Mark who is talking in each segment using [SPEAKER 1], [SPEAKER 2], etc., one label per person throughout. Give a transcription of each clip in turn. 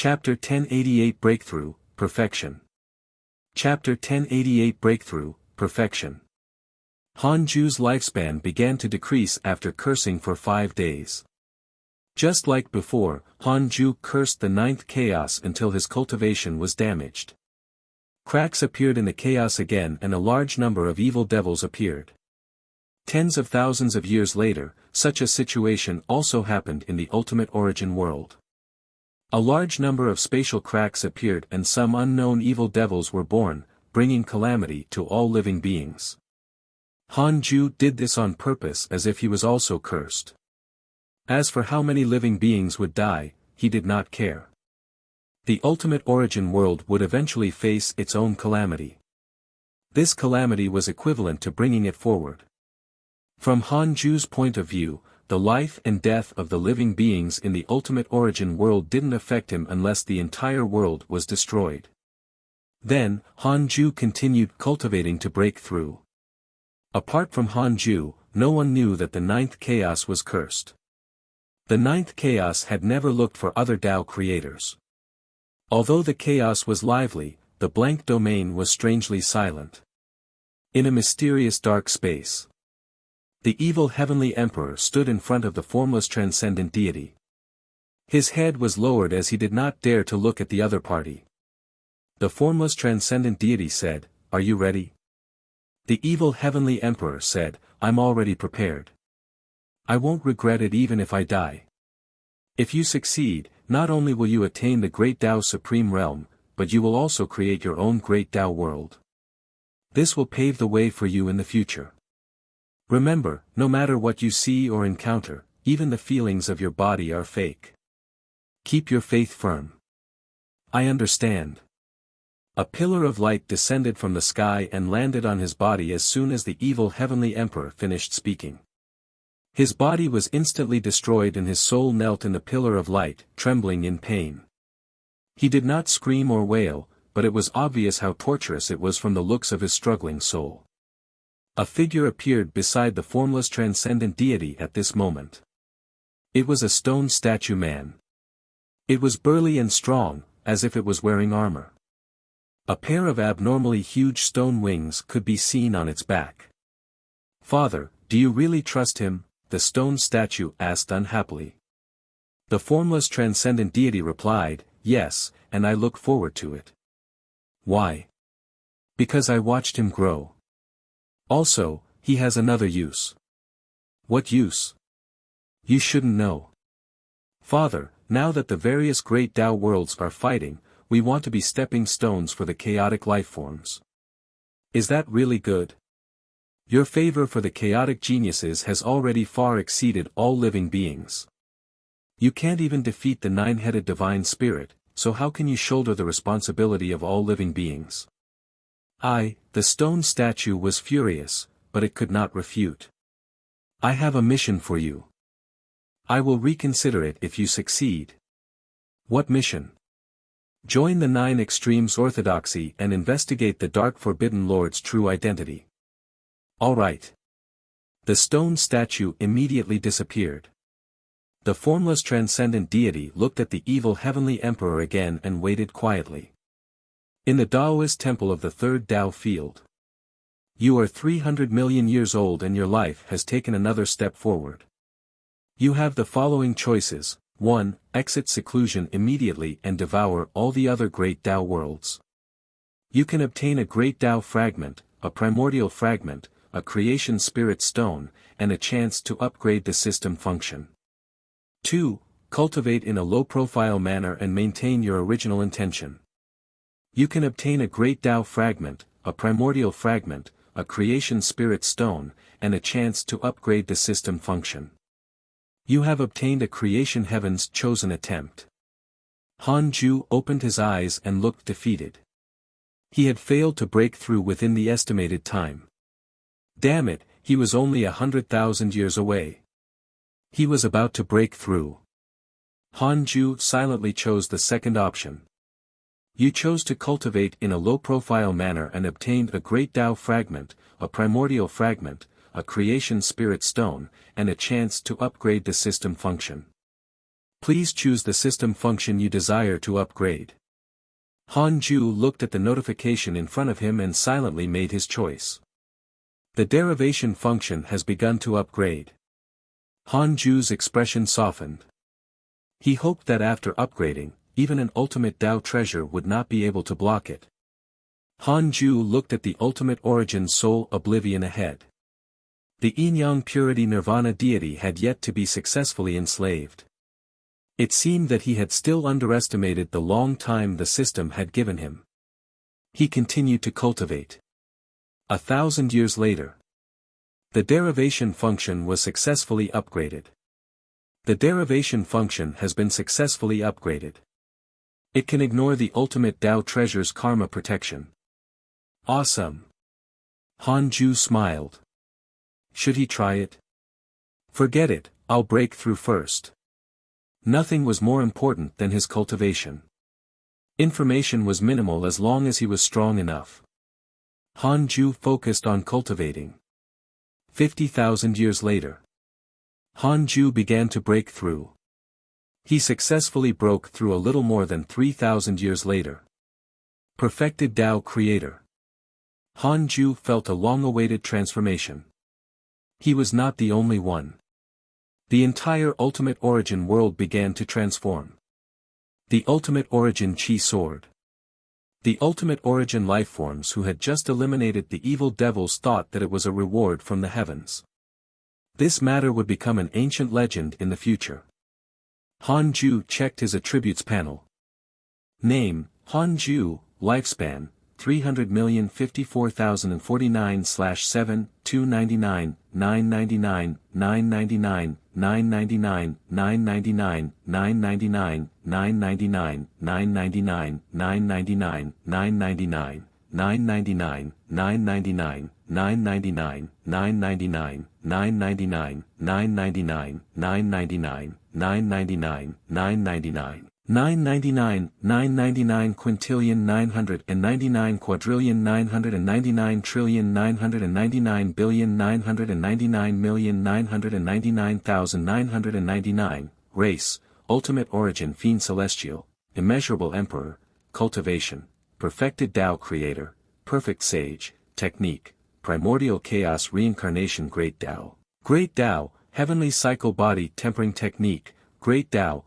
[SPEAKER 1] Chapter 1088 Breakthrough, Perfection. Chapter 1088 Breakthrough, Perfection. Han Ju's lifespan began to decrease after cursing for 5 days. Just like before, Han Ju cursed the ninth chaos until his cultivation was damaged. Cracks appeared in the chaos again and a large number of evil devils appeared. Tens of thousands of years later, such a situation also happened in the Ultimate Origin world. A large number of spatial cracks appeared and some unknown evil devils were born, bringing calamity to all living beings. Han Ju did this on purpose as if he was also cursed. As for how many living beings would die, he did not care. The Ultimate Origin world would eventually face its own calamity. This calamity was equivalent to bringing it forward. From Han Ju's point of view, the life and death of the living beings in the Ultimate Origin world didn't affect him unless the entire world was destroyed. Then, Han Ju continued cultivating to break through. Apart from Han Ju, no one knew that the ninth chaos was cursed. The ninth chaos had never looked for other Tao creators. Although the chaos was lively, the blank domain was strangely silent. In a mysterious dark space, the evil heavenly emperor stood in front of the formless transcendent deity. His head was lowered as he did not dare to look at the other party. The formless transcendent deity said, "Are you ready?" The evil heavenly emperor said, "I'm already prepared. I won't regret it even if I die. If you succeed, not only will you attain the great Tao Supreme Realm, but you will also create your own great Tao world. This will pave the way for you in the future. Remember, no matter what you see or encounter, even the feelings of your body are fake. Keep your faith firm." "I understand." A pillar of light descended from the sky and landed on his body as soon as the evil heavenly emperor finished speaking. His body was instantly destroyed and his soul knelt in the pillar of light, trembling in pain. He did not scream or wail, but it was obvious how torturous it was from the looks of his struggling soul. A figure appeared beside the formless transcendent deity at this moment. It was a stone statue man. It was burly and strong, as if it was wearing armor. A pair of abnormally huge stone wings could be seen on its back. "Father, do you really trust him?" the stone statue asked unhappily. The formless transcendent deity replied, "Yes, and I look forward to it." "Why?" "Because I watched him grow. Also, he has another use." "What use?" "You shouldn't know." "Father, now that the various great Tao worlds are fighting, we want to be stepping stones for the chaotic lifeforms. Is that really good? Your favor for the chaotic geniuses has already far exceeded all living beings. You can't even defeat the nine-headed divine spirit, so how can you shoulder the responsibility of all living beings?" The stone statue was furious, but it could not refute. "I have a mission for you. I will reconsider it if you succeed." "What mission?" "Join the Nine Extremes Orthodoxy and investigate the Dark Forbidden Lord's true identity." "All right." The stone statue immediately disappeared. The formless transcendent deity looked at the evil heavenly emperor again and waited quietly. In the Taoist temple of the third Tao field. "You are 300 million years old and your life has taken another step forward. You have the following choices. 1. Exit seclusion immediately and devour all the other great Tao worlds. You can obtain a great Tao fragment, a primordial fragment, a creation spirit stone, and a chance to upgrade the system function. 2. Cultivate in a low-profile manner and maintain your original intention. You can obtain a great Tao fragment, a primordial fragment, a creation spirit stone, and a chance to upgrade the system function. You have obtained a creation heaven's chosen attempt." Han Ju opened his eyes and looked defeated. He had failed to break through within the estimated time. Damn it, he was only 100,000 years away. He was about to break through. Han Ju silently chose the second option. You chose to cultivate in a low-profile manner and obtained a great Tao fragment, a primordial fragment, a creation spirit stone, and a chance to upgrade the system function. Please choose the system function you desire to upgrade. Hanju looked at the notification in front of him and silently made his choice. The derivation function has begun to upgrade. Hanju's expression softened. He hoped that after upgrading, even an ultimate Tao treasure would not be able to block it. Hanju looked at the ultimate origin soul oblivion ahead. The Yin-Yang purity nirvana deity had yet to be successfully enslaved. It seemed that he had still underestimated the long time the system had given him. He continued to cultivate. 1,000 years later. The derivation function was successfully upgraded. The derivation function has been successfully upgraded. It can ignore the ultimate Tao treasure's karma protection. Awesome. Hanju smiled. Should he try it? Forget it, I'll break through first. Nothing was more important than his cultivation. Information was minimal as long as he was strong enough. Hanju focused on cultivating. 50,000 years later. Hanju began to break through. He successfully broke through a little more than 3,000 years later. Perfected Tao Creator. Hanju felt a long-awaited transformation. He was not the only one. The entire Ultimate Origin world began to transform. The Ultimate Origin Chi Sword. The Ultimate Origin lifeforms who had just eliminated the evil devils thought that it was a reward from the heavens. This matter would become an ancient legend in the future. Hanju checked his attributes panel. Name, Hanju, lifespan, 300,054,049/7, 299, 999, 999, 999, 999, 999, 999, 999, 999, 999, 999, 999, 999, 999, 999, 999, 999, 999, 999. 999 quintillion 999 quadrillion 999 trillion 999 billion 999 million 999,999, race, ultimate origin fiend celestial, immeasurable emperor, cultivation, perfected Tao creator, perfect sage, technique, primordial chaos reincarnation great Tao, heavenly cycle body tempering technique, great Tao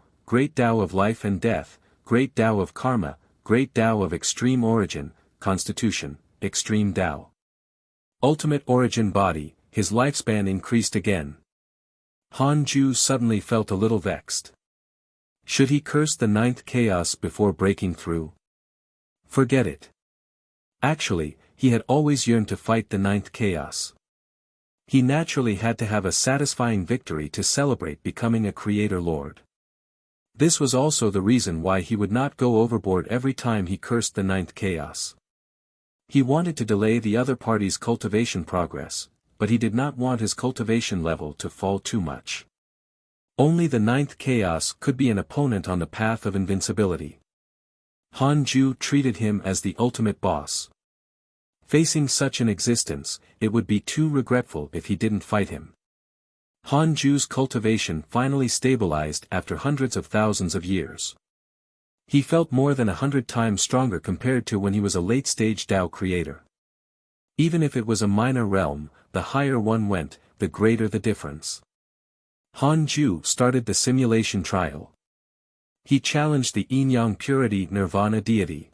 [SPEAKER 1] of life and death, great Tao of karma, great Tao of extreme origin, constitution, extreme Tao. Ultimate origin body, his lifespan increased again. Hanju suddenly felt a little vexed. Should he curse the ninth chaos before breaking through? Forget it. Actually, he had always yearned to fight the ninth chaos. He naturally had to have a satisfying victory to celebrate becoming a creator lord. This was also the reason why he would not go overboard every time he cursed the ninth chaos. He wanted to delay the other party's cultivation progress, but he did not want his cultivation level to fall too much. Only the ninth chaos could be an opponent on the path of invincibility. Hanju treated him as the ultimate boss. Facing such an existence, it would be too regretful if he didn't fight him. Hanju's cultivation finally stabilized after hundreds of thousands of years. He felt more than 100 times stronger compared to when he was a late-stage Tao creator. Even if it was a minor realm, the higher one went, the greater the difference. Hanju started the simulation trial. He challenged the Yin-Yang purity nirvana deity.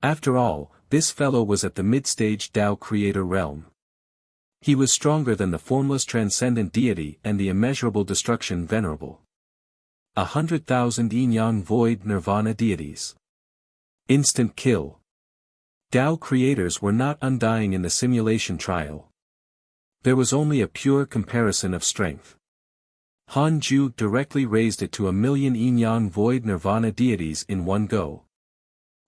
[SPEAKER 1] After all, this fellow was at the mid-stage Tao creator realm. He was stronger than the formless transcendent deity and the immeasurable destruction venerable. 100,000 Yin-Yang void nirvana deities. Instant kill. Tao creators were not undying in the simulation trial. There was only a pure comparison of strength. Hanju directly raised it to 1,000,000 Yin-Yang void nirvana deities in one go.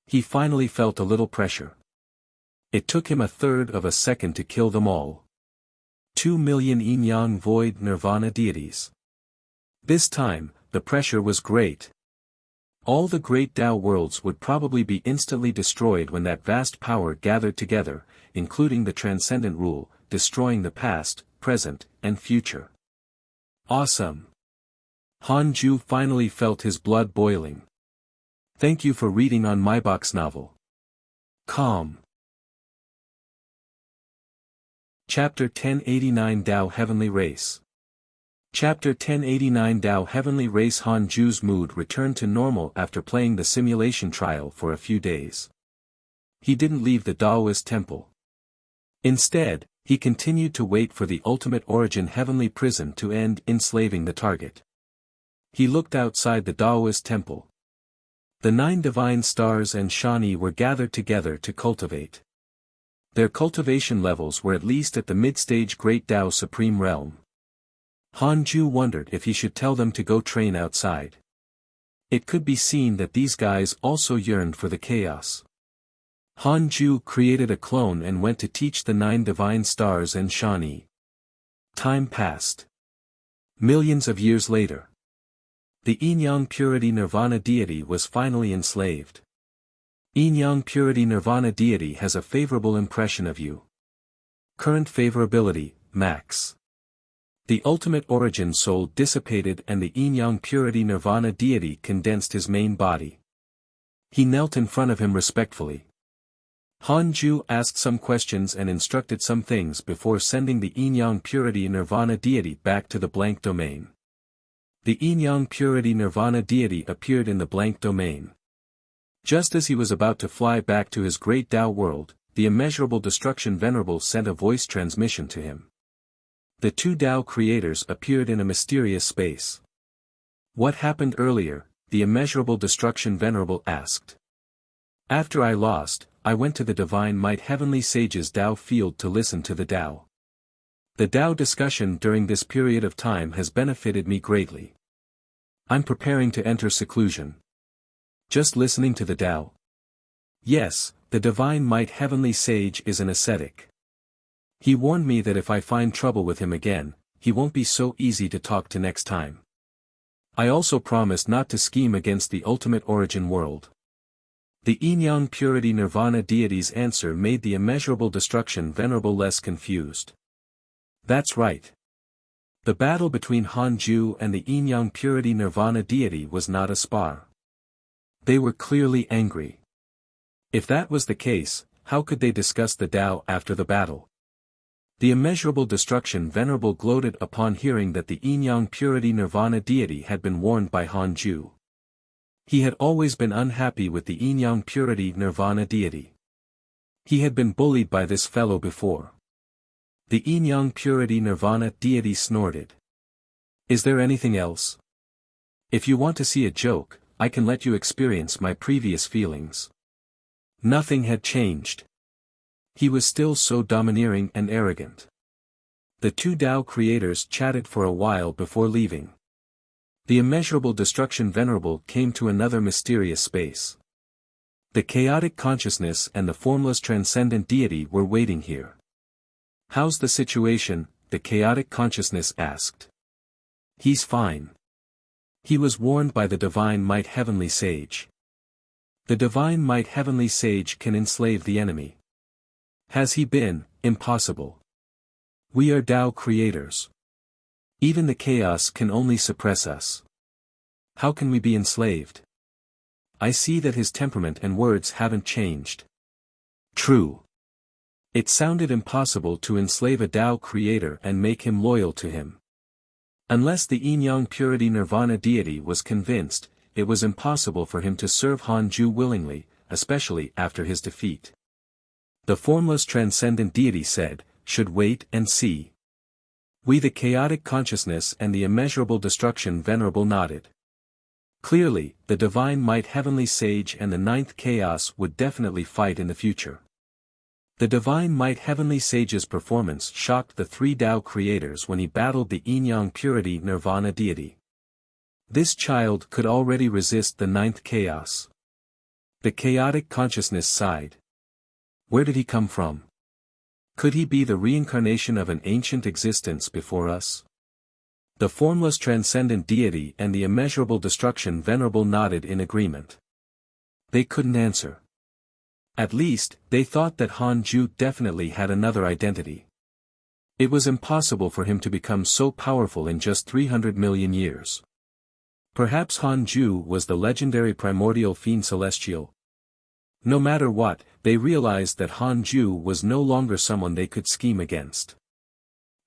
[SPEAKER 1] He finally felt a little pressure. It took him a third of a second to kill them all. 2,000,000 Yin-Yang void nirvana deities. This time, the pressure was great. All the great Tao worlds would probably be instantly destroyed when that vast power gathered together, including the transcendent rule, destroying the past, present, and future. Awesome! Han Ju finally felt his blood boiling. Thank you for reading on my box novel. Calm. Chapter 1089 Tao Heavenly Race. Chapter 1089 Tao Heavenly Race. Han Ju's mood returned to normal after playing the simulation trial for a few days. He didn't leave the Taoist temple. Instead, he continued to wait for the ultimate origin heavenly prison to end enslaving the target. He looked outside the Taoist temple. The 9 divine stars and Shani were gathered together to cultivate. Their cultivation levels were at least at the mid-stage Great Tao Supreme Realm. Han Ju wondered if he should tell them to go train outside. It could be seen that these guys also yearned for the chaos. Han Ju created a clone and went to teach the 9 divine stars and Shani. Time passed. Millions of years later. The Yin-Yang Purity Nirvana deity was finally enslaved. Yin-Yang Purity Nirvana deity has a favorable impression of you. Current favorability, max. The ultimate origin soul dissipated and the Yin-Yang Purity Nirvana deity condensed his main body. He knelt in front of him respectfully. Han Ju asked some questions and instructed some things before sending the Yin-Yang Purity Nirvana deity back to the blank domain. The Yin-Yang Purity Nirvana deity appeared in the blank domain. Just as he was about to fly back to his great Tao world, the immeasurable destruction venerable sent a voice transmission to him. The 2 Tao creators appeared in a mysterious space. What happened earlier? The immeasurable destruction venerable asked. After I lost, I went to the divine might heavenly sages Tao field to listen to the Tao. The Tao discussion during this period of time has benefited me greatly. I'm preparing to enter seclusion. Just listening to the Tao? Yes, the divine might heavenly sage is an ascetic. He warned me that if I find trouble with him again, he won't be so easy to talk to next time. I also promised not to scheme against the ultimate origin world. The Yin-Yang Purity Nirvana deity's answer made the immeasurable destruction venerable less confused. That's right. The battle between Han Ju and the Yin-Yang Purity Nirvana deity was not a spar. They were clearly angry. If that was the case, how could they discuss the Tao after the battle? The immeasurable destruction venerable gloated upon hearing that the Yin-Yang Purity Nirvana deity had been warned by Han Ju. He had always been unhappy with the Yin-Yang Purity Nirvana deity. He had been bullied by this fellow before. The Yin-Yang Purity Nirvana deity snorted. Is there anything else? If you want to see a joke, I can let you experience my previous feelings. Nothing had changed. He was still so domineering and arrogant. The 2 Tao creators chatted for a while before leaving. The immeasurable destruction venerable came to another mysterious space. The chaotic consciousness and the formless transcendent deity were waiting here. How's the situation? The chaotic consciousness asked. He's fine. He was warned by the divine might heavenly sage. The divine might heavenly sage can enslave the enemy. Has he been? Impossible. We are Tao creators. Even the chaos can only suppress us. How can we be enslaved? I see that his temperament and words haven't changed. True. It sounded impossible to enslave a Tao creator and make him loyal to him. Unless the Yin-Yang Purity Nirvana deity was convinced, it was impossible for him to serve Han Ju willingly, especially after his defeat. The formless transcendent deity said, should wait and see. We the chaotic consciousness and the immeasurable destruction venerable nodded. Clearly, the divine might heavenly sage and the 9th chaos would definitely fight in the future. The divine might heavenly sage's performance shocked the 3 Tao creators when he battled the Yin-Yang Purity Nirvana deity. This child could already resist the 9th chaos. The chaotic consciousness sighed. Where did he come from? Could he be the reincarnation of an ancient existence before us? The formless transcendent deity and the immeasurable destruction venerable nodded in agreement. They couldn't answer. At least, they thought that Han Ju definitely had another identity. It was impossible for him to become so powerful in just 300 million years. Perhaps Han Ju was the legendary primordial fiend celestial. No matter what, they realized that Han Ju was no longer someone they could scheme against.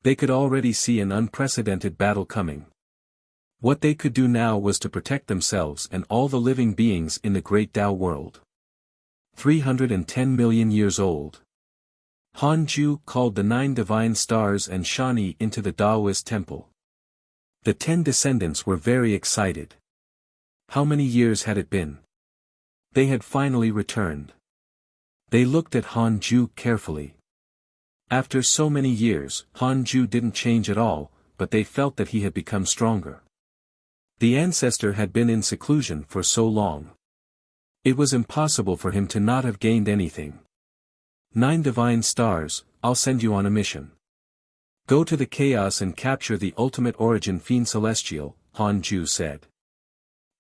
[SPEAKER 1] They could already see an unprecedented battle coming. What they could do now was to protect themselves and all the living beings in the great Tao world. 310 million years old. Han Ju called the 9 divine stars and Shani into the Taoist temple. The 10 descendants were very excited. How many years had it been? They had finally returned. They looked at Han Ju carefully. After so many years, Han Ju didn't change at all, but they felt that he had become stronger. The ancestor had been in seclusion for so long. It was impossible for him to not have gained anything. 9 divine stars, I'll send you on a mission. Go to the chaos and capture the ultimate origin fiend celestial, Han Ju said.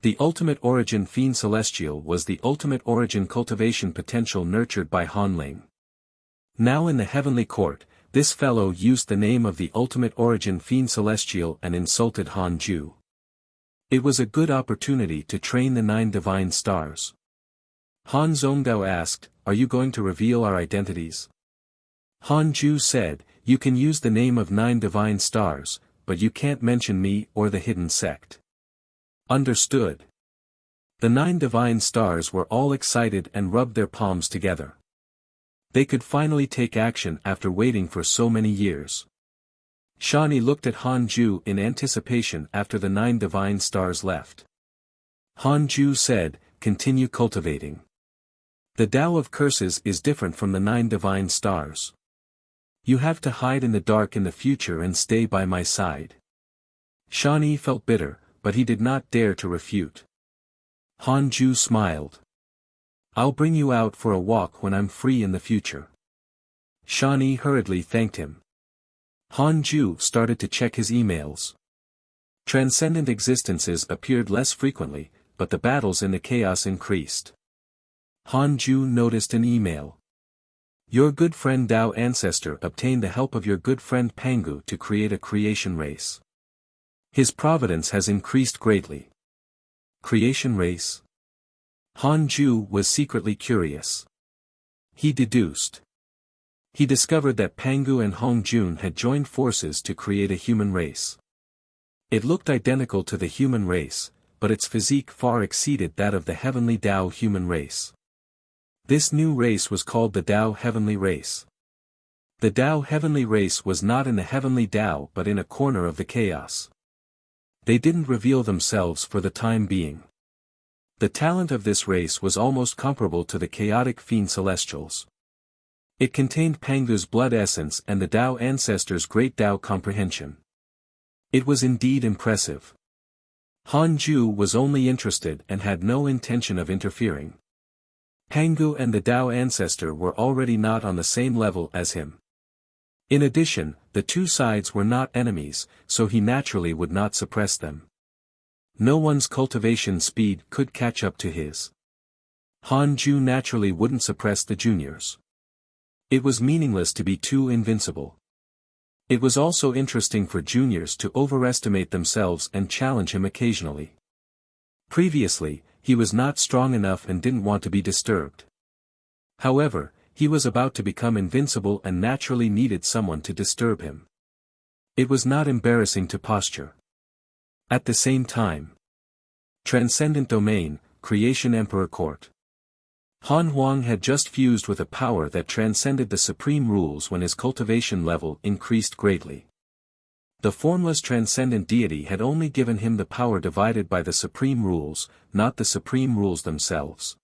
[SPEAKER 1] The ultimate origin fiend celestial was the ultimate origin cultivation potential nurtured by Han Ling. Now in the heavenly court, this fellow used the name of the ultimate origin fiend celestial and insulted Han Ju. It was a good opportunity to train the 9 divine stars. Han Zhongdao asked, "Are you going to reveal our identities?" Han Ju said, "You can use the name of 9 divine stars, but you can't mention me or the hidden sect." Understood. The 9 divine stars were all excited and rubbed their palms together. They could finally take action after waiting for so many years. Shani looked at Han Ju in anticipation after the 9 divine stars left. Han Ju said, "Continue cultivating. The Tao of curses is different from the 9 divine stars. You have to hide in the dark in the future and stay by my side." Shani felt bitter, but he did not dare to refute. Han Ju smiled. "I'll bring you out for a walk when I'm free in the future." Shani hurriedly thanked him. Han Ju started to check his emails. Transcendent existences appeared less frequently, but the battles in the chaos increased. Han Ju noticed an email. "Your good friend Tao ancestor obtained the help of your good friend Pangu to create a creation race. His providence has increased greatly." Creation race? Han Ju was secretly curious. He deduced. He discovered that Pangu and Hong Jun had joined forces to create a human race. It looked identical to the human race, but its physique far exceeded that of the heavenly Tao human race. This new race was called the Tao Heavenly Race. The Tao Heavenly Race was not in the Heavenly Tao but in a corner of the chaos. They didn't reveal themselves for the time being. The talent of this race was almost comparable to the chaotic fiend celestials. It contained Pangu's blood essence and the Tao ancestors' great Tao comprehension. It was indeed impressive. Han Ju was only interested and had no intention of interfering. Pangu and the Tao ancestor were already not on the same level as him. In addition, the two sides were not enemies, so he naturally would not suppress them. No one's cultivation speed could catch up to his. Han Ju naturally wouldn't suppress the juniors. It was meaningless to be too invincible. It was also interesting for juniors to overestimate themselves and challenge him occasionally. Previously, he was not strong enough and didn't want to be disturbed. However, he was about to become invincible and naturally needed someone to disturb him. It was not embarrassing to posture. At the same time. Transcendent Domain, Creation Emperor Court. Han Huang had just fused with a power that transcended the supreme rules when his cultivation level increased greatly. The formless transcendent deity had only given him the power divided by the supreme rules, not the supreme rules themselves.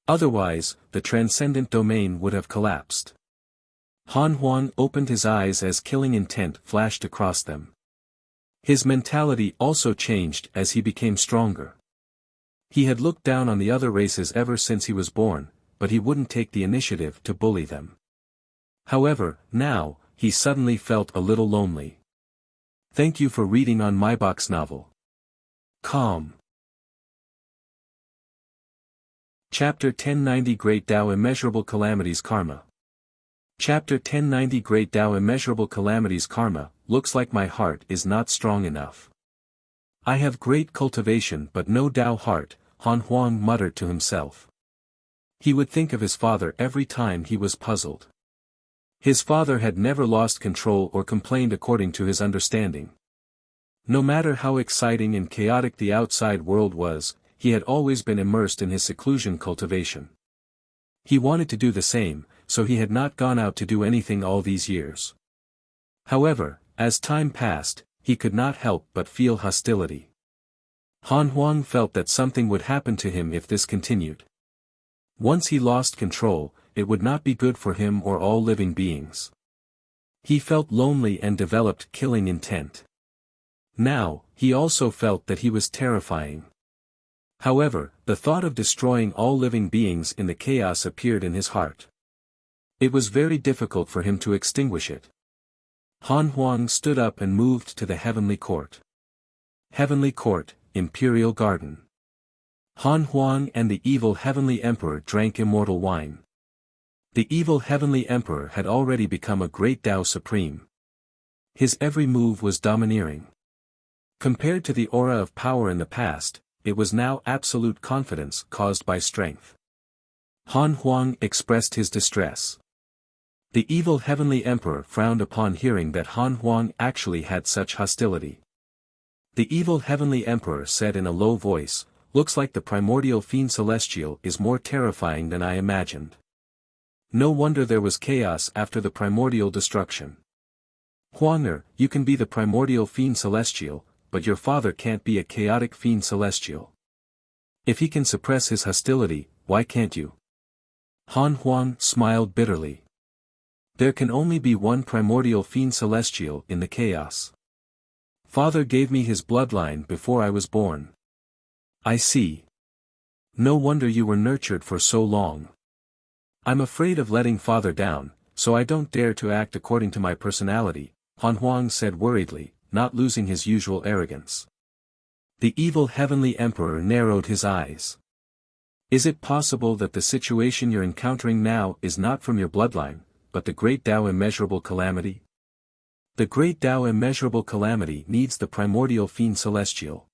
[SPEAKER 1] Otherwise, the transcendent domain would have collapsed. Han Huang opened his eyes as killing intent flashed across them. His mentality also changed as he became stronger. He had looked down on the other races ever since he was born, but he wouldn't take the initiative to bully them. However, now, he suddenly felt a little lonely. Thank you for reading on my box novel. Calm. Chapter 1090 Great Tao Immeasurable Calamities Karma. Chapter 1090 Great Tao Immeasurable Calamities Karma. Looks like my heart is not strong enough. I have great cultivation but no Tao heart, Han Huang muttered to himself. He would think of his father every time he was puzzled. His father had never lost control or complained according to his understanding. No matter how exciting and chaotic the outside world was, he had always been immersed in his seclusion cultivation. He wanted to do the same, so he had not gone out to do anything all these years. However, as time passed, he could not help but feel hostility. Han Huang felt that something would happen to him if this continued. Once he lost control, it would not be good for him or all living beings. He felt lonely and developed killing intent. Now, he also felt that he was terrifying. However, the thought of destroying all living beings in the chaos appeared in his heart. It was very difficult for him to extinguish it. Han Huang stood up and moved to the heavenly court. Heavenly court, imperial garden. Han Huang and the evil heavenly emperor drank immortal wine. The evil heavenly emperor had already become a great Tao supreme. His every move was domineering. Compared to the aura of power in the past, it was now absolute confidence caused by strength. Han Huang expressed his distress. The evil heavenly emperor frowned upon hearing that Han Huang actually had such hostility. The evil heavenly emperor said in a low voice, "Looks like the primordial fiend celestial is more terrifying than I imagined. No wonder there was chaos after the primordial destruction. Huang'er, you can be the primordial fiend celestial, but your father can't be a chaotic fiend celestial. If he can suppress his hostility, why can't you?" Han Huang smiled bitterly. There can only be one primordial fiend celestial in the chaos. Father gave me his bloodline before I was born. I see. No wonder you were nurtured for so long. I'm afraid of letting father down, so I don't dare to act according to my personality, Han Huang said worriedly, not losing his usual arrogance. The evil heavenly emperor narrowed his eyes. Is it possible that the situation you're encountering now is not from your bloodline, but the great Tao immeasurable calamity? The great Tao immeasurable calamity needs the primordial fiend celestial.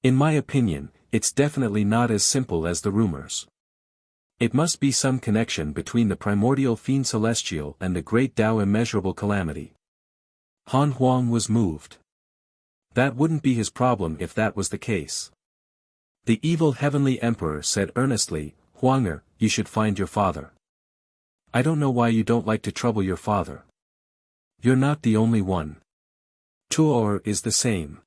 [SPEAKER 1] In my opinion, it's definitely not as simple as the rumors. It must be some connection between the primordial fiend celestial and the great Tao immeasurable calamity. Han Huang was moved. That wouldn't be his problem if that was the case. The evil heavenly emperor said earnestly, "Huang'er, you should find your father. I don't know why you don't like to trouble your father. You're not the only one. Tuor is the same.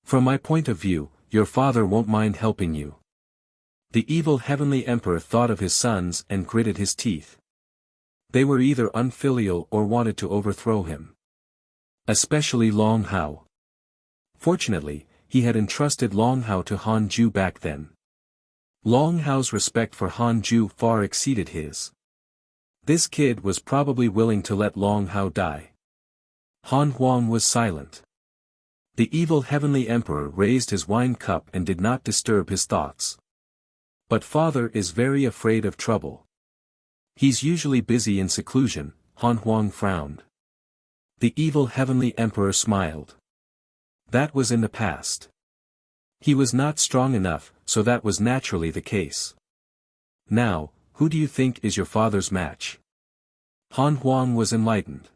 [SPEAKER 1] From my point of view, your father won't mind helping you." The evil heavenly emperor thought of his sons and gritted his teeth. They were either unfilial or wanted to overthrow him. Especially Long Hao. Fortunately, he had entrusted Long Hao to Han Ju back then. Long Hao's respect for Han Ju far exceeded his. This kid was probably willing to let Long Hao die. Han Huang was silent. The evil heavenly emperor raised his wine cup and did not disturb his thoughts. But father is very afraid of trouble. He's usually busy in seclusion, Han Huang frowned. The evil heavenly emperor smiled. That was in the past. He was not strong enough, so that was naturally the case. Now, who do you think is your father's match? Han Huang was enlightened.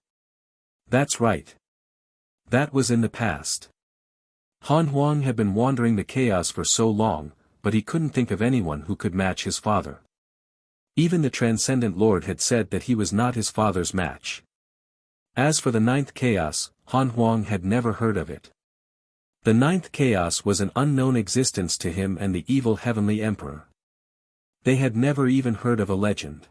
[SPEAKER 1] That's right. That was in the past. Han Huang had been wandering the chaos for so long, but he couldn't think of anyone who could match his father. Even the Transcendent Lord had said that he was not his father's match. As for the ninth chaos, Han Huang had never heard of it. The ninth chaos was an unknown existence to him and the evil heavenly emperor. They had never even heard of a legend.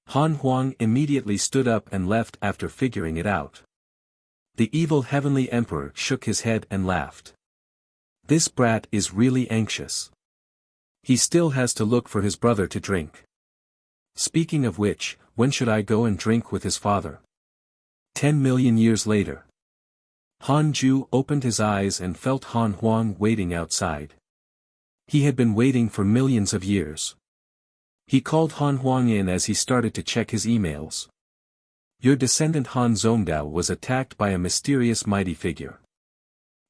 [SPEAKER 1] Han Huang immediately stood up and left after figuring it out. The evil heavenly emperor shook his head and laughed. This brat is really anxious. He still has to look for his brother to drink. Speaking of which, when should I go and drink with his father? 10 million years later. Han Ju opened his eyes and felt Han Huang waiting outside. He had been waiting for millions of years. He called Han Huang in as he started to check his emails. Your descendant Han Zongdao was attacked by a mysterious mighty figure.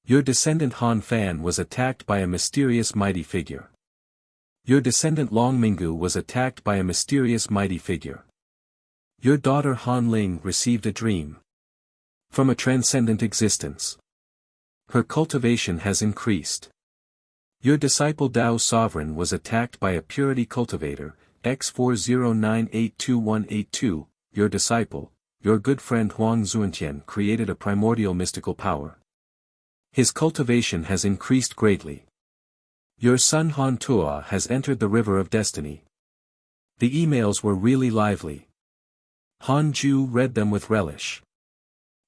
[SPEAKER 1] Your descendant Han Fan was attacked by a mysterious mighty figure. Your descendant Long Minggu was attacked by a mysterious mighty figure. Your daughter Han Ling received a dream from a transcendent existence. Her cultivation has increased. Your disciple Dao Sovereign was attacked by a purity cultivator, X40982182, your disciple, your good friend Huang Zuantian created a primordial mystical power. His cultivation has increased greatly. Your son Han Tua has entered the river of destiny. The emails were really lively. Han Ju read them with relish.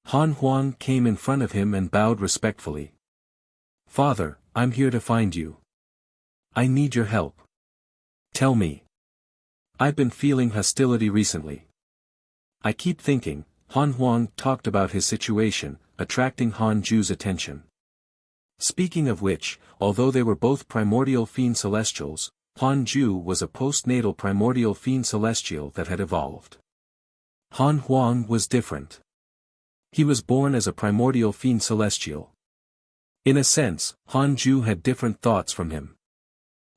[SPEAKER 1] Han Huang came in front of him and bowed respectfully. Father, I'm here to find you. I need your help. Tell me. I've been feeling hostility recently. I keep thinking. Han Huang talked about his situation, attracting Han Ju's attention. Speaking of which, although they were both primordial fiend celestials, Han Ju was a postnatal primordial fiend celestial that had evolved. Han Huang was different. He was born as a primordial fiend celestial. In a sense, Han Ju had different thoughts from him.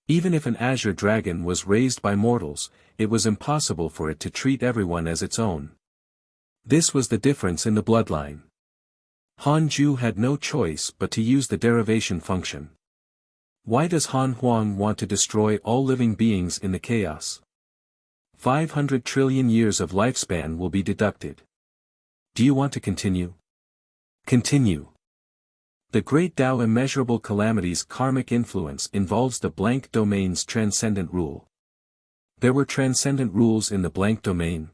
[SPEAKER 1] Even if an azure dragon was raised by mortals, it was impossible for it to treat everyone as its own. This was the difference in the bloodline. Han Ju had no choice but to use the derivation function. Why does Han Huang want to destroy all living beings in the chaos? 500 trillion years of lifespan will be deducted. Do you want to continue? Continue. The great Tao immeasurable calamity's karmic influence involves the blank domain's transcendent rule. There were transcendent rules in the blank domain.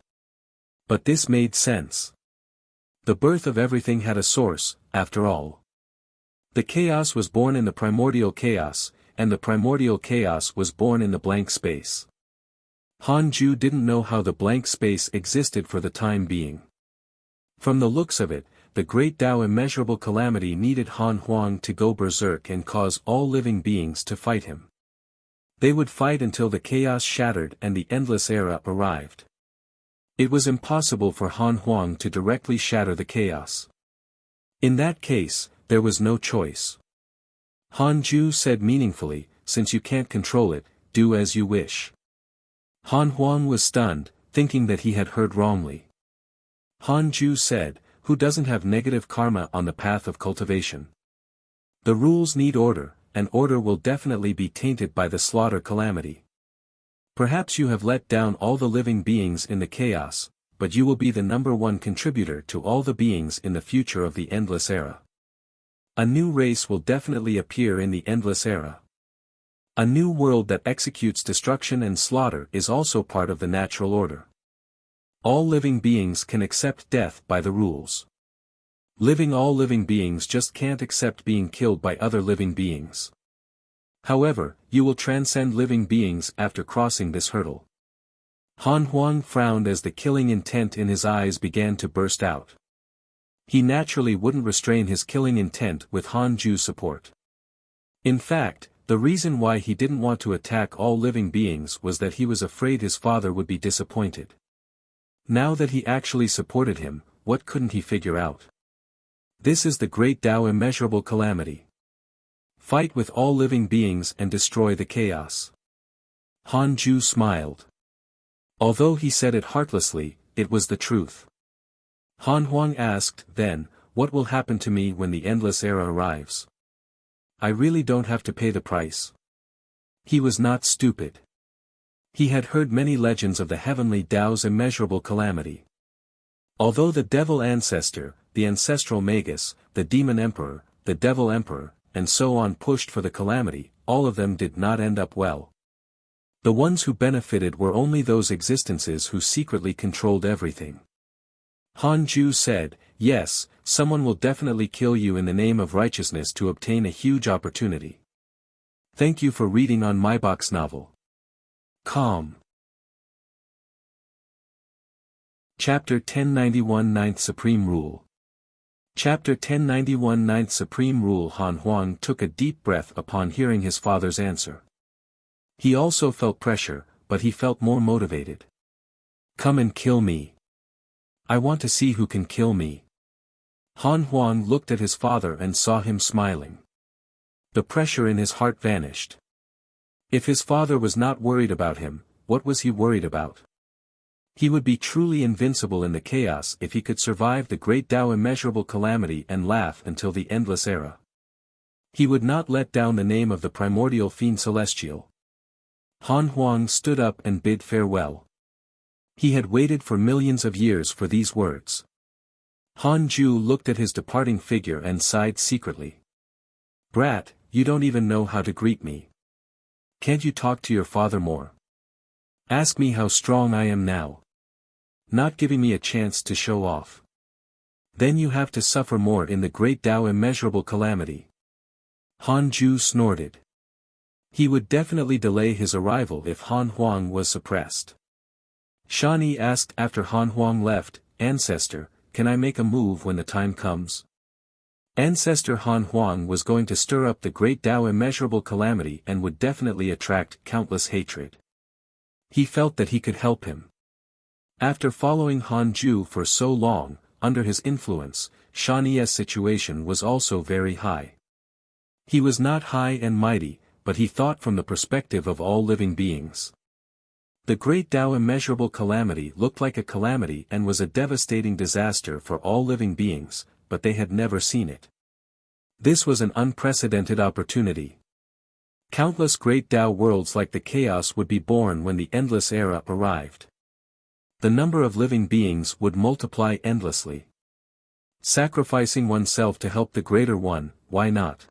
[SPEAKER 1] But this made sense. The birth of everything had a source, after all. The chaos was born in the primordial chaos, and the primordial chaos was born in the blank space. Han Ju didn't know how the blank space existed for the time being. From the looks of it, the great Tao immeasurable calamity needed Han Huang to go berserk and cause all living beings to fight him. They would fight until the chaos shattered and the endless era arrived. It was impossible for Han Huang to directly shatter the chaos. In that case, there was no choice. Han Ju said meaningfully, since you can't control it, do as you wish. Han Huang was stunned, thinking that he had heard wrongly. Han Ju said, who doesn't have negative karma on the path of cultivation? The rules need order, and order will definitely be tainted by the slaughter calamity. Perhaps you have let down all the living beings in the chaos, but you will be the #1 contributor to all the beings in the future of the endless era. A new race will definitely appear in the endless era. A new world that executes destruction and slaughter is also part of the natural order. All living beings can accept death by the rules. All living beings just can't accept being killed by other living beings. However, you will transcend living beings after crossing this hurdle. Han Huang frowned as the killing intent in his eyes began to burst out. He naturally wouldn't restrain his killing intent with Han Ju's support. In fact, the reason why he didn't want to attack all living beings was that he was afraid his father would be disappointed. Now that he actually supported him, what couldn't he figure out? This is the great Tao immeasurable calamity. Fight with all living beings and destroy the chaos. Han Ju smiled. Although he said it heartlessly, it was the truth. Han Huang asked, then, what will happen to me when the endless era arrives? I really don't have to pay the price. He was not stupid. He had heard many legends of the heavenly Tao's immeasurable calamity. Although the devil ancestor, the ancestral magus, the demon emperor, the devil emperor, and so on pushed for the calamity, all of them did not end up well. The ones who benefited were only those existences who secretly controlled everything. Han Ju said, yes, someone will definitely kill you in the name of righteousness to obtain a huge opportunity. Thank you for reading on my box novel. Calm. Chapter 1091 Ninth Supreme Rule. Chapter 1091 Ninth Supreme Rule. Han Huang took a deep breath upon hearing his father's answer. He also felt pressure, but he felt more motivated. Come and kill me. I want to see who can kill me. Han Huang looked at his father and saw him smiling. The pressure in his heart vanished. If his father was not worried about him, what was he worried about? He would be truly invincible in the chaos if he could survive the great Tao immeasurable calamity and laugh until the endless era. He would not let down the name of the primordial fiend celestial. Han Huang stood up and bid farewell. He had waited for millions of years for these words. Han Ju looked at his departing figure and sighed secretly. Brat, you don't even know how to greet me. Can't you talk to your father more? Ask me how strong I am now. Not giving me a chance to show off. Then you have to suffer more in the great Tao immeasurable calamity. Han Ju snorted. He would definitely delay his arrival if Han Huang was suppressed. Shani asked after Han Huang left, Ancestor, can I make a move when the time comes? Ancestor Han Huang was going to stir up the great Tao immeasurable calamity and would definitely attract countless hatred. He felt that he could help him. After following Han Ju for so long, under his influence, Shani's situation was also very high. He was not high and mighty, but he thought from the perspective of all living beings. The great Tao immeasurable calamity looked like a calamity and was a devastating disaster for all living beings, but they had never seen it. This was an unprecedented opportunity. Countless great Tao worlds like the chaos would be born when the endless era arrived. The number of living beings would multiply endlessly. Sacrificing oneself to help the greater one, why not?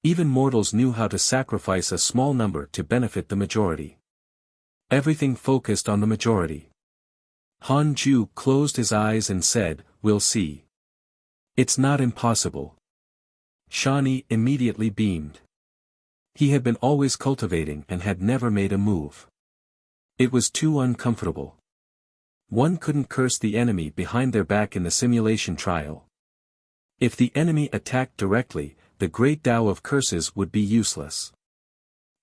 [SPEAKER 1] Even mortals knew how to sacrifice a small number to benefit the majority. Everything focused on the majority. Han Ju closed his eyes and said, "We'll see." It's not impossible. Shani immediately beamed. He had been always cultivating and had never made a move. It was too uncomfortable. One couldn't curse the enemy behind their back in the simulation trial. If the enemy attacked directly, the great Tao of curses would be useless.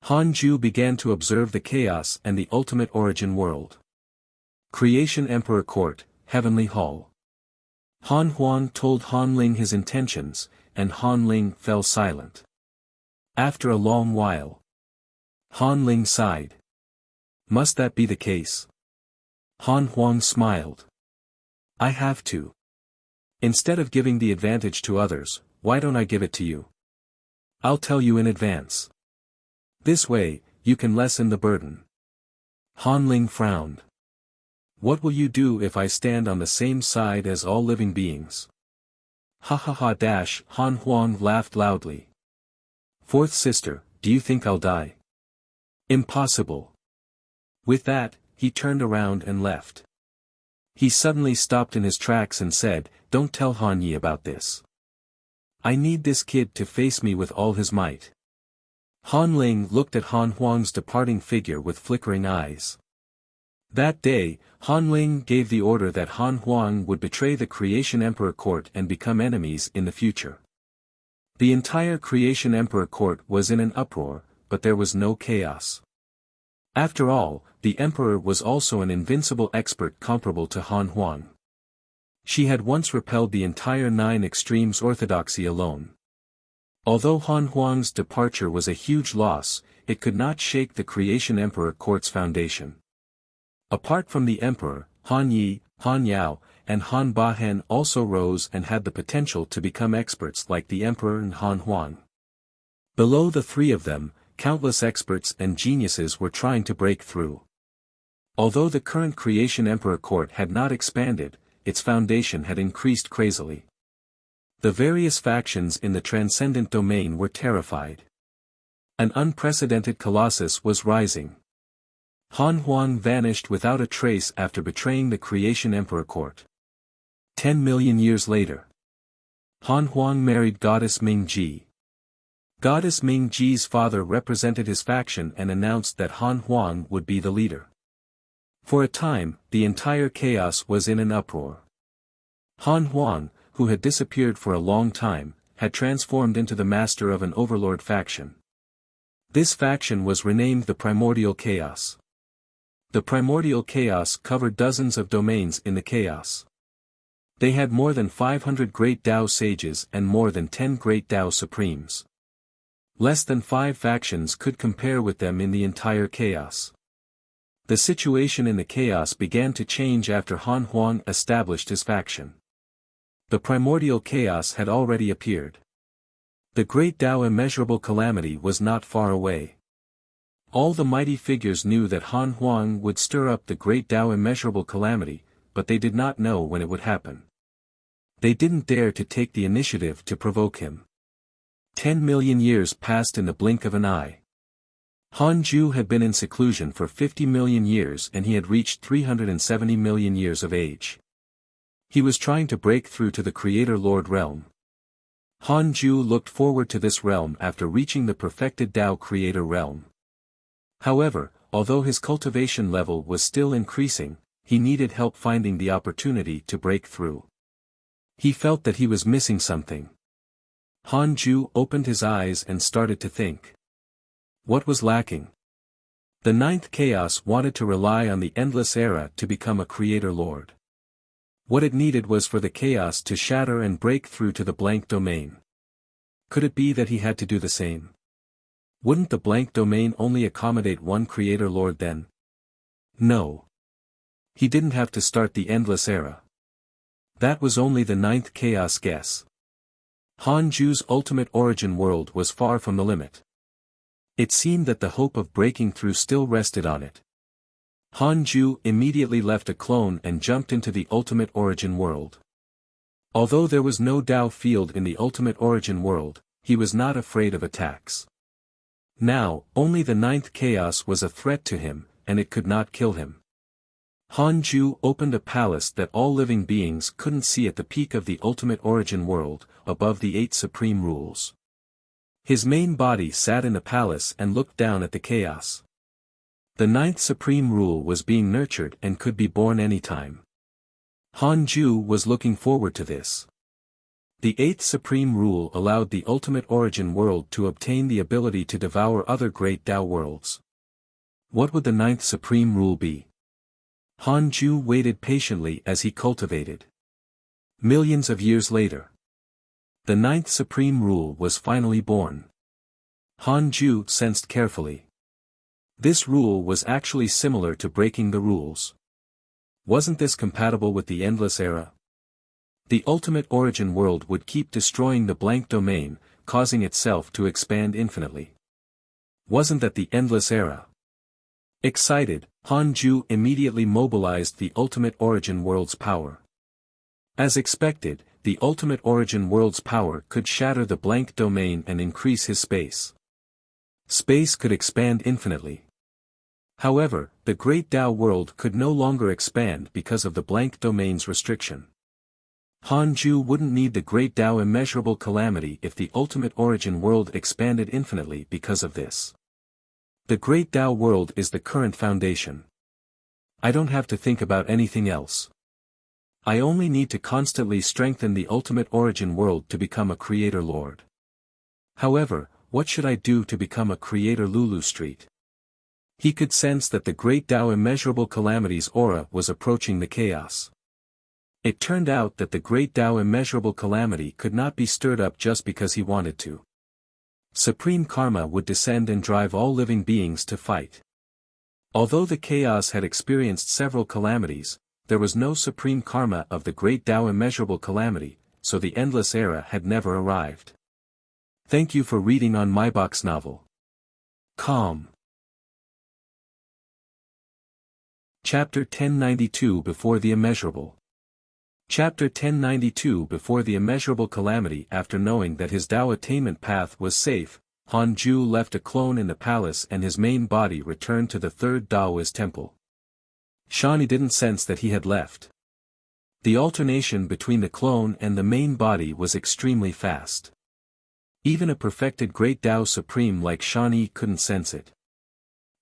[SPEAKER 1] Han Ju began to observe the chaos and the ultimate origin world. Creation Emperor Court, Heavenly Hall. Han Huang told Han Ling his intentions, and Han Ling fell silent. After a long while, Han Ling sighed. Must that be the case? Han Huang smiled. I have to. Instead of giving the advantage to others, why don't I give it to you? I'll tell you in advance. This way, you can lessen the burden. Han Ling frowned. What will you do if I stand on the same side as all living beings? Ha ha ha dash, Han Huang laughed loudly. Fourth sister, do you think I'll die? Impossible. With that, he turned around and left. He suddenly stopped in his tracks and said, Don't tell Han Yi about this. I need this kid to face me with all his might. Han Ling looked at Han Huang's departing figure with flickering eyes. That day, Han Ling gave the order that Han Huang would betray the Creation Emperor Court and become enemies in the future. The entire Creation Emperor Court was in an uproar, but there was no chaos. After all, the Emperor was also an invincible expert comparable to Han Huang. She had once repelled the entire 9 extremes orthodoxy alone. Although Han Huang's departure was a huge loss, it could not shake the Creation Emperor Court's foundation. Apart from the Emperor, Han Yi, Han Yao, and Han Bahen also rose and had the potential to become experts like the Emperor and Han Huang. Below the three of them, countless experts and geniuses were trying to break through. Although the current Creation Emperor Court had not expanded, its foundation had increased crazily. The various factions in the transcendent domain were terrified. An unprecedented colossus was rising. Han Huang vanished without a trace after betraying the Creation Emperor Court. 10 million years later, Han Huang married Goddess Ming Ji. Goddess Ming Ji's father represented his faction and announced that Han Huang would be the leader. For a time, the entire chaos was in an uproar. Han Huang, who had disappeared for a long time, had transformed into the master of an overlord faction. This faction was renamed the Primordial Chaos. The Primordial Chaos covered dozens of domains in the chaos. They had more than 500 great Tao sages and more than 10 great Tao supremes. Less than 5 factions could compare with them in the entire chaos. The situation in the chaos began to change after Han Huang established his faction. The primordial chaos had already appeared. The great Tao immeasurable calamity was not far away. All the mighty figures knew that Han Huang would stir up the great Tao immeasurable calamity, but they did not know when it would happen. They didn't dare to take the initiative to provoke him. 10 million years passed in the blink of an eye. Han Ju had been in seclusion for 50 million years and he had reached 370 million years of age. He was trying to break through to the Creator Lord realm. Han Ju looked forward to this realm after reaching the perfected Tao Creator realm. However, although his cultivation level was still increasing, he needed help finding the opportunity to break through. He felt that he was missing something. Han Ju opened his eyes and started to think. What was lacking? The ninth chaos wanted to rely on the endless era to become a Creator Lord. What it needed was for the chaos to shatter and break through to the blank domain. Could it be that he had to do the same? Wouldn't the blank domain only accommodate one Creator Lord then? No. He didn't have to start the endless era. That was only the ninth chaos guess. Han Ju's ultimate origin world was far from the limit. It seemed that the hope of breaking through still rested on it. Han Ju immediately left a clone and jumped into the ultimate origin world. Although there was no Tao field in the ultimate origin world, he was not afraid of attacks. Now, only the ninth chaos was a threat to him, and it could not kill him. Han Ju opened a palace that all living beings couldn't see at the peak of the ultimate origin world, above the 8 supreme rules. His main body sat in the palace and looked down at the chaos. The 9th supreme rule was being nurtured and could be born anytime. Han Ju was looking forward to this. The 8th supreme rule allowed the ultimate origin world to obtain the ability to devour other great Tao worlds. What would the 9th supreme rule be? Han Ju waited patiently as he cultivated. Millions of years later, the 9th supreme rule was finally born. Han Ju sensed carefully. This rule was actually similar to breaking the rules. Wasn't this compatible with the endless era? The ultimate origin world would keep destroying the blank domain, causing itself to expand infinitely. Wasn't that the endless era? Excited, Han Ju immediately mobilized the ultimate origin world's power. As expected, the ultimate origin world's power could shatter the blank domain and increase his space. Space could expand infinitely. However, the great Tao world could no longer expand because of the blank domain's restriction. Han Ju wouldn't need the great Tao immeasurable calamity if the ultimate origin world expanded infinitely because of this. The great Tao world is the current foundation. I don't have to think about anything else. I only need to constantly strengthen the ultimate origin world to become a Creator Lord. However, what should I do to become a Creator Lulu Street? He could sense that the great Tao immeasurable calamity's aura was approaching the chaos. It turned out that the great Tao immeasurable calamity could not be stirred up just because he wanted to. Supreme karma would descend and drive all living beings to fight. Although the chaos had experienced several calamities, there was no supreme karma of the great Tao immeasurable calamity, so the endless era had never arrived. Thank you for reading on my box novel. Calm. Chapter 1092 Before the Immeasurable. Chapter 1092 Before the Immeasurable Calamity. After knowing that his Tao attainment path was safe, Han Ju left a clone in the palace and his main body returned to the third Taoist temple. Shani didn't sense that he had left. The alternation between the clone and the main body was extremely fast. Even a perfected great Tao supreme like Shani couldn't sense it.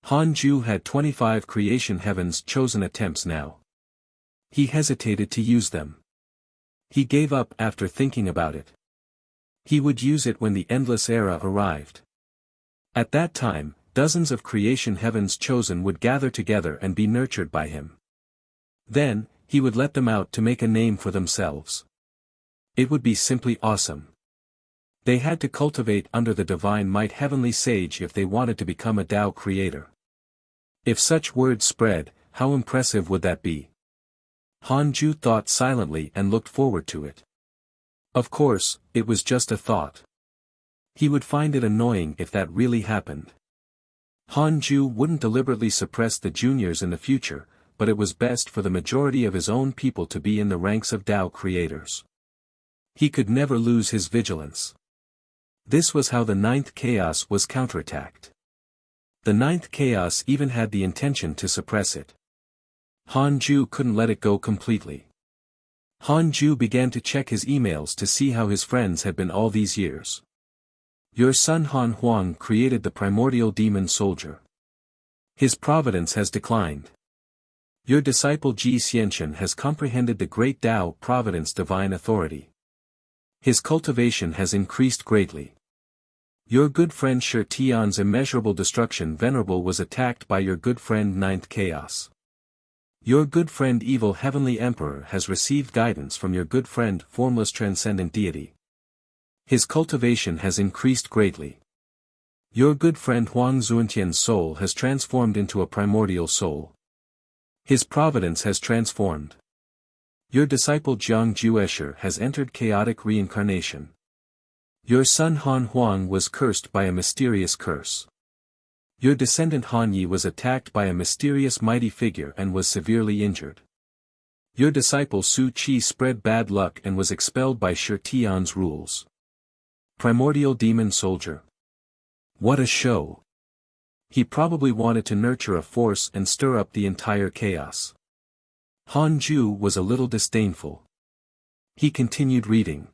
[SPEAKER 1] Han Ju had 25 creation heavens chosen attempts now. He hesitated to use them. He gave up after thinking about it. He would use it when the endless era arrived. At that time, dozens of creation heavens chosen would gather together and be nurtured by him. Then, He would let them out to make a name for themselves. It would be simply awesome. They had to cultivate under the divine might heavenly sage if they wanted to become a Tao creator. If such word spread, how impressive would that be? Hanju thought silently and looked forward to it. Of course, it was just a thought. He would find it annoying if that really happened. Hanju wouldn't deliberately suppress the juniors in the future, but it was best for the majority of his own people to be in the ranks of Tao creators. He could never lose his vigilance. This was how the ninth chaos was counterattacked. The ninth chaos even had the intention to suppress it. Hanju couldn't let it go completely. Hanju began to check his emails to see how his friends had been all these years. Your son Han Huang created the primordial demon soldier. His providence has declined. Your disciple Ji Xianchen has comprehended the great Tao providence divine authority. His cultivation has increased greatly. Your good friend Shi Tian's immeasurable destruction venerable was attacked by your good friend ninth chaos. Your good friend evil heavenly emperor has received guidance from your good friend formless transcendent deity. His cultivation has increased greatly. Your good friend Huang Zuantian's soul has transformed into a primordial soul. His providence has transformed. Your disciple Jiang Juesher has entered chaotic reincarnation. Your son Han Huang was cursed by a mysterious curse. Your descendant Han Yi was attacked by a mysterious mighty figure and was severely injured. Your disciple Su Qi spread bad luck and was expelled by Shi Tian's rules. Primordial demon soldier. What a show! He probably wanted to nurture a force and stir up the entire chaos. Hanju was a little disdainful. He continued reading.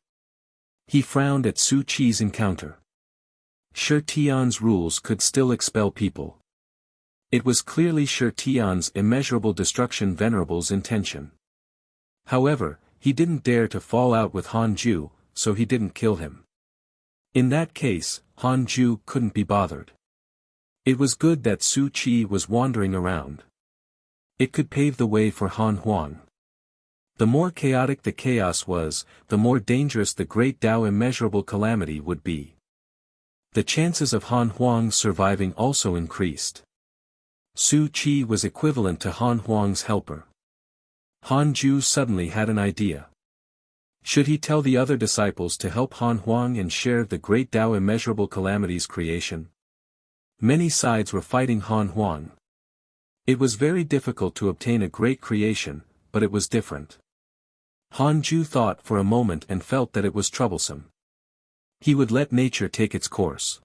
[SPEAKER 1] He frowned at Su Qi's encounter. Shi Tian's rules could still expel people. It was clearly Shi Tian's immeasurable destruction venerable's intention. However, he didn't dare to fall out with Hanju, so he didn't kill him. In that case, Hanju couldn't be bothered. It was good that Su Qi was wandering around. It could pave the way for Han Huang. The more chaotic the chaos was, the more dangerous the great Tao immeasurable calamity would be. The chances of Han Huang surviving also increased. Su Qi was equivalent to Han Huang's helper. Hanju suddenly had an idea. Should he tell the other disciples to help Han Huang and share the great Tao immeasurable calamity's creation? Many sides were fighting Han Huang. It was very difficult to obtain a great creation, but it was different. Hanju thought for a moment and felt that it was troublesome. He would let nature take its course.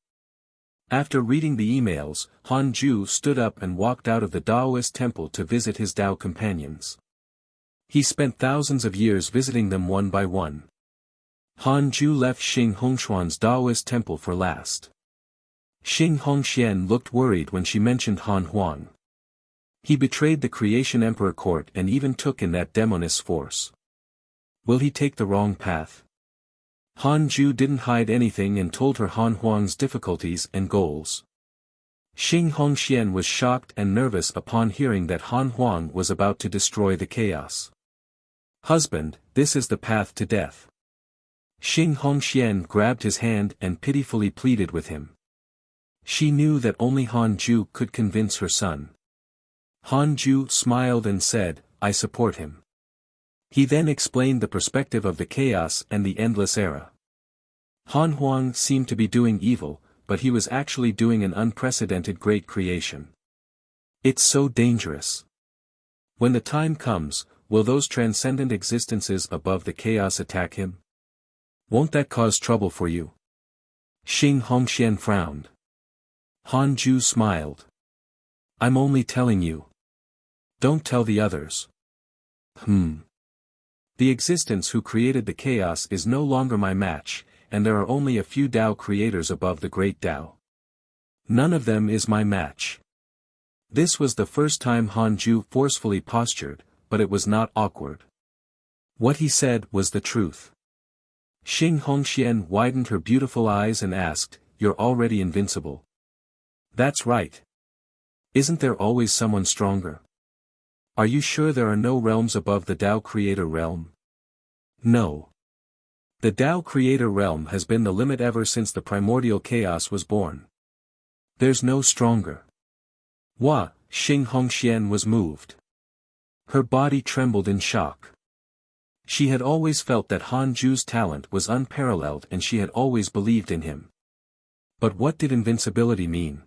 [SPEAKER 1] After reading the emails, Hanju stood up and walked out of the Taoist temple to visit his Tao companions. He spent thousands of years visiting them one by one. Hanju left Xing Hongshuan's Taoist temple for last. Xing Hongxian looked worried when she mentioned Han Huang. He betrayed the creation emperor court and even took in that demoness force. Will he take the wrong path? Hanju didn't hide anything and told her Han Huang's difficulties and goals. Xing Hongxian was shocked and nervous upon hearing that Han Huang was about to destroy the chaos. Husband, this is the path to death. Xing Hongxian grabbed his hand and pitifully pleaded with him. She knew that only Hanju could convince her son. Hanju smiled and said, I support him. He then explained the perspective of the chaos and the endless era. Han Huang seemed to be doing evil, but he was actually doing an unprecedented great creation. It's so dangerous. When the time comes, will those transcendent existences above the chaos attack him? Won't that cause trouble for you? Xing Hongxian frowned. Hanju smiled. I'm only telling you. Don't tell the others. The existence who created the chaos is no longer my match, and there are only a few Tao creators above the great Tao. None of them is my match. This was the first time Hanju forcefully postured, but it was not awkward. What he said was the truth. Xing Hongxian widened her beautiful eyes and asked, You're already invincible. That's right. Isn't there always someone stronger? Are you sure there are no realms above the Tao Creator realm? No. The Tao Creator realm has been the limit ever since the primordial chaos was born. There's no stronger. Xing Hongxian was moved. Her body trembled in shock. She had always felt that Han Ju's talent was unparalleled and she had always believed in him. But what did invincibility mean?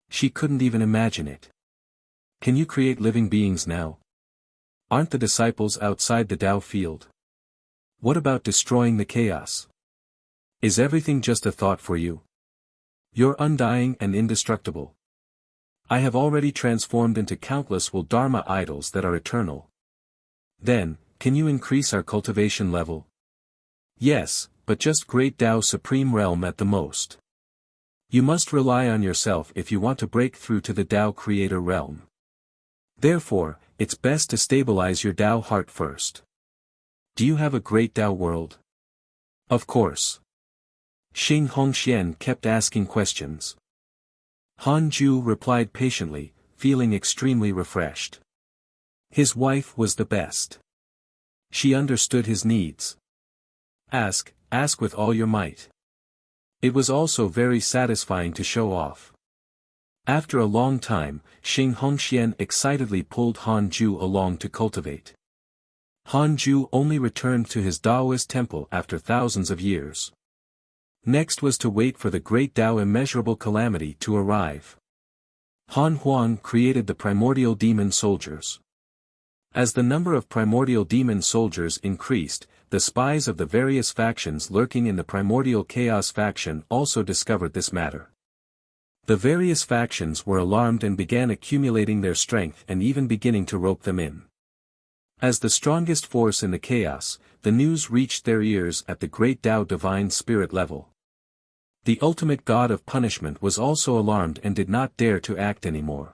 [SPEAKER 1] She couldn't even imagine it. Can you create living beings now? Aren't the disciples outside the Tao field? What about destroying the chaos? Is everything just a thought for you? You're undying and indestructible. I have already transformed into countless Will Dharma idols that are eternal. Then, can you increase our cultivation level? Yes, but just Great Tao Supreme Realm at the most. You must rely on yourself if you want to break through to the Tao Creator realm. Therefore, it's best to stabilize your Tao heart first. Do you have a Great Tao world? Of course. Xing Hongxian kept asking questions. Han Ju replied patiently, feeling extremely refreshed. His wife was the best. She understood his needs. Ask with all your might. It was also very satisfying to show off. After a long time, Xing Hongxian excitedly pulled Han Ju along to cultivate. Han Ju only returned to his Taoist temple after thousands of years. Next was to wait for the great Tao immeasurable calamity to arrive. Han Huang created the primordial demon soldiers. As the number of primordial demon soldiers increased, the spies of the various factions lurking in the primordial chaos faction also discovered this matter. The various factions were alarmed and began accumulating their strength and even beginning to rope them in. As the strongest force in the chaos, the news reached their ears at the great Tao divine spirit level. The ultimate god of punishment was also alarmed and did not dare to act anymore.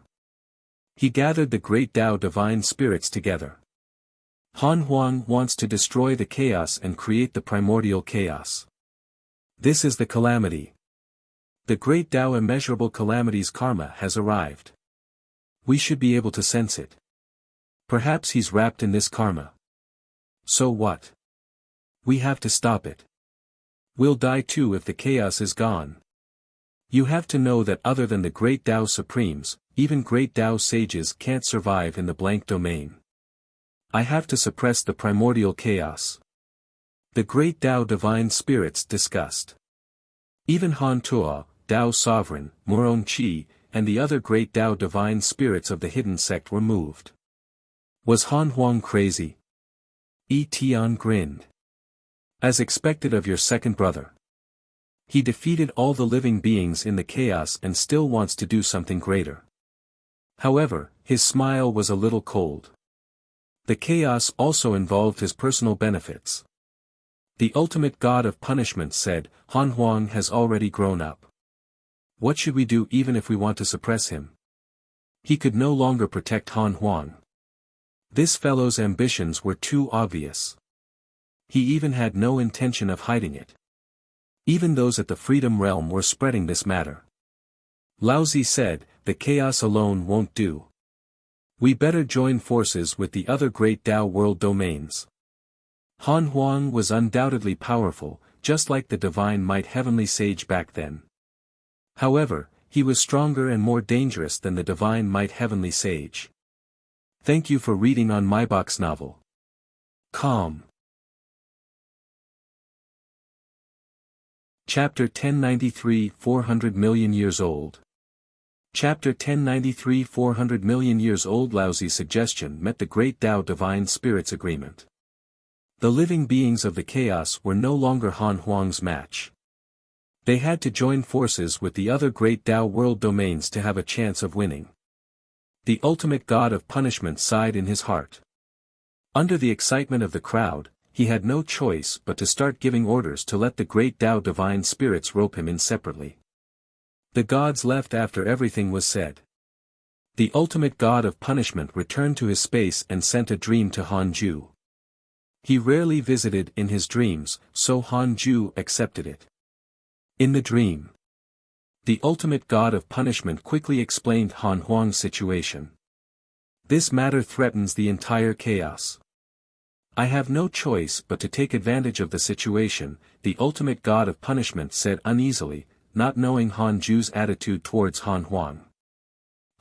[SPEAKER 1] He gathered the great Tao divine spirits together. Han Huang wants to destroy the chaos and create the primordial chaos. This is the calamity. The great Tao immeasurable calamity's karma has arrived. We should be able to sense it. Perhaps he's wrapped in this karma. So what? We have to stop it. We'll die too if the chaos is gone. You have to know that other than the great Tao Supremes, even great Tao sages can't survive in the blank domain. I have to suppress the primordial chaos. The great Tao divine spirits discussed. Even Han Tuo, Tao Sovereign, Murong Qi, and the other great Tao divine spirits of the hidden sect were moved. Was Han Huang crazy? Yi Tian grinned. As expected of your second brother. He defeated all the living beings in the chaos and still wants to do something greater. However, his smile was a little cold. The chaos also involved his personal benefits. The ultimate god of punishment said, Han Huang has already grown up. What should we do even if we want to suppress him? He could no longer protect Han Huang. This fellow's ambitions were too obvious. He even had no intention of hiding it. Even those at the Freedom Realm were spreading this matter. Laozi said, the chaos alone won't do. We better join forces with the other great Tao world domains. Han Huang was undoubtedly powerful, just like the divine might heavenly sage back then. However, he was stronger and more dangerous than the divine might heavenly sage. Thank you for reading on my box novel. Calm. Chapter 1093 400 million years old. Chapter 1093 400 million years old. Laozi's suggestion met the great Tao divine spirits agreement. The living beings of the chaos were no longer Han Huang's match. They had to join forces with the other great Tao world domains to have a chance of winning. The ultimate god of punishment sighed in his heart. Under the excitement of the crowd, he had no choice but to start giving orders to let the great Tao divine spirits rope him in separately. The gods left after everything was said. The ultimate god of punishment returned to his space and sent a dream to Han Ju. He rarely visited in his dreams, so Han Ju accepted it. In the dream, the ultimate god of punishment quickly explained Han Huang's situation. This matter threatens the entire chaos. I have no choice but to take advantage of the situation, the ultimate god of punishment said uneasily, not knowing Han Ju's attitude towards Han Huang.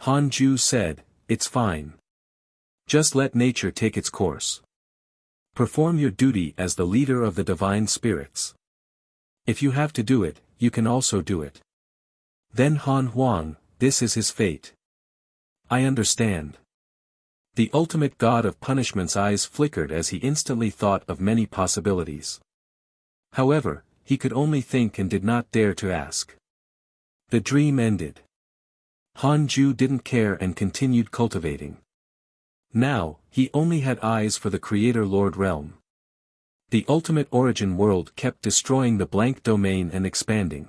[SPEAKER 1] Han Ju said, "It's fine. Just let nature take its course. Perform your duty as the leader of the divine spirits. If you have to do it, you can also do it." Then Han Huang, "This is his fate. I understand." The ultimate god of punishment's eyes flickered as he instantly thought of many possibilities. However, he could only think and did not dare to ask. The dream ended. Han Ju didn't care and continued cultivating. Now, he only had eyes for the Creator Lord realm. The ultimate origin world kept destroying the blank domain and expanding.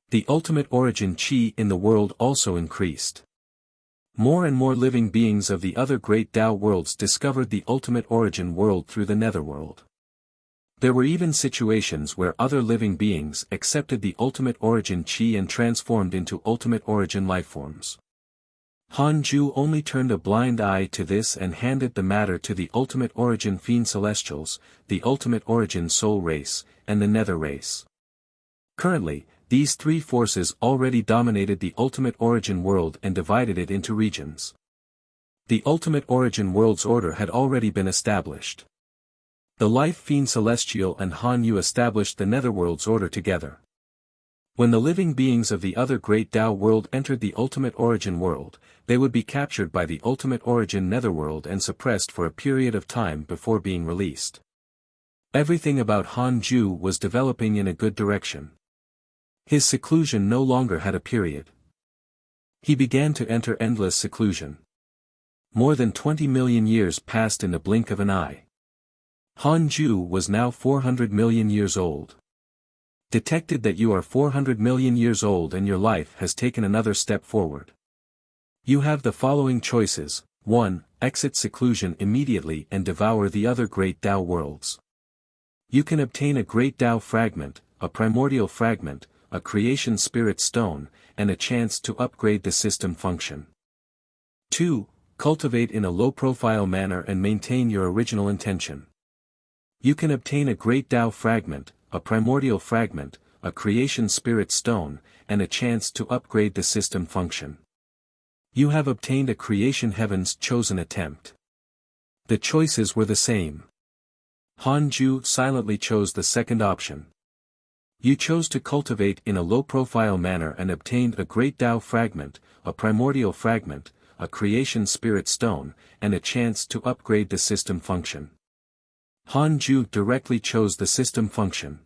[SPEAKER 1] The ultimate origin chi in the world also increased. More and more living beings of the other great Tao worlds discovered the ultimate origin world through the netherworld. There were even situations where other living beings accepted the ultimate origin chi and transformed into ultimate origin lifeforms. Han Ju only turned a blind eye to this and handed the matter to the ultimate origin fiend celestials, the ultimate origin soul race, and the nether race. Currently, these three forces already dominated the ultimate origin world and divided it into regions. The ultimate origin world's order had already been established. The life fiend celestial and Han Yu established the netherworld's order together. When the living beings of the other great Tao world entered the ultimate origin world, they would be captured by the ultimate origin netherworld and suppressed for a period of time before being released. Everything about Han Ju was developing in a good direction. His seclusion no longer had a period. He began to enter endless seclusion. More than 20 million years passed in the blink of an eye. Han Ju was now 400 million years old. Detected that you are 400 million years old and your life has taken another step forward. You have the following choices: 1. Exit seclusion immediately and devour the other great Tao worlds. You can obtain a great Tao fragment, a primordial fragment, a creation spirit stone, and a chance to upgrade the system function. 2. Cultivate in a low-profile manner and maintain your original intention. You can obtain a great Tao fragment, a primordial fragment, a creation spirit stone, and a chance to upgrade the system function. You have obtained a creation heaven's chosen attempt. The choices were the same. Han Ju silently chose the second option. You chose to cultivate in a low-profile manner and obtained a great Tao fragment, a primordial fragment, a creation spirit stone, and a chance to upgrade the system function. Han Ju directly chose the system function.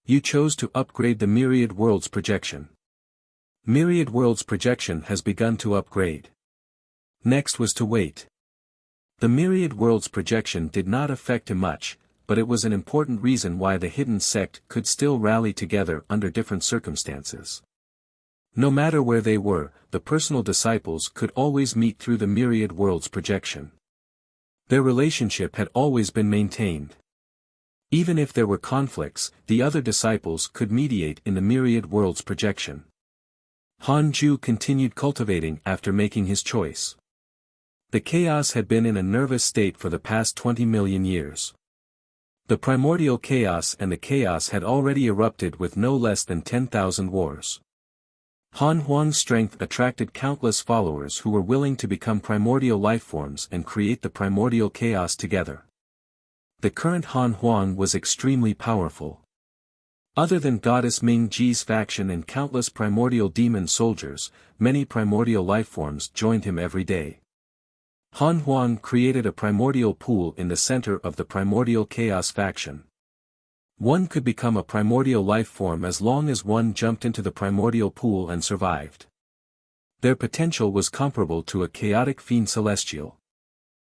[SPEAKER 1] You chose to upgrade the Myriad Worlds projection. Myriad Worlds projection has begun to upgrade. Next was to wait. The Myriad Worlds projection did not affect him much, but it was an important reason why the hidden sect could still rally together under different circumstances. No matter where they were, the personal disciples could always meet through the Myriad Worlds projection. Their relationship had always been maintained. Even if there were conflicts, the other disciples could mediate in the Myriad Worlds projection. Han Ju continued cultivating after making his choice. The chaos had been in a nervous state for the past 20 million years. The primordial chaos and the chaos had already erupted with no less than 10,000 wars. Han Huang's strength attracted countless followers who were willing to become primordial lifeforms and create the primordial chaos together. The current Han Huang was extremely powerful. Other than Goddess Ming Ji's faction and countless primordial demon soldiers, many primordial lifeforms joined him every day. Han Huang created a primordial pool in the center of the primordial chaos faction. One could become a primordial life form as long as one jumped into the primordial pool and survived. Their potential was comparable to a chaotic fiend celestial.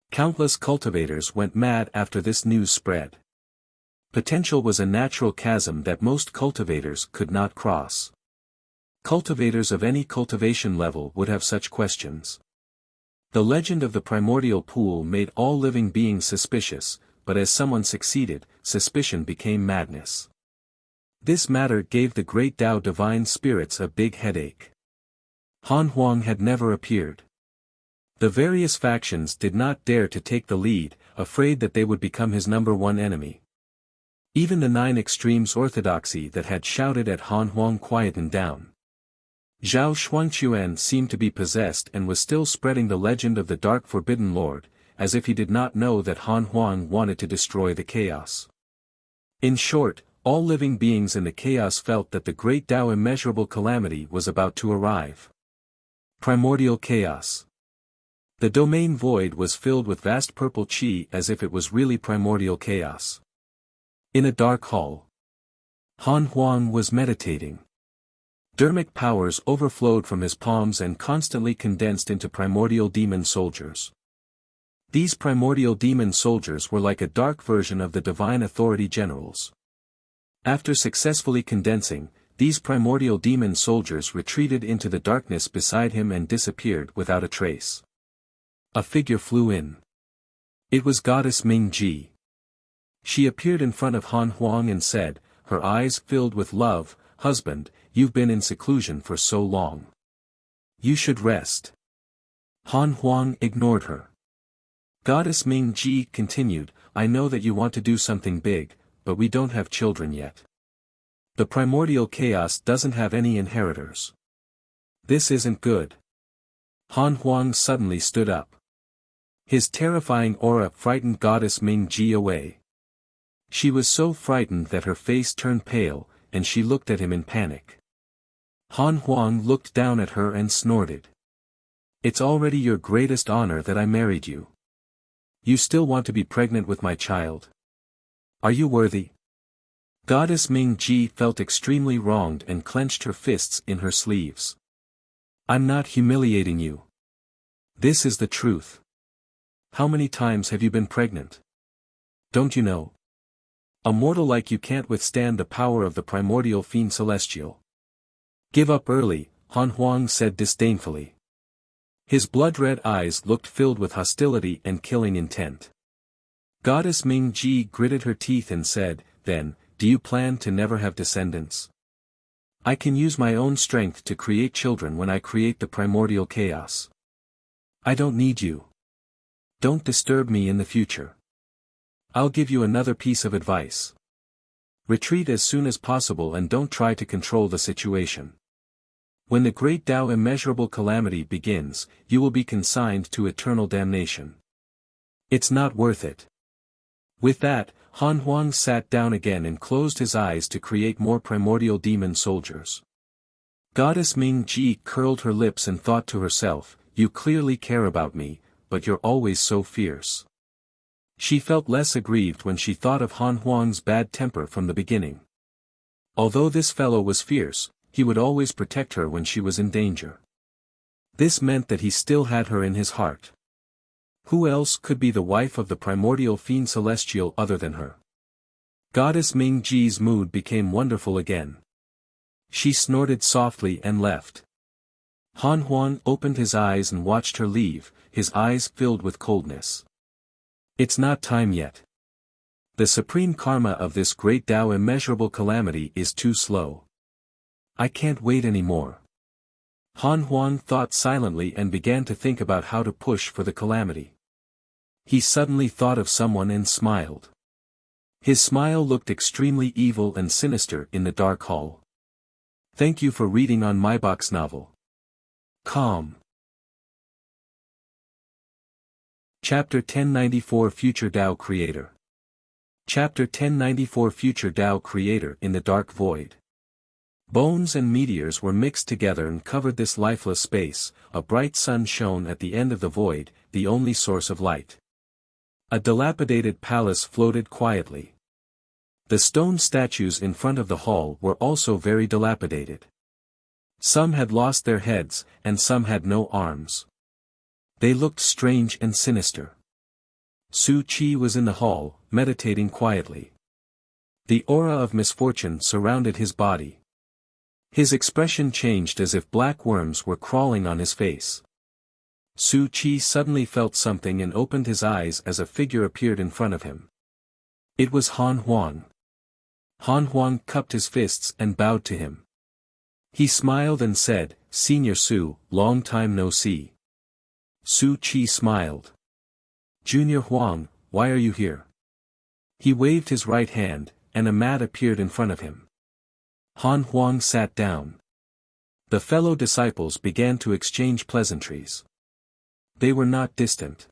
[SPEAKER 1] Countless cultivators went mad after this news spread. Potential was a natural chasm that most cultivators could not cross. Cultivators of any cultivation level would have such questions. The legend of the primordial pool made all living beings suspicious, but as someone succeeded, suspicion became madness. This matter gave the great Tao divine spirits a big headache. Han Huang had never appeared. The various factions did not dare to take the lead, afraid that they would become his #1 enemy. Even the 9 extremes orthodoxy that had shouted at Han Huang quietened down. Zhao Xuanquan seemed to be possessed and was still spreading the legend of the Dark Forbidden Lord, as if he did not know that Han Huang wanted to destroy the chaos. In short, all living beings in the chaos felt that the great Tao immeasurable calamity was about to arrive. Primordial chaos. The domain void was filled with vast purple chi as if it was really primordial chaos. In a dark hall, Han Huang was meditating. Dermic powers overflowed from his palms and constantly condensed into primordial demon soldiers. These primordial demon soldiers were like a dark version of the divine authority generals. After successfully condensing, these primordial demon soldiers retreated into the darkness beside him and disappeared without a trace. A figure flew in. It was Goddess Ming Ji. She appeared in front of Han Huang and said, her eyes filled with love, "Husband, you've been in seclusion for so long. You should rest." Han Huang ignored her. Goddess Ming Ji continued, "I know that you want to do something big, but we don't have children yet. The primordial chaos doesn't have any inheritors. This isn't good." Han Huang suddenly stood up. His terrifying aura frightened Goddess Ming Ji away. She was so frightened that her face turned pale, and she looked at him in panic. Han Huang looked down at her and snorted. "It's already your greatest honor that I married you. You still want to be pregnant with my child? Are you worthy?" Goddess Ming Ji felt extremely wronged and clenched her fists in her sleeves. "I'm not humiliating you. This is the truth. How many times have you been pregnant? Don't you know? A mortal like you can't withstand the power of the primordial fiend celestial." "Give up early," Han Huang said disdainfully. His blood-red eyes looked filled with hostility and killing intent. Goddess Ming Ji gritted her teeth and said, "Then, do you plan to never have descendants? I can use my own strength to create children when I create the primordial chaos. I don't need you. Don't disturb me in the future. I'll give you another piece of advice. Retreat as soon as possible and don't try to control the situation. When the great Tao immeasurable calamity begins, you will be consigned to eternal damnation. It's not worth it." With that, Han Huang sat down again and closed his eyes to create more primordial demon soldiers. Goddess Ming Ji curled her lips and thought to herself, "You clearly care about me, but you're always so fierce." She felt less aggrieved when she thought of Han Huang's bad temper from the beginning. Although this fellow was fierce, he would always protect her when she was in danger. This meant that he still had her in his heart. Who else could be the wife of the primordial fiend celestial other than her? Goddess Ming Ji's mood became wonderful again. She snorted softly and left. Han Huang opened his eyes and watched her leave, his eyes filled with coldness. It's not time yet. The supreme karma of this great Tao immeasurable calamity is too slow. I can't wait anymore. Han Huang thought silently and began to think about how to push for the calamity. He suddenly thought of someone and smiled. His smile looked extremely evil and sinister in the dark hall. Thank you for reading on my box novel. Calm. Chapter 1094 Future Tao Creator. Chapter 1094 Future Tao Creator in the Dark Void. Bones and meteors were mixed together and covered this lifeless space. A bright sun shone at the end of the void, the only source of light. A dilapidated palace floated quietly. The stone statues in front of the hall were also very dilapidated. Some had lost their heads, and some had no arms. They looked strange and sinister. Su Qi was in the hall, meditating quietly. The aura of misfortune surrounded his body. His expression changed as if black worms were crawling on his face. Su Qi suddenly felt something and opened his eyes as a figure appeared in front of him. It was Han Huang. Han Huang cupped his fists and bowed to him. He smiled and said, "Senior Su, long time no see." Su Qi smiled. Junior Huang, why are you here? He waved his right hand, and a mat appeared in front of him. Han Huang sat down. The fellow disciples began to exchange pleasantries. They were not distant.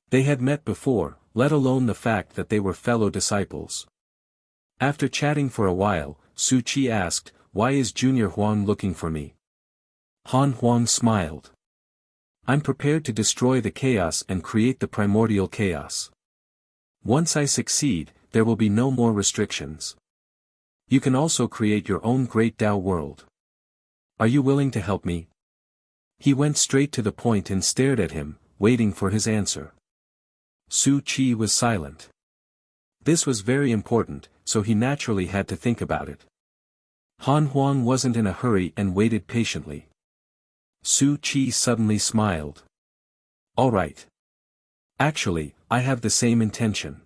[SPEAKER 1] They had met before, let alone the fact that they were fellow disciples. After chatting for a while, Su Qi asked, "Why is Junior Huang looking for me?" Han Huang smiled. "I'm prepared to destroy the chaos and create the primordial chaos. Once I succeed, there will be no more restrictions. You can also create your own great Tao world. Are you willing to help me?" He went straight to the point and stared at him, waiting for his answer. Su Qi was silent. This was very important, so he naturally had to think about it. Han Huang wasn't in a hurry and waited patiently. Su Qi suddenly smiled. "All right. Actually, I have the same intention."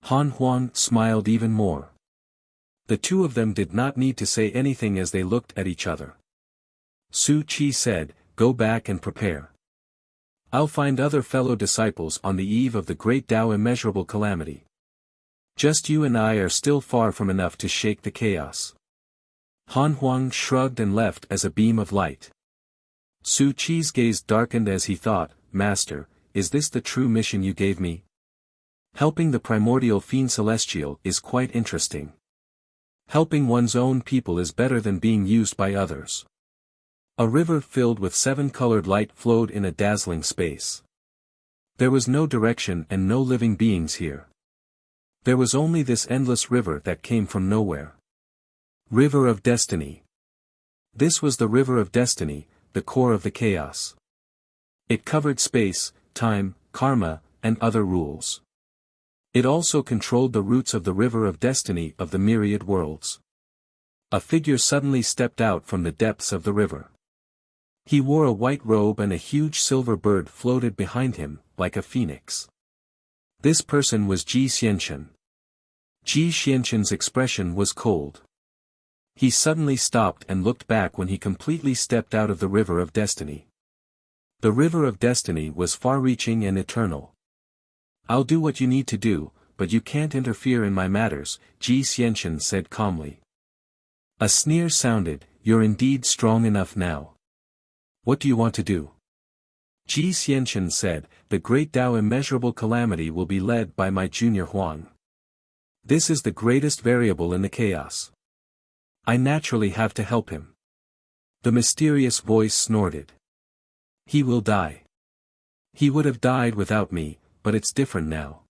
[SPEAKER 1] Han Huang smiled even more. The two of them did not need to say anything as they looked at each other. Su Qi said, "Go back and prepare. I'll find other fellow disciples on the eve of the great Tao immeasurable calamity. Just you and I are still far from enough to shake the chaos." Han Huang shrugged and left as a beam of light. Su Qi's gaze darkened as he thought, "Master, is this the true mission you gave me? Helping the primordial fiend celestial is quite interesting. Helping one's own people is better than being used by others." A river filled with 7-colored light flowed in a dazzling space. There was no direction and no living beings here. There was only this endless river that came from nowhere. River of Destiny. This was the River of Destiny, the core of the chaos. It covered space, time, karma, and other rules. It also controlled the roots of the River of Destiny of the myriad worlds. A figure suddenly stepped out from the depths of the river. He wore a white robe and a huge silver bird floated behind him, like a phoenix. This person was Ji Xianchen. Ji Xianchen's expression was cold. He suddenly stopped and looked back when he completely stepped out of the River of Destiny. The River of Destiny was far-reaching and eternal. "I'll do what you need to do, but you can't interfere in my matters," Ji Xianchen said calmly. A sneer sounded, "You're indeed strong enough now. What do you want to do?" Ji Xianchen said, "The great Tao immeasurable calamity will be led by my Junior Huang. This is the greatest variable in the chaos. I naturally have to help him." The mysterious voice snorted. "He will die. He would have died without me, but it's different now.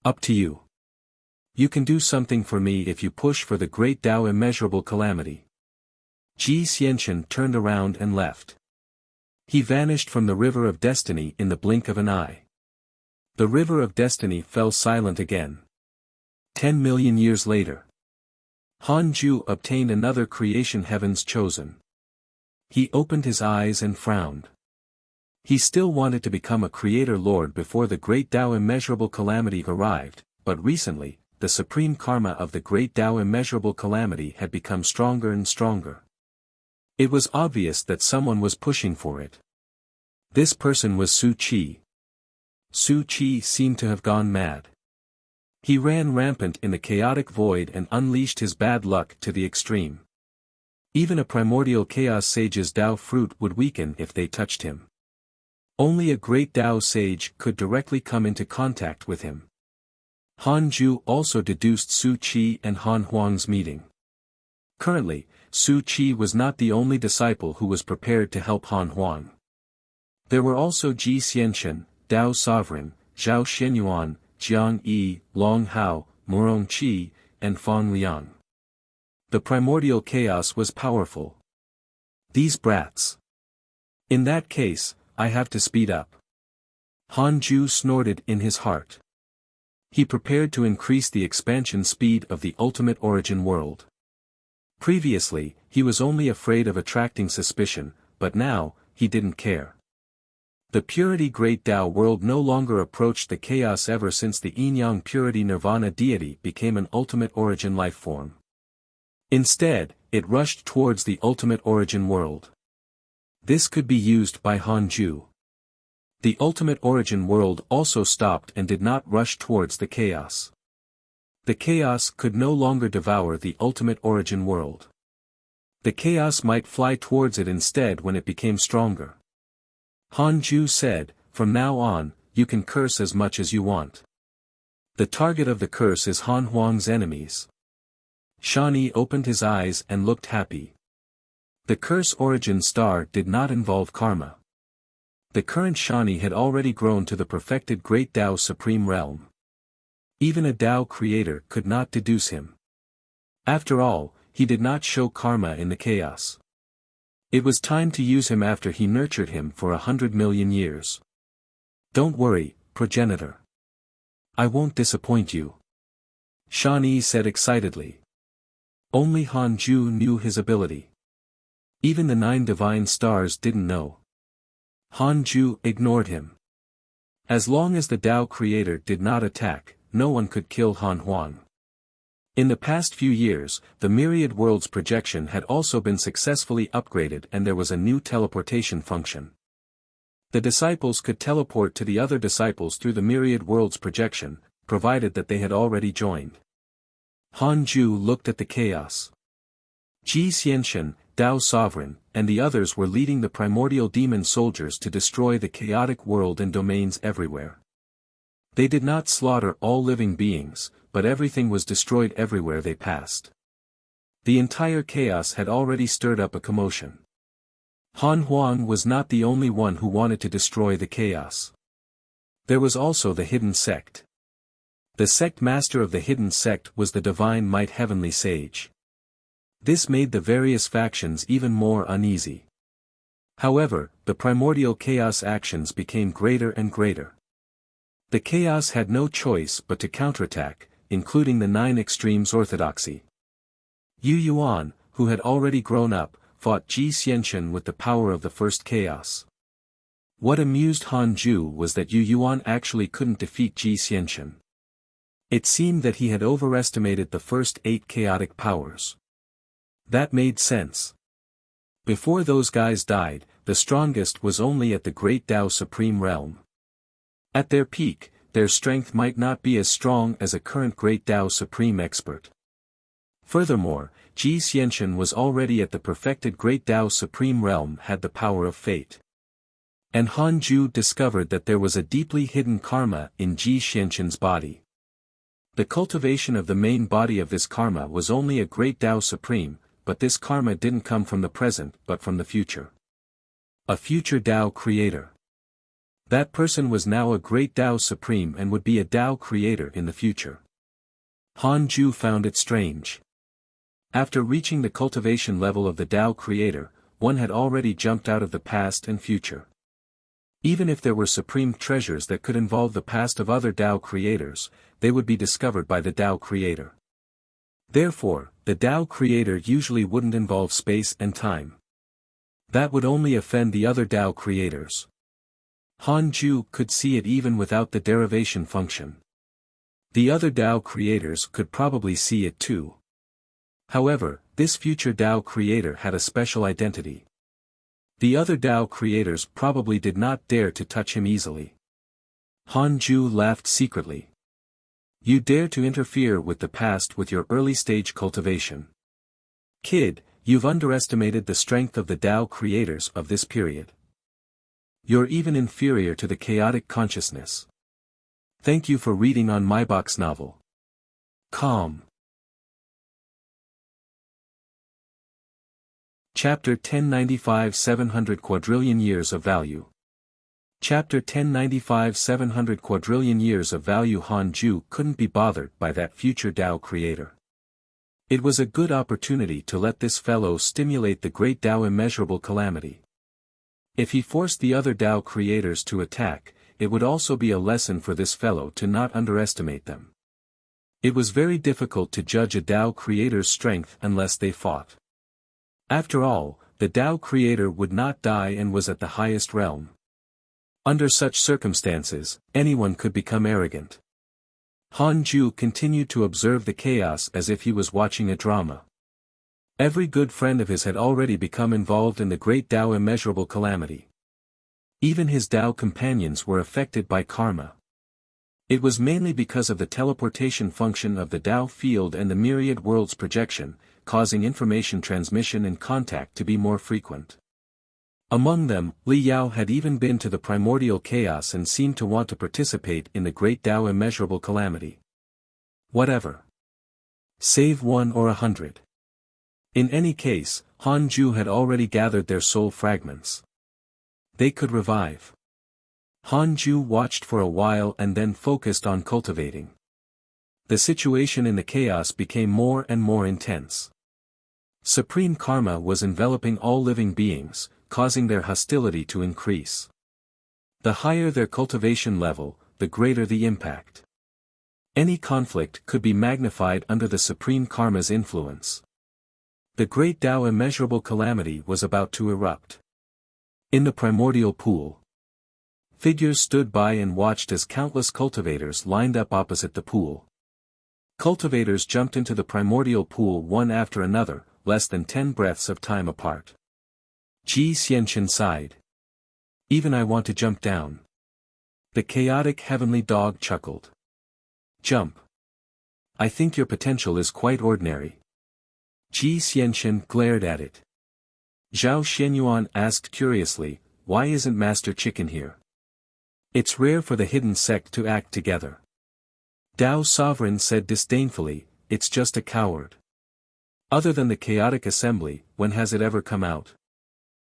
[SPEAKER 1] Up to you. You can do something for me if you push for the great Tao immeasurable calamity." Ji Xianchen turned around and left. He vanished from the River of Destiny in the blink of an eye. The River of Destiny fell silent again. 10 million years later. Han Ju obtained another creation heaven's chosen. He opened his eyes and frowned. He still wanted to become a creator lord before the great Tao immeasurable calamity arrived, but recently, the supreme karma of the great Tao immeasurable calamity had become stronger and stronger. It was obvious that someone was pushing for it. This person was Su Qi. Su Qi seemed to have gone mad. He ran rampant in the chaotic void and unleashed his bad luck to the extreme. Even a primordial chaos sage's Tao fruit would weaken if they touched him. Only a great Tao sage could directly come into contact with him. Han Ju also deduced Su Qi and Han Huang's meeting. Currently, Su Qi was not the only disciple who was prepared to help Han Huang. There were also Ji Xianchen, Tao Sovereign, Zhao Xianyuan, Jiang Yi, Long Hao, Murong Qi, and Fang Liang. The primordial chaos was powerful. These brats. In that case, I have to speed up. Han Ju snorted in his heart. He prepared to increase the expansion speed of the ultimate origin world. Previously, he was only afraid of attracting suspicion, but now, he didn't care. The purity great Tao world no longer approached the chaos ever since the yin-yang purity nirvana deity became an ultimate origin life form. Instead, it rushed towards the ultimate origin world. This could be used by Han Ju. The ultimate origin world also stopped and did not rush towards the chaos. The chaos could no longer devour the ultimate origin world. The chaos might fly towards it instead when it became stronger. Hanju said, "From now on, you can curse as much as you want. The target of the curse is Han Huang's enemies." Shani opened his eyes and looked happy. The curse origin star did not involve karma. The current Shani had already grown to the perfected Great Tao Supreme Realm. Even a Tao creator could not deduce him. After all, he did not show karma in the chaos. It was time to use him after he nurtured him for 100 million years. "Don't worry, progenitor. I won't disappoint you," Shani said excitedly. Only Hanju knew his ability. Even the 9 divine stars didn't know. Hanju ignored him. As long as the Tao creator did not attack, no one could kill Han Huang. In the past few years, the Myriad Worlds projection had also been successfully upgraded and there was a new teleportation function. The disciples could teleport to the other disciples through the Myriad Worlds projection, provided that they had already joined. Hanju looked at the chaos. Ji Xianxian, Tao Sovereign, and the others were leading the primordial demon soldiers to destroy the chaotic world and domains everywhere. They did not slaughter all living beings, but everything was destroyed everywhere they passed. The entire chaos had already stirred up a commotion. Han Huang was not the only one who wanted to destroy the chaos. There was also the hidden sect. The sect master of the hidden sect was the Divine Might Heavenly Sage. This made the various factions even more uneasy. However, the primordial chaos actions became greater and greater. The chaos had no choice but to counterattack, including the 9 extremes orthodoxy. Yu Yuan, who had already grown up, fought Ji Xianxian with the power of the first chaos. What amused Hanju was that Yu Yuan actually couldn't defeat Ji Xianxian. It seemed that he had overestimated the first 8 chaotic powers. That made sense. Before those guys died, the strongest was only at the Great Tao Supreme Realm. At their peak, their strength might not be as strong as a current Great Tao Supreme expert. Furthermore, Ji Xianxian was already at the perfected Great Tao Supreme Realm, had the power of fate. And Hanju discovered that there was a deeply hidden karma in Ji Xianxian's body. The cultivation of the main body of this karma was only a Great Tao Supreme, but this karma didn't come from the present but from the future. A future Tao creator. That person was now a Great Tao Supreme and would be a Tao creator in the future. Hanju found it strange. After reaching the cultivation level of the Tao creator, one had already jumped out of the past and future. Even if there were supreme treasures that could involve the past of other Tao creators, they would be discovered by the Tao creator. Therefore, the Tao creator usually wouldn't involve space and time. That would only offend the other Tao creators. Hanju could see it even without the derivation function. The other Tao creators could probably see it too. However, this future Tao creator had a special identity. The other Tao creators probably did not dare to touch him easily. Hanju laughed secretly. "You dare to interfere with the past with your early-stage cultivation. Kid, you've underestimated the strength of the Tao creators of this period. You're even inferior to the chaotic consciousness. Thank you for reading on my box novel. Calm." Chapter 1095 700 Quadrillion Years of Value. Chapter 1095 700 Quadrillion Years of Value. Hanju couldn't be bothered by that future Tao creator. It was a good opportunity to let this fellow stimulate the great Tao immeasurable calamity. If he forced the other Tao creators to attack, it would also be a lesson for this fellow to not underestimate them. It was very difficult to judge a Tao creator's strength unless they fought. After all, the Tao creator would not die and was at the highest realm. Under such circumstances, anyone could become arrogant. Hanju continued to observe the chaos as if he was watching a drama. Every good friend of his had already become involved in the great Tao immeasurable calamity. Even his Tao companions were affected by karma. It was mainly because of the teleportation function of the Tao field and the myriad worlds projection, causing information transmission and contact to be more frequent. Among them, Li Yao had even been to the primordial chaos and seemed to want to participate in the great Tao immeasurable calamity. Whatever. Save 1 or 100. In any case, Han Ju had already gathered their soul fragments. They could revive. Han Ju watched for a while and then focused on cultivating. The situation in the chaos became more and more intense. Supreme karma was enveloping all living beings, causing their hostility to increase. The higher their cultivation level, the greater the impact. Any conflict could be magnified under the supreme karma's influence. The great Tao immeasurable calamity was about to erupt. In the primordial pool, figures stood by and watched as countless cultivators lined up opposite the pool. Cultivators jumped into the primordial pool one after another, less than 10 breaths of time apart. Ji Xianchen sighed. Even I want to jump down. The chaotic heavenly dog chuckled. Jump. I think your potential is quite ordinary. Ji Xianchen glared at it. Zhao Xianyuan asked curiously, why isn't Master Chicken here? It's rare for the hidden sect to act together. Dao Sovereign said disdainfully, it's just a coward. Other than the chaotic assembly, when has it ever come out?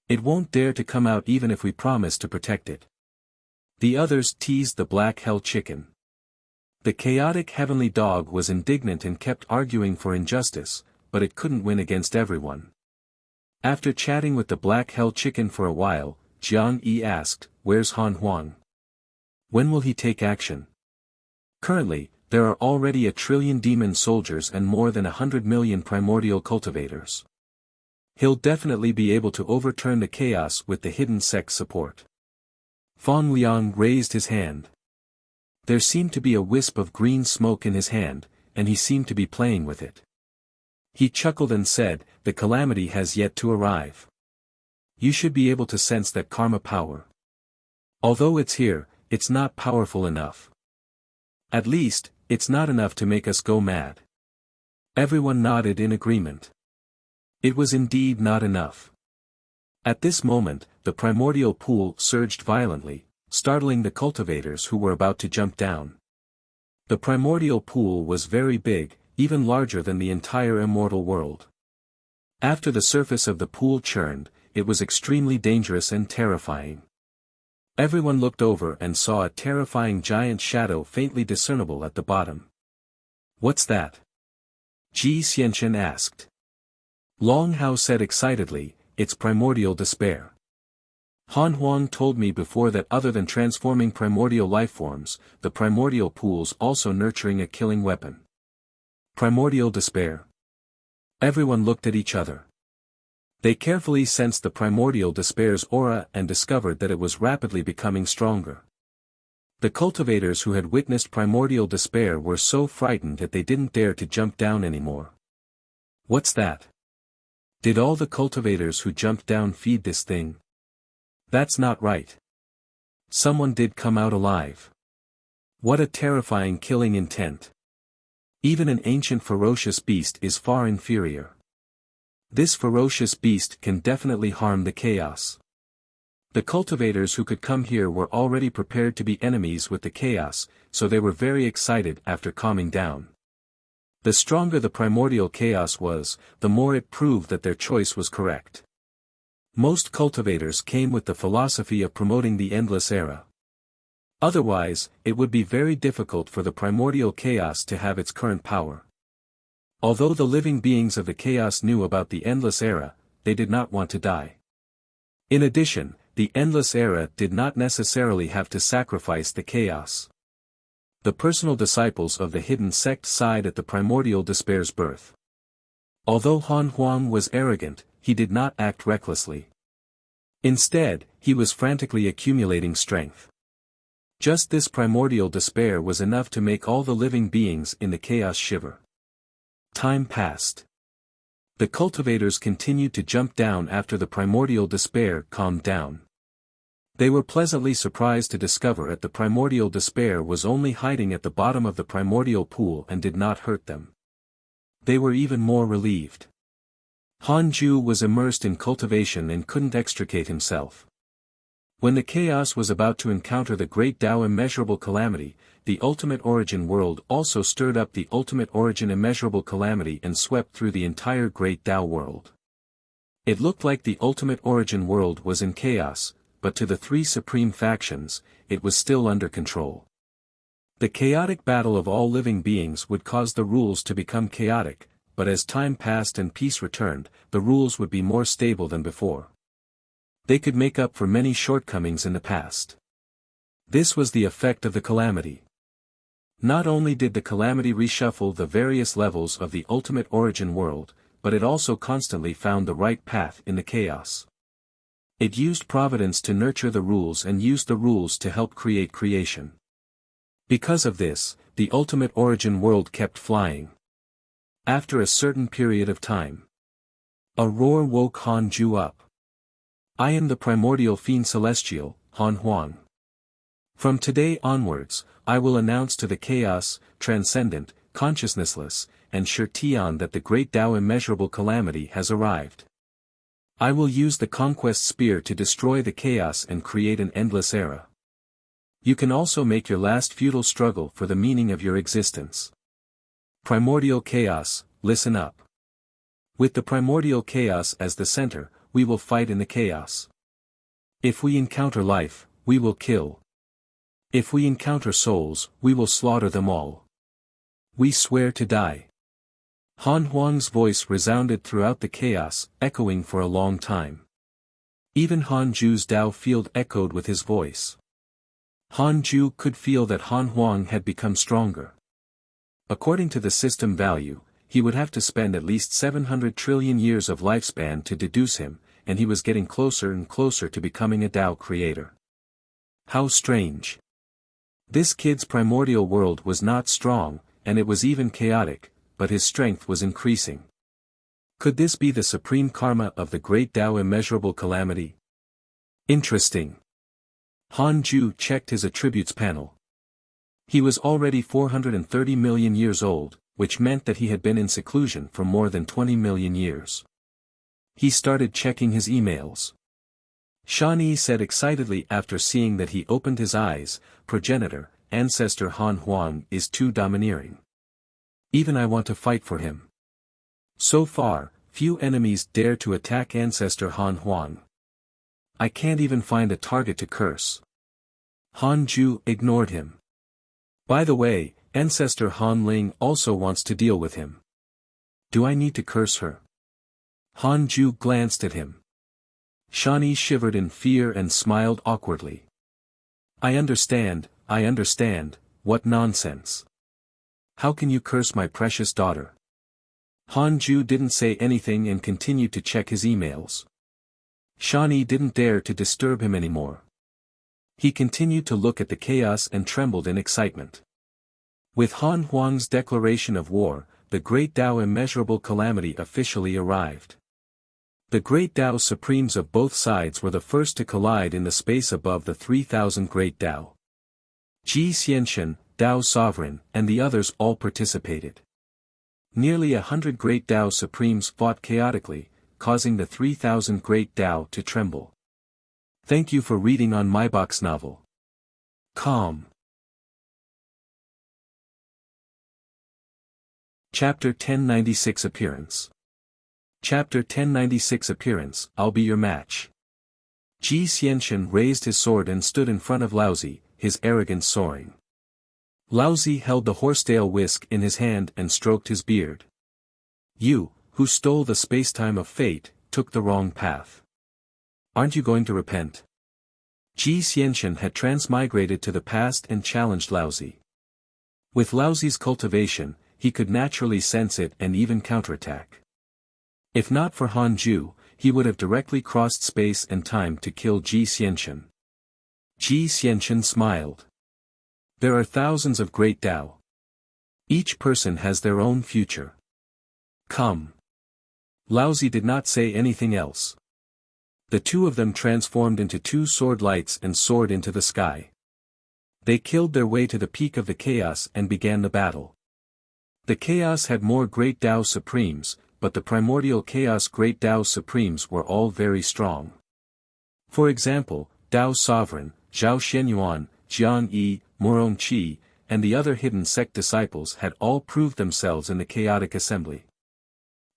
[SPEAKER 1] It won't dare to come out even if we promise to protect it. The others teased the black hell chicken. The chaotic heavenly dog was indignant and kept arguing for injustice, but it couldn't win against everyone. After chatting with the black hell chicken for a while, Jiang Yi asked, where's Han Huang? When will he take action? Currently, there are already 1 trillion demon soldiers and more than 100 million primordial cultivators. He'll definitely be able to overturn the chaos with the hidden sect's support. Fang Liang raised his hand. There seemed to be a wisp of green smoke in his hand, and he seemed to be playing with it. He chuckled and said, the calamity has yet to arrive. You should be able to sense that karma power. Although it's here, it's not powerful enough. At least, it's not enough to make us go mad. Everyone nodded in agreement. It was indeed not enough. At this moment, the primordial pool surged violently, startling the cultivators who were about to jump down. The primordial pool was very big, even larger than the entire immortal world. After the surface of the pool churned, it was extremely dangerous and terrifying. Everyone looked over and saw a terrifying giant shadow faintly discernible at the bottom. What's that? Ji Xianchen asked. Long Hao said excitedly, it's primordial despair. Han Huang told me before that other than transforming primordial lifeforms, the primordial pool's also nurturing a killing weapon. Primordial despair. Everyone looked at each other. They carefully sensed the primordial despair's aura and discovered that it was rapidly becoming stronger. The cultivators who had witnessed primordial despair were so frightened that they didn't dare to jump down anymore. What's that? Did all the cultivators who jumped down feed this thing? That's not right. Someone did come out alive. What a terrifying killing intent. Even an ancient ferocious beast is far inferior. This ferocious beast can definitely harm the chaos. The cultivators who could come here were already prepared to be enemies with the chaos, so they were very excited after calming down. The stronger the primordial chaos was, the more it proved that their choice was correct. Most cultivators came with the philosophy of promoting the endless era. Otherwise, it would be very difficult for the primordial chaos to have its current power. Although the living beings of the chaos knew about the endless era, they did not want to die. In addition, the endless era did not necessarily have to sacrifice the chaos. The personal disciples of the hidden sect sighed at the primordial despair's birth. Although Han Huang was arrogant, he did not act recklessly. Instead, he was frantically accumulating strength. Just this primordial despair was enough to make all the living beings in the chaos shiver. Time passed. The cultivators continued to jump down after the primordial despair calmed down. They were pleasantly surprised to discover that the primordial despair was only hiding at the bottom of the primordial pool and did not hurt them. They were even more relieved. Hanju was immersed in cultivation and couldn't extricate himself. When the chaos was about to encounter the great Tao immeasurable calamity, the ultimate origin world also stirred up the ultimate origin immeasurable calamity and swept through the entire great Tao world. It looked like the ultimate origin world was in chaos, but to the three supreme factions, it was still under control. The chaotic battle of all living beings would cause the rules to become chaotic, but as time passed and peace returned, the rules would be more stable than before. They could make up for many shortcomings in the past. This was the effect of the calamity. Not only did the calamity reshuffle the various levels of the ultimate origin world, but it also constantly found the right path in the chaos. It used providence to nurture the rules and used the rules to help create creation. Because of this, the ultimate origin world kept flying. After a certain period of time, a roar woke Hanju up. I am the primordial fiend celestial, Han Huang. From today onwards, I will announce to the chaos, transcendent, consciousnessless, and Shi Tian that the great Tao immeasurable calamity has arrived. I will use the conquest spear to destroy the chaos and create an endless era. You can also make your last futile struggle for the meaning of your existence. Primordial chaos, listen up. With the primordial chaos as the center, we will fight in the chaos. If we encounter life, we will kill. If we encounter souls, we will slaughter them all. We swear to die. Han Huang's voice resounded throughout the chaos, echoing for a long time. Even Hanju's Tao field echoed with his voice. Hanju could feel that Han Huang had become stronger. According to the system value, he would have to spend at least 700 trillion years of lifespan to deduce him, and he was getting closer and closer to becoming a Tao creator. How strange. This kid's primordial world was not strong, and it was even chaotic, but his strength was increasing. Could this be the supreme karma of the great Tao immeasurable calamity? Interesting. Hanju checked his attributes panel. He was already 430 million years old, which meant that he had been in seclusion for more than 20 million years. He started checking his emails. Shani said excitedly after seeing that he opened his eyes, progenitor, ancestor Han Huang is too domineering. Even I want to fight for him. So far, few enemies dare to attack ancestor Han Huang. I can't even find a target to curse. Hanju ignored him. By the way, ancestor Han Ling also wants to deal with him. Do I need to curse her? Hanju glanced at him. Shani shivered in fear and smiled awkwardly. I understand, what nonsense. How can you curse my precious daughter? Hanju didn't say anything and continued to check his emails. Shani didn't dare to disturb him anymore. He continued to look at the chaos and trembled in excitement. With Han Huang's declaration of war, the great Tao immeasurable calamity officially arrived. The great Tao supremes of both sides were the first to collide in the space above the 3,000 great Tao. Ji Xianshan, Tao Sovereign, and the others all participated. Nearly 100 great Tao supremes fought chaotically, causing the 3,000 great Tao to tremble. Thank you for reading on my box novel. Calm. Chapter 1096 Appearance. Chapter 1096 Appearance, I'll be your match. Ji Xianshan raised his sword and stood in front of Laozi, his arrogance soaring. Laozi held the horsetail whisk in his hand and stroked his beard. You, who stole the spacetime of fate, took the wrong path. Aren't you going to repent? Ji Xianshan had transmigrated to the past and challenged Laozi. With Laozi's cultivation, he could naturally sense it and even counterattack. If not for Hanju, he would have directly crossed space and time to kill Ji Xianshan. Ji Xianshan smiled. There are thousands of great Tao. Each person has their own future. Come. Laozi did not say anything else. The two of them transformed into two sword lights and soared into the sky. They killed their way to the peak of the chaos and began the battle. The chaos had more great Tao Supremes, but the primordial chaos great Tao Supremes were all very strong. For example, Tao Sovereign, Zhao Xianyuan, Jiang Yi, Murong Qi, and the other hidden sect disciples had all proved themselves in the chaotic assembly.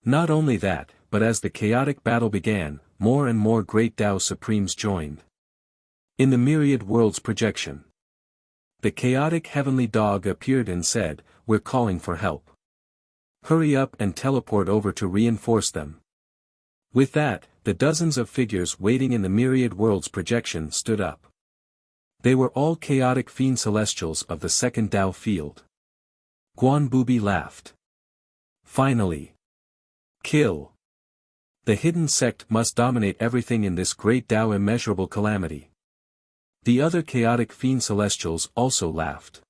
[SPEAKER 1] Not only that, but as the chaotic battle began, more and more great Tao Supremes joined. In the myriad worlds projection, the chaotic heavenly dog appeared and said, "We're calling for help. Hurry up and teleport over to reinforce them." With that, the dozens of figures waiting in the myriad worlds projection stood up. They were all chaotic fiend celestials of the second Tao field. Guan Bubi laughed. Finally. Kill. The hidden sect must dominate everything in this great Tao immeasurable calamity. The other chaotic fiend celestials also laughed.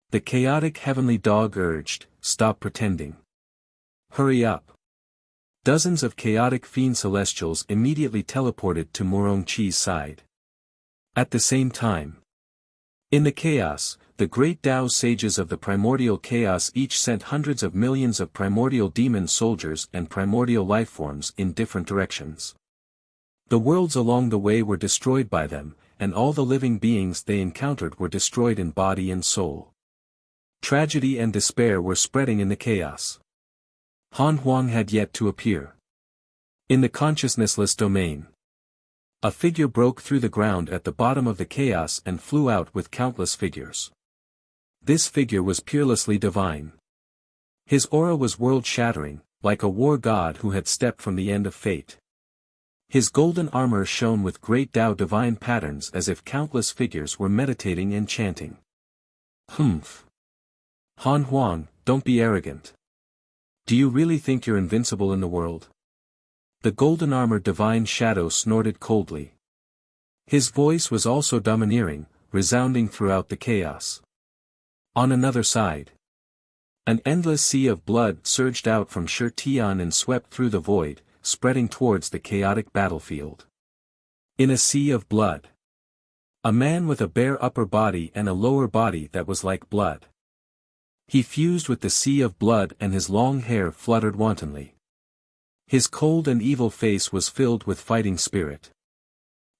[SPEAKER 1] The chaotic heavenly dog urged, "Stop pretending. Hurry up." Dozens of chaotic fiend celestials immediately teleported to Murong Qi's side. At the same time, in the chaos, the great Tao sages of the primordial chaos each sent hundreds of millions of primordial demon soldiers and primordial lifeforms in different directions. The worlds along the way were destroyed by them, and all the living beings they encountered were destroyed in body and soul. Tragedy and despair were spreading in the chaos. Han Huang had yet to appear. In the consciousnessless domain, a figure broke through the ground at the bottom of the chaos and flew out with countless figures. This figure was peerlessly divine. His aura was world-shattering, like a war god who had stepped from the end of fate. His golden armor shone with great Tao divine patterns as if countless figures were meditating and chanting. Humph. Han Huang, don't be arrogant. Do you really think you're invincible in the world? The golden armor divine shadow snorted coldly. His voice was also domineering, resounding throughout the chaos. On another side, an endless sea of blood surged out from Shi Tian and swept through the void, spreading towards the chaotic battlefield. In a sea of blood, a man with a bare upper body and a lower body that was like blood. He fused with the sea of blood and his long hair fluttered wantonly. His cold and evil face was filled with fighting spirit.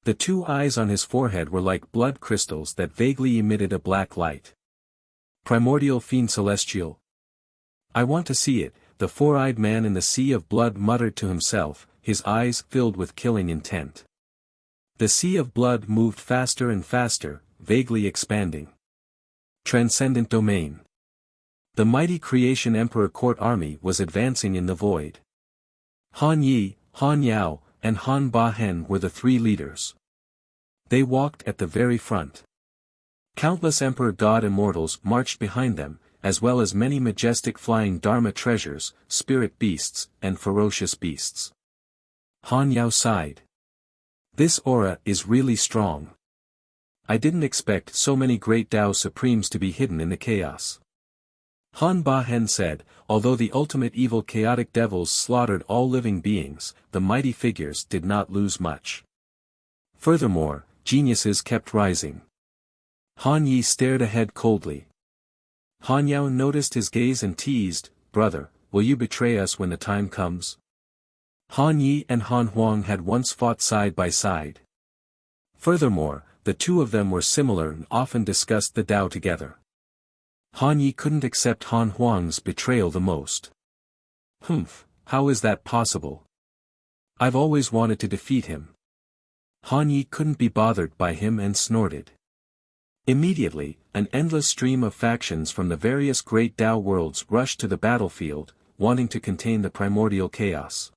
[SPEAKER 1] The two eyes on his forehead were like blood crystals that vaguely emitted a black light. Primordial fiend celestial. I want to see it, the four-eyed man in the sea of blood muttered to himself, his eyes filled with killing intent. The sea of blood moved faster and faster, vaguely expanding. Transcendent domain. The mighty creation emperor court army was advancing in the void. Han Yi, Han Yao, and Han Ba Hen were the three leaders. They walked at the very front. Countless emperor god immortals marched behind them, as well as many majestic flying Dharma treasures, spirit beasts, and ferocious beasts. Han Yao sighed. This aura is really strong. I didn't expect so many great Tao Supremes to be hidden in the chaos. Han Ba Hen said, although the ultimate evil chaotic devils slaughtered all living beings, the mighty figures did not lose much. Furthermore, geniuses kept rising. Han Yi stared ahead coldly. Han Yao noticed his gaze and teased, "Brother, will you betray us when the time comes?" Han Yi and Han Huang had once fought side by side. Furthermore, the two of them were similar and often discussed the Tao together. Han Yi couldn't accept Han Huang's betrayal the most. Humph, how is that possible? I've always wanted to defeat him. Han Yi couldn't be bothered by him and snorted. Immediately, an endless stream of factions from the various great Tao worlds rushed to the battlefield, wanting to contain the primordial chaos.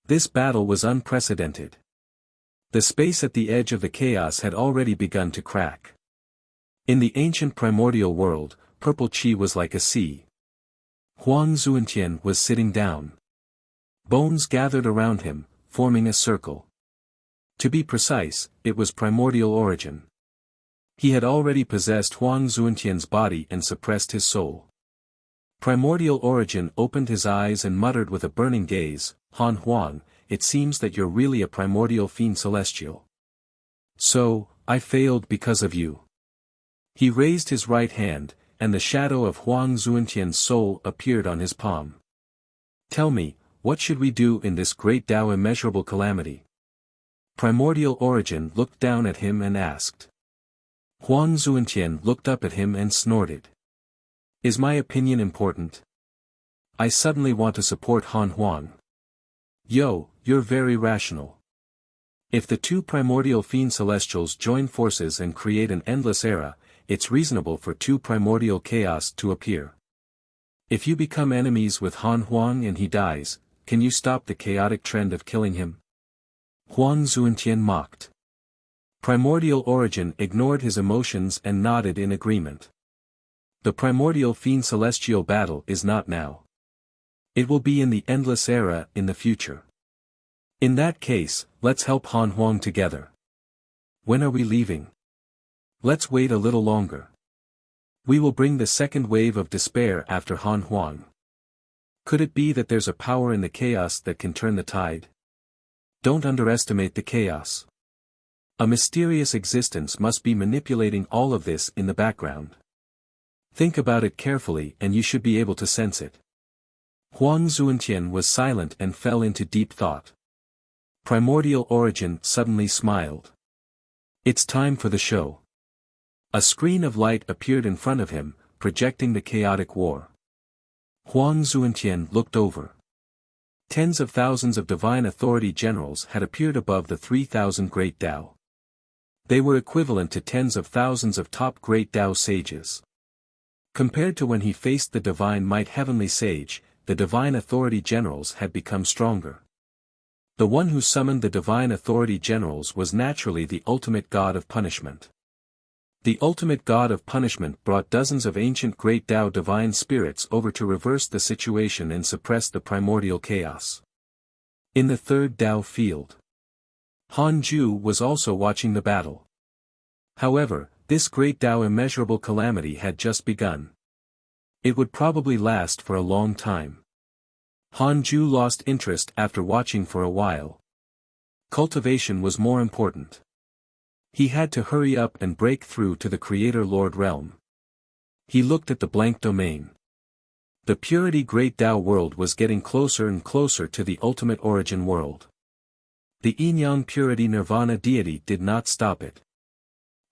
[SPEAKER 1] This battle was unprecedented. The space at the edge of the chaos had already begun to crack. In the ancient primordial world, purple qi was like a sea. Huang Zuantian was sitting down. Bones gathered around him, forming a circle. To be precise, it was primordial origin. He had already possessed Huang Zuantian's body and suppressed his soul. Primordial origin opened his eyes and muttered with a burning gaze, "Han Huang, it seems that you're really a primordial fiend celestial. So, I failed because of you. He raised his right hand, and the shadow of Huang Zuantian's soul appeared on his palm. Tell me, what should we do in this great Tao immeasurable calamity? Primordial Origin looked down at him and asked. Huang Zuantian looked up at him and snorted. Is my opinion important? I suddenly want to support Han Huang. Yo, you're very rational. If the two primordial fiend celestials join forces and create an endless era, it's reasonable for two primordial chaos to appear. If you become enemies with Han Huang and he dies, can you stop the chaotic trend of killing him? Huang Zuantian mocked. Primordial Origin ignored his emotions and nodded in agreement. The primordial fiend celestial battle is not now. It will be in the endless era in the future. In that case, let's help Han Huang together. When are we leaving? Let's wait a little longer. We will bring the second wave of despair after Han Huang. Could it be that there's a power in the chaos that can turn the tide? Don't underestimate the chaos. A mysterious existence must be manipulating all of this in the background. Think about it carefully and you should be able to sense it. Huang Zuantian was silent and fell into deep thought. Primordial Origin suddenly smiled. It's time for the show. A screen of light appeared in front of him, projecting the chaotic war. Huang Zuantian looked over. Tens of thousands of divine authority generals had appeared above the 3,000 great Tao. They were equivalent to tens of thousands of top great Tao sages. Compared to when he faced the divine might heavenly sage, the divine authority generals had become stronger. The one who summoned the divine authority generals was naturally the ultimate god of punishment. The ultimate god of punishment brought dozens of ancient great Tao divine spirits over to reverse the situation and suppress the primordial chaos. In the third Tao field, Han Ju was also watching the battle. However, this great Tao immeasurable calamity had just begun. It would probably last for a long time. Han Ju lost interest after watching for a while. Cultivation was more important. He had to hurry up and break through to the Creator Lord realm. He looked at the blank domain. The Purity Great Tao world was getting closer and closer to the Ultimate Origin world. The Yin-Yang Purity Nirvana deity did not stop it.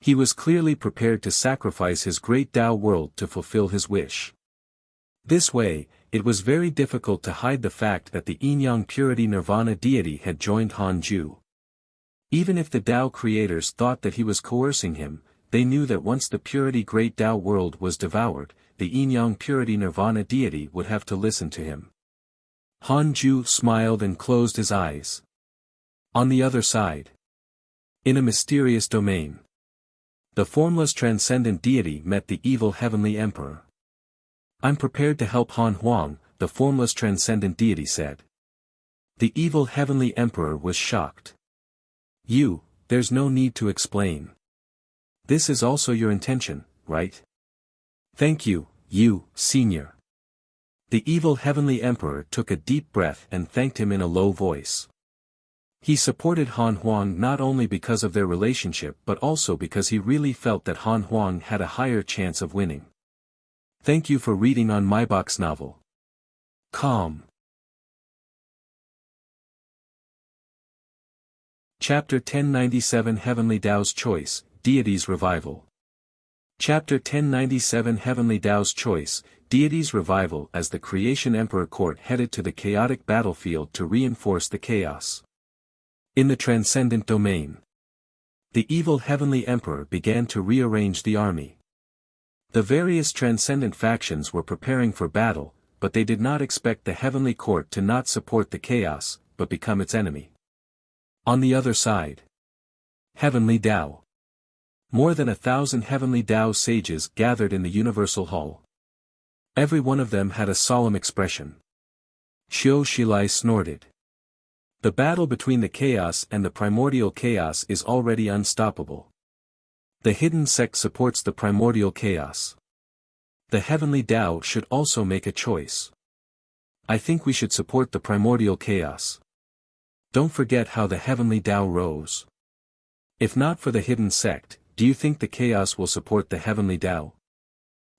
[SPEAKER 1] He was clearly prepared to sacrifice his Great Tao world to fulfill his wish. This way, it was very difficult to hide the fact that the Yin-Yang Purity Nirvana deity had joined Han Ju. Even if the Tao creators thought that he was coercing him, they knew that once the Purity Great Tao world was devoured, the Yin-Yang Purity Nirvana deity would have to listen to him. Han Ju smiled and closed his eyes. On the other side, in a mysterious domain, the formless transcendent deity met the evil heavenly emperor. I'm prepared to help Han Huang, the formless transcendent deity said. The evil heavenly emperor was shocked. There's no need to explain. This is also your intention, right? Thank you, senior. The evil heavenly emperor took a deep breath and thanked him in a low voice. He supported Han Huang not only because of their relationship but also because he really felt that Han Huang had a higher chance of winning. Thank you for reading on my box novel. Calm. Chapter 1097 Heavenly Tao's Choice, Deity's Revival. Chapter 1097 Heavenly Tao's Choice, Deity's Revival. As the Creation Emperor Court headed to the chaotic battlefield to reinforce the chaos. In the transcendent domain, the evil heavenly emperor began to rearrange the army. The various transcendent factions were preparing for battle, but they did not expect the heavenly court to not support the chaos, but become its enemy. On the other side, Heavenly Tao. More than 1,000 Heavenly Tao sages gathered in the Universal Hall. Every one of them had a solemn expression. Xiao Shilai snorted. The battle between the chaos and the primordial chaos is already unstoppable. The hidden sect supports the primordial chaos. The Heavenly Tao should also make a choice. I think we should support the primordial chaos. Don't forget how the heavenly Tao rose. If not for the hidden sect, do you think the chaos will support the heavenly Tao?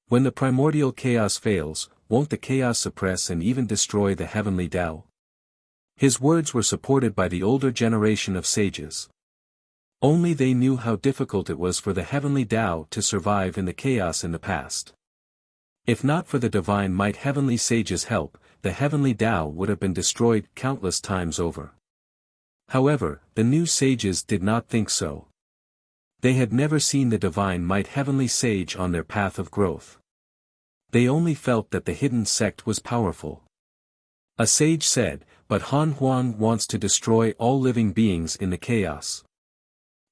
[SPEAKER 1] When the primordial chaos fails, won't the chaos suppress and even destroy the heavenly Tao? His words were supported by the older generation of sages. Only they knew how difficult it was for the heavenly Tao to survive in the chaos in the past. If not for the divine might heavenly sages' help, the heavenly Tao would have been destroyed countless times over. However, the new sages did not think so. They had never seen the divine might heavenly sage on their path of growth. They only felt that the hidden sect was powerful. A sage said, "But Han Huang wants to destroy all living beings in the chaos.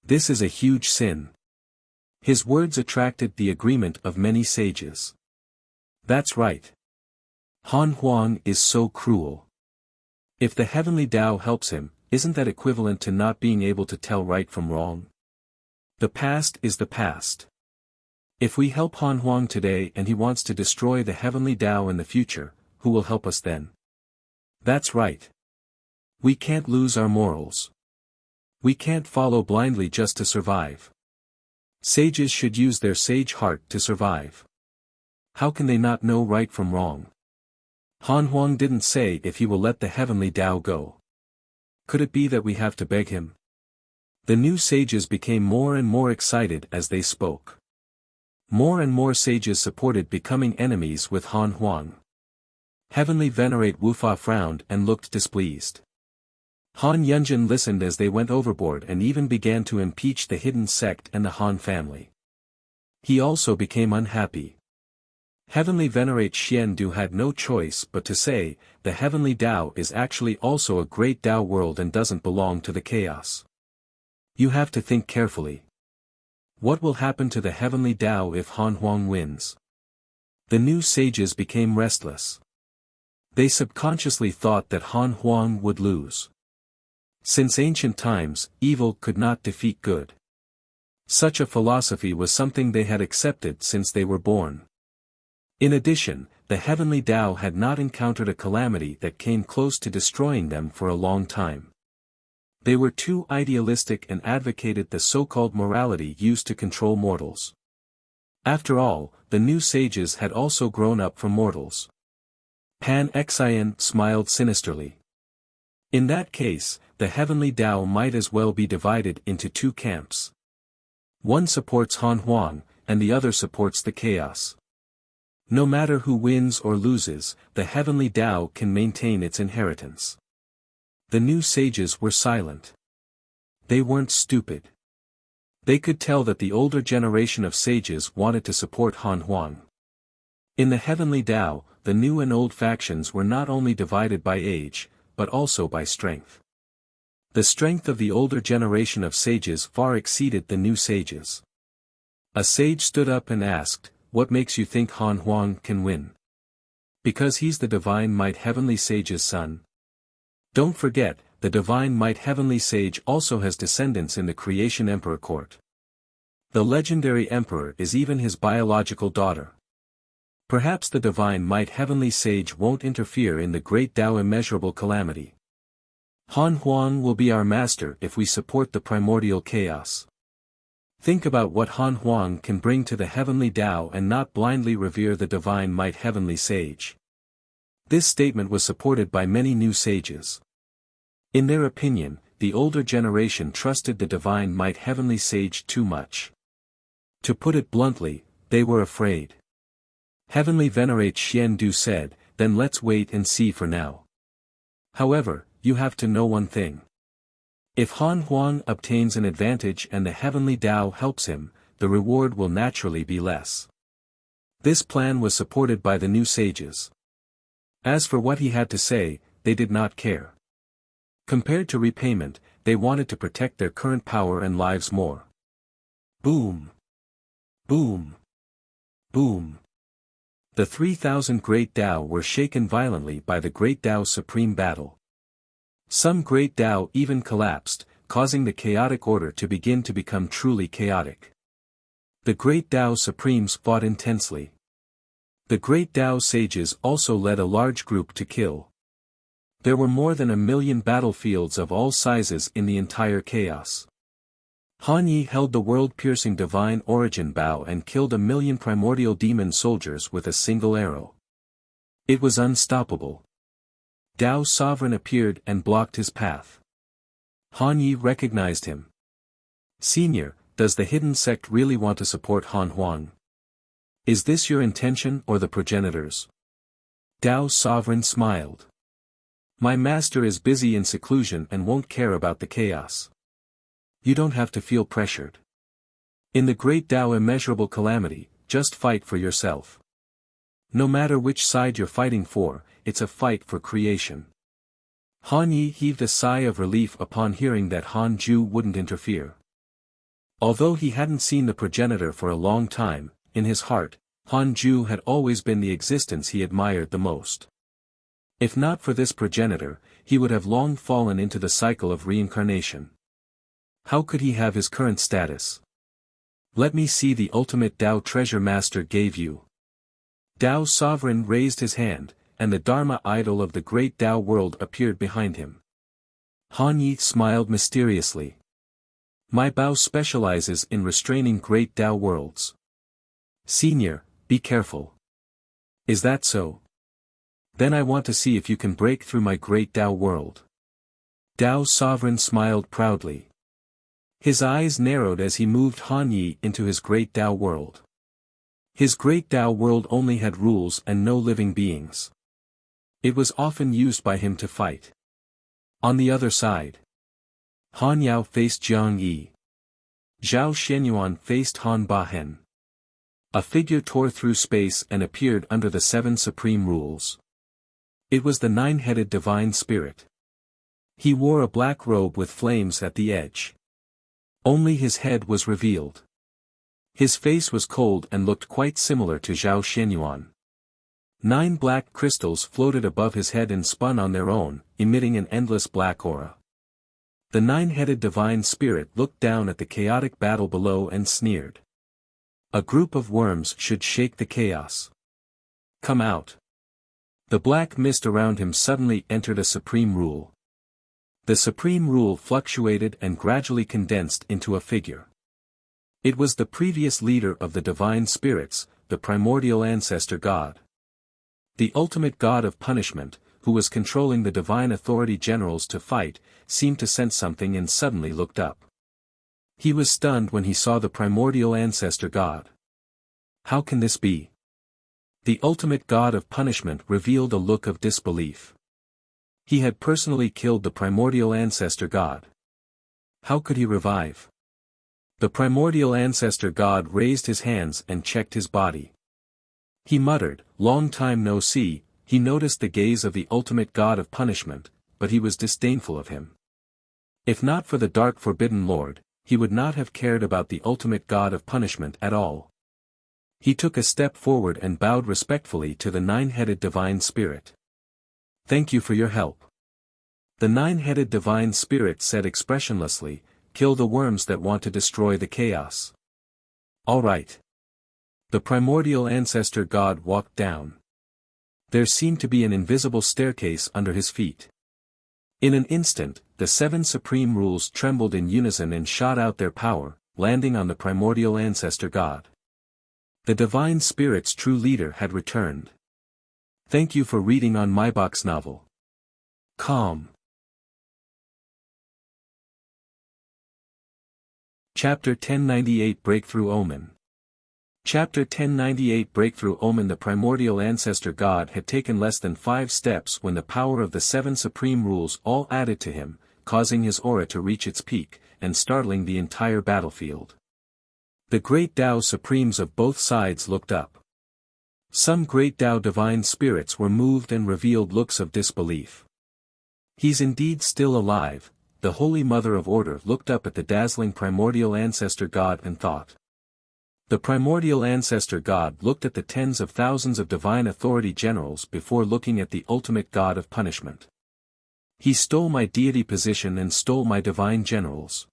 [SPEAKER 1] This is a huge sin." His words attracted the agreement of many sages. That's right. Han Huang is so cruel. If the heavenly Tao helps him, isn't that equivalent to not being able to tell right from wrong? The past is the past. If we help Han Huang today and he wants to destroy the heavenly Tao in the future, who will help us then? That's right. We can't lose our morals. We can't follow blindly just to survive. Sages should use their sage heart to survive. How can they not know right from wrong? Han Huang didn't say if he will let the heavenly Tao go. Could it be that we have to beg him? The new sages became more and more excited as they spoke. More and more sages supported becoming enemies with Han Huang. Heavenly Venerate Wufa frowned and looked displeased. Han Yunjin listened as they went overboard and even began to impeach the hidden sect and the Han family. He also became unhappy. Heavenly Venerate Xiandu had no choice but to say, the heavenly Tao is actually also a great Tao world and doesn't belong to the chaos. You have to think carefully. What will happen to the heavenly Tao if Han Huang wins? The new sages became restless. They subconsciously thought that Han Huang would lose. Since ancient times, evil could not defeat good. Such a philosophy was something they had accepted since they were born. In addition, the heavenly Tao had not encountered a calamity that came close to destroying them for a long time. They were too idealistic and advocated the so-called morality used to control mortals. After all, the new sages had also grown up from mortals. Pan Xian smiled sinisterly. In that case, the heavenly Tao might as well be divided into two camps. One supports Han Huang, and the other supports the chaos. No matter who wins or loses, the heavenly Tao can maintain its inheritance. The new sages were silent. They weren't stupid. They could tell that the older generation of sages wanted to support Han Huang. In the heavenly Tao, the new and old factions were not only divided by age, but also by strength. The strength of the older generation of sages far exceeded the new sages. A sage stood up and asked, "What makes you think Han Huang can win?" "Because he's the divine might heavenly sage's son." Don't forget, the divine might heavenly sage also has descendants in the creation emperor court. The legendary emperor is even his biological daughter. Perhaps the divine might heavenly sage won't interfere in the great Tao immeasurable calamity. Han Huang will be our master if we support the primordial chaos. Think about what Han Huang can bring to the heavenly Tao and not blindly revere the divine might heavenly sage. This statement was supported by many new sages. In their opinion, the older generation trusted the divine might heavenly sage too much. To put it bluntly, they were afraid. Heavenly Venerate Xiandu said, "Then let's wait and see for now. However, you have to know one thing. If Han Huang obtains an advantage and the heavenly Tao helps him, the reward will naturally be less." This plan was supported by the new sages. As for what he had to say, they did not care. Compared to repayment, they wanted to protect their current power and lives more. Boom! Boom! Boom! The 3,000 great Tao were shaken violently by the great Tao's supreme battle. Some great Tao even collapsed, causing the chaotic order to begin to become truly chaotic. The great Tao supremes fought intensely. The great Tao sages also led a large group to kill. There were more than 1,000,000 battlefields of all sizes in the entire chaos. Han Yi held the world-piercing divine origin bow and killed 1,000,000 primordial demon soldiers with a single arrow. It was unstoppable. Dao's sovereign appeared and blocked his path. Han Yi recognized him. "Senior, does the hidden sect really want to support Han Huang? Is this your intention or the progenitors?" Dao's sovereign smiled. "My master is busy in seclusion and won't care about the chaos. You don't have to feel pressured. In the great Dao immeasurable calamity, just fight for yourself. No matter which side you're fighting for, it's a fight for creation." Han Yi heaved a sigh of relief upon hearing that Han Ju wouldn't interfere. Although he hadn't seen the progenitor for a long time, in his heart, Han Ju had always been the existence he admired the most. If not for this progenitor, he would have long fallen into the cycle of reincarnation. How could he have his current status? "Let me see the ultimate Dao treasure master gave you." Dao's sovereign raised his hand, and the Dharma idol of the great Dao world appeared behind him. Han Yi smiled mysteriously. "My Bao specializes in restraining great Dao worlds." "Senior, be careful." "Is that so? Then I want to see if you can break through my great Dao world." Dao's sovereign smiled proudly. His eyes narrowed as he moved Han Yi into his great Dao world. His great Dao world only had rules and no living beings. It was often used by him to fight. On the other side, Han Yao faced Jiang Yi. Zhao Shenyuan faced Han Bahen. A figure tore through space and appeared under the 7 supreme rules. It was the 9-headed divine spirit. He wore a black robe with flames at the edge. Only his head was revealed. His face was cold and looked quite similar to Zhao Shenyuan. 9 black crystals floated above his head and spun on their own, emitting an endless black aura. The 9-headed divine spirit looked down at the chaotic battle below and sneered. "A group of worms should shake the chaos. Come out." The black mist around him suddenly entered a supreme rule. The supreme rule fluctuated and gradually condensed into a figure. It was the previous leader of the divine spirits, the primordial ancestor god. The ultimate god of punishment, who was controlling the divine authority generals to fight, seemed to sense something and suddenly looked up. He was stunned when he saw the primordial ancestor god. How can this be? The ultimate god of punishment revealed a look of disbelief. He had personally killed the primordial ancestor god. How could he revive? The primordial ancestor god raised his hands and checked his body. He muttered, "Long time no see." He noticed the gaze of the ultimate god of punishment, but he was disdainful of him. If not for the dark forbidden lord, he would not have cared about the ultimate god of punishment at all. He took a step forward and bowed respectfully to the 9-headed divine spirit. "Thank you for your help." The 9-headed divine spirit said expressionlessly, "Kill the worms that want to destroy the chaos." "All right." The primordial ancestor god walked down. There seemed to be an invisible staircase under his feet. In an instant, the 7 supreme rules trembled in unison and shot out their power, landing on the primordial ancestor god. The divine spirit's true leader had returned. "Thank you for reading on my box novel. Calm." Chapter 1098 Breakthrough Omen. Chapter 1098 Breakthrough Omen. The primordial ancestor god had taken less than 5 steps when the power of the 7 supreme rules all added to him, causing his aura to reach its peak, and startling the entire battlefield. The great Dao supremes of both sides looked up. Some great Dao divine spirits were moved and revealed looks of disbelief. "He's indeed still alive." The Holy Mother of Order looked up at the dazzling primordial ancestor god and thought. The primordial ancestor god looked at the tens of thousands of divine authority generals before looking at the ultimate god of punishment. "He stole my deity position and stole my divine generals.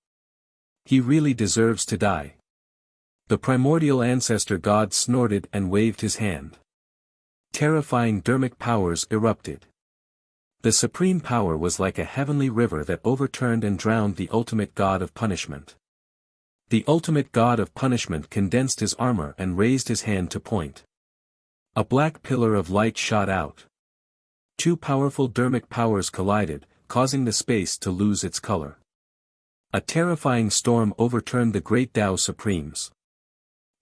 [SPEAKER 1] He really deserves to die." The primordial ancestor god snorted and waved his hand. Terrifying dermic powers erupted. The supreme power was like a heavenly river that overturned and drowned the ultimate god of punishment. The ultimate god of punishment condensed his armor and raised his hand to point. A black pillar of light shot out. Two powerful dermic powers collided, causing the space to lose its color. A terrifying storm overturned the great Tao Supremes.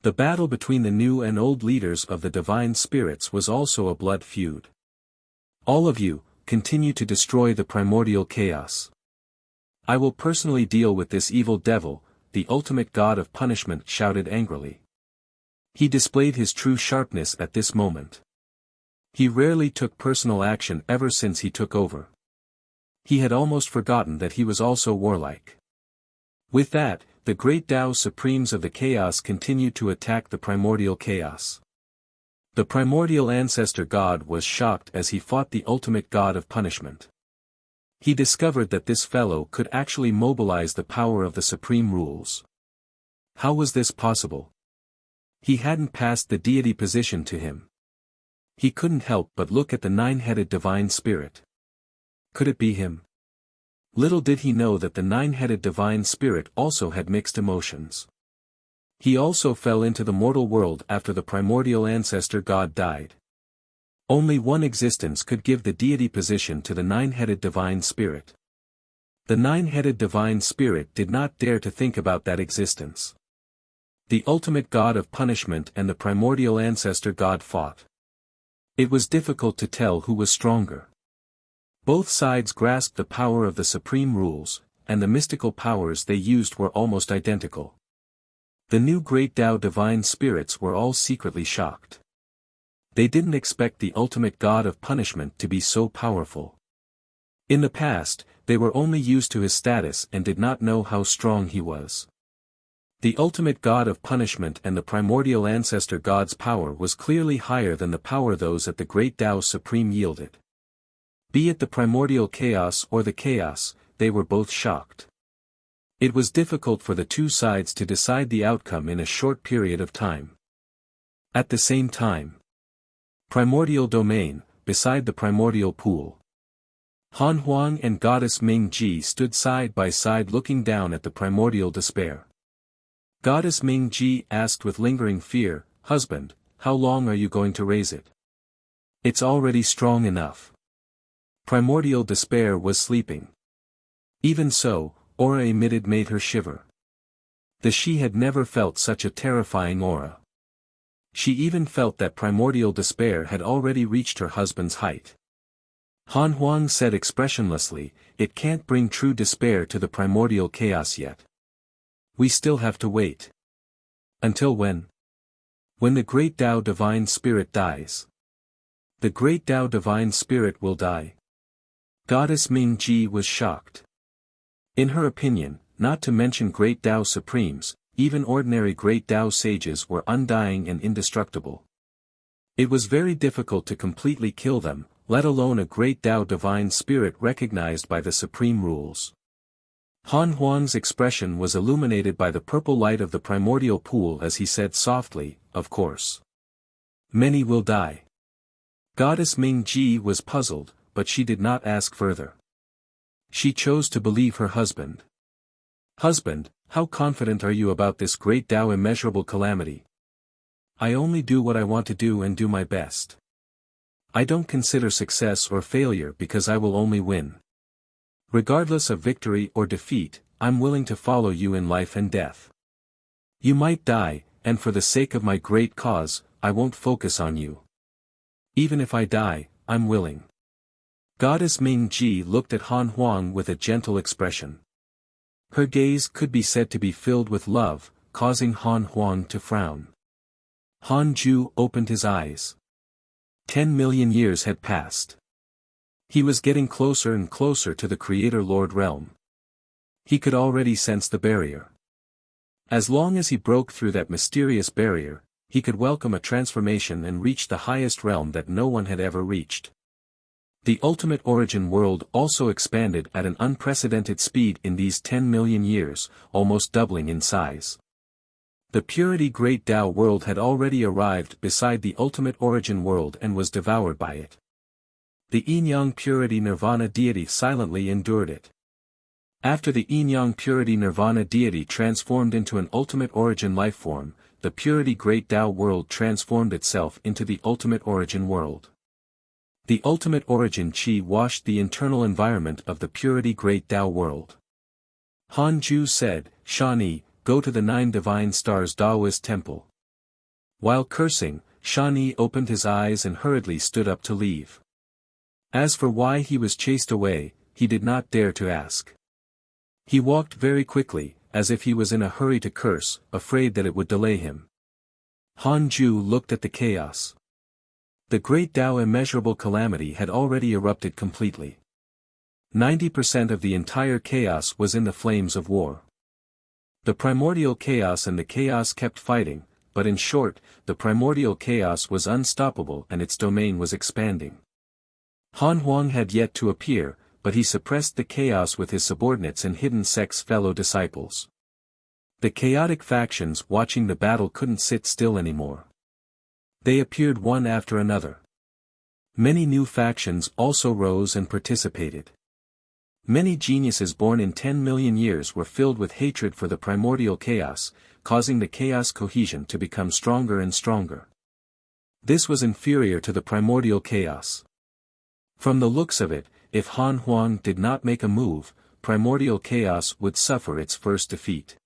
[SPEAKER 1] The battle between the new and old leaders of the divine spirits was also a blood feud. All of you, continue to destroy the primordial chaos. I will personally deal with this evil devil, the ultimate god of punishment shouted angrily. He displayed his true sharpness at this moment. He rarely took personal action ever since he took over. He had almost forgotten that he was also warlike. With that, the great Tao Supremes of the chaos continued to attack the primordial chaos. The primordial ancestor god was shocked as he fought the ultimate god of punishment. He discovered that this fellow could actually mobilize the power of the supreme rules. How was this possible? He hadn't passed the deity position to him. He couldn't help but look at the nine-headed divine spirit. Could it be him? Little did he know that the nine-headed divine spirit also had mixed emotions. He also fell into the mortal world after the primordial ancestor god died. Only one existence could give the deity position to the nine-headed divine spirit. The nine-headed divine spirit did not dare to think about that existence. The ultimate god of punishment and the primordial ancestor god fought. It was difficult to tell who was stronger. Both sides grasped the power of the supreme rules, and the mystical powers they used were almost identical. The new great Tao divine spirits were all secretly shocked. They didn't expect the ultimate god of punishment to be so powerful. In the past, they were only used to his status and did not know how strong he was. The ultimate god of punishment and the primordial ancestor god's power was clearly higher than the power those at the great Tao Supreme yielded. Be it the primordial chaos or the chaos, they were both shocked. It was difficult for the two sides to decide the outcome in a short period of time. At the same time, primordial domain, beside the primordial pool. Han Huang and goddess Ming Ji stood side by side looking down at the primordial despair. Goddess Ming Ji asked with lingering fear, "Husband, how long are you going to raise it? It's already strong enough." Primordial despair was sleeping. Even so, aura emitted made her shiver. She had never felt such a terrifying aura. She even felt that primordial despair had already reached her husband's height. Han Huang said expressionlessly, "It can't bring true despair to the primordial chaos yet. We still have to wait." Until when? When the great Tao divine spirit dies. The great Tao divine spirit will die. Goddess Ming Ji was shocked. In her opinion, not to mention great Tao Supremes, even ordinary great Tao sages were undying and indestructible. It was very difficult to completely kill them, let alone a great Tao divine spirit recognized by the supreme rules. Han Huang's expression was illuminated by the purple light of the primordial pool as he said softly, "Of course. Many will die." Goddess Ming Ji was puzzled, but she did not ask further. She chose to believe her husband. "Husband, how confident are you about this great Tao immeasurable calamity?" "I only do what I want to do and do my best. I don't consider success or failure because I will only win. Regardless of victory or defeat, I'm willing to follow you in life and death. You might die, and for the sake of my great cause, I won't focus on you. Even if I die, I'm willing." Goddess Ming Ji looked at Han Huang with a gentle expression. Her gaze could be said to be filled with love, causing Han Huang to frown. Han Ju opened his eyes. 10 million years had passed. He was getting closer and closer to the Creator Lord realm. He could already sense the barrier. As long as he broke through that mysterious barrier, he could welcome a transformation and reach the highest realm that no one had ever reached. The ultimate origin world also expanded at an unprecedented speed in these 10 million years, almost doubling in size. The purity great Tao world had already arrived beside the ultimate origin world and was devoured by it. The Yin-Yang Purity Nirvana deity silently endured it. After the Yin-Yang Purity Nirvana deity transformed into an ultimate origin lifeform, the Purity Great Tao world transformed itself into the ultimate origin world. The ultimate origin Qi washed the internal environment of the Purity Great Tao world. Han Ju said, "Shani, go to the 9 divine stars Daoist temple." While cursing, Shani opened his eyes and hurriedly stood up to leave. As for why he was chased away, he did not dare to ask. He walked very quickly, as if he was in a hurry to curse, afraid that it would delay him. Han Ju looked at the chaos. The great Tao immeasurable calamity had already erupted completely. 90% of the entire chaos was in the flames of war. The primordial chaos and the chaos kept fighting, but in short, the primordial chaos was unstoppable and its domain was expanding. Han Huang had yet to appear, but he suppressed the chaos with his subordinates and hidden sect's fellow disciples. The chaotic factions watching the battle couldn't sit still anymore. They appeared one after another. Many new factions also rose and participated. Many geniuses born in 10 million years were filled with hatred for the primordial chaos, causing the chaos cohesion to become stronger and stronger. This was inferior to the primordial chaos. From the looks of it, if Han Huang did not make a move, primordial chaos would suffer its first defeat.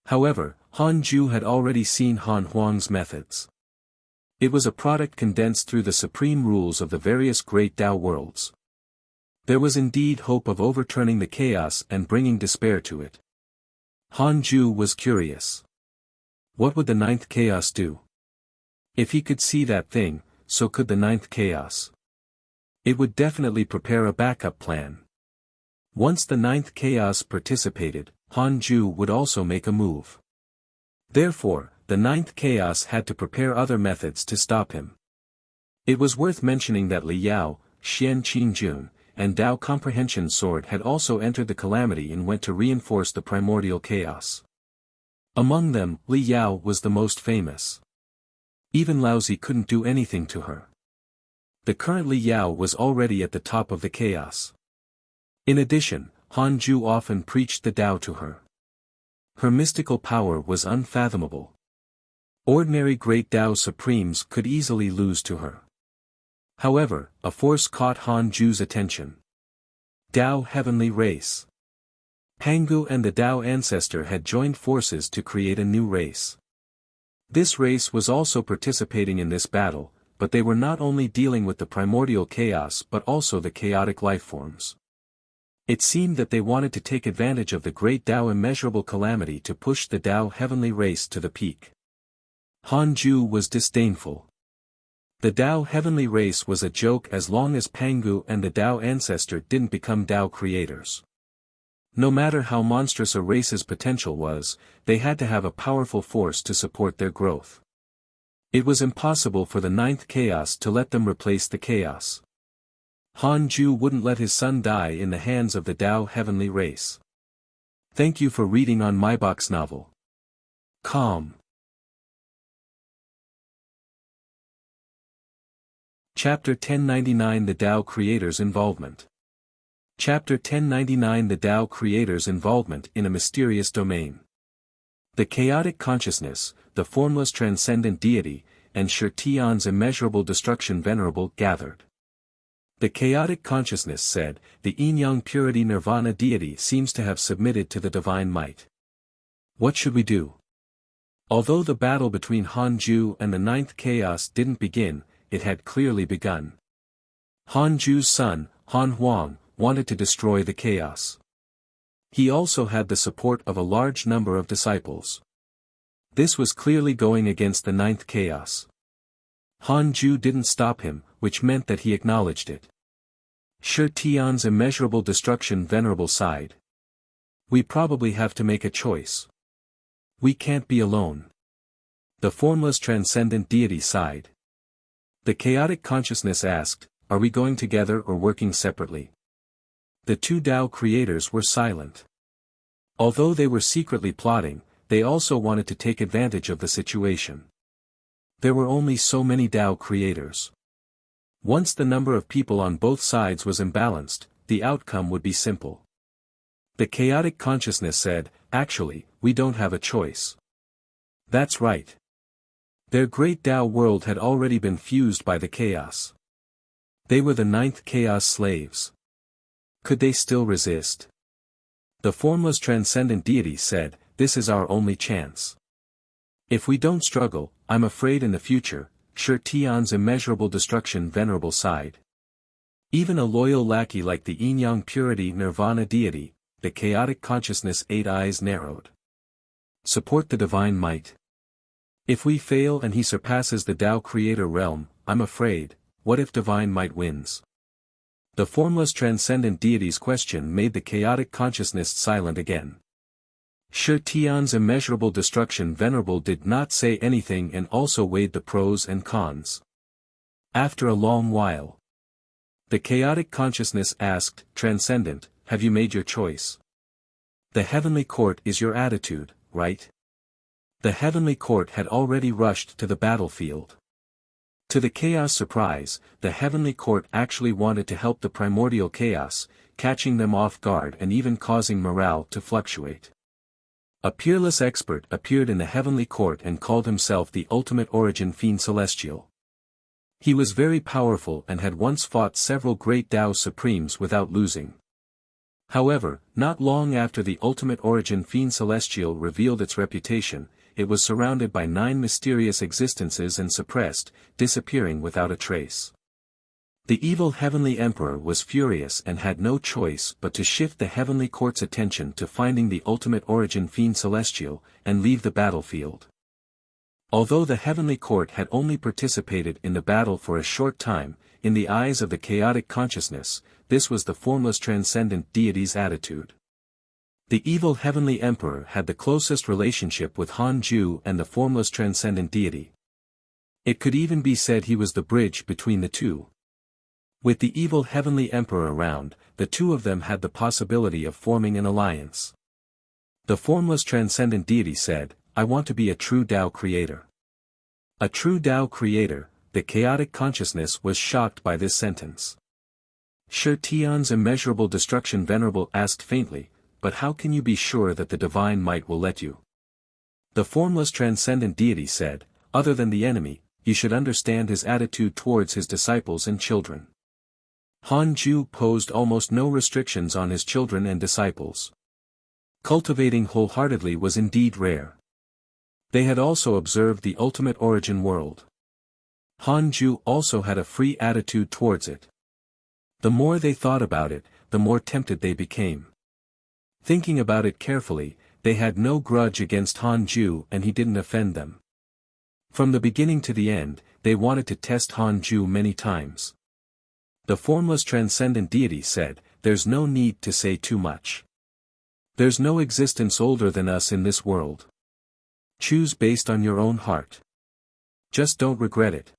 [SPEAKER 1] However, Han Ju had already seen Han Huang's methods. It was a product condensed through the supreme rules of the various great Tao worlds. There was indeed hope of overturning the chaos and bringing despair to it. Han Ju was curious. What would the 9th chaos do? If he could see that thing, so could the 9th chaos. It would definitely prepare a backup plan. Once the 9th chaos participated, Han Ju would also make a move. Therefore, the 9th chaos had to prepare other methods to stop him. It was worth mentioning that Li Yao, Xian Qingjun, and Tao Comprehension Sword had also entered the calamity and went to reinforce the primordial chaos. Among them, Li Yao was the most famous. Even Laozi couldn't do anything to her. The current Li Yao was already at the top of the chaos. In addition, Han Ju often preached the Tao to her. Her mystical power was unfathomable. Ordinary great Tao Supremes could easily lose to her. However, a force caught Han Ju's attention. Tao Heavenly Race. Pangu and the Tao Ancestor had joined forces to create a new race. This race was also participating in this battle, but they were not only dealing with the primordial chaos but also the chaotic lifeforms. It seemed that they wanted to take advantage of the great Tao immeasurable calamity to push the Tao Heavenly Race to the peak. Han Ju was disdainful. The Tao Heavenly Race was a joke as long as Pangu and the Tao Ancestor didn't become Tao creators. No matter how monstrous a race's potential was, they had to have a powerful force to support their growth. It was impossible for the 9th chaos to let them replace the chaos. Han Ju wouldn't let his son die in the hands of the Tao Heavenly Race. Thank you for reading on mybox novel. Calm. Chapter 1099 The Tao Creator's Involvement. Chapter 1099 The Tao Creator's Involvement in a Mysterious Domain. The chaotic consciousness, the formless transcendent deity, and Shi Tian's immeasurable destruction venerable gathered. The chaotic consciousness said, the Yin-Yang Purity Nirvana deity seems to have submitted to the divine might. What should we do? Although the battle between Han Ju and the 9th chaos didn't begin, it had clearly begun. Han Ju's son, Han Huang, wanted to destroy the chaos. He also had the support of a large number of disciples. This was clearly going against the 9th chaos. Han Ju didn't stop him, which meant that he acknowledged it. Shi Tian's immeasurable destruction venerable sighed. We probably have to make a choice. We can't be alone. The formless transcendent deity sighed. The chaotic consciousness asked, are we going together or working separately? The two Tao creators were silent. Although they were secretly plotting, they also wanted to take advantage of the situation. There were only so many Tao creators. Once the number of people on both sides was imbalanced, the outcome would be simple. The chaotic consciousness said, actually, we don't have a choice. That's right. Their great Tao world had already been fused by the chaos. They were the ninth chaos slaves. Could they still resist? The formless transcendent deity said, this is our only chance. If we don't struggle, I'm afraid in the future, Shi Tian's immeasurable destruction venerable sighed. Even a loyal lackey like the yin-yang purity nirvana deity, the chaotic consciousness 8 eyes narrowed. Support the divine might. If we fail and he surpasses the Tao creator realm, I'm afraid, what if divine might wins? The formless transcendent deity's question made the chaotic consciousness silent again. Shi Tian's immeasurable destruction venerable did not say anything and also weighed the pros and cons. After a long while, the chaotic consciousness asked, Transcendent, have you made your choice? The heavenly court is your attitude, right? The heavenly court had already rushed to the battlefield. To the chaos surprise, the heavenly court actually wanted to help the primordial chaos, catching them off guard and even causing morale to fluctuate. A peerless expert appeared in the heavenly court and called himself the ultimate origin fiend celestial. He was very powerful and had once fought several great Tao supremes without losing. However, not long after the ultimate origin fiend celestial revealed its reputation, it was surrounded by 9 mysterious existences and suppressed, disappearing without a trace. The evil heavenly emperor was furious and had no choice but to shift the heavenly court's attention to finding the ultimate origin fiend celestial, and leave the battlefield. Although the heavenly court had only participated in the battle for a short time, in the eyes of the chaotic consciousness, this was the formless transcendent deity's attitude. The evil heavenly emperor had the closest relationship with Han Ju and the formless transcendent deity. It could even be said he was the bridge between the two. With the evil heavenly emperor around, the two of them had the possibility of forming an alliance. The formless transcendent deity said, I want to be a true Tao creator. A true Tao creator, the chaotic consciousness was shocked by this sentence. Shi Tian's immeasurable destruction venerable asked faintly, but how can you be sure that the divine might will let you? The formless transcendent deity said, other than the enemy, you should understand his attitude towards his disciples and children. Han Ju posed almost no restrictions on his children and disciples. Cultivating wholeheartedly was indeed rare. They had also observed the ultimate origin world. Han Ju also had a free attitude towards it. The more they thought about it, the more tempted they became. Thinking about it carefully, they had no grudge against Han Ju and he didn't offend them. From the beginning to the end, they wanted to test Han Ju many times. The formless transcendent deity said, there's no need to say too much. There's no existence older than us in this world. Choose based on your own heart. Just don't regret it.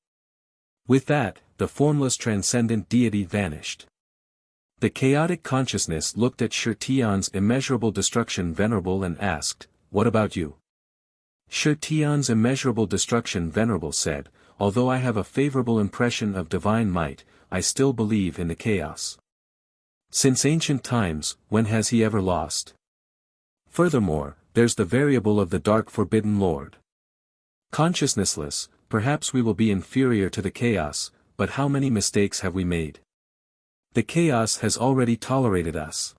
[SPEAKER 1] With that, the formless transcendent deity vanished. The chaotic consciousness looked at Shi Tian's immeasurable destruction venerable and asked, what about you? Shi Tian's immeasurable destruction venerable said, although I have a favorable impression of divine might, I still believe in the chaos. Since ancient times, when has he ever lost? Furthermore, there's the variable of the dark forbidden lord. Consciousnessless, perhaps we will be inferior to the chaos, but how many mistakes have we made? The chaos has already tolerated us.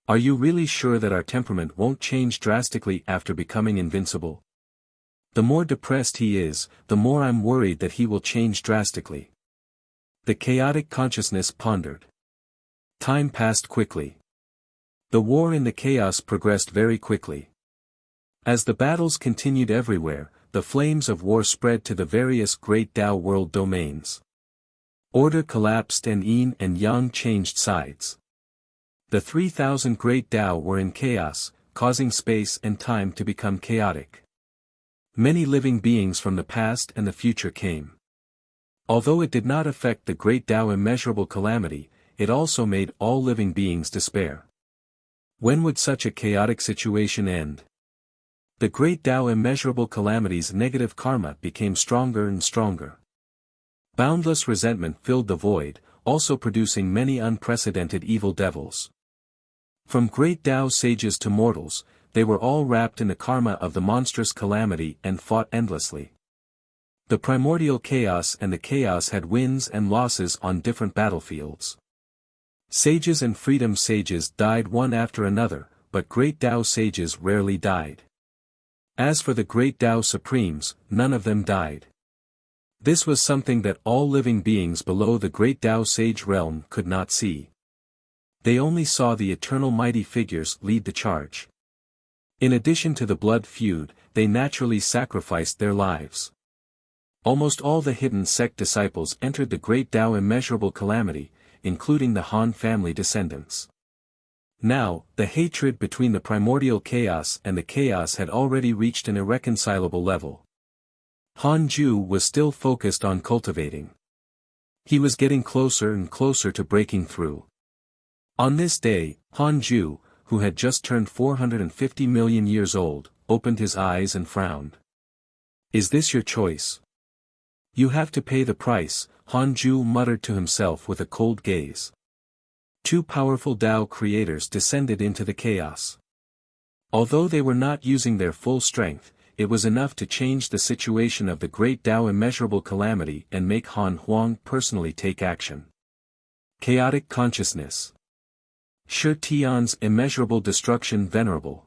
[SPEAKER 1] Are you really sure that our temperament won't change drastically after becoming invincible? The more depressed he is, the more I'm worried that he will change drastically. The chaotic consciousness pondered. Time passed quickly. The war in the chaos progressed very quickly. As the battles continued everywhere, the flames of war spread to the various great Tao world domains. Order collapsed and yin and yang changed sides. The 3,000 great Tao were in chaos, causing space and time to become chaotic. Many living beings from the past and the future came. Although it did not affect the great Tao immeasurable calamity, it also made all living beings despair. When would such a chaotic situation end? The great Tao immeasurable calamity's negative karma became stronger and stronger. Boundless resentment filled the void, also producing many unprecedented evil devils. From great Tao sages to mortals, they were all wrapped in the karma of the monstrous calamity and fought endlessly. The primordial chaos and the chaos had wins and losses on different battlefields. Sages and freedom sages died one after another, but great Tao sages rarely died. As for the great Tao supremes, none of them died. This was something that all living beings below the great Tao sage realm could not see. They only saw the eternal mighty figures lead the charge. In addition to the blood feud, they naturally sacrificed their lives. Almost all the hidden sect disciples entered the great Tao immeasurable calamity, including the Han family descendants. Now, the hatred between the primordial chaos and the chaos had already reached an irreconcilable level. Han Ju was still focused on cultivating. He was getting closer and closer to breaking through. On this day, Han Ju, who had just turned 450 million years old, opened his eyes and frowned. "Is this your choice? You have to pay the price," Han Ju muttered to himself with a cold gaze. Two powerful Tao creators descended into the chaos. Although they were not using their full strength, it was enough to change the situation of the great Tao immeasurable calamity and make Han Huang personally take action. Chaotic consciousness. Shi Tian's immeasurable destruction venerable.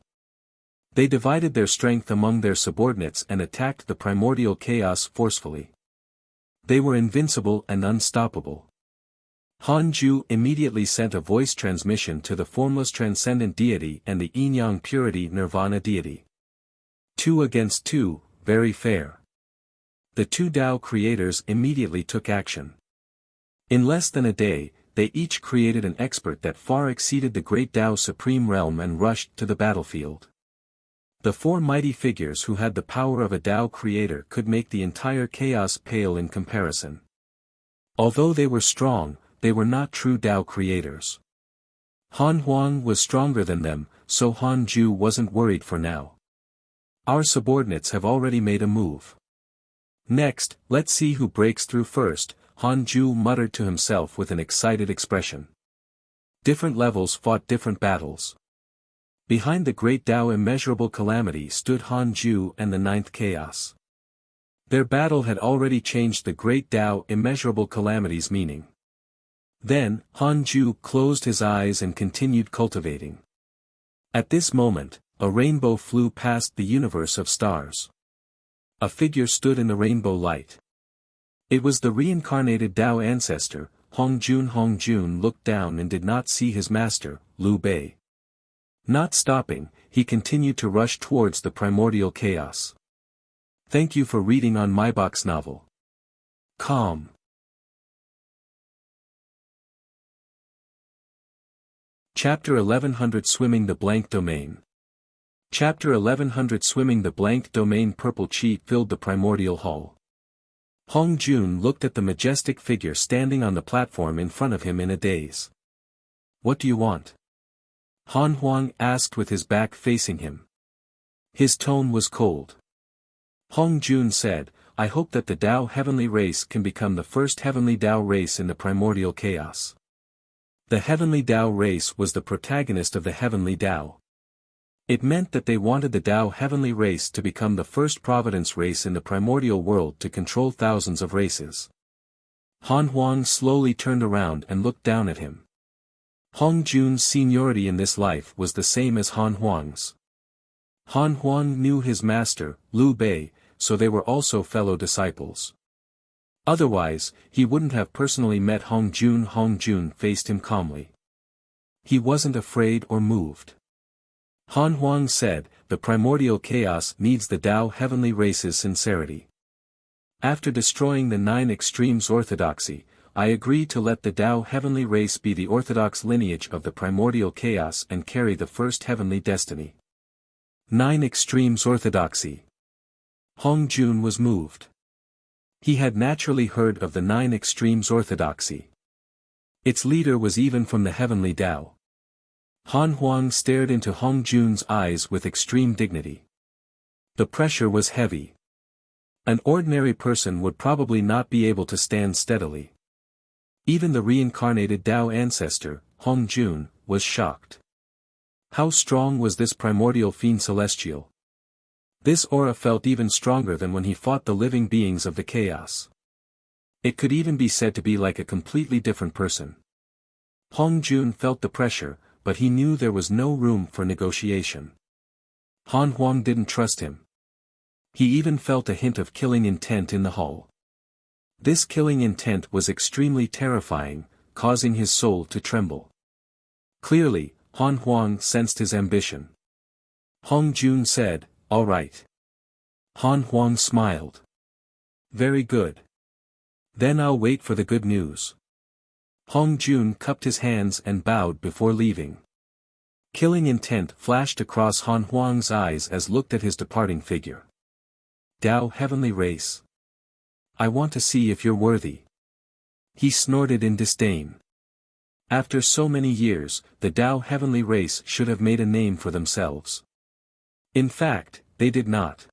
[SPEAKER 1] They divided their strength among their subordinates and attacked the primordial chaos forcefully. They were invincible and unstoppable. Han Ju immediately sent a voice transmission to the formless transcendent deity and the yin-yang purity nirvana deity. 2 against 2, very fair. The two Tao creators immediately took action. In less than a day, they each created an expert that far exceeded the great Tao supreme realm and rushed to the battlefield. The four mighty figures who had the power of a Tao creator could make the entire chaos pale in comparison. Although they were strong, they were not true Tao creators. Han Huang was stronger than them, so Han Ju wasn't worried for now. Our subordinates have already made a move. Next, let's see who breaks through first, Han Ju muttered to himself with an excited expression. Different levels fought different battles. Behind the great Tao immeasurable calamity stood Han Ju and the ninth chaos. Their battle had already changed the great Tao immeasurable calamity's meaning. Then, Han Ju closed his eyes and continued cultivating. At this moment, a rainbow flew past the universe of stars. A figure stood in the rainbow light. It was the reincarnated Tao ancestor. Hong Jun looked down and did not see his master, Liu Bei. Not stopping, he continued to rush towards the primordial chaos. Thank you for reading on my box novel. Calm. Chapter 1100 Swimming the Blank Domain. Chapter 1100 Swimming the Blank Domain. Purple chi filled the primordial hall. Hong Jun looked at the majestic figure standing on the platform in front of him in a daze. What do you want? Han Huang asked with his back facing him. His tone was cold. Hong Jun said, I hope that the Tao heavenly race can become the first heavenly Tao race in the primordial chaos. The heavenly Tao race was the protagonist of the heavenly Tao. It meant that they wanted the Tao heavenly race to become the first providence race in the primordial world to control thousands of races. Han Huang slowly turned around and looked down at him. Hong Jun's seniority in this life was the same as Han Huang's. Han Huang knew his master, Liu Bei, so they were also fellow disciples. Otherwise, he wouldn't have personally met Hong Jun. Hong Jun faced him calmly. He wasn't afraid or moved. Han Huang said, the primordial chaos needs the Tao heavenly race's sincerity. After destroying the 9 extremes orthodoxy, I agree to let the Tao heavenly race be the orthodox lineage of the primordial chaos and carry the first heavenly destiny. 9 extremes orthodoxy. Hong Jun was moved. He had naturally heard of the 9 extremes orthodoxy. Its leader was even from the heavenly Tao. Han Huang stared into Hong Jun's eyes with extreme dignity. The pressure was heavy. An ordinary person would probably not be able to stand steadily. Even the reincarnated Tao ancestor, Hong Jun, was shocked. How strong was this primordial fiend celestial? This aura felt even stronger than when he fought the living beings of the chaos. It could even be said to be like a completely different person. Hong Jun felt the pressure, but he knew there was no room for negotiation. Han Huang didn't trust him. He even felt a hint of killing intent in the hull. This killing intent was extremely terrifying, causing his soul to tremble. Clearly, Han Huang sensed his ambition. Hong Jun said, "All right." Han Huang smiled. "Very good. Then I'll wait for the good news." Hong Jun cupped his hands and bowed before leaving. Killing intent flashed across Han Huang's eyes as looked at his departing figure. "Tao heavenly race. I want to see if you're worthy." He snorted in disdain. After so many years, the Tao heavenly race should have made a name for themselves. In fact, they did not.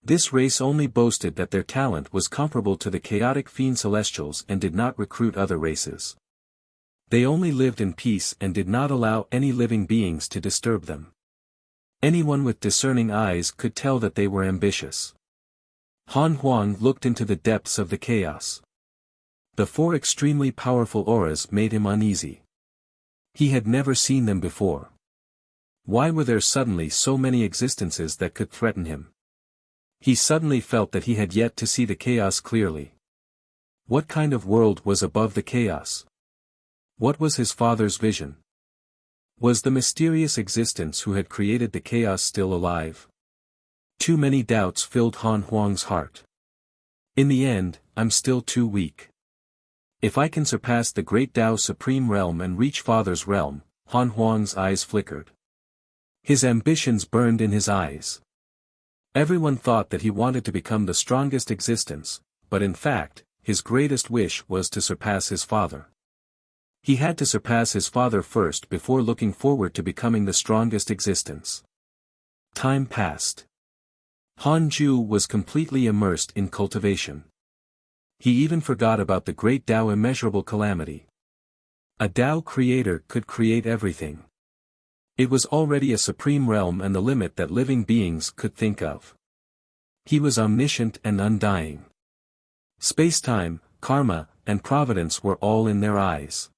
[SPEAKER 1] This race only boasted that their talent was comparable to the chaotic fiend celestials and did not recruit other races. They only lived in peace and did not allow any living beings to disturb them. Anyone with discerning eyes could tell that they were ambitious. Han Huang looked into the depths of the chaos. The four extremely powerful auras made him uneasy. He had never seen them before. Why were there suddenly so many existences that could threaten him? He suddenly felt that he had yet to see the chaos clearly. What kind of world was above the chaos? What was his father's vision? Was the mysterious existence who had created the chaos still alive? Too many doubts filled Han Huang's heart. In the end, I'm still too weak. If I can surpass the great Tao Supreme Realm and reach Father's realm, Han Huang's eyes flickered. His ambitions burned in his eyes. Everyone thought that he wanted to become the strongest existence, but in fact, his greatest wish was to surpass his father. He had to surpass his father first before looking forward to becoming the strongest existence. Time passed. Han Ju was completely immersed in cultivation. He even forgot about the great Tao immeasurable calamity. A Tao creator could create everything. It was already a supreme realm and the limit that living beings could think of. He was omniscient and undying. Space-time, karma, and providence were all in their eyes.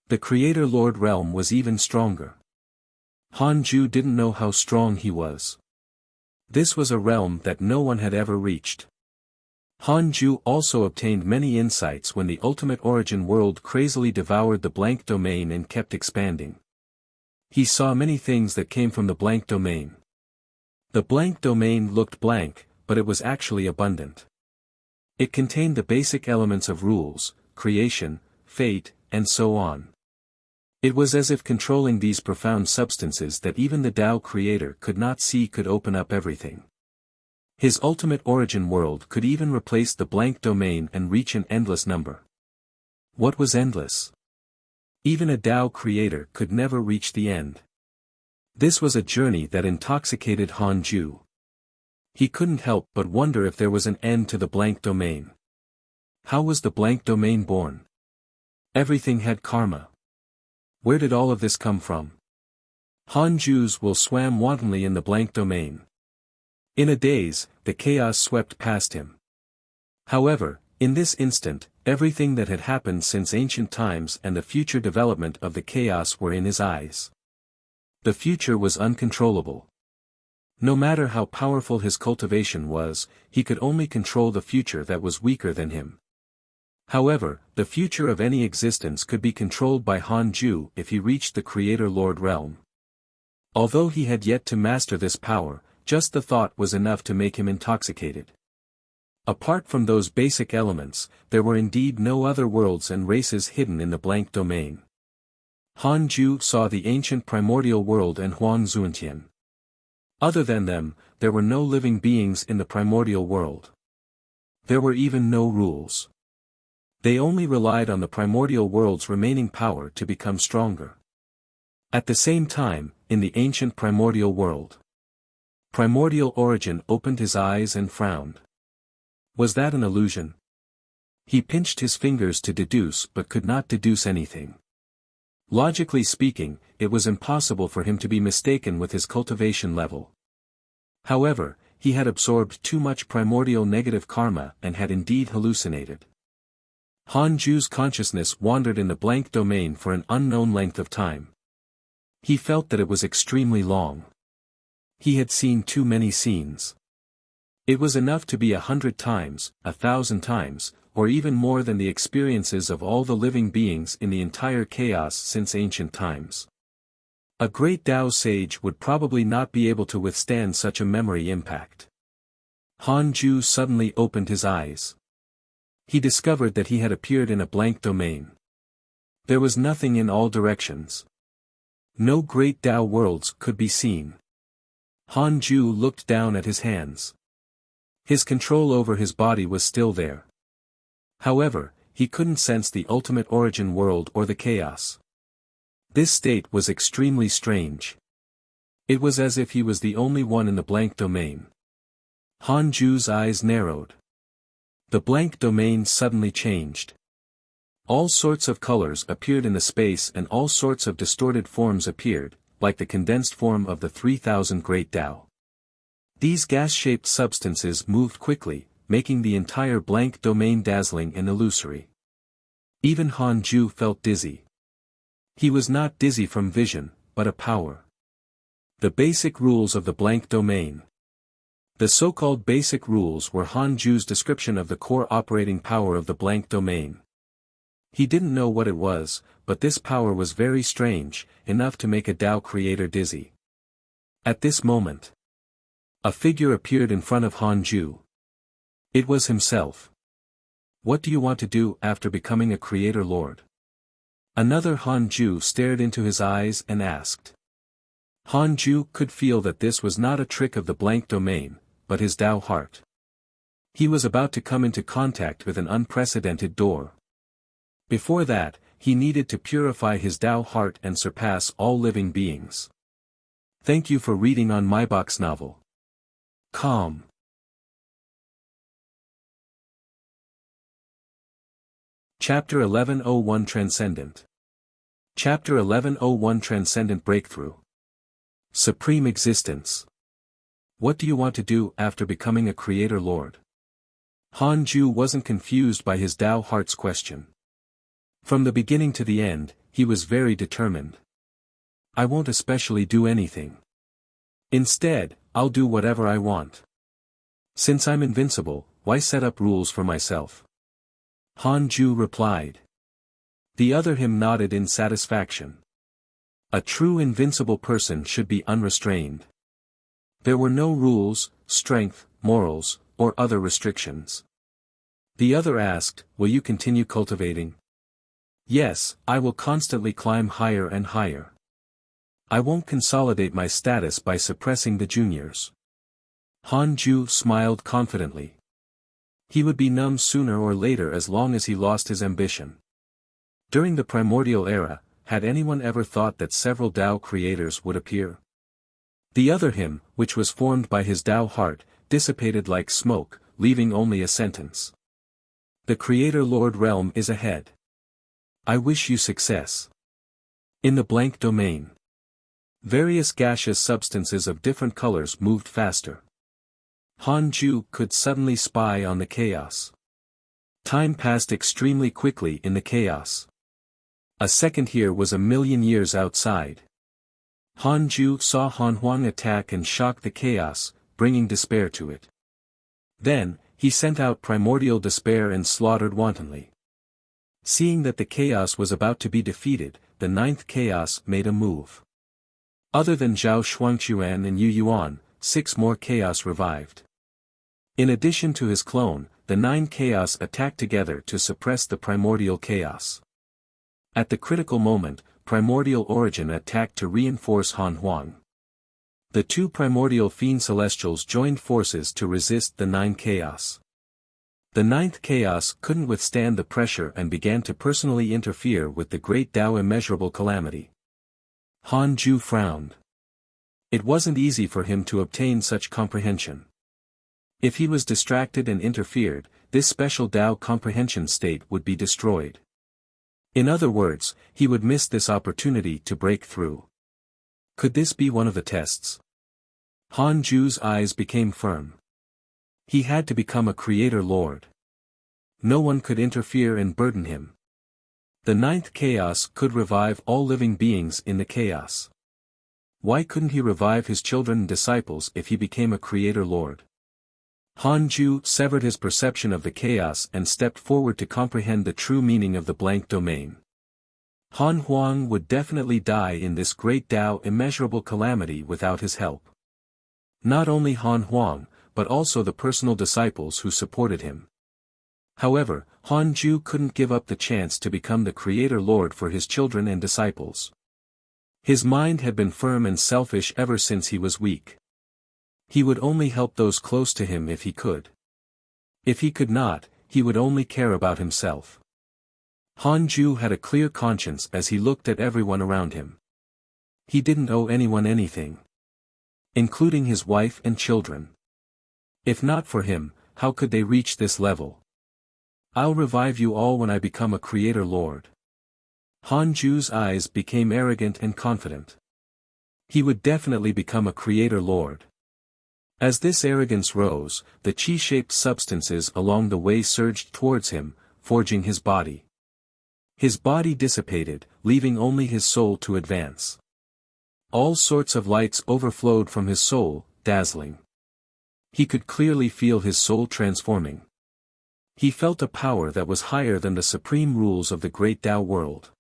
[SPEAKER 1] The Creator Lord realm was even stronger. Han Ju didn't know how strong he was. This was a realm that no one had ever reached. Han Ju also obtained many insights when the ultimate origin world crazily devoured the blank domain and kept expanding. He saw many things that came from the blank domain. The blank domain looked blank, but it was actually abundant. It contained the basic elements of rules, creation, fate, and so on. It was as if controlling these profound substances that even the Tao creator could not see could open up everything. His ultimate origin world could even replace the blank domain and reach an endless number. What was endless? Even a Tao creator could never reach the end. This was a journey that intoxicated Han Ju. He couldn't help but wonder if there was an end to the blank domain. How was the blank domain born? Everything had karma. Where did all of this come from? Han Ju's will swam wantonly in the blank domain. In a daze, the chaos swept past him. However, in this instant, everything that had happened since ancient times and the future development of the chaos were in his eyes. The future was uncontrollable. No matter how powerful his cultivation was, he could only control the future that was weaker than him. However, the future of any existence could be controlled by Han Ju if he reached the Creator Lord realm. Although he had yet to master this power, just the thought was enough to make him intoxicated. Apart from those basic elements, there were indeed no other worlds and races hidden in the blank domain. Han Ju saw the ancient primordial world and Huang Zuntian. Other than them, there were no living beings in the primordial world. There were even no rules. They only relied on the primordial world's remaining power to become stronger. At the same time, in the ancient primordial world, primordial origin opened his eyes and frowned. Was that an illusion? He pinched his fingers to deduce but could not deduce anything. Logically speaking, it was impossible for him to be mistaken with his cultivation level. However, he had absorbed too much primordial negative karma and had indeed hallucinated. Han Ju's consciousness wandered in the blank domain for an unknown length of time. He felt that it was extremely long. He had seen too many scenes. It was enough to be 100 times, 1,000 times, or even more than the experiences of all the living beings in the entire chaos since ancient times. A great Tao sage would probably not be able to withstand such a memory impact. Han Ju suddenly opened his eyes. He discovered that he had appeared in a blank domain. There was nothing in all directions. No great Tao worlds could be seen. Han Ju looked down at his hands. His control over his body was still there. However, he couldn't sense the ultimate origin world or the chaos. This state was extremely strange. It was as if he was the only one in the blank domain. Han Ju's eyes narrowed. The blank domain suddenly changed. All sorts of colors appeared in the space and all sorts of distorted forms appeared, like the condensed form of the 3,000 Great Tao. These gas-shaped substances moved quickly, making the entire blank domain dazzling and illusory. Even Han Ju felt dizzy. He was not dizzy from vision, but a power. The basic rules of the blank domain. The so-called basic rules were Han Ju's description of the core operating power of the blank domain. He didn't know what it was, but this power was very strange, enough to make a Tao creator dizzy. At this moment, a figure appeared in front of Han Ju. It was himself. What do you want to do after becoming a creator lord? Another Han Ju stared into his eyes and asked. Han Ju could feel that this was not a trick of the blank domain, but his Tao heart. He was about to come into contact with an unprecedented door. Before that, he needed to purify his Tao heart and surpass all living beings. Thank you for reading on my box novel. Calm. Chapter 1101 Transcendent. Chapter 1101 Transcendent Breakthrough. Supreme Existence. What do you want to do after becoming a creator lord? Han Ju wasn't confused by his Tao heart's question. From the beginning to the end, he was very determined. I won't especially do anything. Instead, I'll do whatever I want. Since I'm invincible, why set up rules for myself? Han Ju replied. The other him nodded in satisfaction. A true invincible person should be unrestrained. There were no rules, strength, morals, or other restrictions. The other asked, will you continue cultivating? Yes, I will constantly climb higher and higher. I won't consolidate my status by suppressing the juniors. Han Ju smiled confidently. He would be numb sooner or later as long as he lost his ambition. During the primordial era, had anyone ever thought that several Tao creators would appear? The other him, which was formed by his Tao heart, dissipated like smoke, leaving only a sentence. The Creator Lord realm is ahead. I wish you success. In the blank domain. Various gaseous substances of different colors moved faster. Han Ju could suddenly spy on the chaos. Time passed extremely quickly in the chaos. A second here was 1,000,000 years outside. Han Ju saw Han Huang attack and shock the chaos, bringing despair to it. Then, he sent out primordial despair and slaughtered wantonly. Seeing that the chaos was about to be defeated, the ninth chaos made a move. Other than Zhao Shuangquan and Yu Yuan, 6 more chaos revived. In addition to his clone, the 9 chaos attacked together to suppress the primordial chaos. At the critical moment, primordial origin attacked to reinforce Han Huang. The 2 primordial fiend celestials joined forces to resist the 9 chaos. The 9th chaos couldn't withstand the pressure and began to personally interfere with the great Tao immeasurable calamity. Han Ju frowned. It wasn't easy for him to obtain such comprehension. If he was distracted and interfered, this special Tao comprehension state would be destroyed. In other words, he would miss this opportunity to break through. Could this be one of the tests? Han Ju's eyes became firm. He had to become a creator lord. No one could interfere and burden him. The ninth chaos could revive all living beings in the chaos. Why couldn't he revive his children and disciples if he became a creator lord? Han Ju severed his perception of the chaos and stepped forward to comprehend the true meaning of the blank domain. Han Huang would definitely die in this great Tao immeasurable calamity without his help. Not only Han Huang, but also the personal disciples who supported him. However, Han Ju couldn't give up the chance to become the creator lord for his children and disciples. His mind had been firm and selfish ever since he was weak. He would only help those close to him if he could. If he could not, he would only care about himself. Han Ju had a clear conscience as he looked at everyone around him. He didn't owe anyone anything, including his wife and children. If not for him, how could they reach this level? I'll revive you all when I become a creator lord. Han Ju's eyes became arrogant and confident. He would definitely become a creator lord. As this arrogance rose, the chi-shaped substances along the way surged towards him, forging his body. His body dissipated, leaving only his soul to advance. All sorts of lights overflowed from his soul, dazzling. He could clearly feel his soul transforming. He felt a power that was higher than the supreme rules of the great Tao world.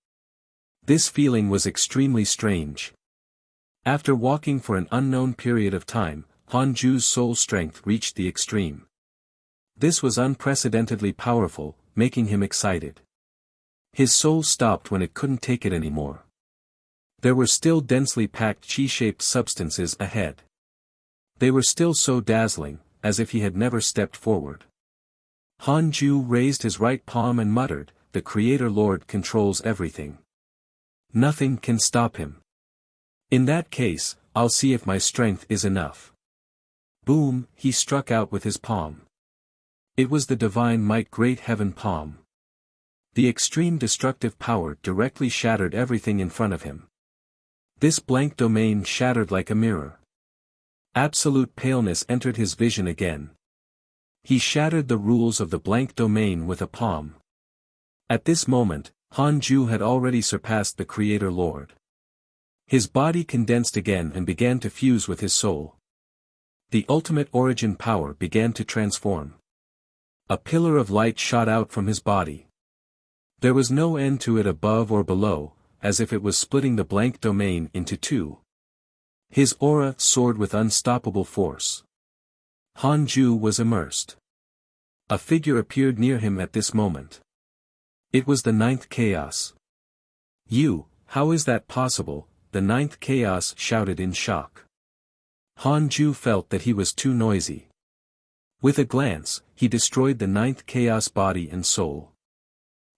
[SPEAKER 1] This feeling was extremely strange. After walking for an unknown period of time, Han Ju's soul strength reached the extreme. This was unprecedentedly powerful, making him excited. His soul stopped when it couldn't take it anymore. There were still densely packed chi-shaped substances ahead. They were still so dazzling, as if he had never stepped forward. Han Ju raised his right palm and muttered, "The Creator Lord controls everything. Nothing can stop him. In that case, I'll see if my strength is enough." Boom, he struck out with his palm. It was the divine might great heaven palm. The extreme destructive power directly shattered everything in front of him. This blank domain shattered like a mirror. Absolute paleness entered his vision again. He shattered the rules of the blank domain with a palm. At this moment, Han Ju had already surpassed the Creator Lord. His body condensed again and began to fuse with his soul. The ultimate origin power began to transform. A pillar of light shot out from his body. There was no end to it above or below, as if it was splitting the blank domain into two. His aura soared with unstoppable force. Han Ju was immersed. A figure appeared near him at this moment. It was the ninth chaos. How is that possible?" the ninth chaos shouted in shock. Han Ju felt that he was too noisy. With a glance, he destroyed the ninth chaos body and soul.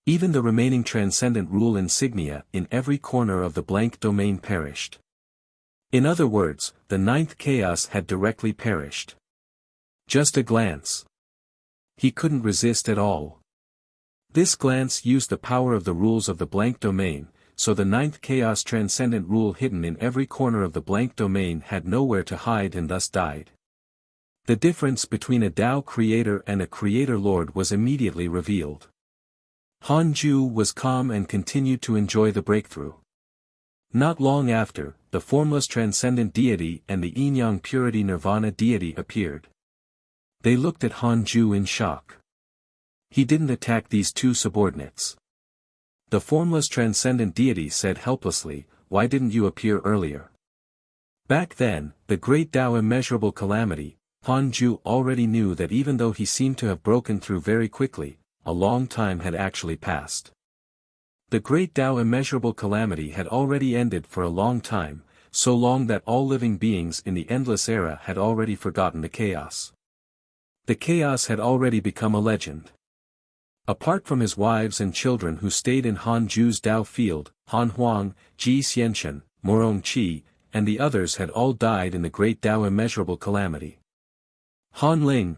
[SPEAKER 1] Even the remaining transcendent rule insignia in every corner of the blank domain perished. In other words, the ninth chaos had directly perished. Just a glance. He couldn't resist at all. This glance used the power of the rules of the blank domain, so the ninth chaos transcendent rule hidden in every corner of the blank domain had nowhere to hide and thus died. The difference between a Tao creator and a creator lord was immediately revealed. Han Ju was calm and continued to enjoy the breakthrough. Not long after, the formless transcendent deity and the yin-yang purity nirvana deity appeared. They looked at Han Ju in shock. He didn't attack these two subordinates. The formless transcendent deity said helplessly, "Why didn't you appear earlier?" Back then, the great Tao immeasurable calamity, Han Ju already knew that even though he seemed to have broken through very quickly, a long time had actually passed. The great Tao immeasurable calamity had already ended for a long time, so long that all living beings in the endless era had already forgotten the chaos. The chaos had already become a legend. Apart from his wives and children who stayed in Han Ju's Tao field, Han Huang, Ji Xianshan, Morong Qi, and the others had all died in the great Tao immeasurable calamity. Han Ling,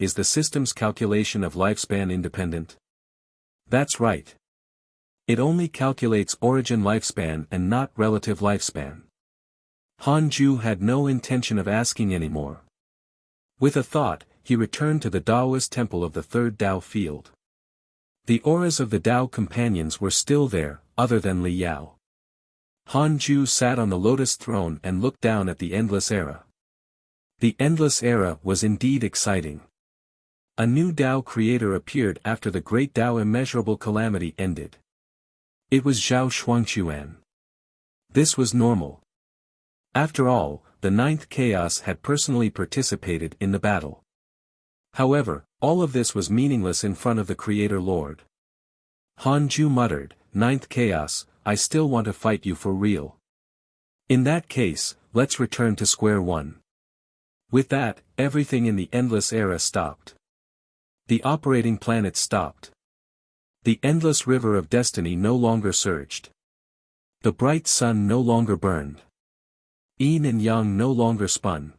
[SPEAKER 1] is the system's calculation of lifespan independent? That's right. It only calculates origin lifespan and not relative lifespan. Han Ju had no intention of asking anymore. With a thought, he returned to the Taoist temple of the third Tao field. The auras of the Tao companions were still there, other than Li Yao. Han Ju sat on the lotus throne and looked down at the endless era. The endless era was indeed exciting. A new Tao creator appeared after the great Tao immeasurable calamity ended. It was Zhao Shuangquan. This was normal. After all, the ninth chaos had personally participated in the battle. However, all of this was meaningless in front of the Creator Lord. Han Ju muttered, "Ninth chaos, I still want to fight you for real. In that case, let's return to square one." With that, everything in the endless era stopped. The operating planet stopped. The endless river of destiny no longer surged. The bright sun no longer burned. Yin and Yang no longer spun.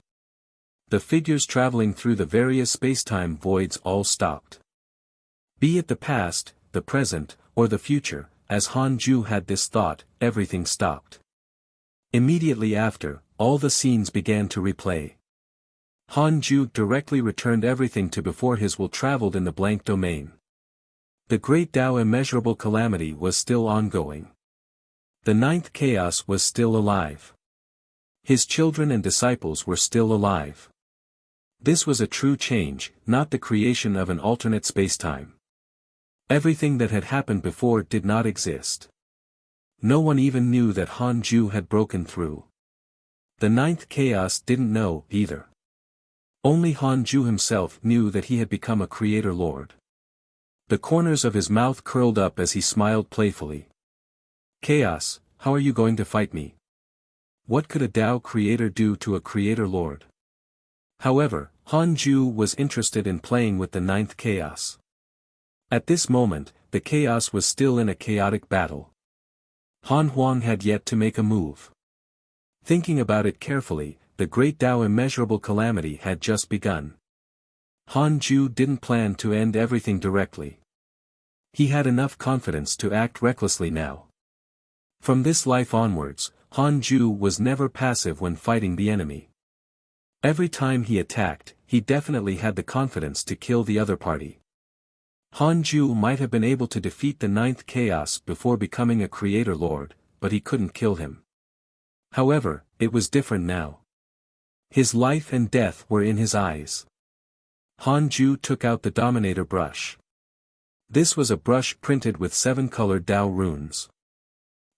[SPEAKER 1] The figures traveling through the various spacetime voids all stopped. Be it the past, the present, or the future, as Han Ju had this thought, everything stopped. Immediately after, all the scenes began to replay. Han Ju directly returned everything to before his will traveled in the blank domain. The great Tao immeasurable calamity was still ongoing. The ninth chaos was still alive. His children and disciples were still alive. This was a true change, not the creation of an alternate spacetime. Everything that had happened before did not exist. No one even knew that Han Ju had broken through. The ninth chaos didn't know, either. Only Han Ju himself knew that he had become a Creator Lord. The corners of his mouth curled up as he smiled playfully. "Chaos, how are you going to fight me? What could a Tao creator do to a Creator Lord?" However, Han Ju was interested in playing with the ninth chaos. At this moment, the chaos was still in a chaotic battle. Han Huang had yet to make a move. Thinking about it carefully, the great Tao immeasurable calamity had just begun. Han Ju didn't plan to end everything directly. He had enough confidence to act recklessly now. From this life onwards, Han Ju was never passive when fighting the enemy. Every time he attacked, he definitely had the confidence to kill the other party. Han Ju might have been able to defeat the ninth chaos before becoming a Creator Lord, but he couldn't kill him. However, it was different now. His life and death were in his eyes. Han Ju took out the Dominator brush. This was a brush printed with 7 colored Tao runes.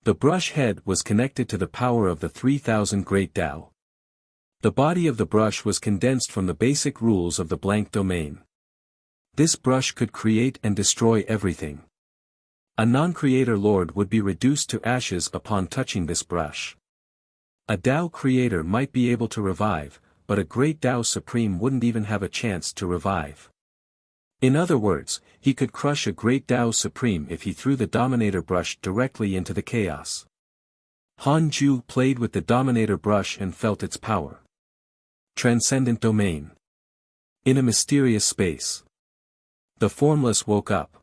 [SPEAKER 1] The brush head was connected to the power of the 3000 Great Tao. The body of the brush was condensed from the basic rules of the blank domain. This brush could create and destroy everything. A non-creator lord would be reduced to ashes upon touching this brush. A Tao creator might be able to revive, but a great Tao supreme wouldn't even have a chance to revive. In other words, he could crush a great Tao supreme if he threw the Dominator brush directly into the chaos. Han Ju played with the Dominator brush and felt its power. Transcendent domain. In a mysterious space. The formless woke up.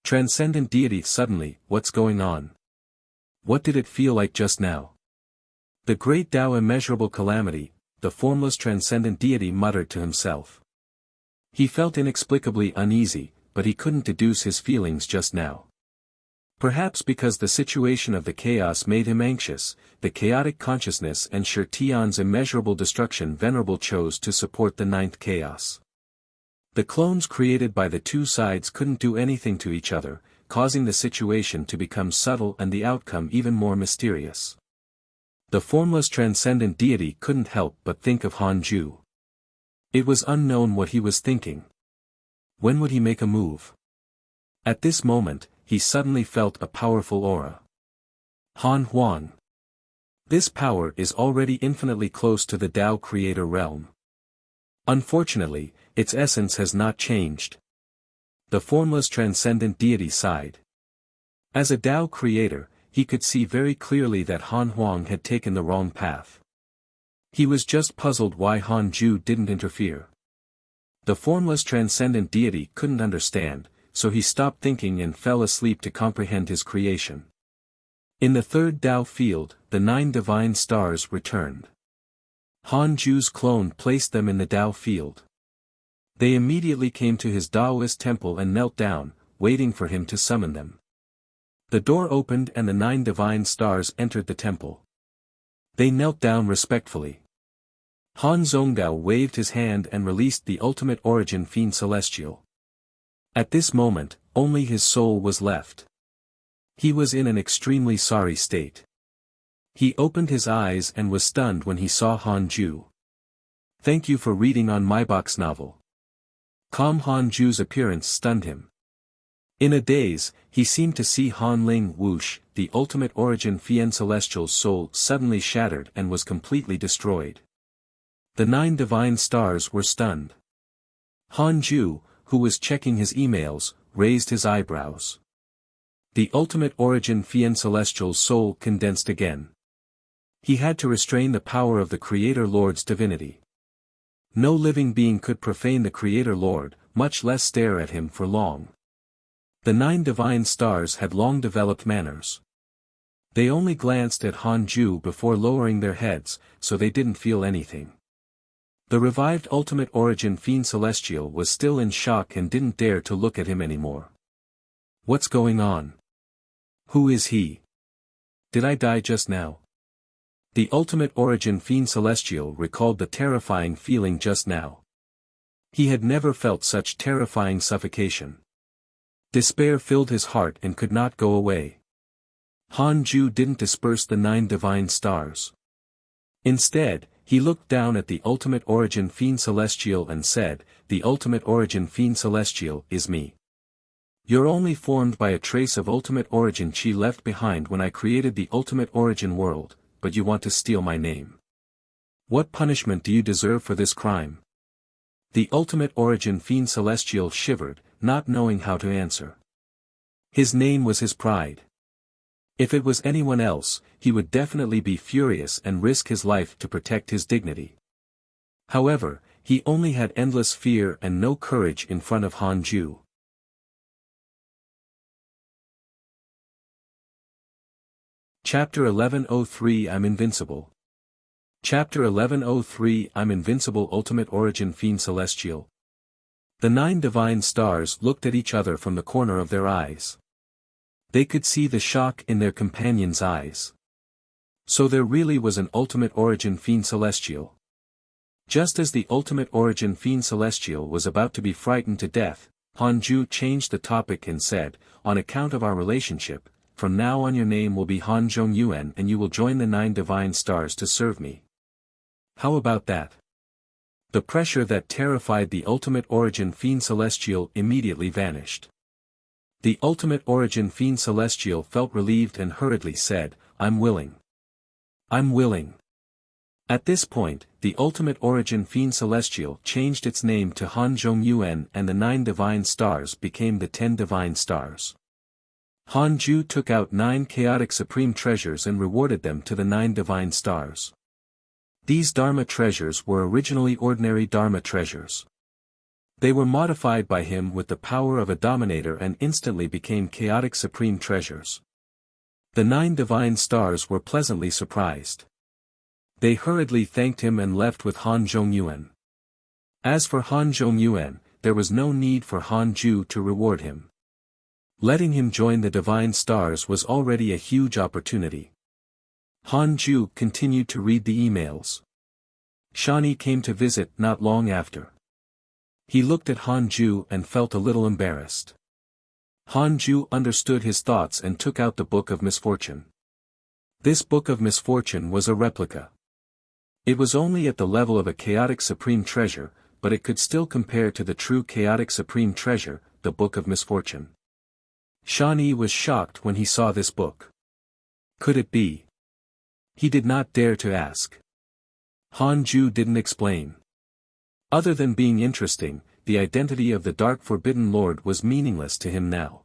[SPEAKER 1] Transcendent deity suddenly, what's going on? What did it feel like just now? The great Tao immeasurable calamity, the formless transcendent deity muttered to himself. He felt inexplicably uneasy, but he couldn't deduce his feelings just now. Perhaps because the situation of the chaos made him anxious, the chaotic consciousness and Shi Tian's immeasurable destruction Venerable chose to support the ninth chaos. The clones created by the two sides couldn't do anything to each other, causing the situation to become subtle and the outcome even more mysterious. The formless transcendent deity couldn't help but think of Han Ju. It was unknown what he was thinking. When would he make a move? At this moment, he suddenly felt a powerful aura. Han Huang. This power is already infinitely close to the Tao creator realm. Unfortunately, its essence has not changed. The formless transcendent deity sighed. As a Tao creator, he could see very clearly that Han Huang had taken the wrong path. He was just puzzled why Han Ju didn't interfere. The formless transcendent deity couldn't understand, so he stopped thinking and fell asleep to comprehend his creation. In the third Tao field, the 9 divine stars returned. Han Ju's clone placed them in the Tao field. They immediately came to his Taoist temple and knelt down, waiting for him to summon them. The door opened and the 9 divine stars entered the temple. They knelt down respectfully. Han Zhongdao waved his hand and released the ultimate origin fiend celestial. At this moment, only his soul was left. He was in an extremely sorry state. He opened his eyes and was stunned when he saw Han Ju. "Thank you for reading on my box novel." Calm Han Ju's appearance stunned him. In a daze, he seemed to see Han Ling Wuxia, the ultimate origin fiend celestial's soul suddenly shattered and was completely destroyed. The 9 divine stars were stunned. Han Ju, who was checking his emails, raised his eyebrows. The ultimate origin fiend celestial's soul condensed again. He had to restrain the power of the Creator Lord's divinity. No living being could profane the Creator Lord, much less stare at him for long. The 9 divine stars had long developed manners. They only glanced at Han Ju before lowering their heads, so they didn't feel anything. The revived ultimate origin fiend celestial was still in shock and didn't dare to look at him anymore. What's going on? Who is he? Did I die just now? The ultimate origin fiend celestial recalled the terrifying feeling just now. He had never felt such terrifying suffocation. Despair filled his heart and could not go away. Han Ju didn't disperse the 9 divine stars. Instead, he looked down at the ultimate origin fiend celestial and said, "The ultimate origin fiend celestial is me. You're only formed by a trace of ultimate origin chi left behind when I created the ultimate origin world, but you want to steal my name. What punishment do you deserve for this crime?" The ultimate origin fiend celestial shivered, not knowing how to answer. His name was his pride. If it was anyone else, he would definitely be furious and risk his life to protect his dignity. However, he only had endless fear and no courage in front of Han Ju. Chapter 1103 I'm Invincible. Chapter 1103 I'm Invincible Ultimate Origin Fiend Celestial. The 9 divine stars looked at each other from the corner of their eyes. They could see the shock in their companions' eyes. So there really was an ultimate origin fiend celestial. Just as the ultimate origin fiend celestial was about to be frightened to death, Han Ju changed the topic and said, "On account of our relationship, from now on your name will be Han Zhongyuan and you will join the 9 divine stars to serve me. How about that?" The pressure that terrified the ultimate origin fiend celestial immediately vanished. The ultimate origin fiend celestial felt relieved and hurriedly said, "I'm willing. I'm willing." At this point, the ultimate origin fiend celestial changed its name to Han Zhongyuan and the 9 divine stars became the 10 divine stars. Han Ju took out 9 chaotic supreme treasures and rewarded them to the 9 divine stars. These Dharma treasures were originally ordinary Dharma treasures. They were modified by him with the power of a dominator and instantly became chaotic supreme treasures. The 9 divine stars were pleasantly surprised. They hurriedly thanked him and left with Han Zhongyuan. As for Han Zhongyuan, there was no need for Han Ju to reward him. Letting him join the divine stars was already a huge opportunity. Han Ju continued to read the emails. Shani came to visit not long after. He looked at Han Ju and felt a little embarrassed. Han Ju understood his thoughts and took out the Book of Misfortune. This Book of Misfortune was a replica. It was only at the level of a chaotic supreme treasure, but it could still compare to the true chaotic supreme treasure, the Book of Misfortune. Shani was shocked when he saw this book. Could it be? He did not dare to ask. Han Ju didn't explain. Other than being interesting, the identity of the Dark Forbidden Lord was meaningless to him now.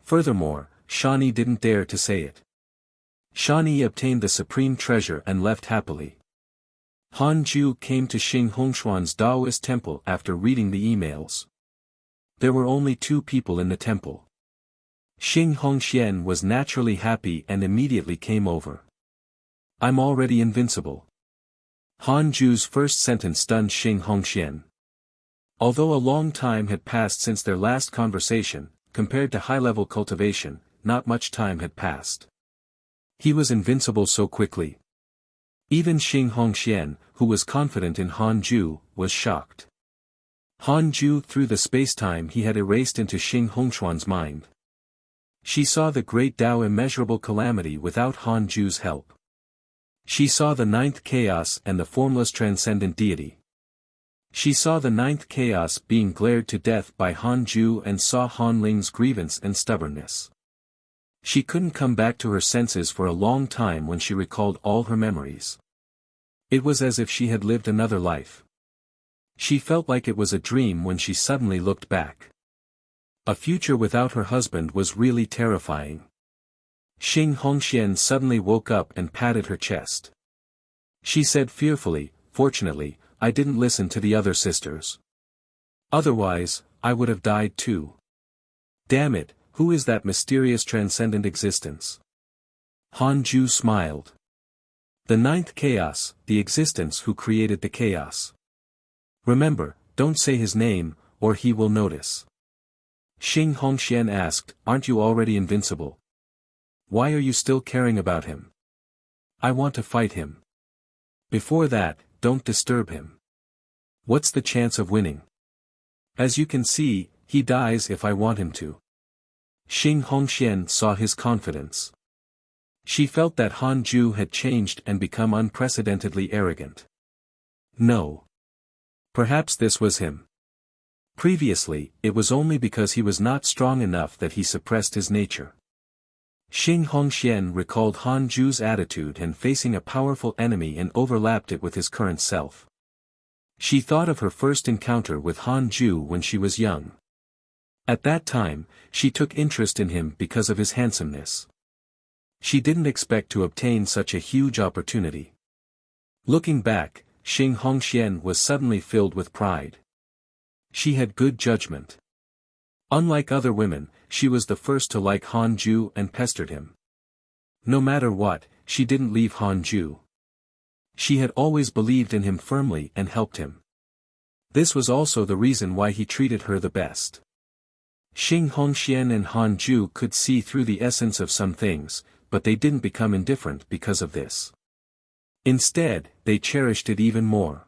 [SPEAKER 1] Furthermore, Shani didn't dare to say it. Shani obtained the supreme treasure and left happily. Han Ju came to Xing Hongshuan's Taoist temple after reading the emails. There were only 2 people in the temple. Xing Hongxian was naturally happy and immediately came over. I'm already invincible. Han Ju's first sentence stunned Xing Hongxian. Although a long time had passed since their last conversation, compared to high-level cultivation, not much time had passed. He was invincible so quickly. Even Xing Hongxian, who was confident in Han Ju, was shocked. Han Ju threw the space-time he had erased into Xing Hongshuan's mind. She saw the great Tao immeasurable calamity without Han Ju's help. She saw the 9th chaos and the formless transcendent deity. She saw the 9th chaos being glared to death by Han Ju and saw Han Ling's grievance and stubbornness. She couldn't come back to her senses for a long time when she recalled all her memories. It was as if she had lived another life. She felt like it was a dream when she suddenly looked back. A future without her husband was really terrifying. Xing Hongxian suddenly woke up and patted her chest. She said fearfully, "Fortunately, I didn't listen to the other sisters. Otherwise, I would have died too. Damn it, who is that mysterious transcendent existence?" Han Ju smiled. The 9th chaos, the existence who created the chaos. Remember, don't say his name, or he will notice. Xing Hongxian asked, "Aren't you already invincible? Why are you still caring about him?" "I want to fight him. Before that, don't disturb him. What's the chance of winning? As you can see, he dies if I want him to." Xing Hongxian saw his confidence. She felt that Han Ju had changed and become unprecedentedly arrogant. No. Perhaps this was him. Previously, it was only because he was not strong enough that he suppressed his nature. Xing Hongxian recalled Han Ju's attitude and facing a powerful enemy and overlapped it with his current self. She thought of her first encounter with Han Ju when she was young. At that time, she took interest in him because of his handsomeness. She didn't expect to obtain such a huge opportunity. Looking back, Xing Hongxian was suddenly filled with pride. She had good judgment. Unlike other women, she was the first to like Han Ju and pestered him. No matter what, she didn't leave Han Ju. She had always believed in him firmly and helped him. This was also the reason why he treated her the best. Xing Hongxian and Han Ju could see through the essence of some things, but they didn't become indifferent because of this. Instead, they cherished it even more.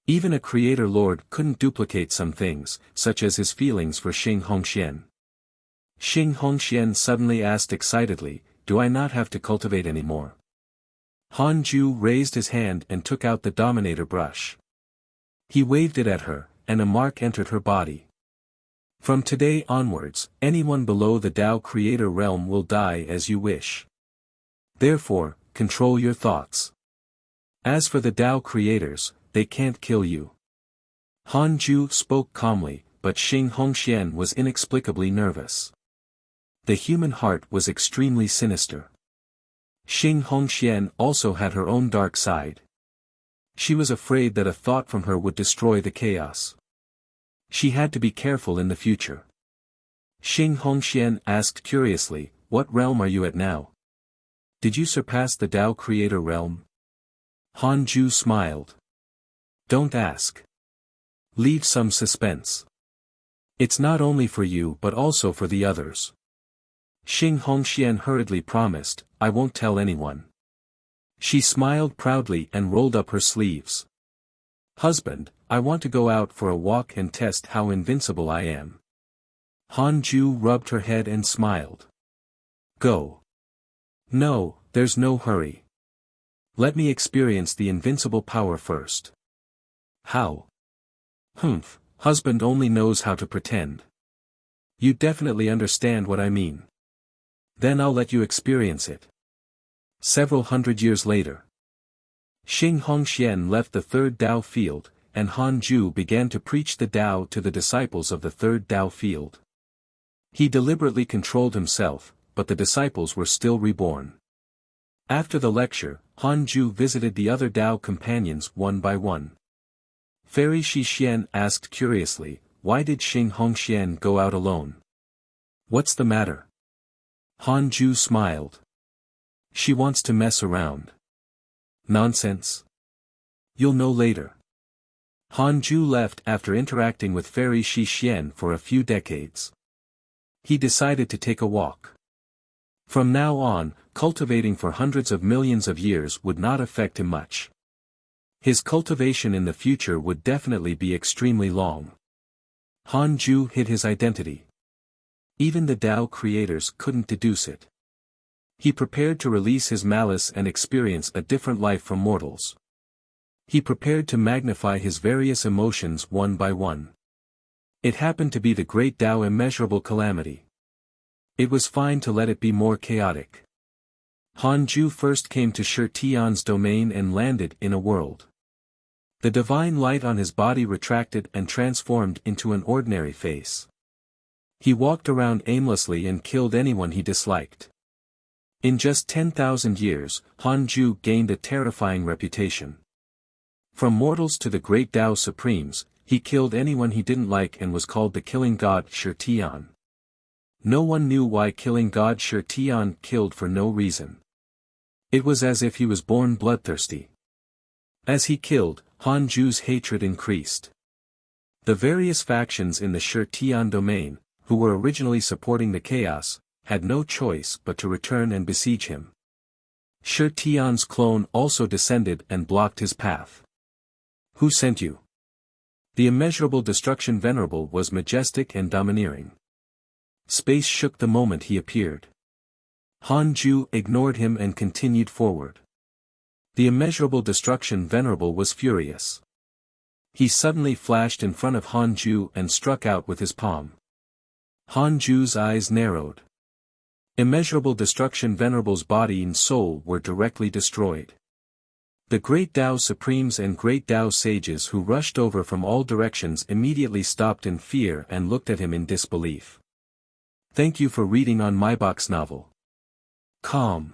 [SPEAKER 1] Even a creator lord couldn't duplicate some things, such as his feelings for Xing Hongxian. Xing Hongxian suddenly asked excitedly, "Do I not have to cultivate anymore?" Han Ju raised his hand and took out the Dominator brush. He waved it at her, and a mark entered her body. From today onwards, anyone below the Tao Creator realm will die as you wish. Therefore, control your thoughts. As for the Tao Creators, they can't kill you. Han Ju spoke calmly, but Xing Hongxian was inexplicably nervous. The human heart was extremely sinister. Xing Hongxian also had her own dark side. She was afraid that a thought from her would destroy the chaos. She had to be careful in the future. Xing Hongxian asked curiously, "What realm are you at now? Did you surpass the Tao Creator realm?" Han Ju smiled. "Don't ask. Leave some suspense. It's not only for you but also for the others." Xing Hongxian hurriedly promised, "I won't tell anyone." She smiled proudly and rolled up her sleeves. "Husband, I want to go out for a walk and test how invincible I am." Han Ju rubbed her head and smiled. "Go. No, there's no hurry. Let me experience the invincible power first." "How?" "Humph, husband only knows how to pretend. You definitely understand what I mean. Then I'll let you experience it." Several hundred years later, Xing Hongxian left the third Tao field, and Han Ju began to preach the Tao to the disciples of the third Tao field. He deliberately controlled himself, but the disciples were still reborn. After the lecture, Han Ju visited the other Dao companions one by one. Fairy Shi Xian asked curiously, "Why did Xing Hongxian go out alone? What's the matter?" Han Ju smiled. "She wants to mess around." "Nonsense. You'll know later." Han Ju left after interacting with Fairy Shi Xian for a few decades. He decided to take a walk. From now on, cultivating for hundreds of millions of years would not affect him much. His cultivation in the future would definitely be extremely long. Han Ju hid his identity. Even the Tao creators couldn't deduce it. He prepared to release his malice and experience a different life from mortals. He prepared to magnify his various emotions one by one. It happened to be the great Tao immeasurable calamity. It was fine to let it be more chaotic. Han Ju first came to Shi Tian's domain and landed in a world. The divine light on his body retracted and transformed into an ordinary face. He walked around aimlessly and killed anyone he disliked. In just 10,000 years, Han Ju gained a terrifying reputation. From mortals to the great Tao Supremes, he killed anyone he didn't like and was called the killing god Shi Tian. No one knew why killing god Shi Tian killed for no reason. It was as if he was born bloodthirsty. As he killed, Han Ju's hatred increased. The various factions in the Shi Tian domain, who were originally supporting the chaos, had no choice but to return and besiege him. Shi Tian's clone also descended and blocked his path. "Who sent you?" The immeasurable destruction venerable was majestic and domineering. Space shook the moment he appeared. Han Ju ignored him and continued forward. The immeasurable destruction venerable was furious. He suddenly flashed in front of Han Ju and struck out with his palm. Han Ju's eyes narrowed. Immeasurable destruction venerable's body and soul were directly destroyed. The great Tao Supremes and great Tao sages who rushed over from all directions immediately stopped in fear and looked at him in disbelief. Thank you for reading on my box novel. Calm.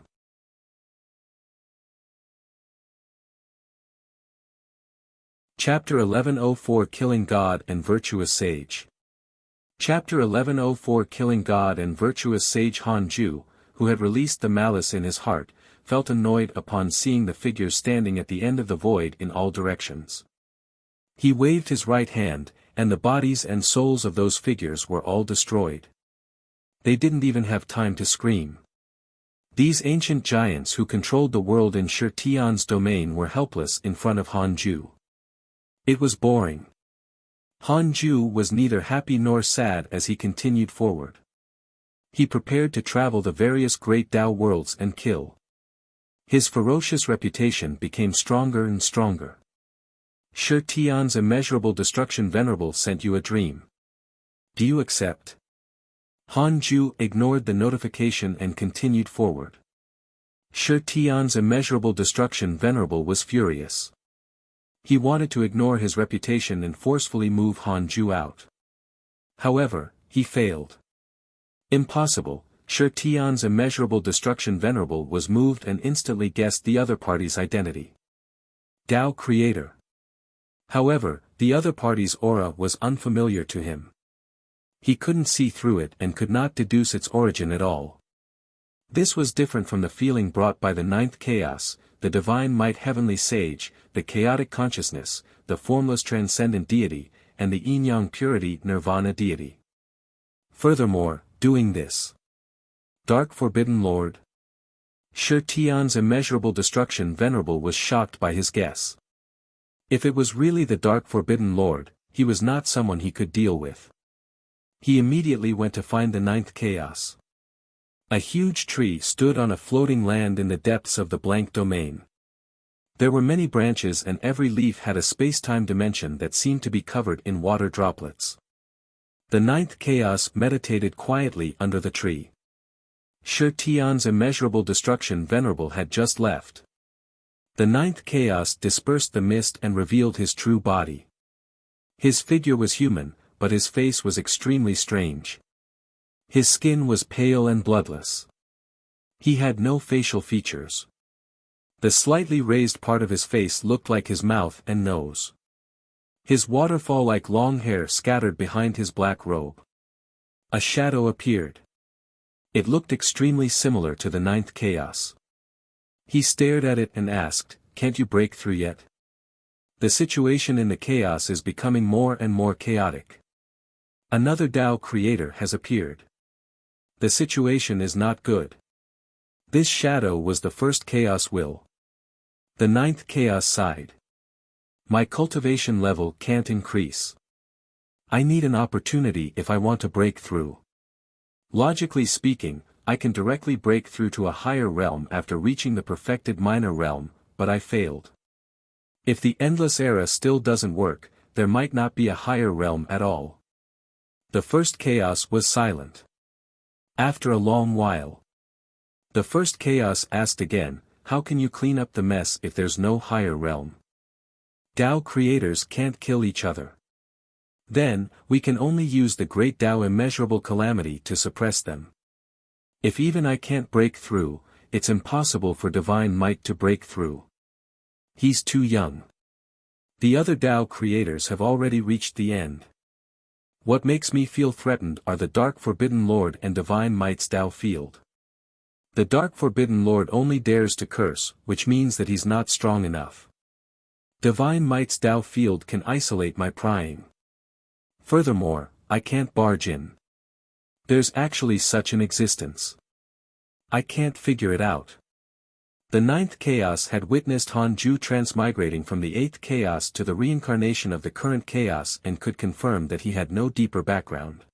[SPEAKER 1] Chapter 1104 Killing God and Virtuous Sage. Chapter 1104 Killing God and Virtuous Sage. Han Ju, who had released the malice in his heart, felt annoyed upon seeing the figures standing at the end of the void in all directions. He waved his right hand, and the bodies and souls of those figures were all destroyed. They didn't even have time to scream. These ancient giants who controlled the world in Shi Tian's domain were helpless in front of Han Ju. It was boring. Han Ju was neither happy nor sad as he continued forward. He prepared to travel the various great Tao worlds and kill. His ferocious reputation became stronger and stronger. Shi Tian's immeasurable destruction venerable sent you a dream. Do you accept? Han Ju ignored the notification and continued forward. Shi Tian's immeasurable destruction venerable was furious. He wanted to ignore his reputation and forcefully move Han Ju out. However, he failed. Impossible. Shi Tian's immeasurable destruction venerable was moved and instantly guessed the other party's identity. Tao creator. However, the other party's aura was unfamiliar to him. He couldn't see through it and could not deduce its origin at all. This was different from the feeling brought by the ninth chaos, the divine might heavenly sage, the chaotic consciousness, the formless transcendent deity, and the yin-yang purity nirvana deity. Furthermore, doing this dark forbidden lord. Shi Tian's immeasurable destruction venerable was shocked by his guess. If it was really the dark forbidden lord, he was not someone he could deal with. He immediately went to find the ninth chaos. A huge tree stood on a floating land in the depths of the blank domain. There were many branches and every leaf had a space-time dimension that seemed to be covered in water droplets. The ninth chaos meditated quietly under the tree. Shi Tian's immeasurable destruction venerable had just left. The ninth chaos dispersed the mist and revealed his true body. His figure was human, but his face was extremely strange. His skin was pale and bloodless. He had no facial features. The slightly raised part of his face looked like his mouth and nose. His waterfall-like long hair scattered behind his black robe. A shadow appeared. It looked extremely similar to the ninth chaos. He stared at it and asked, "Can't you break through yet? The situation in the chaos is becoming more and more chaotic. Another Tao creator has appeared. The situation is not good." This shadow was the first chaos will. The ninth chaos sighed. "My cultivation level can't increase. I need an opportunity if I want to break through. Logically speaking, I can directly break through to a higher realm after reaching the perfected minor realm, but I failed. If the endless era still doesn't work, there might not be a higher realm at all." The first chaos was silent. After a long while, the first chaos asked again, "How can you clean up the mess if there's no higher realm? Tao creators can't kill each other. Then, we can only use the great Tao immeasurable calamity to suppress them. If even I can't break through, it's impossible for divine might to break through. He's too young. The other Tao creators have already reached the end. What makes me feel threatened are the Dark Forbidden Lord and Divine Might's Tao field. The Dark Forbidden Lord only dares to curse, which means that he's not strong enough. Divine Might's Tao field can isolate my prying. Furthermore, I can't barge in. There's actually such an existence. I can't figure it out." The ninth chaos had witnessed Hanju transmigrating from the eighth chaos to the reincarnation of the current chaos and could confirm that he had no deeper background.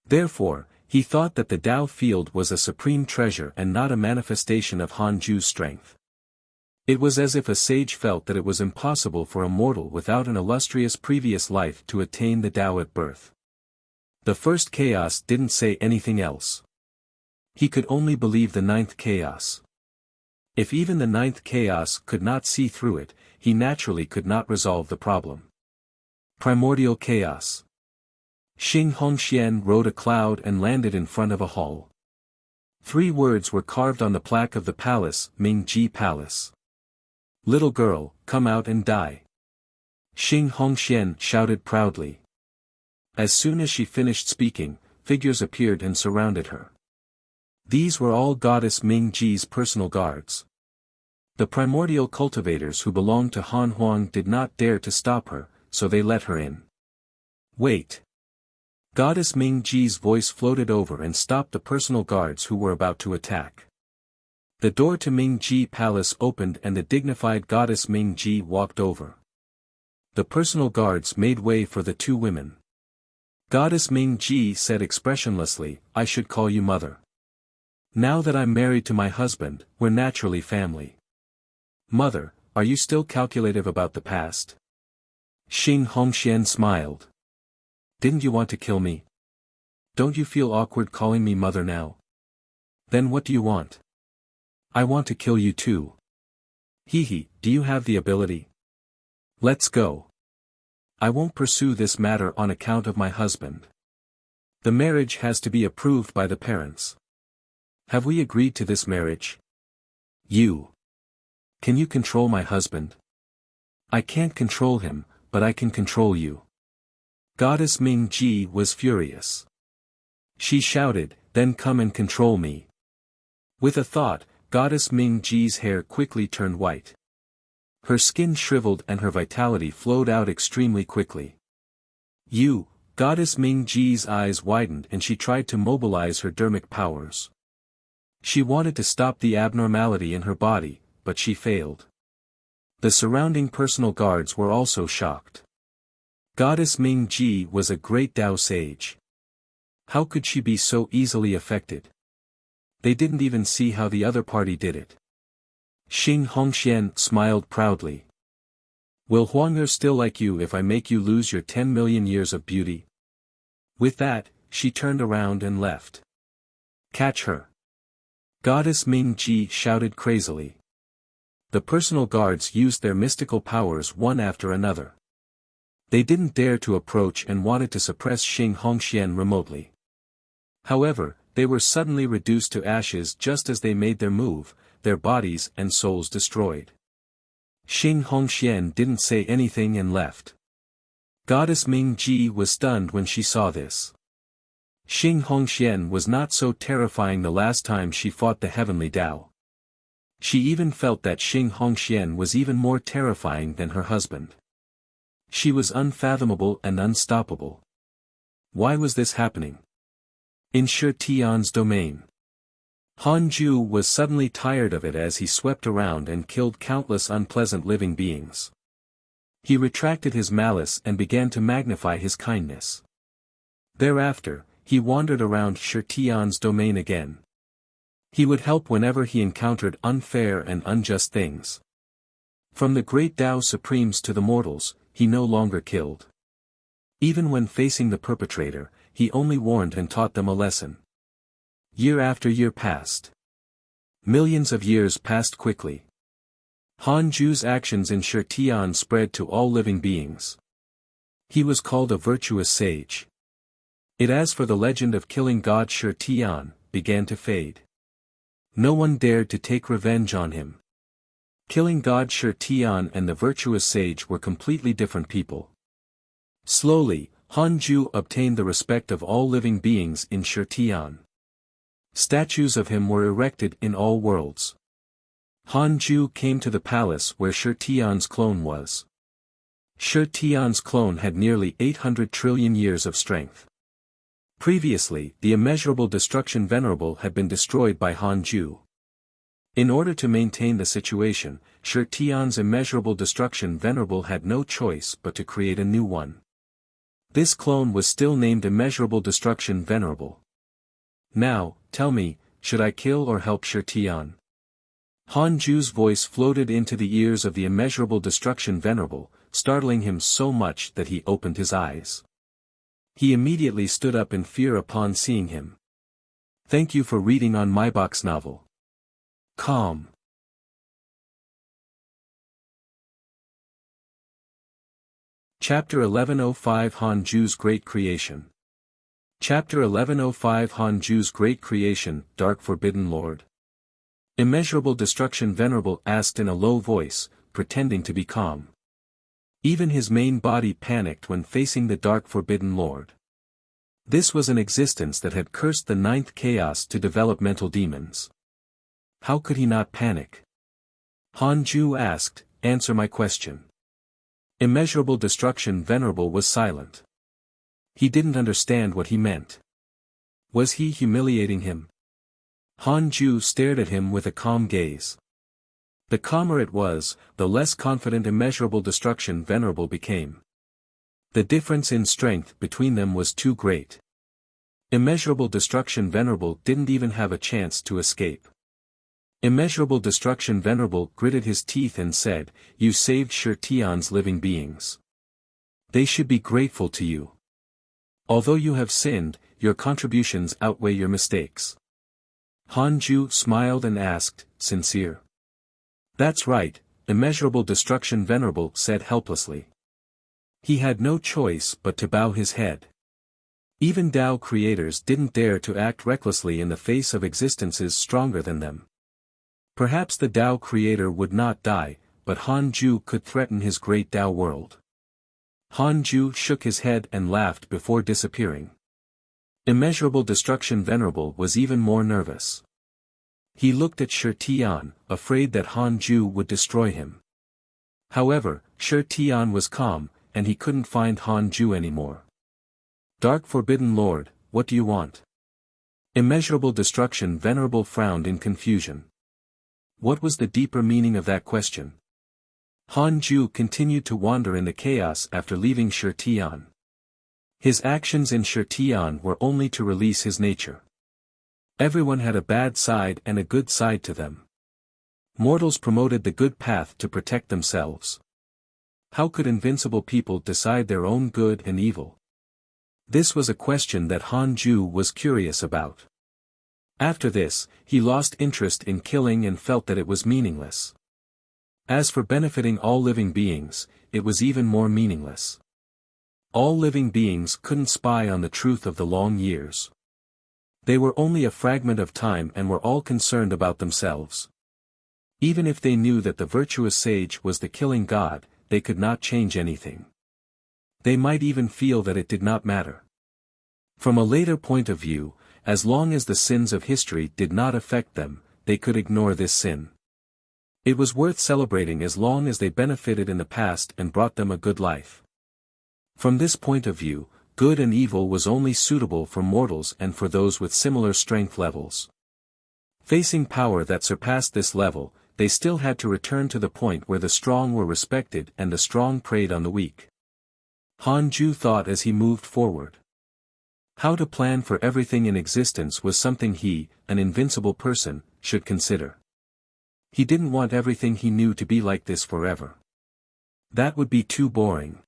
[SPEAKER 1] Therefore, he thought that the Tao field was a supreme treasure and not a manifestation of Hanju's strength. It was as if a sage felt that it was impossible for a mortal without an illustrious previous life to attain the Tao at birth. The first chaos didn't say anything else. He could only believe the ninth chaos. If even the ninth chaos could not see through it, he naturally could not resolve the problem. Primordial chaos. Xing Hongxian rode a cloud and landed in front of a hall. 3 words were carved on the plaque of the palace, Mingji Palace. "Little girl, come out and die." Xing Hongxian shouted proudly. As soon as she finished speaking, figures appeared and surrounded her. These were all Goddess Mingji's personal guards. The primordial cultivators who belonged to Han Huang did not dare to stop her, so they let her in. "Wait." Goddess Mingji's voice floated over and stopped the personal guards who were about to attack. The door to Mingji Palace opened and the dignified Goddess Mingji walked over. The personal guards made way for the 2 women. Goddess Mingji said expressionlessly, "I should call you mother. Now that I'm married to my husband, we're naturally family. Mother, are you still calculative about the past?" Xing Hongxian smiled. "Didn't you want to kill me? Don't you feel awkward calling me mother now? Then what do you want?" "I want to kill you too." "Hee, do you have the ability?" "Let's go. I won't pursue this matter on account of my husband. The marriage has to be approved by the parents. Have we agreed to this marriage?" Can you control my husband?" "I can't control him, but I can control you." Goddess Mingji was furious. She shouted, "Then come and control me." With a thought, Goddess Mingji's hair quickly turned white. Her skin shriveled and her vitality flowed out extremely quickly. Goddess Mingji's eyes widened and she tried to mobilize her dermic powers. She wanted to stop the abnormality in her body, but she failed. The surrounding personal guards were also shocked. Goddess Mingji was a great Tao sage. How could she be so easily affected? They didn't even see how the other party did it. Xing Hongxian smiled proudly. "Will Huang'er still like you if I make you lose your 10 million years of beauty?" With that, she turned around and left. "Catch her!" Goddess Mingji shouted crazily. The personal guards used their mystical powers one after another. They didn't dare to approach and wanted to suppress Xing Hongxian remotely. However, they were suddenly reduced to ashes just as they made their move, their bodies and souls destroyed. Xing Hongxian didn't say anything and left. Goddess Ming Ji was stunned when she saw this. Xing Hongxian was not so terrifying the last time she fought the heavenly Tao. She even felt that Xing Hongxian was even more terrifying than her husband. She was unfathomable and unstoppable. Why was this happening? In Shi Tian's domain. Han Ju was suddenly tired of it as he swept around and killed countless unpleasant living beings. He retracted his malice and began to magnify his kindness. Thereafter, he wandered around Shi Tian's domain again. He would help whenever he encountered unfair and unjust things. From the great Tao Supremes to the mortals, he no longer killed. Even when facing the perpetrator, he only warned and taught them a lesson. Year after year passed. Millions of years passed quickly. Han Ju's actions in Shi Tian spread to all living beings. He was called a virtuous sage. As for the legend of killing God Shi Tian, began to fade. No one dared to take revenge on him. Killing God Shi Tian and the virtuous sage were completely different people. Slowly, Han Ju obtained the respect of all living beings in Shi Tian. Statues of him were erected in all worlds. Han Ju came to the palace where Shi Tian's clone was. Shi Tian's clone had nearly 800 trillion years of strength. Previously, the immeasurable destruction venerable had been destroyed by Han Ju. In order to maintain the situation, Shi Tian's immeasurable destruction venerable had no choice but to create a new one. This clone was still named immeasurable destruction venerable. Now, tell me, should I kill or help Shi Tian? Han Ju's voice floated into the ears of the immeasurable destruction venerable, startling him so much that he opened his eyes. He immediately stood up in fear upon seeing him. Thank you for reading on my box novel. Calm. Chapter 1105 Han Ju's Great Creation. Chapter 1105 Han Ju's Great Creation, Dark Forbidden Lord. Immeasurable Destruction Venerable asked in a low voice, pretending to be calm. Even his main body panicked when facing the Dark Forbidden Lord. This was an existence that had cursed the ninth chaos to develop mental demons. How could he not panic? Han Ju asked, answer my question. Immeasurable Destruction Venerable was silent. He didn't understand what he meant. Was he humiliating him? Han Ju stared at him with a calm gaze. The calmer it was, the less confident Immeasurable Destruction Venerable became. The difference in strength between them was too great. Immeasurable Destruction Venerable didn't even have a chance to escape. Immeasurable Destruction Venerable gritted his teeth and said, "You saved Shi Tian's living beings. They should be grateful to you. Although you have sinned, your contributions outweigh your mistakes." Han Ju smiled and asked, "Sincere?" "That's right," Immeasurable Destruction Venerable said helplessly. He had no choice but to bow his head. Even Tao creators didn't dare to act recklessly in the face of existences stronger than them. Perhaps the Tao creator would not die, but Han Ju could threaten his great Tao world. Han Ju shook his head and laughed before disappearing. Immeasurable Destruction Venerable was even more nervous. He looked at Shi Tian, afraid that Han Ju would destroy him. However, Shi Tian was calm, and he couldn't find Han Ju anymore. "Dark Forbidden Lord, what do you want?" Immeasurable Destruction Venerable frowned in confusion. What was the deeper meaning of that question? Han Ju continued to wander in the chaos after leaving Shi Tian. His actions in Shi Tian were only to release his nature. Everyone had a bad side and a good side to them. Mortals promoted the good path to protect themselves. How could invincible people decide their own good and evil? This was a question that Han Ju was curious about. After this, he lost interest in killing and felt that it was meaningless. As for benefiting all living beings, it was even more meaningless. All living beings couldn't spy on the truth of the long years. They were only a fragment of time and were all concerned about themselves. Even if they knew that the virtuous sage was the killing god, they could not change anything. They might even feel that it did not matter. From a later point of view, as long as the sins of history did not affect them, they could ignore this sin. It was worth celebrating as long as they benefited in the past and brought them a good life. From this point of view, good and evil was only suitable for mortals and for those with similar strength levels. Facing power that surpassed this level, they still had to return to the point where the strong were respected and the strong preyed on the weak. Han Ju thought as he moved forward. How to plan for everything in existence was something he, an invincible person, should consider. He didn't want everything he knew to be like this forever. That would be too boring.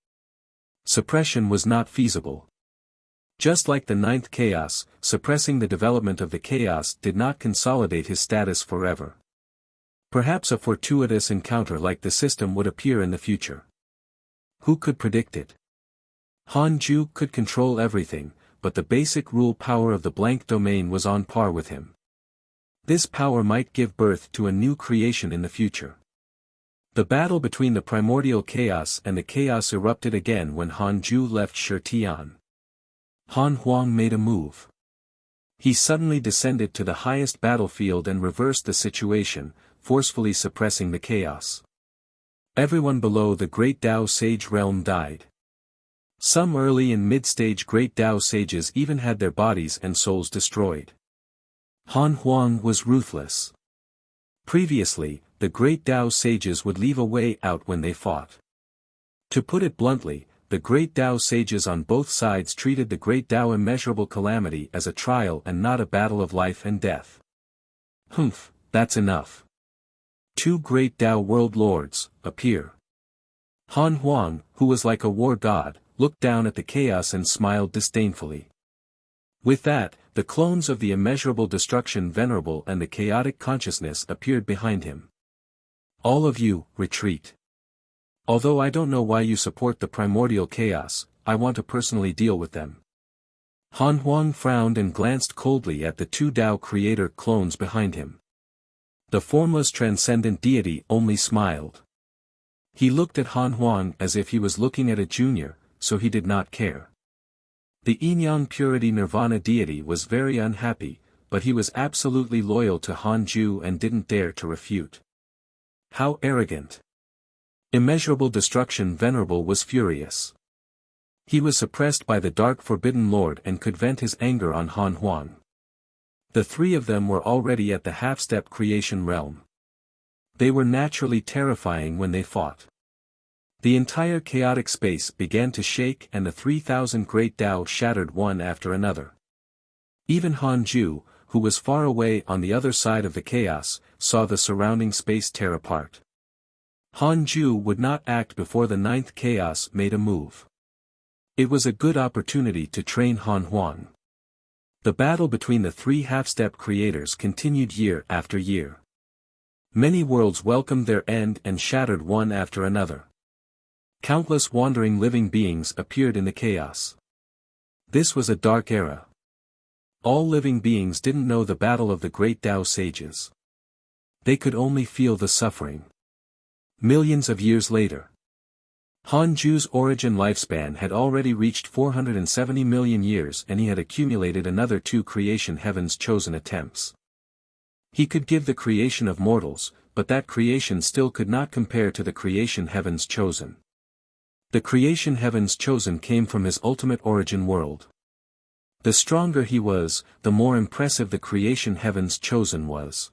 [SPEAKER 1] Suppression was not feasible. Just like the ninth chaos, suppressing the development of the chaos did not consolidate his status forever. Perhaps a fortuitous encounter like the system would appear in the future. Who could predict it? Han Ju could control everything, but the basic rule power of the blank domain was on par with him. This power might give birth to a new creation in the future. The battle between the primordial chaos and the chaos erupted again when Han Ju left Shitian. Han Huang made a move. He suddenly descended to the highest battlefield and reversed the situation, forcefully suppressing the chaos. Everyone below the Great Tao Sage realm died. Some early and mid-stage Great Tao sages even had their bodies and souls destroyed. Han Huang was ruthless. Previously, the Great Tao sages would leave a way out when they fought. To put it bluntly, the Great Tao sages on both sides treated the Great Tao immeasurable calamity as a trial and not a battle of life and death. Humph, that's enough. Two Great Tao world lords appear. Han Huang, who was like a war god, looked down at the chaos and smiled disdainfully. With that, the clones of the immeasurable destruction venerable and the chaotic consciousness appeared behind him. All of you, retreat. Although I don't know why you support the primordial chaos, I want to personally deal with them. Han Huang frowned and glanced coldly at the two Tao creator clones behind him. The formless transcendent deity only smiled. He looked at Han Huang as if he was looking at a junior, so he did not care. The Yin-Yang Purity Nirvana deity was very unhappy, but he was absolutely loyal to Han Ju and didn't dare to refute. How arrogant! Immeasurable Destruction Venerable was furious. He was suppressed by the Dark Forbidden Lord and could vent his anger on Han Huang. The three of them were already at the half-step creation realm. They were naturally terrifying when they fought. The entire chaotic space began to shake and the 3,000 Great Tao shattered one after another. Even Han Ju, who was far away on the other side of the chaos, saw the surrounding space tear apart. Han Ju would not act before the ninth chaos made a move. It was a good opportunity to train Han Huang. The battle between the three half-step creators continued year after year. Many worlds welcomed their end and shattered one after another. Countless wandering living beings appeared in the chaos. This was a dark era. All living beings didn't know the battle of the Great Tao sages. They could only feel the suffering. Millions of years later. Han Ju's origin lifespan had already reached 470 million years and he had accumulated another 2 creation heavens chosen attempts. He could give the creation of mortals, but that creation still could not compare to the creation heavens chosen. The creation heavens chosen came from his ultimate origin world. The stronger he was, the more impressive the creation heavens chosen was.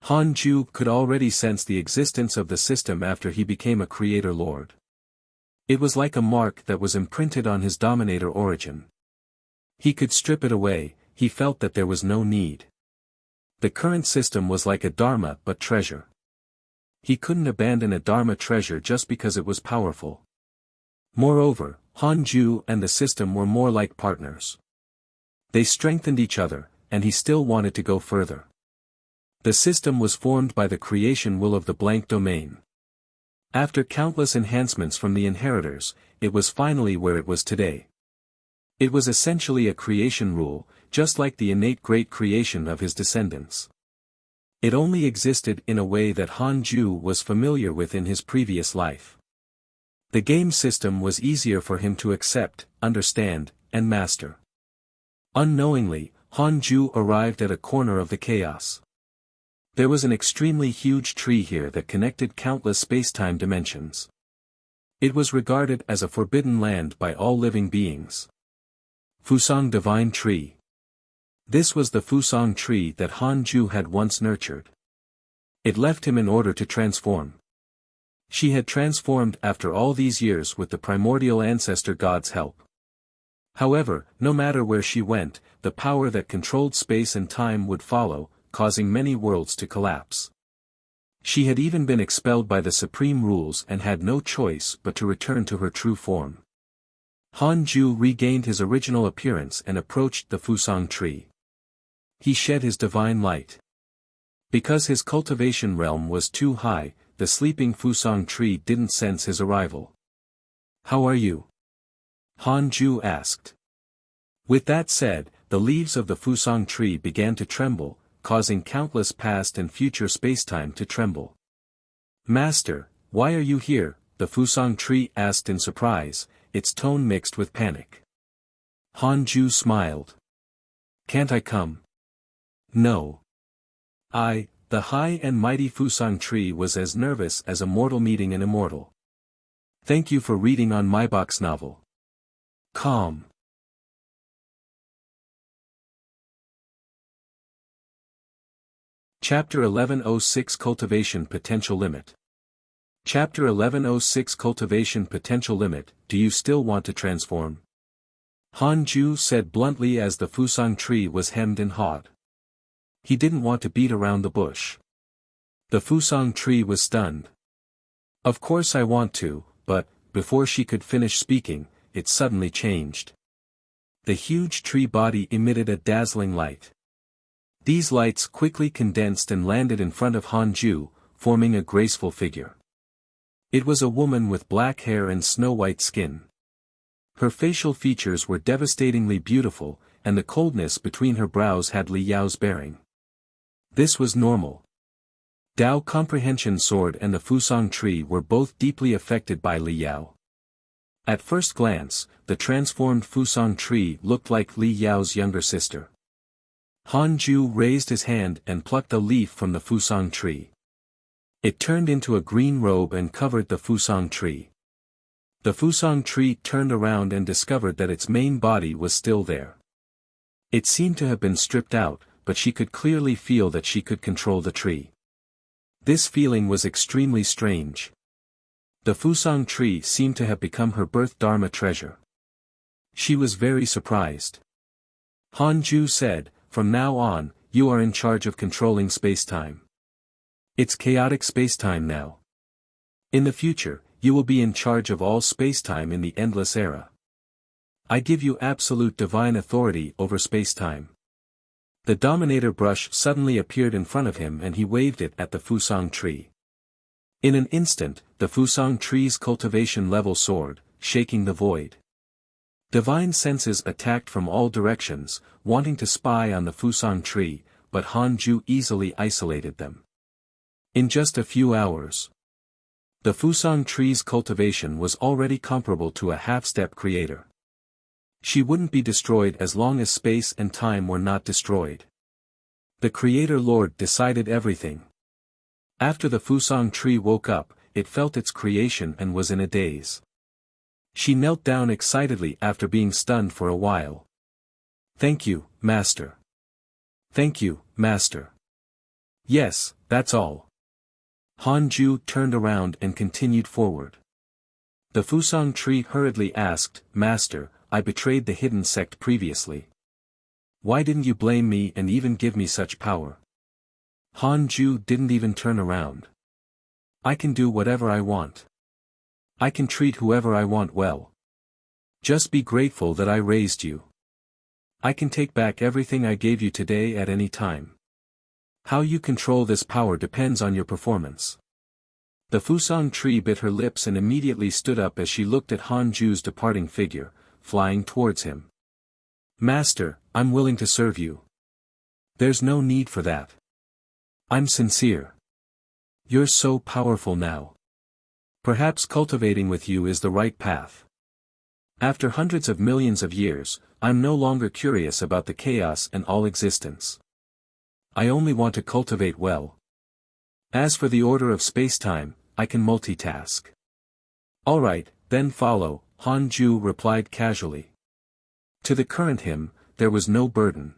[SPEAKER 1] Han Ju could already sense the existence of the system after he became a creator lord. It was like a mark that was imprinted on his dominator origin. He could strip it away, he felt that there was no need. The current system was like a dharma but treasure. He couldn't abandon a dharma treasure just because it was powerful. Moreover, Han Ju and the system were more like partners. They strengthened each other, and he still wanted to go further. The system was formed by the creation will of the blank domain. After countless enhancements from the inheritors, it was finally where it was today. It was essentially a creation rule, just like the innate great creation of his descendants. It only existed in a way that Han Ju was familiar with in his previous life. The game system was easier for him to accept, understand, and master. Unknowingly, Han Ju arrived at a corner of the chaos. There was an extremely huge tree here that connected countless spacetime dimensions. It was regarded as a forbidden land by all living beings. Fusang Divine Tree. This was the Fusang tree that Han Ju had once nurtured. It left him in order to transform. She had transformed after all these years with the primordial ancestor god's help. However, no matter where she went, the power that controlled space and time would follow, causing many worlds to collapse. She had even been expelled by the supreme rules and had no choice but to return to her true form. Han Ju regained his original appearance and approached the Fusang tree. He shed his divine light. Because his cultivation realm was too high, the sleeping Fusang tree didn't sense his arrival. "How are you?" Han Ju asked. With that said, the leaves of the Fusang tree began to tremble, causing countless past and future spacetime to tremble. "Master, why are you here?" the Fusang tree asked in surprise, its tone mixed with panic. Han Ju smiled. "Can't I come?" "No. The high and mighty Fusang tree was as nervous as a mortal meeting an immortal. "Thank you for reading on my box novel. Calm." Chapter 1106 Cultivation Potential Limit. Chapter 1106 Cultivation Potential Limit. Do you still want to transform? Han Ju said bluntly as the Fusang tree was hemmed and hawed. He didn't want to beat around the bush. The Fusang tree was stunned. "Of course I want to," but, before she could finish speaking, it suddenly changed. The huge tree body emitted a dazzling light. These lights quickly condensed and landed in front of Han Ju, forming a graceful figure. It was a woman with black hair and snow-white skin. Her facial features were devastatingly beautiful, and the coldness between her brows had Li Yao's bearing. This was normal. Dao Comprehension Sword and the Fusang tree were both deeply affected by Li Yao. At first glance, the transformed Fusang tree looked like Li Yao's younger sister. Han Ju raised his hand and plucked a leaf from the Fusang tree. It turned into a green robe and covered the Fusang tree. The Fusang tree turned around and discovered that its main body was still there. It seemed to have been stripped out, but she could clearly feel that she could control the tree. This feeling was extremely strange. The Fusang tree seemed to have become her birth dharma treasure. She was very surprised. Han Ju said, "From now on, you are in charge of controlling spacetime. It's chaotic spacetime now. In the future, you will be in charge of all spacetime in the endless era. I give you absolute divine authority over spacetime." The Dominator brush suddenly appeared in front of him and he waved it at the Fusang tree. In an instant, the Fusang tree's cultivation level soared, shaking the void. Divine senses attacked from all directions, wanting to spy on the Fusang tree, but Han Ju easily isolated them. In just a few hours, the Fusang tree's cultivation was already comparable to a half-step creator. She wouldn't be destroyed as long as space and time were not destroyed. The Creator Lord decided everything. After the Fusang tree woke up, it felt its creation and was in a daze. She knelt down excitedly after being stunned for a while. "Thank you, Master." "Thank you, Master." "Yes, that's all." Han Ju turned around and continued forward. The Fusang tree hurriedly asked, "Master, I betrayed the hidden sect previously. Why didn't you blame me and even give me such power?" Han Ju didn't even turn around. "I can do whatever I want. I can treat whoever I want well. Just be grateful that I raised you. I can take back everything I gave you today at any time. How you control this power depends on your performance." The Fusang tree bit her lips and immediately stood up as she looked at Han Ju's departing figure, flying towards him. Master, I'm willing to serve you. There's no need for that. I'm sincere. You're so powerful now. Perhaps cultivating with you is the right path. After hundreds of millions of years, I'm no longer curious about the chaos and all existence. I only want to cultivate well. As for the order of spacetime, I can multitask. Alright, then follow, Han Ju replied casually. To the current him, there was no burden.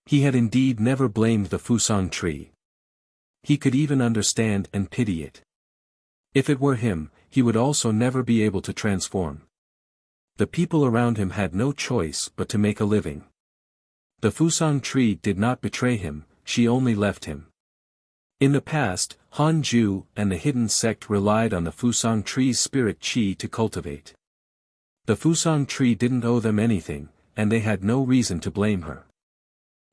[SPEAKER 1] He had indeed never blamed the Fusang tree. He could even understand and pity it. If it were him, he would also never be able to transform. The people around him had no choice but to make a living. The Fusang tree did not betray him, she only left him. In the past, Han Ju and the hidden sect relied on the Fusang tree's spirit qi to cultivate. The Fusang tree didn't owe them anything, and they had no reason to blame her.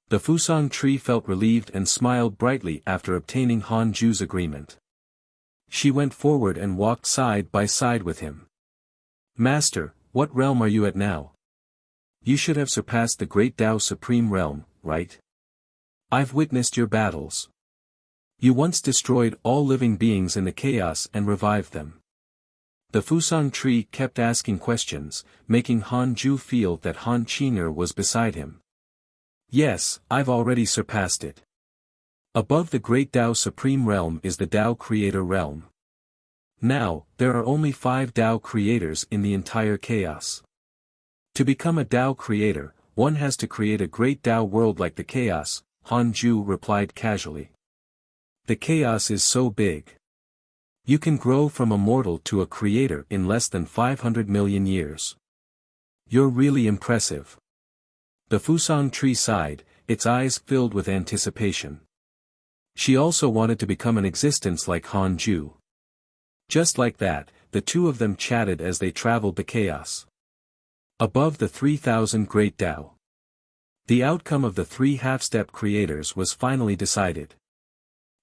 [SPEAKER 1] The Fusang tree felt relieved and smiled brightly after obtaining Han Ju's agreement. She went forward and walked side by side with him. Master, what realm are you at now? You should have surpassed the Great Tao Supreme Realm, right? I've witnessed your battles. You once destroyed all living beings in the chaos and revived them. The Fusang tree kept asking questions, making Han Ju feel that Han Qing'er was beside him. Yes, I've already surpassed it. Above the Great Tao Supreme Realm is the Tao Creator Realm. Now, there are only 5 Tao Creators in the entire chaos. To become a Tao Creator, one has to create a great Tao world like the chaos, Han Ju replied casually. The chaos is so big. You can grow from a mortal to a creator in less than 500 million years. You're really impressive. The Fusang tree sighed, its eyes filled with anticipation. She also wanted to become an existence like Han Ju. Just like that, the two of them chatted as they traveled the chaos. Above the 3,000 Great Tao. The outcome of the 3 half-step creators was finally decided.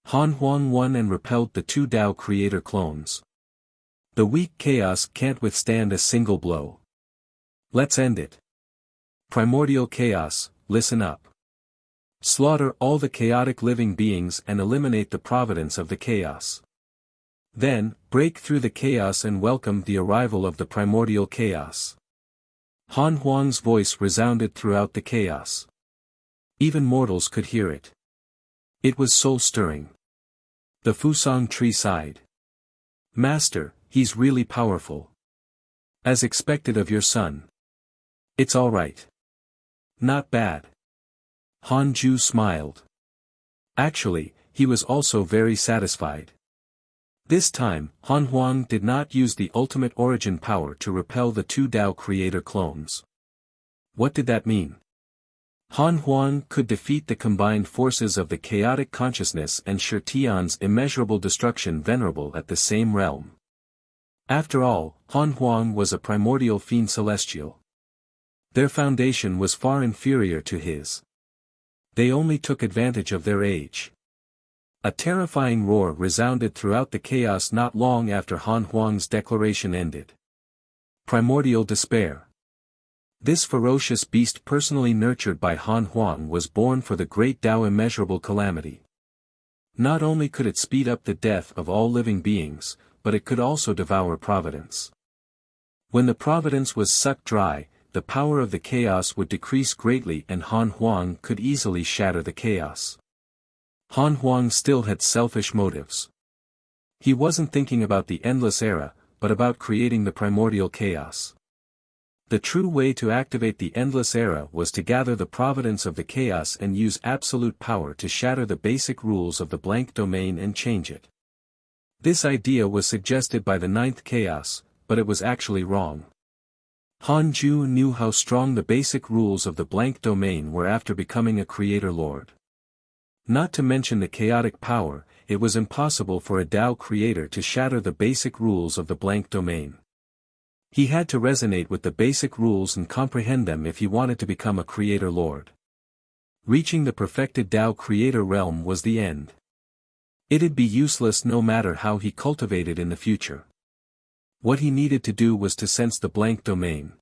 [SPEAKER 1] Han Huang won and repelled the 2 Tao Creator clones. The weak chaos can't withstand a single blow. Let's end it. Primordial chaos, listen up. Slaughter all the chaotic living beings and eliminate the providence of the chaos. Then, break through the chaos and welcome the arrival of the primordial chaos. Han Huang's voice resounded throughout the chaos. Even mortals could hear it. It was soul-stirring. The Fusang tree sighed. Master, he's really powerful. As expected of your son. It's all right. Not bad. Han Ju smiled. Actually, he was also very satisfied. This time, Han Huang did not use the ultimate origin power to repel the 2 Tao Creator clones. What did that mean? Han Huang could defeat the combined forces of the chaotic consciousness and Shi Tian's immeasurable destruction venerable at the same realm. After all, Han Huang was a primordial fiend celestial. Their foundation was far inferior to his. They only took advantage of their age. A terrifying roar resounded throughout the chaos not long after Han Huang's declaration ended. Primordial despair. This ferocious beast personally nurtured by Han Huang was born for the great Tao immeasurable calamity. Not only could it speed up the death of all living beings, but it could also devour providence. When the providence was sucked dry, the power of the chaos would decrease greatly and Han Huang could easily shatter the chaos. Han Huang still had selfish motives. He wasn't thinking about the endless era, but about creating the primordial chaos. The true way to activate the endless era was to gather the providence of the chaos and use absolute power to shatter the basic rules of the blank domain and change it. This idea was suggested by the 9th chaos, but it was actually wrong. Han Ju knew how strong the basic rules of the blank domain were after becoming a creator lord. Not to mention the chaotic power, it was impossible for a Tao creator to shatter the basic rules of the blank domain. He had to resonate with the basic rules and comprehend them if he wanted to become a creator lord. Reaching the perfected Tao creator realm was the end. It'd be useless no matter how he cultivated in the future. What he needed to do was to sense the blank domain.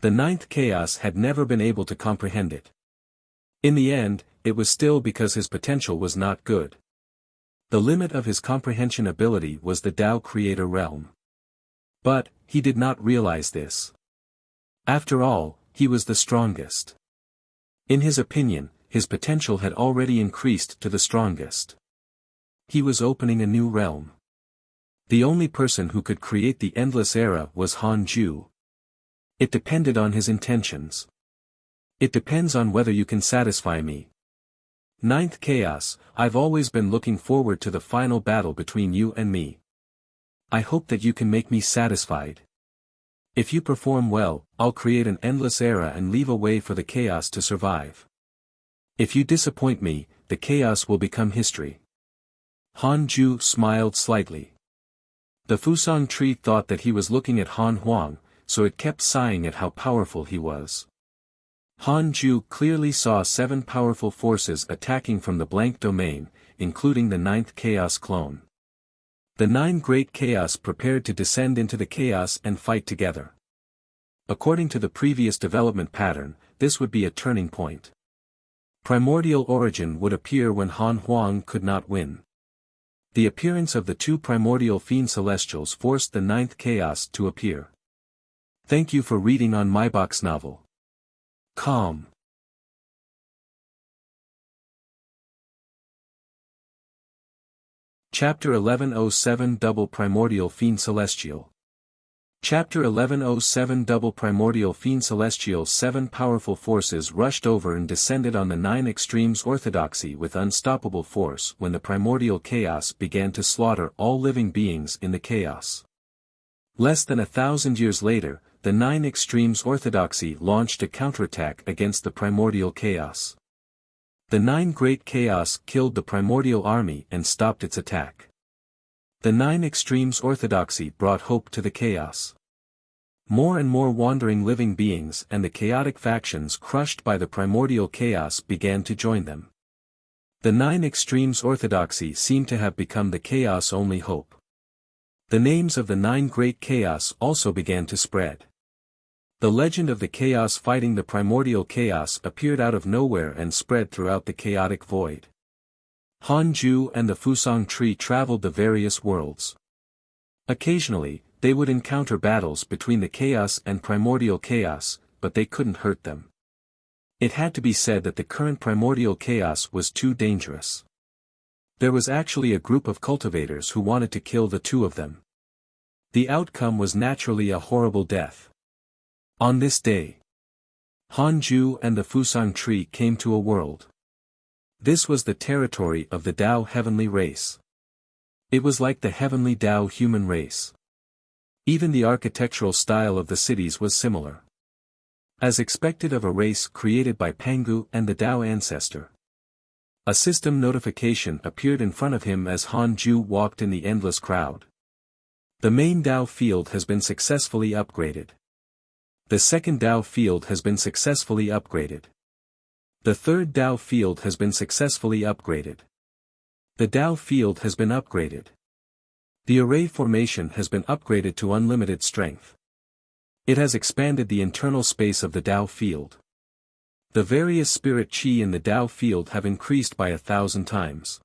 [SPEAKER 1] The ninth chaos had never been able to comprehend it. In the end, it was still because his potential was not good. The limit of his comprehension ability was the Tao Creator realm. But, he did not realize this. After all, he was the strongest. In his opinion, his potential had already increased to the strongest. He was opening a new realm. The only person who could create the endless era was Hanju. It depended on his intentions. It depends on whether you can satisfy me. Ninth Chaos, I've always been looking forward to the final battle between you and me. I hope that you can make me satisfied. If you perform well, I'll create an endless era and leave a way for the chaos to survive. If you disappoint me, the chaos will become history. Hanju smiled slightly. The Fusang tree thought that he was looking at Han Huang, so it kept sighing at how powerful he was. Hanju clearly saw 7 powerful forces attacking from the blank domain, including the 9th chaos clone. The 9 great chaos prepared to descend into the chaos and fight together. According to the previous development pattern, this would be a turning point. Primordial origin would appear when Han Huang could not win. The appearance of the 2 primordial fiend celestials forced the 9th chaos to appear. Thank you for reading on my box novel. Calm. Chapter 1107 Double Primordial Fiend Celestial. Chapter 1107 Double Primordial Fiend Celestial. 7 powerful forces rushed over and descended on the 9 extremes orthodoxy with unstoppable force when the primordial chaos began to slaughter all living beings in the chaos. Less than 1,000 years later, the 9 extremes orthodoxy launched a counterattack against the primordial chaos. The 9 great chaos killed the primordial army and stopped its attack. The 9 extremes orthodoxy brought hope to the chaos. More and more wandering living beings and the chaotic factions crushed by the primordial chaos began to join them. The 9 extremes orthodoxy seemed to have become the chaos' only hope. The names of the 9 great chaos also began to spread. The legend of the chaos fighting the primordial chaos appeared out of nowhere and spread throughout the chaotic void. Hanju and the Fusang tree traveled the various worlds. Occasionally, they would encounter battles between the chaos and primordial chaos, but they couldn't hurt them. It had to be said that the current primordial chaos was too dangerous. There was actually a group of cultivators who wanted to kill the 2 of them. The outcome was naturally a horrible death. On this day, Hanju and the Fusang tree came to a world. This was the territory of the Tao heavenly race. It was like the heavenly Tao human race. Even the architectural style of the cities was similar. As expected of a race created by Pangu and the Tao ancestor. A system notification appeared in front of him as Hanju walked in the endless crowd. The main Tao field has been successfully upgraded. The second Tao field has been successfully upgraded. The third Tao field has been successfully upgraded. The Tao field has been upgraded. The array formation has been upgraded to unlimited strength. It has expanded the internal space of the Tao field. The various spirit chi in the Tao field have increased by 1,000 times.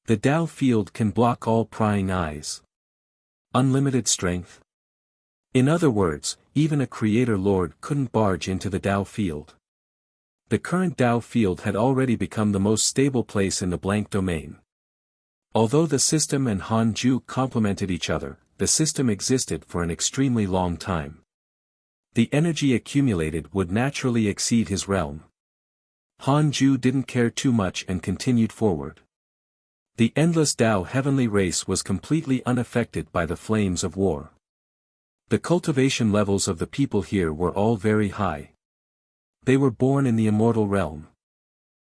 [SPEAKER 1] The Tao field can block all prying eyes. Unlimited strength. In other words, even a creator lord couldn't barge into the Tao field. The current Tao field had already become the most stable place in the blank domain. Although the system and Hanju complemented each other, the system existed for an extremely long time. The energy accumulated would naturally exceed his realm. Hanju didn't care too much and continued forward. The endless Tao heavenly race was completely unaffected by the flames of war. The cultivation levels of the people here were all very high. They were born in the immortal realm.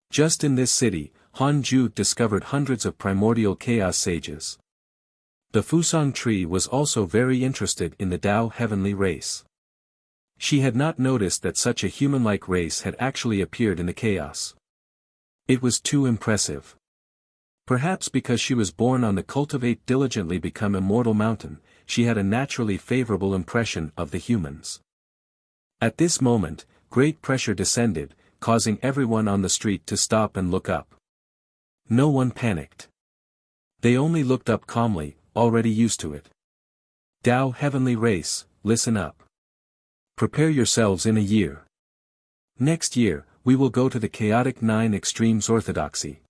[SPEAKER 1] Just in this city, Hanju discovered hundreds of primordial chaos sages. The Fusang tree was also very interested in the Tao heavenly race. She had not noticed that such a human-like race had actually appeared in the chaos. It was too impressive. Perhaps because she was born on the Cultivate Diligently Become Immortal mountain, she had a naturally favorable impression of the humans. At this moment, great pressure descended, causing everyone on the street to stop and look up. No one panicked. They only looked up calmly, already used to it. Tao Heavenly Race, listen up. Prepare yourselves in a year. Next year, we will go to the chaotic 9 extremes orthodoxy.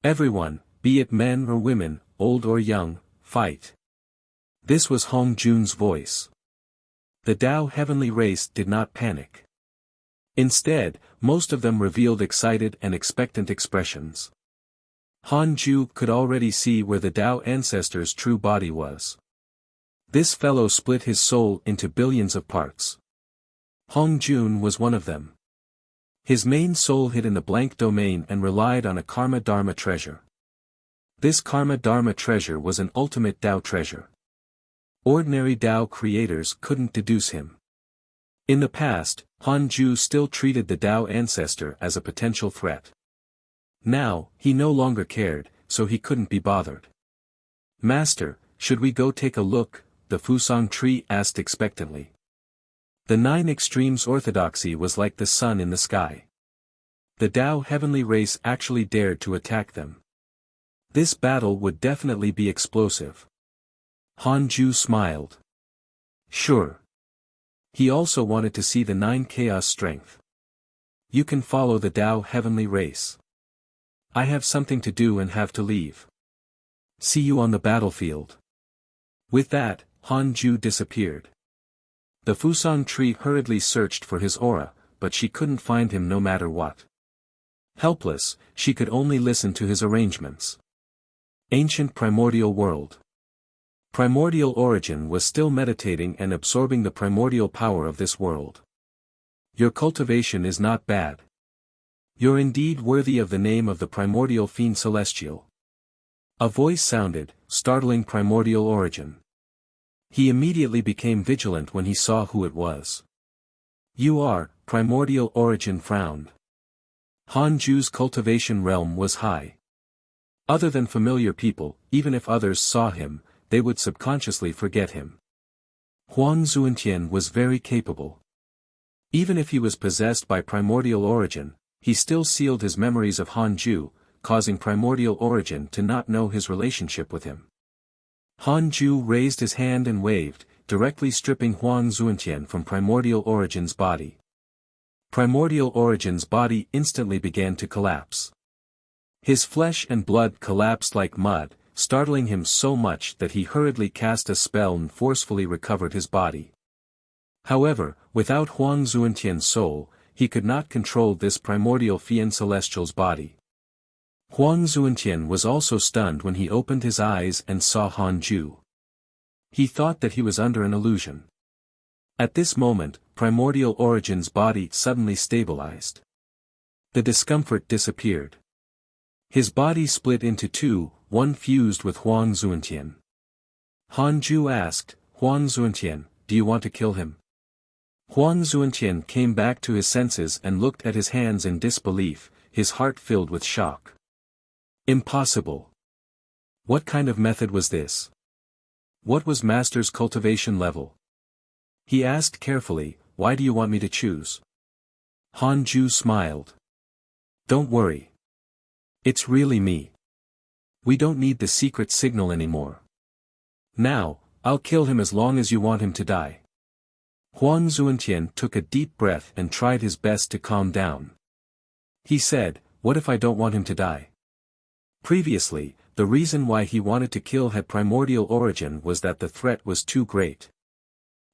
[SPEAKER 1] Everyone, be it men or women, old or young, fight. This was Hong Jun's voice. The Tao Heavenly Race did not panic. Instead, most of them revealed excited and expectant expressions. Han Ju could already see where the Tao ancestor's true body was. This fellow split his soul into billions of parts. Hong Jun was one of them. His main soul hid in the blank domain and relied on a Karma Dharma treasure. This Karma Dharma treasure was an ultimate Tao treasure. Ordinary Tao creators couldn't deduce him. In the past, Han Ju still treated the Tao ancestor as a potential threat. Now, he no longer cared, so he couldn't be bothered. Master, should we go take a look? The Fusang tree asked expectantly. The 9 extremes orthodoxy was like the sun in the sky. The Tao Heavenly Race actually dared to attack them. This battle would definitely be explosive. Han Ju smiled. Sure. He also wanted to see the 9 chaos strength. You can follow the Tao Heavenly Race. I have something to do and have to leave. See you on the battlefield. With that, Han Ju disappeared. The Fusang tree hurriedly searched for his aura, but she couldn't find him no matter what. Helpless, she could only listen to his arrangements. Ancient primordial world. Primordial origin was still meditating and absorbing the primordial power of this world. Your cultivation is not bad. You're indeed worthy of the name of the primordial fiend celestial. A voice sounded, startling primordial origin. He immediately became vigilant when he saw who it was. You are, primordial origin frowned. Han Ju's cultivation realm was high. Other than familiar people, even if others saw him, they would subconsciously forget him. Huang Zuantian was very capable. Even if he was possessed by primordial origin, he still sealed his memories of Han Ju, causing primordial origin to not know his relationship with him. Han Ju raised his hand and waved, directly stripping Huang Zuantian from primordial origin's body. Primordial origin's body instantly began to collapse. His flesh and blood collapsed like mud, startling him so much that he hurriedly cast a spell and forcefully recovered his body. However, without Huang Zuantian's soul, he could not control this primordial fiend celestial's body. Huang Zuantian was also stunned when he opened his eyes and saw Han Ju. He thought that he was under an illusion. At this moment, primordial origin's body suddenly stabilized. The discomfort disappeared. His body split into 2, one fused with Huang Zuantian. Han Ju asked, Huang Zuantian, do you want to kill him? Huang Zuantian came back to his senses and looked at his hands in disbelief, his heart filled with shock. Impossible. What kind of method was this? What was Master's cultivation level? He asked carefully, why do you want me to choose? Han Ju smiled. Don't worry. It's really me. We don't need the secret signal anymore. Now, I'll kill him as long as you want him to die. Huang Zuantian took a deep breath and tried his best to calm down. He said, what if I don't want him to die? Previously, the reason why he wanted to kill had primordial origin was that the threat was too great.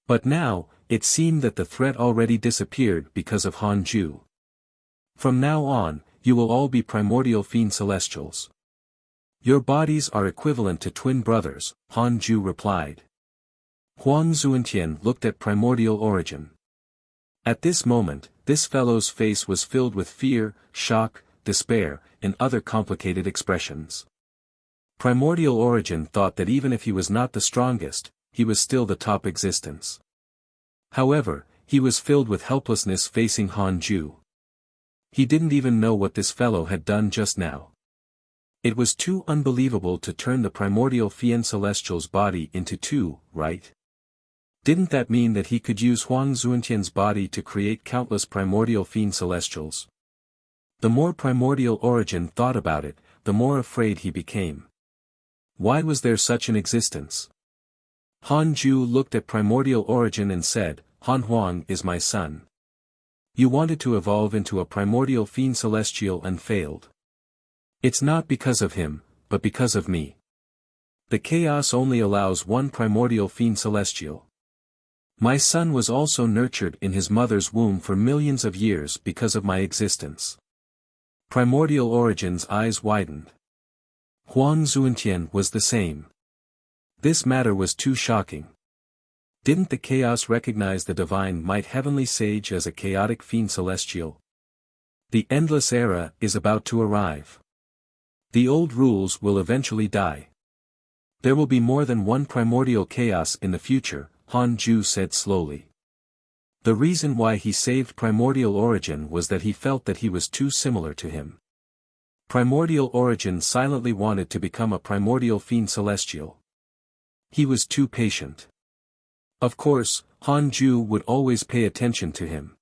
[SPEAKER 1] But now, it seemed that the threat already disappeared because of Han Ju. From now on, you will all be primordial fiend celestials. Your bodies are equivalent to twin brothers, Han Ju replied. Huang Zuantian looked at primordial origin. At this moment, this fellow's face was filled with fear, shock, despair, and other complicated expressions. Primordial origin thought that even if he was not the strongest, he was still the top existence. However, he was filled with helplessness facing Han Ju. He didn't even know what this fellow had done just now. It was too unbelievable to turn the primordial fiend celestial's body into 2, right? Didn't that mean that he could use Huang Zuentian's body to create countless primordial fiend celestials? The more Primordial Origin thought about it, the more afraid he became. Why was there such an existence? Han Ju looked at Primordial Origin and said, Han Huang is my son. You wanted to evolve into a primordial fiend celestial and failed. It's not because of him, but because of me. The chaos only allows one primordial fiend celestial. My son was also nurtured in his mother's womb for millions of years because of my existence. Primordial Origin's eyes widened. Huang Zuentian was the same. This matter was too shocking. Didn't the chaos recognize the divine might heavenly sage as a chaotic fiend celestial? The endless era is about to arrive. The old rules will eventually die. There will be more than one primordial chaos in the future, Han Ju said slowly. The reason why he saved Primordial Origin was that he felt that he was too similar to him. Primordial Origin silently wanted to become a primordial fiend celestial. He was too patient. Of course, Han Ju would always pay attention to him.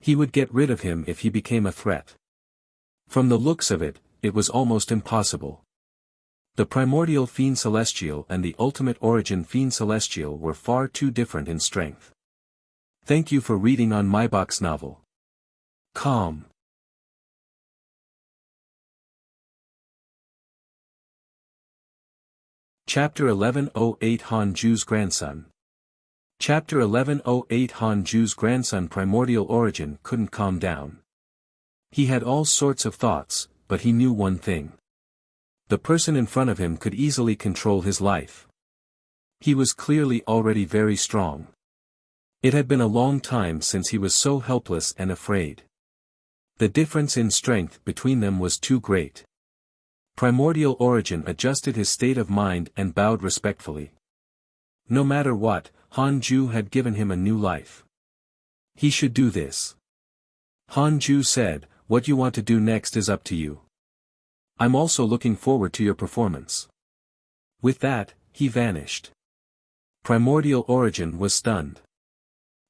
[SPEAKER 1] He would get rid of him if he became a threat. From the looks of it, it was almost impossible. The primordial fiend celestial and the ultimate origin fiend celestial were far too different in strength. Thank you for reading on my box novel. Calm. Chapter 1108 Han Ju's grandson. Chapter 1108 Han Ju's grandson Primordial Origin couldn't calm down. He had all sorts of thoughts, but he knew one thing. The person in front of him could easily control his life. He was clearly already very strong. It had been a long time since he was so helpless and afraid. The difference in strength between them was too great. Primordial Origin adjusted his state of mind and bowed respectfully. No matter what, Han Ju had given him a new life. He should do this. Han Ju said, "What you want to do next is up to you. I'm also looking forward to your performance." With that, he vanished. Primordial Origin was stunned.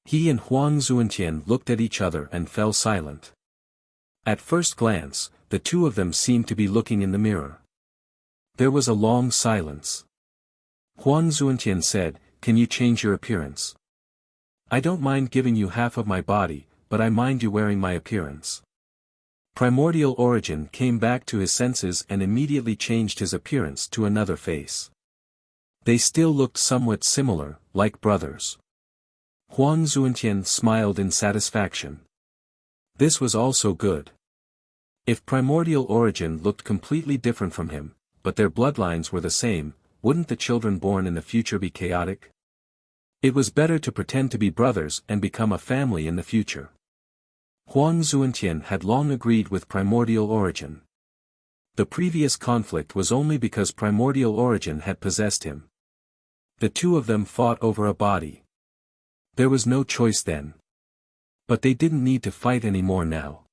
[SPEAKER 1] He and Huang Zuentian looked at each other and fell silent. At first glance, the two of them seemed to be looking in the mirror. There was a long silence. Huang Zuentian said, "Can you change your appearance? I don't mind giving you half of my body, but I mind you wearing my appearance." Primordial Origin came back to his senses and immediately changed his appearance to another face. They still looked somewhat similar, like brothers. Huang Zuentian smiled in satisfaction. This was also good. If Primordial Origin looked completely different from him, but their bloodlines were the same, wouldn't the children born in the future be chaotic? It was better to pretend to be brothers and become a family in the future. Huang Zuentian had long agreed with Primordial Origin. The previous conflict was only because Primordial Origin had possessed him. The two of them fought over a body. There was no choice then. But they didn't need to fight anymore now.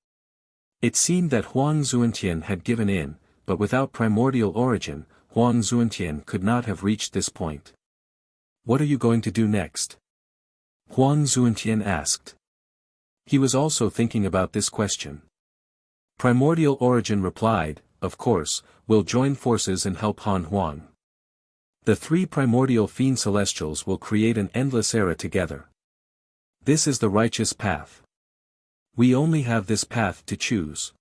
[SPEAKER 1] It seemed that Huang Zuentian had given in, but without Primordial Origin, Huang Zuentian could not have reached this point. "What are you going to do next?" Huang Zuentian asked. He was also thinking about this question. Primordial Origin replied, "Of course, we'll join forces and help Han Huang. The three primordial fiend celestials will create an endless era together. This is the righteous path. We only have this path to choose."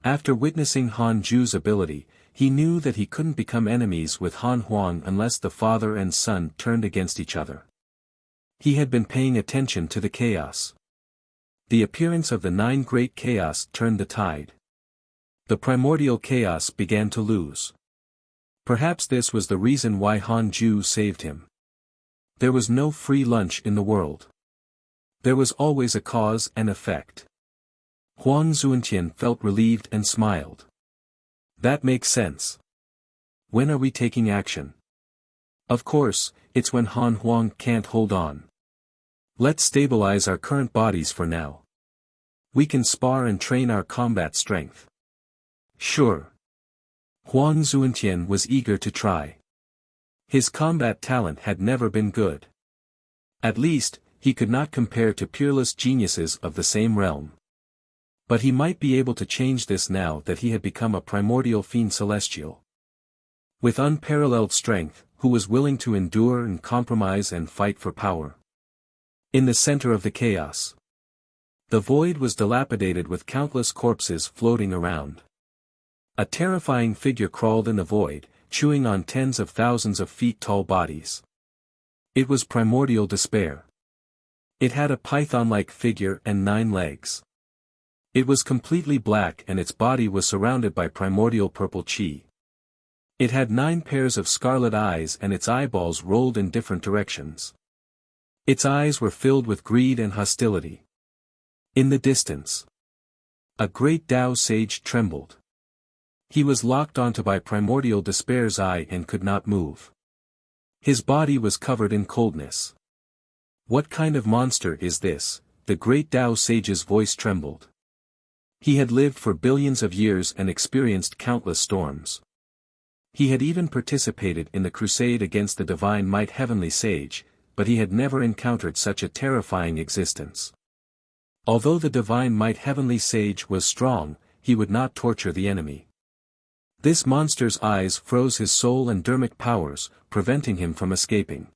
[SPEAKER 1] After witnessing Han Ju's ability, he knew that he couldn't become enemies with Han Huang unless the father and son turned against each other. He had been paying attention to the chaos. The appearance of the 9 great chaos turned the tide. The primordial chaos began to lose. Perhaps this was the reason why Han Ju saved him. There was no free lunch in the world. There was always a cause and effect. Huang Zuentian felt relieved and smiled. That makes sense. When are we taking action? Of course, it's when Han Huang can't hold on. Let's stabilize our current bodies for now. We can spar and train our combat strength. Sure. Huang Zuentian was eager to try. His combat talent had never been good. At least, he could not compare to peerless geniuses of the same realm. But he might be able to change this now that he had become a primordial fiend celestial. With unparalleled strength, who was willing to endure and compromise and fight for power. In the center of the chaos. The void was dilapidated with countless corpses floating around. A terrifying figure crawled in the void, chewing on tens of thousands of feet tall bodies. It was primordial despair. It had a python-like figure and 9 legs. It was completely black and its body was surrounded by primordial purple chi. It had 9 pairs of scarlet eyes and its eyeballs rolled in different directions. Its eyes were filled with greed and hostility. In the distance, a great Tao sage trembled. He was locked onto by primordial despair's eye and could not move. His body was covered in coldness. What kind of monster is this? The great Tao sage's voice trembled. He had lived for billions of years and experienced countless storms. He had even participated in the crusade against the divine might heavenly sage, but he had never encountered such a terrifying existence. Although the divine might heavenly sage was strong, he would not torture the enemy. This monster's eyes froze his soul and dermic powers, preventing him from escaping.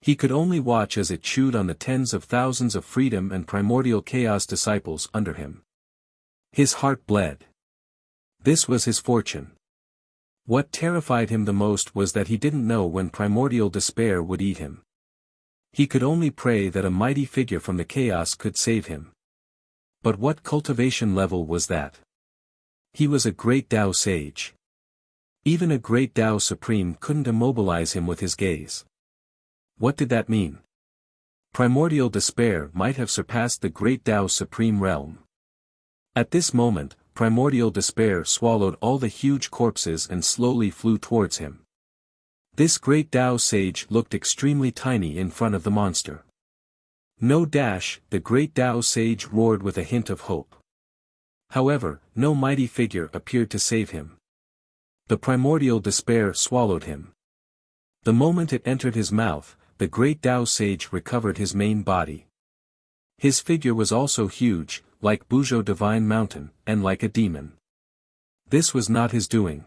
[SPEAKER 1] He could only watch as it chewed on the tens of thousands of freedom and primordial chaos disciples under him. His heart bled. This was his fortune. What terrified him the most was that he didn't know when primordial despair would eat him. He could only pray that a mighty figure from the chaos could save him. But what cultivation level was that? He was a great Tao sage. Even a great Tao supreme couldn't immobilize him with his gaze. What did that mean? Primordial despair might have surpassed the great Tao supreme realm. At this moment, primordial despair swallowed all the huge corpses and slowly flew towards him. This great Tao sage looked extremely tiny in front of the monster. No dash, the great Tao sage roared with a hint of hope. However, no mighty figure appeared to save him. The primordial despair swallowed him. The moment it entered his mouth, the great Tao sage recovered his main body. His figure was also huge, like Buzhou Divine Mountain, and like a demon. This was not his doing.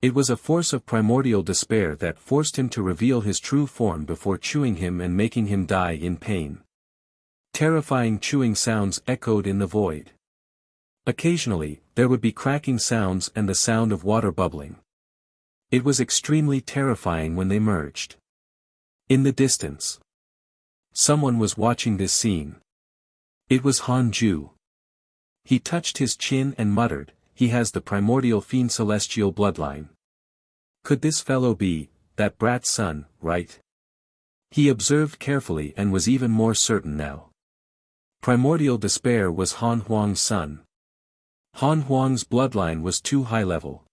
[SPEAKER 1] It was a force of primordial despair that forced him to reveal his true form before chewing him and making him die in pain. Terrifying chewing sounds echoed in the void. Occasionally, there would be cracking sounds and the sound of water bubbling. It was extremely terrifying when they merged. In the distance, someone was watching this scene. It was Han Ju. He touched his chin and muttered, "He has the primordial fiend celestial bloodline. Could this fellow be that brat's son, right?" He observed carefully and was even more certain now. Primordial despair was Han Huang's son. Han Huang's bloodline was too high level.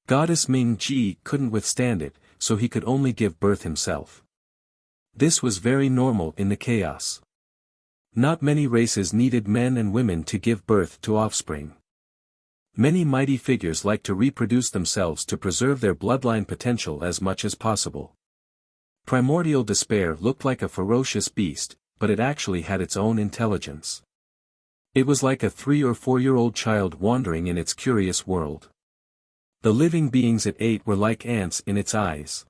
[SPEAKER 1] Goddess Ming Ji couldn't withstand it, so he could only give birth himself. This was very normal in the chaos. Not many races needed men and women to give birth to offspring. Many mighty figures like to reproduce themselves to preserve their bloodline potential as much as possible. Primordial despair looked like a ferocious beast, but it actually had its own intelligence. It was like a 3- or 4-year-old child wandering in its curious world. The living beings it ate were like ants in its eyes.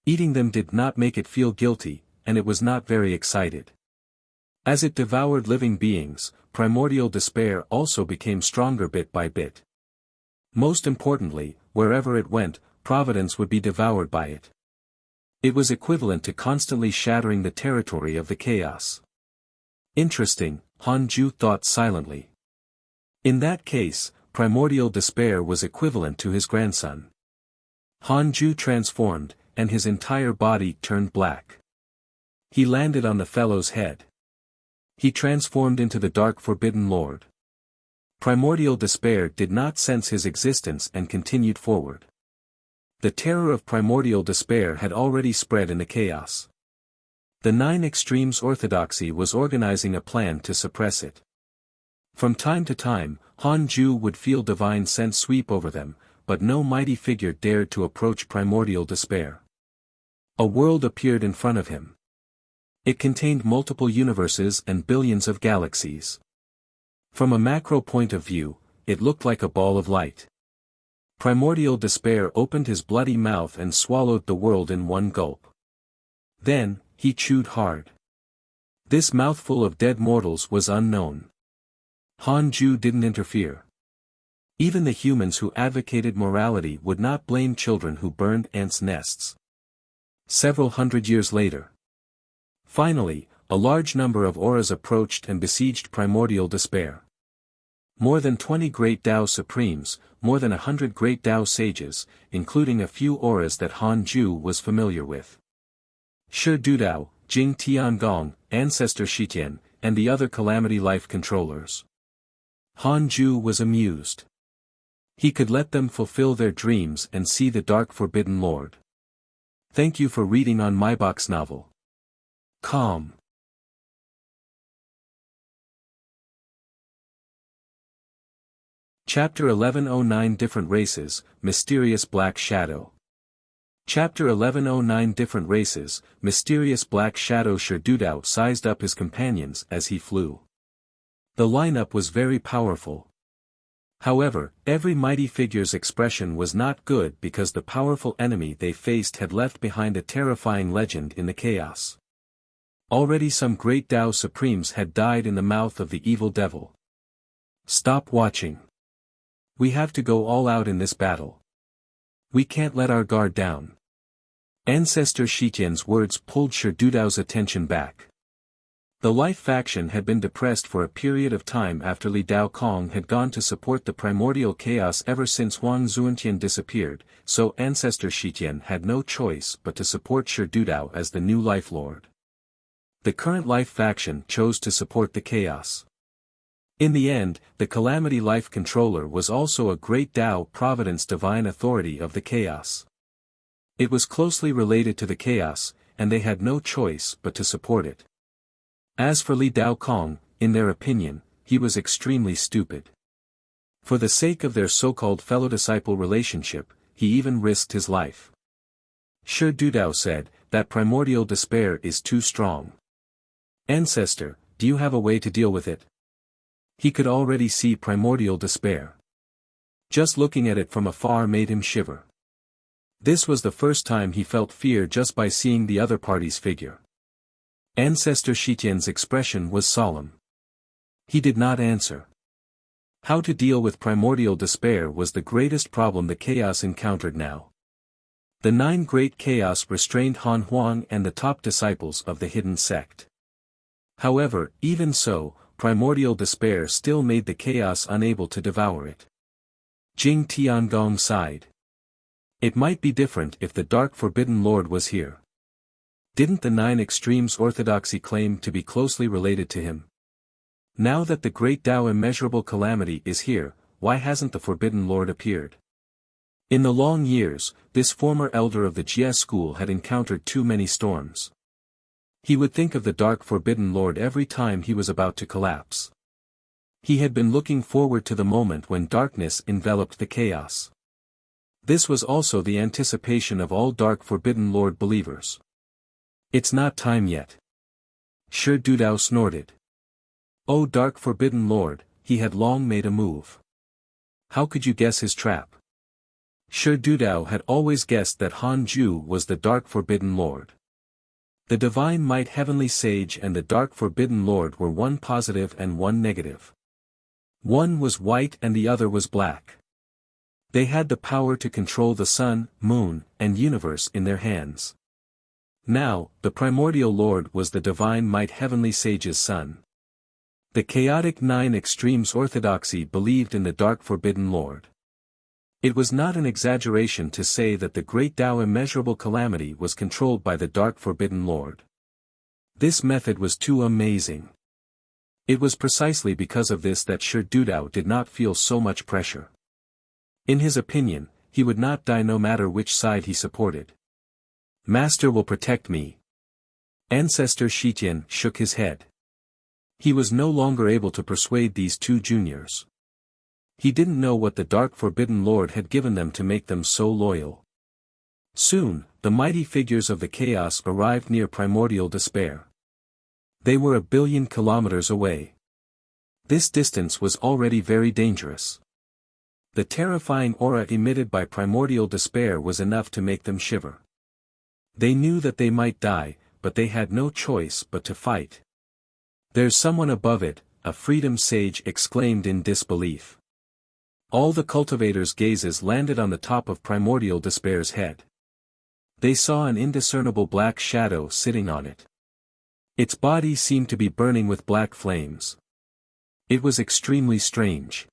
[SPEAKER 1] Eating them did not make it feel guilty, and it was not very excited. As it devoured living beings, primordial despair also became stronger bit by bit. Most importantly, wherever it went, providence would be devoured by it. It was equivalent to constantly shattering the territory of the chaos. Interesting, Han Ju thought silently. In that case, primordial despair was equivalent to his grandson. Han Ju transformed, and his entire body turned black. He landed on the fellow's head. He transformed into the dark forbidden lord. Primordial despair did not sense his existence and continued forward. The terror of primordial despair had already spread in the chaos. The 9 Extremes Orthodoxy was organizing a plan to suppress it. From time to time, Han Ju would feel divine sense sweep over them, but no mighty figure dared to approach primordial despair. A world appeared in front of him. It contained multiple universes and billions of galaxies. From a macro point of view, it looked like a ball of light. Primordial despair opened his bloody mouth and swallowed the world in one gulp. Then, he chewed hard. This mouthful of dead mortals was unknown. Hanju didn't interfere. Even the humans who advocated morality would not blame children who burned ants' nests. Several hundred years later. Finally, a large number of auras approached and besieged primordial despair. More than 20 great Tao Supremes, more than 100 great Tao sages, including a few auras that Hanju was familiar with. Shi Dudao, Jing Tiangong, Ancestor Shitian, and the other Calamity Life controllers. Hanju was amused. He could let them fulfill their dreams and see the Dark Forbidden Lord. Thank you for reading on my box novel. Calm. Chapter 1109 Different Races, Mysterious Black Shadow. Chapter 1109 Different Races, Mysterious Black Shadow. Shi Dudao sized up his companions as he flew. The lineup was very powerful. However, every mighty figure's expression was not good because the powerful enemy they faced had left behind a terrifying legend in the chaos. Already some great Tao Supremes had died in the mouth of the evil devil. Stop watching. We have to go all out in this battle. We can't let our guard down. Ancestor Shitian's words pulled Shi Dudao's attention back. The Life faction had been depressed for a period of time after Li Dao Kong had gone to support the primordial chaos ever since Huang Zuantian disappeared, so Ancestor Shitian had no choice but to support Shi Dudao as the new Life Lord. The current Life faction chose to support the chaos. In the end, the Calamity Life Controller was also a great Tao Providence divine authority of the chaos. It was closely related to the chaos, and they had no choice but to support it. As for Li Dao Kong, in their opinion, he was extremely stupid. For the sake of their so-called fellow-disciple relationship, he even risked his life. Shi Dudao said, that primordial despair is too strong. Ancestor, do you have a way to deal with it? He could already see primordial despair. Just looking at it from afar made him shiver. This was the first time he felt fear just by seeing the other party's figure. Ancestor Shitian's expression was solemn. He did not answer. How to deal with primordial despair was the greatest problem the chaos encountered now. The 9 great chaos restrained Han Huang and the top disciples of the hidden sect. However, even so, primordial despair still made the chaos unable to devour it. Jing Tiangong sighed. It might be different if the Dark Forbidden Lord was here. Didn't the 9 extremes orthodoxy claim to be closely related to him? Now that the great Tao immeasurable calamity is here, why hasn't the Forbidden Lord appeared? In the long years, this former elder of the Jie school had encountered too many storms. He would think of the Dark Forbidden Lord every time he was about to collapse. He had been looking forward to the moment when darkness enveloped the chaos. This was also the anticipation of all Dark Forbidden Lord believers. It's not time yet. Shi Dudao snorted. Oh Dark Forbidden Lord, he had long made a move. How could you guess his trap? Shi Dudao had always guessed that Hanju was the Dark Forbidden Lord. The Divine Might Heavenly Sage and the Dark Forbidden Lord were one positive and one negative. One was white and the other was black. They had the power to control the sun, moon, and universe in their hands. Now, the Primordial Lord was the Divine Might Heavenly Sage's son. The chaotic 9 extremes orthodoxy believed in the Dark Forbidden Lord. It was not an exaggeration to say that the great Tao immeasurable calamity was controlled by the Dark Forbidden Lord. This method was too amazing. It was precisely because of this that Shi Dudao did not feel so much pressure. In his opinion, he would not die no matter which side he supported. Master will protect me. Ancestor Shitian shook his head. He was no longer able to persuade these 2 juniors. He didn't know what the Dark Forbidden Lord had given them to make them so loyal. Soon, the mighty figures of the chaos arrived near primordial despair. They were 1 billion kilometers away. This distance was already very dangerous. The terrifying aura emitted by primordial despair was enough to make them shiver. They knew that they might die, but they had no choice but to fight. "There's someone above it," a freedom sage exclaimed in disbelief. All the cultivators' gazes landed on the top of primordial despair's head. They saw an indiscernible black shadow sitting on it. Its body seemed to be burning with black flames. It was extremely strange.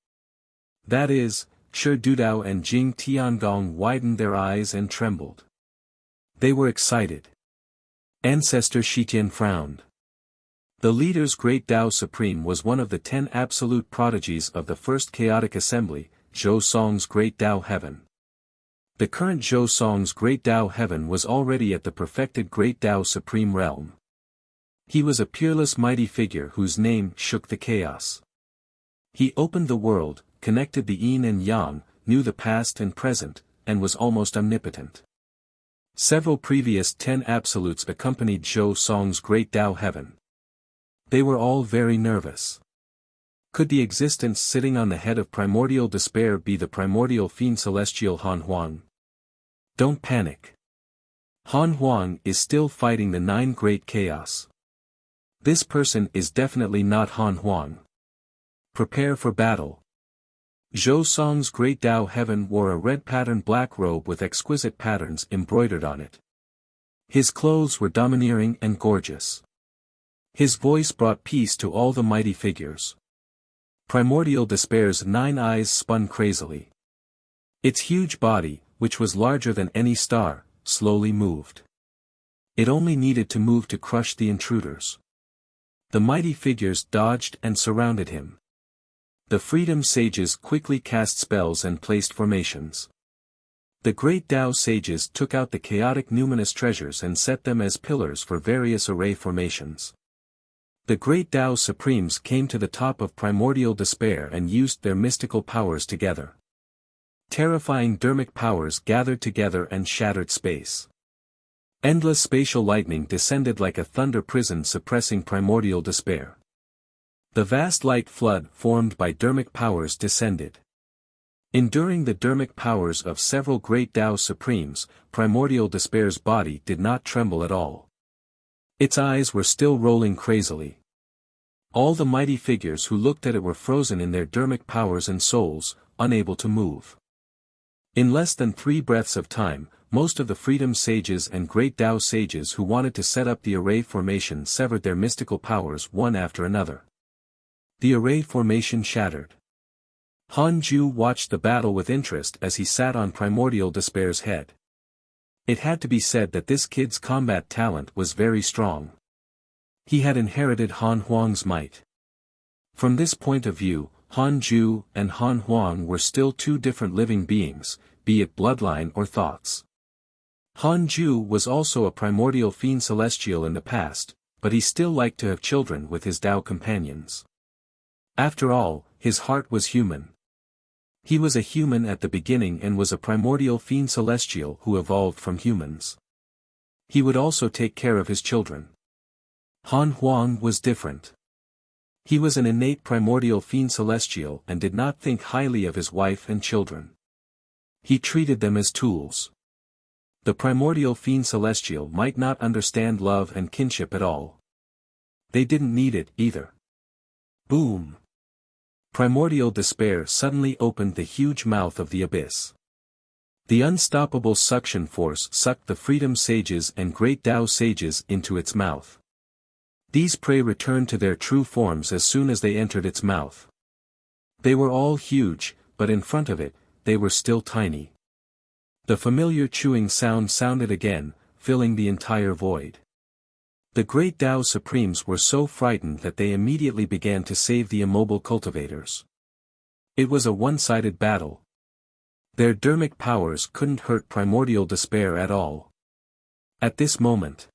[SPEAKER 1] That is, Shi Dudao and Jing Tiangong widened their eyes and trembled. They were excited. Ancestor Shitian frowned. The leader's great Tao Supreme was one of the 10 absolute prodigies of the First Chaotic Assembly, Zhou Song's Great Tao Heaven. The current Zhou Song's Great Tao Heaven was already at the perfected Great Tao Supreme realm. He was a peerless mighty figure whose name shook the chaos. He opened the world, connected the yin and yang, knew the past and present, and was almost omnipotent. Several previous 10 absolutes accompanied Zhou Song's Great Tao Heaven. They were all very nervous. Could the existence sitting on the head of primordial despair be the primordial fiend celestial Han Huang? Don't panic. Han Huang is still fighting the 9 great chaos. This person is definitely not Han Huang. Prepare for battle. Zhou Song's Great Tao Heaven wore a red patterned black robe with exquisite patterns embroidered on it. His clothes were domineering and gorgeous. His voice brought peace to all the mighty figures. Primordial despair's 9 eyes spun crazily. Its huge body, which was larger than any star, slowly moved. It only needed to move to crush the intruders. The mighty figures dodged and surrounded him. The freedom sages quickly cast spells and placed formations. The great Tao sages took out the chaotic numinous treasures and set them as pillars for various array formations. The great Tao Supremes came to the top of primordial despair and used their mystical powers together. Terrifying dermic powers gathered together and shattered space. Endless spatial lightning descended like a thunder prison suppressing primordial despair. The vast light flood formed by dermic powers descended. Enduring the dermic powers of several great Tao Supremes, primordial despair's body did not tremble at all. Its eyes were still rolling crazily. All the mighty figures who looked at it were frozen in their dermic powers and souls, unable to move. In less than 3 breaths of time, most of the freedom sages and great Tao sages who wanted to set up the array formation severed their mystical powers one after another. The array formation shattered. Han Ju watched the battle with interest as he sat on primordial despair's head. It had to be said that this kid's combat talent was very strong. He had inherited Han Huang's might. From this point of view, Han Ju and Han Huang were still 2 different living beings, be it bloodline or thoughts. Han Ju was also a primordial fiend celestial in the past, but he still liked to have children with his Tao companions. After all, his heart was human. He was a human at the beginning and was a primordial fiend celestial who evolved from humans. He would also take care of his children. Han Huang was different. He was an innate primordial fiend celestial and did not think highly of his wife and children. He treated them as tools. The primordial fiend celestial might not understand love and kinship at all. They didn't need it either. Boom! Primordial despair suddenly opened the huge mouth of the abyss. The unstoppable suction force sucked the freedom sages and great Tao sages into its mouth. These prey returned to their true forms as soon as they entered its mouth. They were all huge, but in front of it, they were still tiny. The familiar chewing sound sounded again, filling the entire void. The great Tao Supremes were so frightened that they immediately began to save the immobile cultivators. It was a one-sided battle. Their dermic powers couldn't hurt primordial despair at all. At this moment,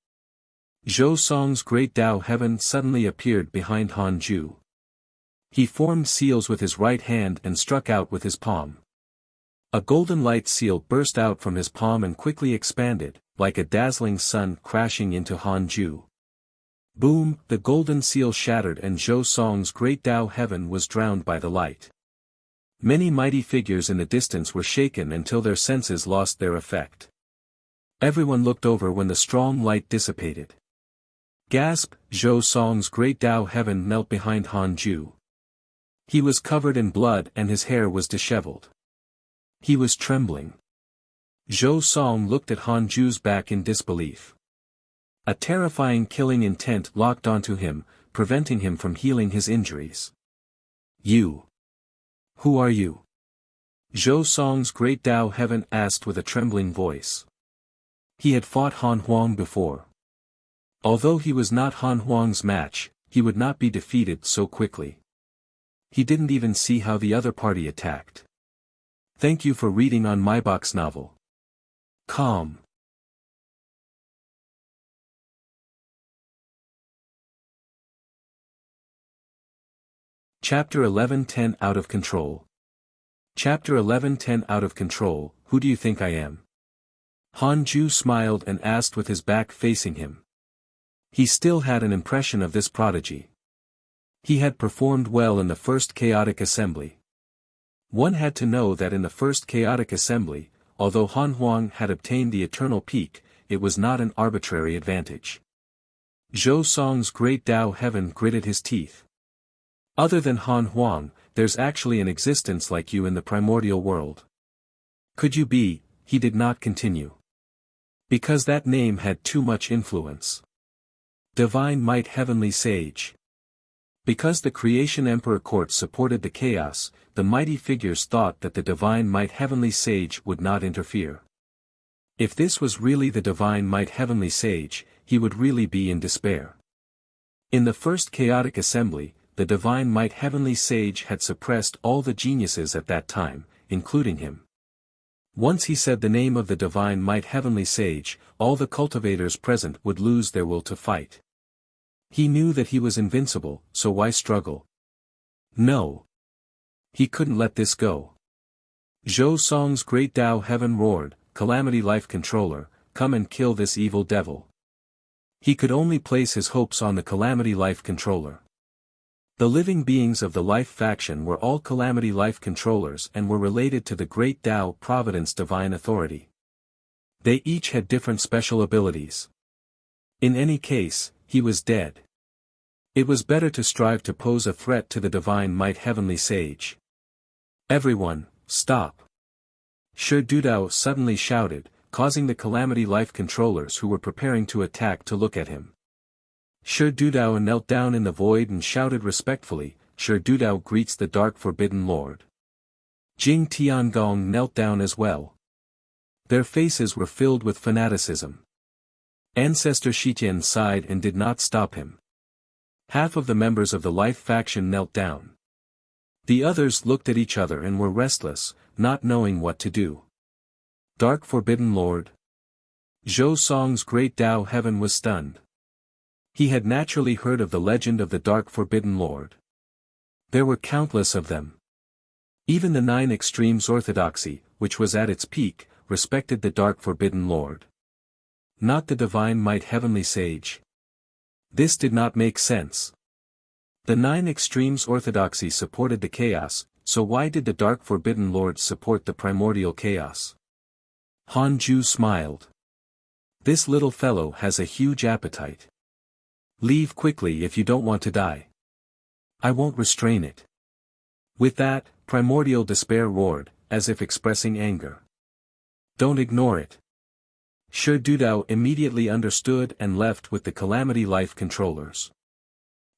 [SPEAKER 1] Zhou Song's great Tao Heaven suddenly appeared behind Han Ju. He formed seals with his right hand and struck out with his palm. A golden light seal burst out from his palm and quickly expanded, like a dazzling sun crashing into Han Ju. Boom, the golden seal shattered and Zhou Song's great Tao heaven was drowned by the light. Many mighty figures in the distance were shaken until their senses lost their effect. Everyone looked over when the strong light dissipated. Gasp, Zhou Song's great Tao heaven knelt behind Han Ju. He was covered in blood and his hair was disheveled. He was trembling. Zhou Song looked at Han Ju's back in disbelief. A terrifying killing intent locked onto him, preventing him from healing his injuries. You. Who are you? Zhou Song's great Tao heaven asked with a trembling voice. He had fought Han Huang before. Although he was not Han Huang's match, he would not be defeated so quickly. He didn't even see how the other party attacked. Thank you for reading on my box novel. Calm. Chapter 11 10 Out of Control. Chapter 11 10 Out of Control, who do you think I am? Han Ju smiled and asked with his back facing him. He still had an impression of this prodigy. He had performed well in the first chaotic assembly. One had to know that in the first chaotic assembly, although Han Huang had obtained the eternal peak, it was not an arbitrary advantage. Zhou Song's great Tao heaven gritted his teeth. Other than Han Huang, there's actually an existence like you in the primordial world. Could you be? He did not continue. Because that name had too much influence. Divine Might Heavenly Sage. Because the Creation Emperor Court supported the chaos, the mighty figures thought that the Divine Might Heavenly Sage would not interfere. If this was really the Divine Might Heavenly Sage, he would really be in despair. In the first chaotic assembly, the Divine Might Heavenly Sage had suppressed all the geniuses at that time, including him. Once he said the name of the Divine Might Heavenly Sage, all the cultivators present would lose their will to fight. He knew that he was invincible, so why struggle? No. He couldn't let this go. Zhou Song's great Tao heaven roared, Calamity Life Controller, come and kill this evil devil. He could only place his hopes on the Calamity Life Controller. The living beings of the Life faction were all Calamity Life Controllers and were related to the Great Tao Providence Divine Authority. They each had different special abilities. In any case, he was dead. It was better to strive to pose a threat to the Divine Might Heavenly Sage. Everyone, stop! Shi Dudao suddenly shouted, causing the Calamity Life Controllers who were preparing to attack to look at him. Shi Dudao knelt down in the void and shouted respectfully, Shi Dudao greets the Dark Forbidden Lord. Jing Tiangong knelt down as well. Their faces were filled with fanaticism. Ancestor Shitian sighed and did not stop him. Half of the members of the Life faction knelt down. The others looked at each other and were restless, not knowing what to do. Dark Forbidden Lord. Zhou Song's great Tao heaven was stunned. He had naturally heard of the legend of the Dark Forbidden Lord. There were countless of them. Even the Nine Extremes Orthodoxy, which was at its peak, respected the Dark Forbidden Lord. Not the Divine Might Heavenly Sage. This did not make sense. The Nine Extremes Orthodoxy supported the chaos, so why did the Dark Forbidden Lord support the primordial chaos? Han Ju smiled. This little fellow has a huge appetite. Leave quickly if you don't want to die. I won't restrain it. With that, primordial despair roared, as if expressing anger. Don't ignore it. Shi Dudao immediately understood and left with the Calamity Life Controllers.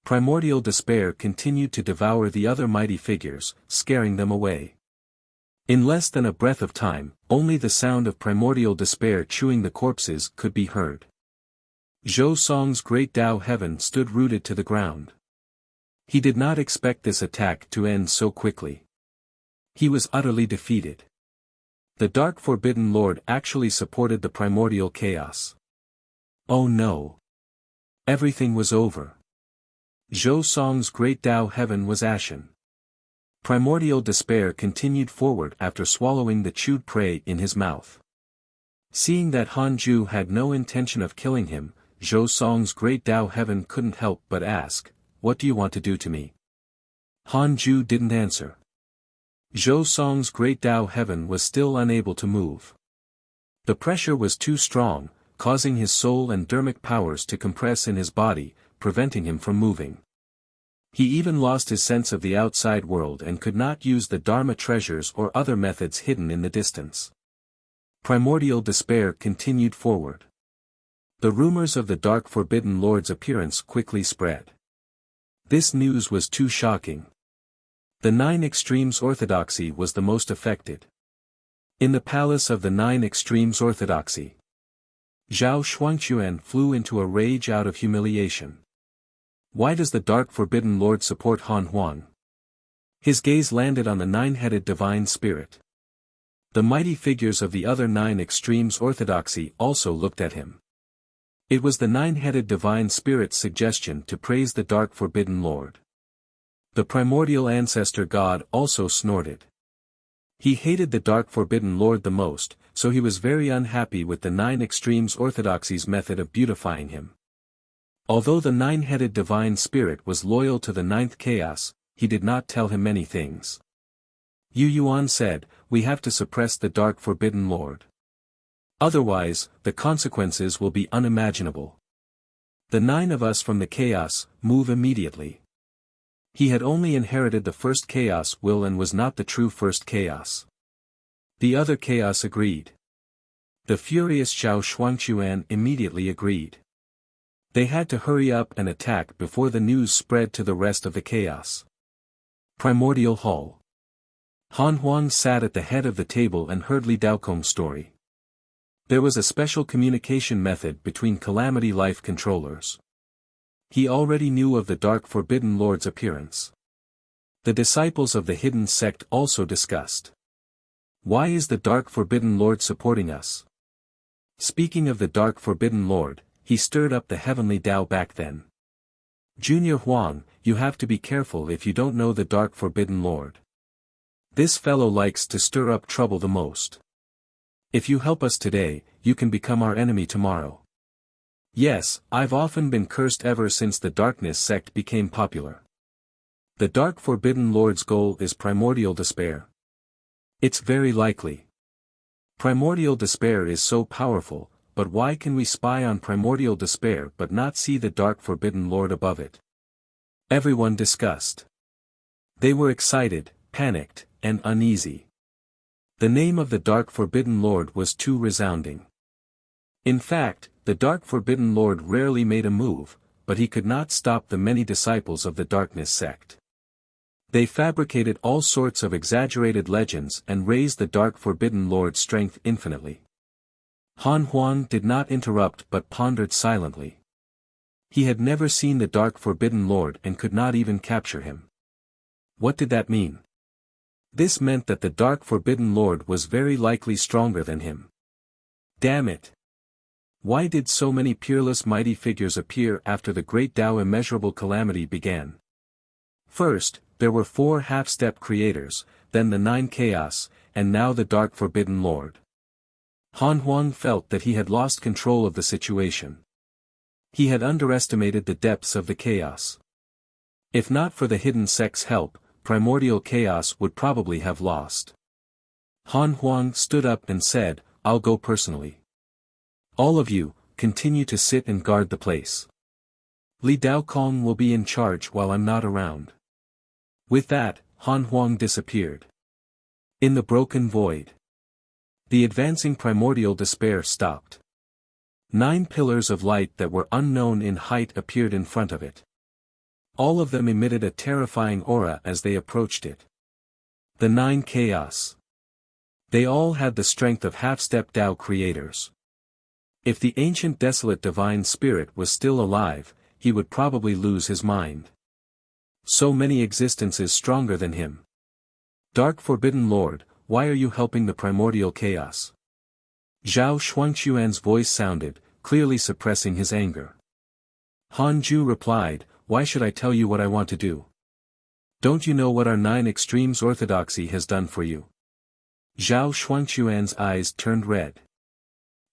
[SPEAKER 1] Primordial despair continued to devour the other mighty figures, scaring them away. In less than a breath of time, only the sound of primordial despair chewing the corpses could be heard. Zhou Song's great Tao heaven stood rooted to the ground. He did not expect this attack to end so quickly. He was utterly defeated. The Dark Forbidden Lord actually supported the primordial chaos. Oh no! Everything was over. Zhou Song's great Tao heaven was ashen. Primordial despair continued forward after swallowing the chewed prey in his mouth. Seeing that Han Ju had no intention of killing him, Zhou Song's great Tao heaven couldn't help but ask, "What do you want to do to me?" Han Ju didn't answer. Zhou Song's great Tao heaven was still unable to move. The pressure was too strong, causing his soul and dharmic powers to compress in his body, preventing him from moving. He even lost his sense of the outside world and could not use the Dharma treasures or other methods hidden in the distance. Primordial despair continued forward. The rumors of the Dark Forbidden Lord's appearance quickly spread. This news was too shocking. The Nine Extremes Orthodoxy was the most affected. In the palace of the Nine Extremes Orthodoxy, Zhao Shuangquan flew into a rage out of humiliation. Why does the Dark Forbidden Lord support Han Huang? His gaze landed on the nine-headed divine spirit. The mighty figures of the other Nine Extremes Orthodoxy also looked at him. It was the nine-headed divine spirit's suggestion to praise the Dark Forbidden Lord. The primordial ancestor god also snorted. He hated the Dark Forbidden Lord the most, so he was very unhappy with the Nine Extremes Orthodoxy's method of beautifying him. Although the nine-headed divine spirit was loyal to the ninth chaos, he did not tell him many things. Yu Yuan said, "We have to suppress the Dark Forbidden Lord. Otherwise, the consequences will be unimaginable. The nine of us from the chaos, move immediately." He had only inherited the first chaos will and was not the true first chaos. The other chaos agreed. The furious Zhao Shuangquan immediately agreed. They had to hurry up and attack before the news spread to the rest of the chaos. Primordial Hall. Han Huang sat at the head of the table and heard Li Daokong's story. There was a special communication method between Calamity Life controllers. He already knew of the Dark Forbidden Lord's appearance. The disciples of the hidden sect also discussed. Why is the Dark Forbidden Lord supporting us? Speaking of the Dark Forbidden Lord, he stirred up the heavenly Tao back then. Junior Huang, you have to be careful if you don't know the Dark Forbidden Lord. This fellow likes to stir up trouble the most. If you help us today, you can become our enemy tomorrow. Yes, I've often been cursed ever since the Darkness sect became popular. The Dark Forbidden Lord's goal is primordial despair. It's very likely. Primordial despair is so powerful, but why can we spy on primordial despair but not see the Dark Forbidden Lord above it? Everyone discussed. They were excited, panicked, and uneasy. The name of the Dark Forbidden Lord was too resounding. In fact, the Dark Forbidden Lord rarely made a move, but he could not stop the many disciples of the Darkness sect. They fabricated all sorts of exaggerated legends and raised the Dark Forbidden Lord's strength infinitely. Han Huang did not interrupt but pondered silently. He had never seen the Dark Forbidden Lord and could not even capture him. What did that mean? This meant that the Dark Forbidden Lord was very likely stronger than him. Damn it! Why did so many peerless mighty figures appear after the great Tao immeasurable calamity began? First, there were 4 half-step creators, then the 9 chaos, and now the Dark Forbidden Lord. Han Huang felt that he had lost control of the situation. He had underestimated the depths of the chaos. If not for the hidden sect's help, primordial chaos would probably have lost. Han Huang stood up and said, "I'll go personally. All of you, continue to sit and guard the place. Li Daokong will be in charge while I'm not around." With that, Han Huang disappeared. In the broken void, the advancing primordial despair stopped. 9 pillars of light that were unknown in height appeared in front of it. All of them emitted a terrifying aura as they approached it. The 9 chaos. They all had the strength of half-step Tao creators. If the ancient desolate divine spirit was still alive, he would probably lose his mind. So many existences stronger than him. Dark Forbidden Lord, why are you helping the primordial chaos? Zhao Shuangquan's voice sounded, clearly suppressing his anger. Han Ju replied, "Why should I tell you what I want to do? Don't you know what our 9 Extremes Orthodoxy has done for you?" Zhao Shuangquan's eyes turned red.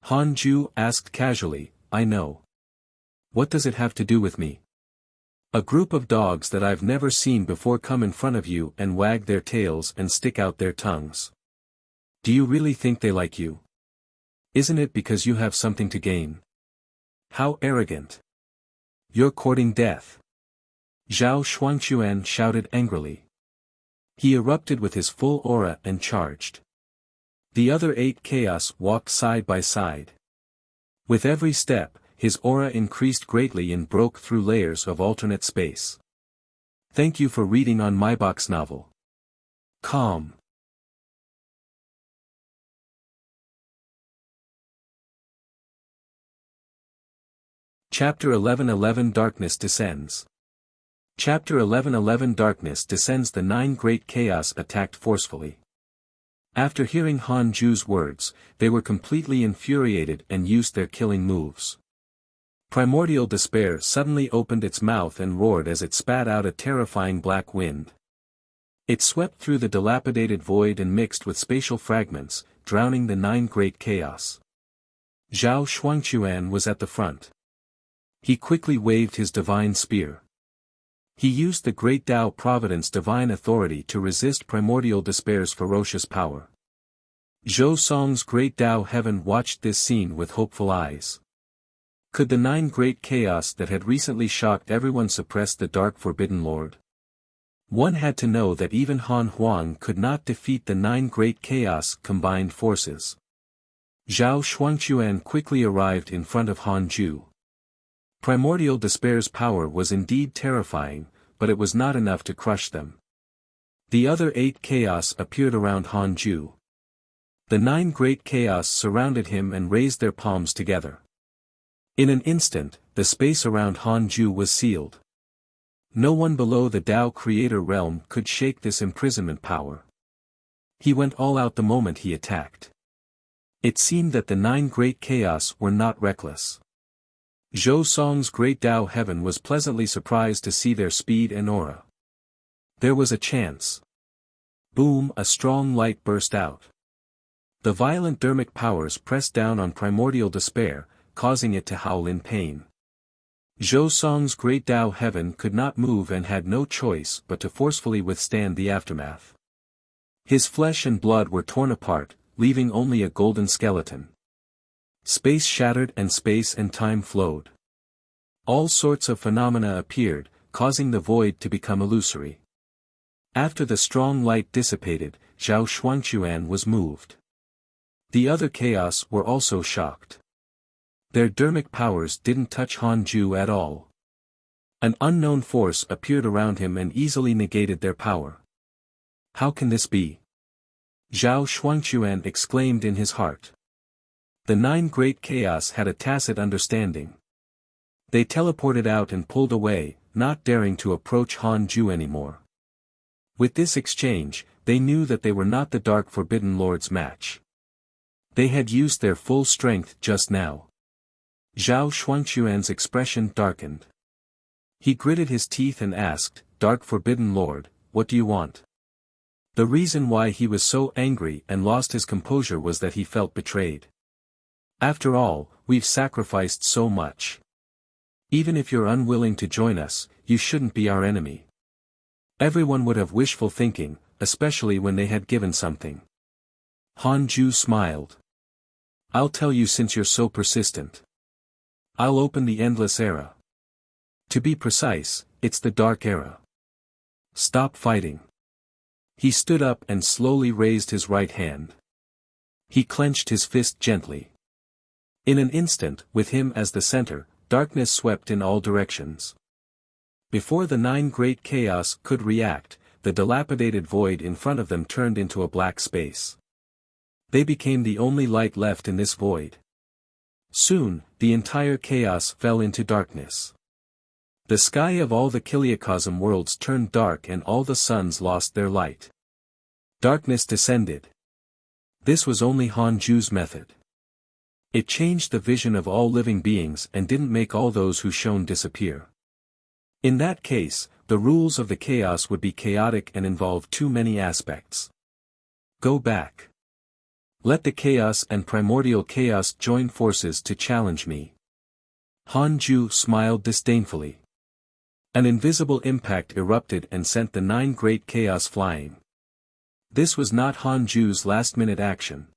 [SPEAKER 1] Han Ju asked casually, "I know. What does it have to do with me? A group of dogs that I've never seen before come in front of you and wag their tails and stick out their tongues. Do you really think they like you? Isn't it because you have something to gain? How arrogant. You're courting death. Zhao Shuangquan shouted angrily. He erupted with his full aura and charged. The other 8 chaos walked side by side. With every step, his aura increased greatly and broke through layers of alternate space. Thank you for reading on my box novel. Calm. Chapter 11:11 Darkness Descends. Chapter 11:11 Darkness Descends. The 9 great chaos attacked forcefully. After hearing Han Ju's words, they were completely infuriated and used their killing moves. Primordial despair suddenly opened its mouth and roared as it spat out a terrifying black wind. It swept through the dilapidated void and mixed with spatial fragments, drowning the 9 great chaos. Zhao Shuangquan was at the front. He quickly waved his divine spear. He used the great Tao Providence divine authority to resist primordial despair's ferocious power. Zhou Song's great Tao heaven watched this scene with hopeful eyes. Could the 9 great chaos that had recently shocked everyone suppress the dark forbidden lord? One had to know that even Han Huang could not defeat the 9 great chaos combined forces. Zhao Shuangquan quickly arrived in front of Han Ju. Primordial despair's power was indeed terrifying, but it was not enough to crush them. The other 8 chaos appeared around Han Ju. The 9 great chaos surrounded him and raised their palms together. In an instant, the space around Han Ju was sealed. No one below the Tao Creator realm could shake this imprisonment power. He went all out the moment he attacked. It seemed that the 9 great chaos were not reckless. Zhou Song's great Tao heaven was pleasantly surprised to see their speed and aura. There was a chance. Boom! A strong light burst out. The violent dermic powers pressed down on primordial despair, causing it to howl in pain. Zhou Song's great Tao heaven could not move and had no choice but to forcefully withstand the aftermath. His flesh and blood were torn apart, leaving only a golden skeleton. Space shattered and space and time flowed. All sorts of phenomena appeared, causing the void to become illusory. After the strong light dissipated, Zhao Shuangquan was moved. The other chaos were also shocked. Their dermic powers didn't touch Han Ju at all. An unknown force appeared around him and easily negated their power. How can this be? Zhao Shuangquan exclaimed in his heart. The 9 great chaos had a tacit understanding. They teleported out and pulled away, not daring to approach Han Ju anymore. With this exchange, they knew that they were not the Dark Forbidden Lord's match. They had used their full strength just now. Zhao Shuangquan's expression darkened. He gritted his teeth and asked, "Dark Forbidden Lord, what do you want?" The reason why he was so angry and lost his composure was that he felt betrayed. After all, we've sacrificed so much. Even if you're unwilling to join us, you shouldn't be our enemy. Everyone would have wishful thinking, especially when they had given something. Han Ju smiled. I'll tell you since you're so persistent. I'll open the endless era. To be precise, it's the dark era. Stop fighting. He stood up and slowly raised his right hand. He clenched his fist gently. In an instant, with him as the center, darkness swept in all directions. Before the 9 great chaos could react, the dilapidated void in front of them turned into a black space. They became the only light left in this void. Soon, the entire chaos fell into darkness. The sky of all the Kiliacosm worlds turned dark and all the suns lost their light. Darkness descended. This was only Han Ju's method. It changed the vision of all living beings and didn't make all those who shone disappear. In that case, the rules of the chaos would be chaotic and involve too many aspects. Go back. Let the chaos and primordial chaos join forces to challenge me. Han Ju smiled disdainfully. An invisible impact erupted and sent the 9 great chaos flying. This was not Han Ju's last-minute action.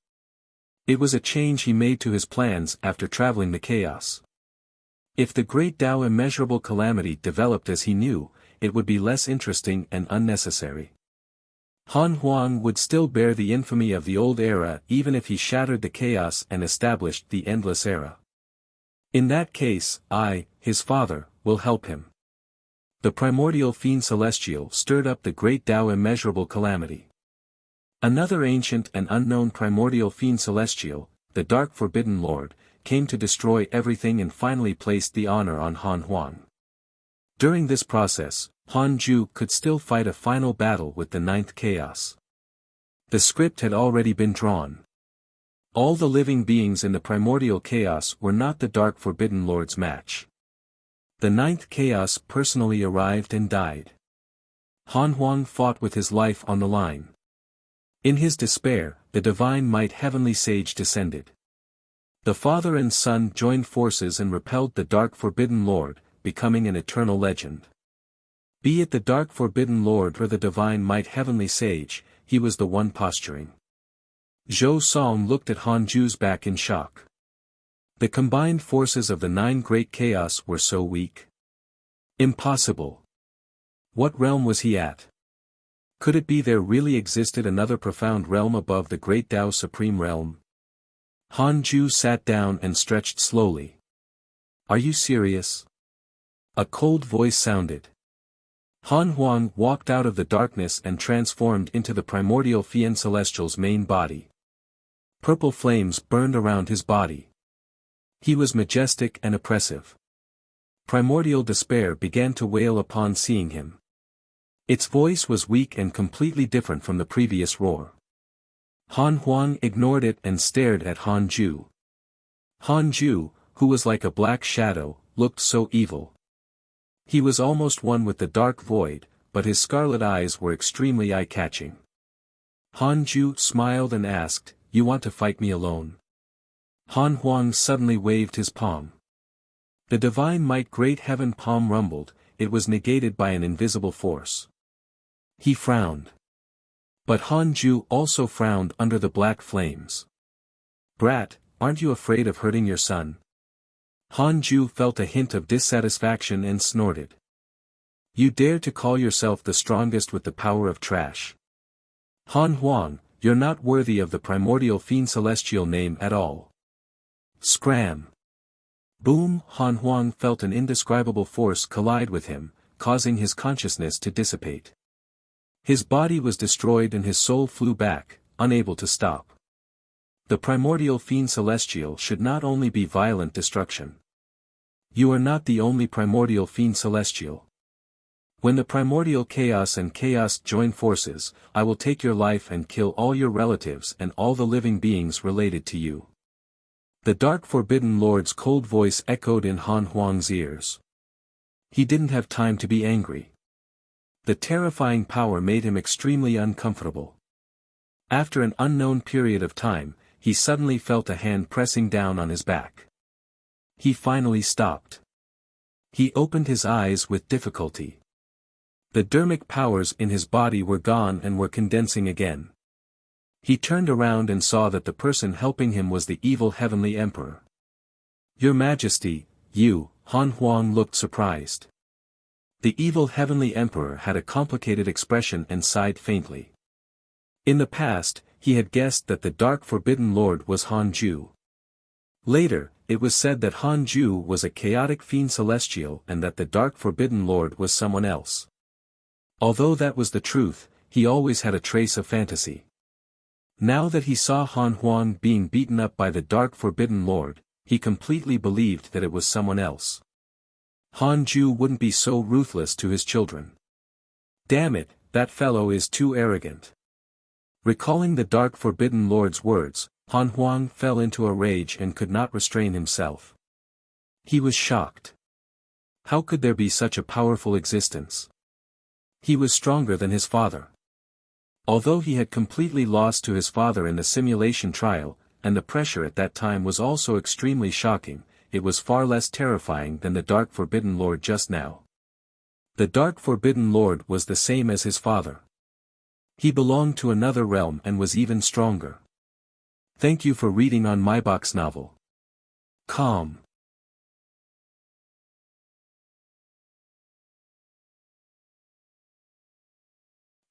[SPEAKER 1] It was a change he made to his plans after traveling the chaos. If the great Tao immeasurable calamity developed as he knew, it would be less interesting and unnecessary. Han Huang would still bear the infamy of the old era even if he shattered the chaos and established the endless era. In that case, I, his father, will help him. The primordial fiend celestial stirred up the great Tao immeasurable calamity. Another ancient and unknown primordial fiend celestial, the Dark Forbidden Lord, came to destroy everything and finally placed the honor on Han Huang. During this process, Han Ju could still fight a final battle with the 9th chaos. The script had already been drawn. All the living beings in the primordial chaos were not the Dark Forbidden Lord's match. The 9th chaos personally arrived and died. Han Huang fought with his life on the line. In his despair, the divine might heavenly sage descended. The father and son joined forces and repelled the Dark Forbidden Lord, becoming an eternal legend. Be it the Dark Forbidden Lord or the divine might heavenly sage, he was the one posturing. Zhou Song looked at Han Ju's back in shock. The combined forces of the 9 great chaos were so weak. Impossible. What realm was he at? Could it be there really existed another profound realm above the great Tao Supreme Realm? Han Ju sat down and stretched slowly. Are you serious? A cold voice sounded. Han Huang walked out of the darkness and transformed into the primordial fiend celestial's main body. Purple flames burned around his body. He was majestic and oppressive. Primordial despair began to wail upon seeing him. Its voice was weak and completely different from the previous roar. Han Huang ignored it and stared at Han Ju. Han Ju, who was like a black shadow, looked so evil. He was almost one with the dark void, but his scarlet eyes were extremely eye-catching. Han Ju smiled and asked, "You want to fight me alone?" Han Huang suddenly waved his palm. The divine might great heaven palm rumbled, it was negated by an invisible force. He frowned. But Han Ju also frowned under the black flames. "Brat, aren't you afraid of hurting your son?" Han Ju felt a hint of dissatisfaction and snorted. "You dare to call yourself the strongest with the power of trash? Han Huang, you're not worthy of the primordial fiend celestial name at all." Scram! Boom! Han Huang felt an indescribable force collide with him, causing his consciousness to dissipate. His body was destroyed and his soul flew back, unable to stop. The primordial fiend celestial should not only be violent destruction. You are not the only primordial fiend celestial. When the primordial chaos and chaos join forces, I will take your life and kill all your relatives and all the living beings related to you. The Dark Forbidden Lord's cold voice echoed in Han Huang's ears. He didn't have time to be angry. The terrifying power made him extremely uncomfortable. After an unknown period of time, he suddenly felt a hand pressing down on his back. He finally stopped. He opened his eyes with difficulty. The dermic powers in his body were gone and were condensing again. He turned around and saw that the person helping him was the evil heavenly emperor. "Your Majesty, you," Han Huang looked surprised. The evil heavenly emperor had a complicated expression and sighed faintly. In the past, he had guessed that the Dark Forbidden Lord was Han Ju. Later, it was said that Han Ju was a chaotic fiend celestial and that the Dark Forbidden Lord was someone else. Although that was the truth, he always had a trace of fantasy. Now that he saw Han Huang being beaten up by the Dark Forbidden Lord, he completely believed that it was someone else. Han Ju wouldn't be so ruthless to his children. Damn it, that fellow is too arrogant. Recalling the Dark Forbidden Lord's words, Han Huang fell into a rage and could not restrain himself. He was shocked. How could there be such a powerful existence? He was stronger than his father. Although he had completely lost to his father in the simulation trial, and the pressure at that time was also extremely shocking, it was far less terrifying than the Dark Forbidden Lord just now. The Dark Forbidden Lord was the same as his father. He belonged to another realm and was even stronger. Thank you for reading on my box novel. Calm.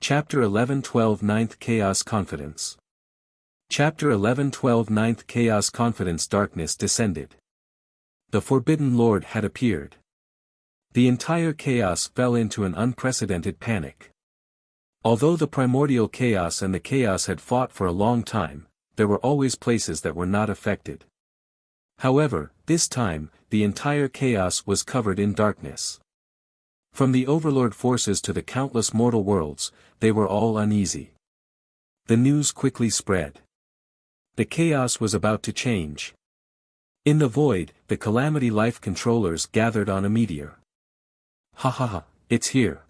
[SPEAKER 1] Chapter 11-12 Ninth Chaos Confidence. Chapter 11-12 Ninth Chaos Confidence. Darkness descended. The Forbidden Lord had appeared. The entire chaos fell into an unprecedented panic. Although the primordial chaos and the chaos had fought for a long time, there were always places that were not affected. However, this time, the entire chaos was covered in darkness. From the overlord forces to the countless mortal worlds, they were all uneasy. The news quickly spread. The chaos was about to change. In the void, the Calamity Life controllers gathered on a meteor. Ha ha ha, it's here.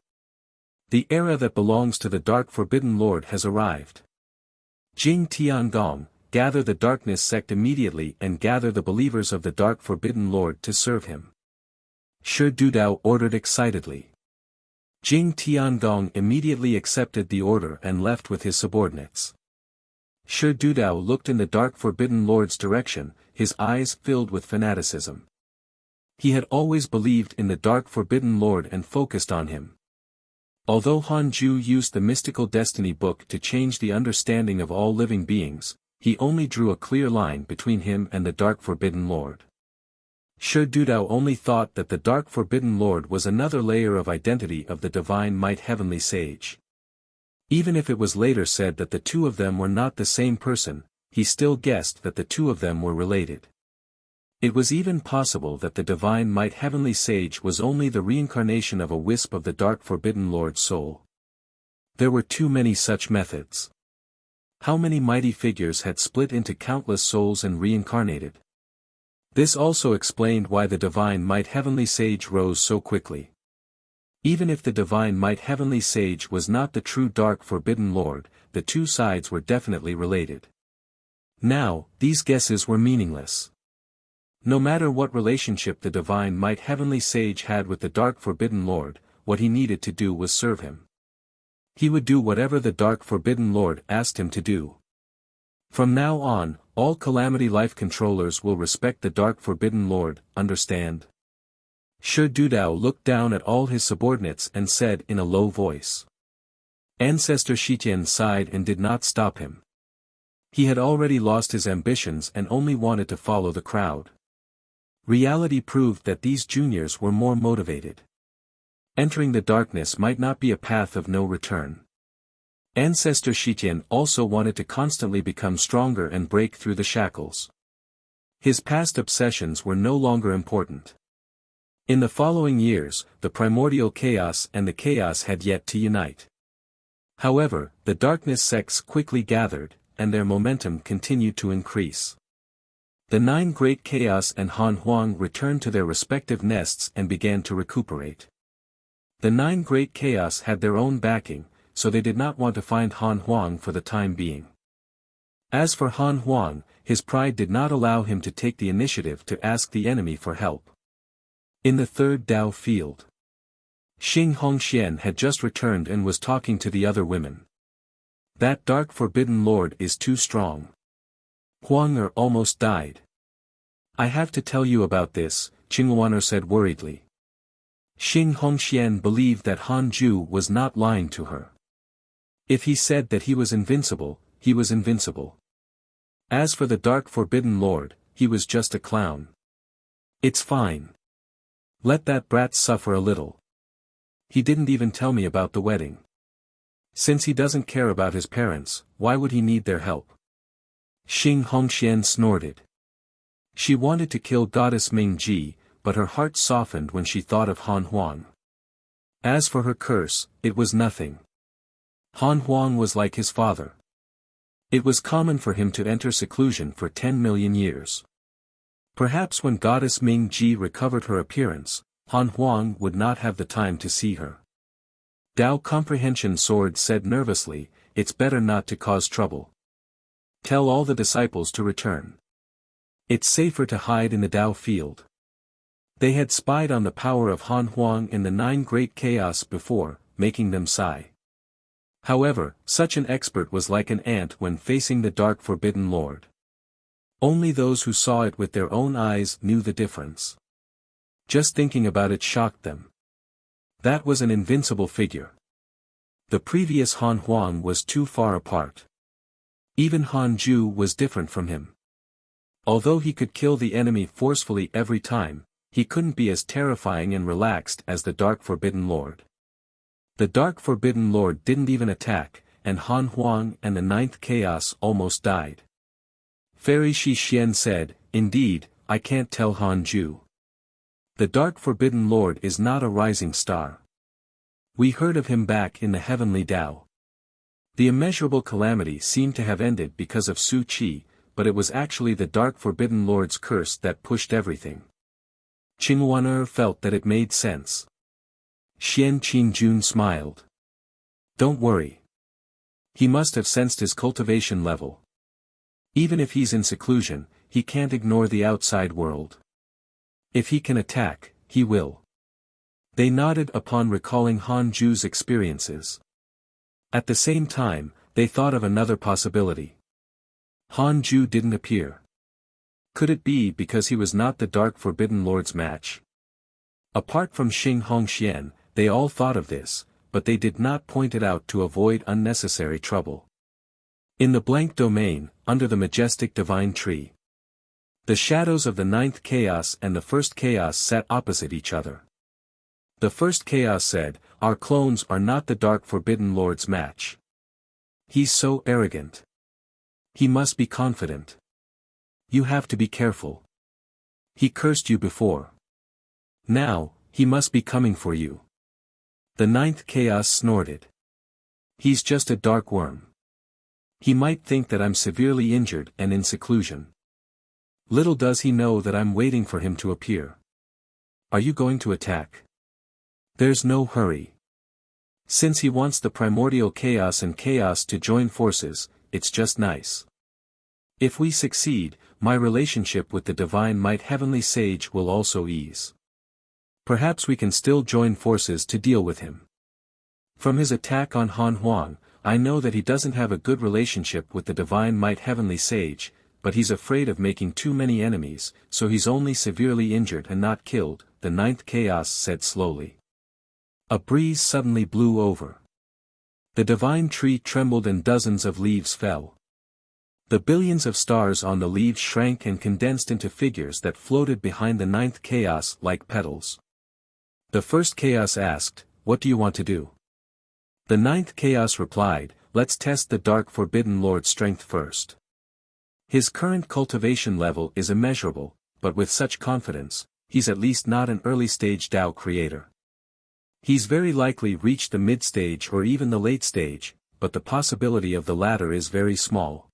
[SPEAKER 1] The era that belongs to the Dark Forbidden Lord has arrived. Jing Tiangong, gather the Darkness sect immediately and gather the believers of the Dark Forbidden Lord to serve him. Shi Dudao ordered excitedly. Jing Tiangong immediately accepted the order and left with his subordinates. Shi Dudao looked in the Dark Forbidden Lord's direction, his eyes filled with fanaticism. He had always believed in the Dark Forbidden Lord and focused on him. Although Han Ju used the Mystical Destiny book to change the understanding of all living beings, he only drew a clear line between him and the Dark Forbidden Lord. Shi Dudao only thought that the Dark Forbidden Lord was another layer of identity of the Divine Might Heavenly Sage. Even if it was later said that the two of them were not the same person, he still guessed that the two of them were related. It was even possible that the Divine Might Heavenly Sage was only the reincarnation of a wisp of the Dark Forbidden Lord's soul. There were too many such methods. How many mighty figures had split into countless souls and reincarnated? This also explained why the Divine Might Heavenly Sage rose so quickly. Even if the Divine Might Heavenly Sage was not the true Dark Forbidden Lord, the two sides were definitely related. Now, these guesses were meaningless. No matter what relationship the Divine Might Heavenly Sage had with the Dark Forbidden Lord, what he needed to do was serve him. He would do whatever the Dark Forbidden Lord asked him to do. From now on, all Calamity Life controllers will respect the Dark Forbidden Lord, understand? Shi Dudao looked down at all his subordinates and said in a low voice. Ancestor Shitian sighed and did not stop him. He had already lost his ambitions and only wanted to follow the crowd. Reality proved that these juniors were more motivated. Entering the darkness might not be a path of no return. Ancestor Shitian also wanted to constantly become stronger and break through the shackles. His past obsessions were no longer important. In the following years, the primordial chaos and the chaos had yet to unite. However, the darkness sects quickly gathered, and their momentum continued to increase. The 9 great chaos and Han Huang returned to their respective nests and began to recuperate. The 9 great chaos had their own backing, so they did not want to find Han Huang for the time being. As for Han Huang, his pride did not allow him to take the initiative to ask the enemy for help. In the third Dao field, Xing Hongxian had just returned and was talking to the other women. That Dark Forbidden Lord is too strong. Huang almost died. I have to tell you about this, Qingwaner said worriedly. Xing Hongxian believed that Han Ju was not lying to her. If he said that he was invincible, he was invincible. As for the Dark Forbidden Lord, he was just a clown. It's fine. Let that brat suffer a little. He didn't even tell me about the wedding. Since he doesn't care about his parents, why would he need their help? Xing Hongxian snorted. She wanted to kill Goddess Ming-Ji, but her heart softened when she thought of Han Huang. As for her curse, it was nothing. Han Huang was like his father. It was common for him to enter seclusion for 10 million years. Perhaps when Goddess Ming-Ji recovered her appearance, Han Huang would not have the time to see her. Dao Comprehension Sword said nervously, it's better not to cause trouble. Tell all the disciples to return. It's safer to hide in the Dao field. They had spied on the power of Han Huang in the 9 Great Chaos before, making them sigh. However, such an expert was like an ant when facing the dark Forbidden Lord. Only those who saw it with their own eyes knew the difference. Just thinking about it shocked them. That was an invincible figure. The previous Han Huang was too far apart. Even Han Ju was different from him. Although he could kill the enemy forcefully every time, he couldn't be as terrifying and relaxed as the Dark Forbidden Lord. The Dark Forbidden Lord didn't even attack, and Han Huang and the 9th Chaos almost died. Fairy Shi Xian said, "Indeed, I can't tell Han Ju. The Dark Forbidden Lord is not a rising star. We heard of him back in the heavenly Tao. The immeasurable calamity seemed to have ended because of Su Qi, but it was actually the Dark Forbidden Lord's curse that pushed everything." Qing Wan'er felt that it made sense. Xian Qingjun smiled. "Don't worry. He must have sensed his cultivation level. Even if he's in seclusion, he can't ignore the outside world. If he can attack, he will." They nodded upon recalling Han Ju's experiences. At the same time, they thought of another possibility. Han Ju didn't appear. Could it be because he was not the Dark Forbidden Lord's match? Apart from Xing Hongxian, they all thought of this, but they did not point it out to avoid unnecessary trouble. In the blank domain, under the majestic divine tree, the shadows of the 9th Chaos and the 1st Chaos sat opposite each other. The 1st Chaos said, "Our clones are not the Dark Forbidden Lord's match. He's so arrogant. He must be confident. You have to be careful. He cursed you before. Now, he must be coming for you." The 9th Chaos snorted. "He's just a dark worm. He might think that I'm severely injured and in seclusion. Little does he know that I'm waiting for him to appear. Are you going to attack?" "There's no hurry. Since he wants the primordial chaos and chaos to join forces, it's just nice. If we succeed, my relationship with the Divine Might Heavenly Sage will also ease. Perhaps we can still join forces to deal with him. From his attack on Han Huang, I know that he doesn't have a good relationship with the Divine Might Heavenly Sage, but he's afraid of making too many enemies, so he's only severely injured and not killed," the 9th Chaos said slowly. A breeze suddenly blew over. The divine tree trembled and dozens of leaves fell. The billions of stars on the leaves shrank and condensed into figures that floated behind the 9th Chaos like petals. The 1st Chaos asked, "What do you want to do?" The 9th Chaos replied, "Let's test the Dark Forbidden Lord's strength first. His current cultivation level is immeasurable, but with such confidence, he's at least not an early-stage Tao creator. He's very likely reached the mid-stage or even the late stage, but the possibility of the latter is very small.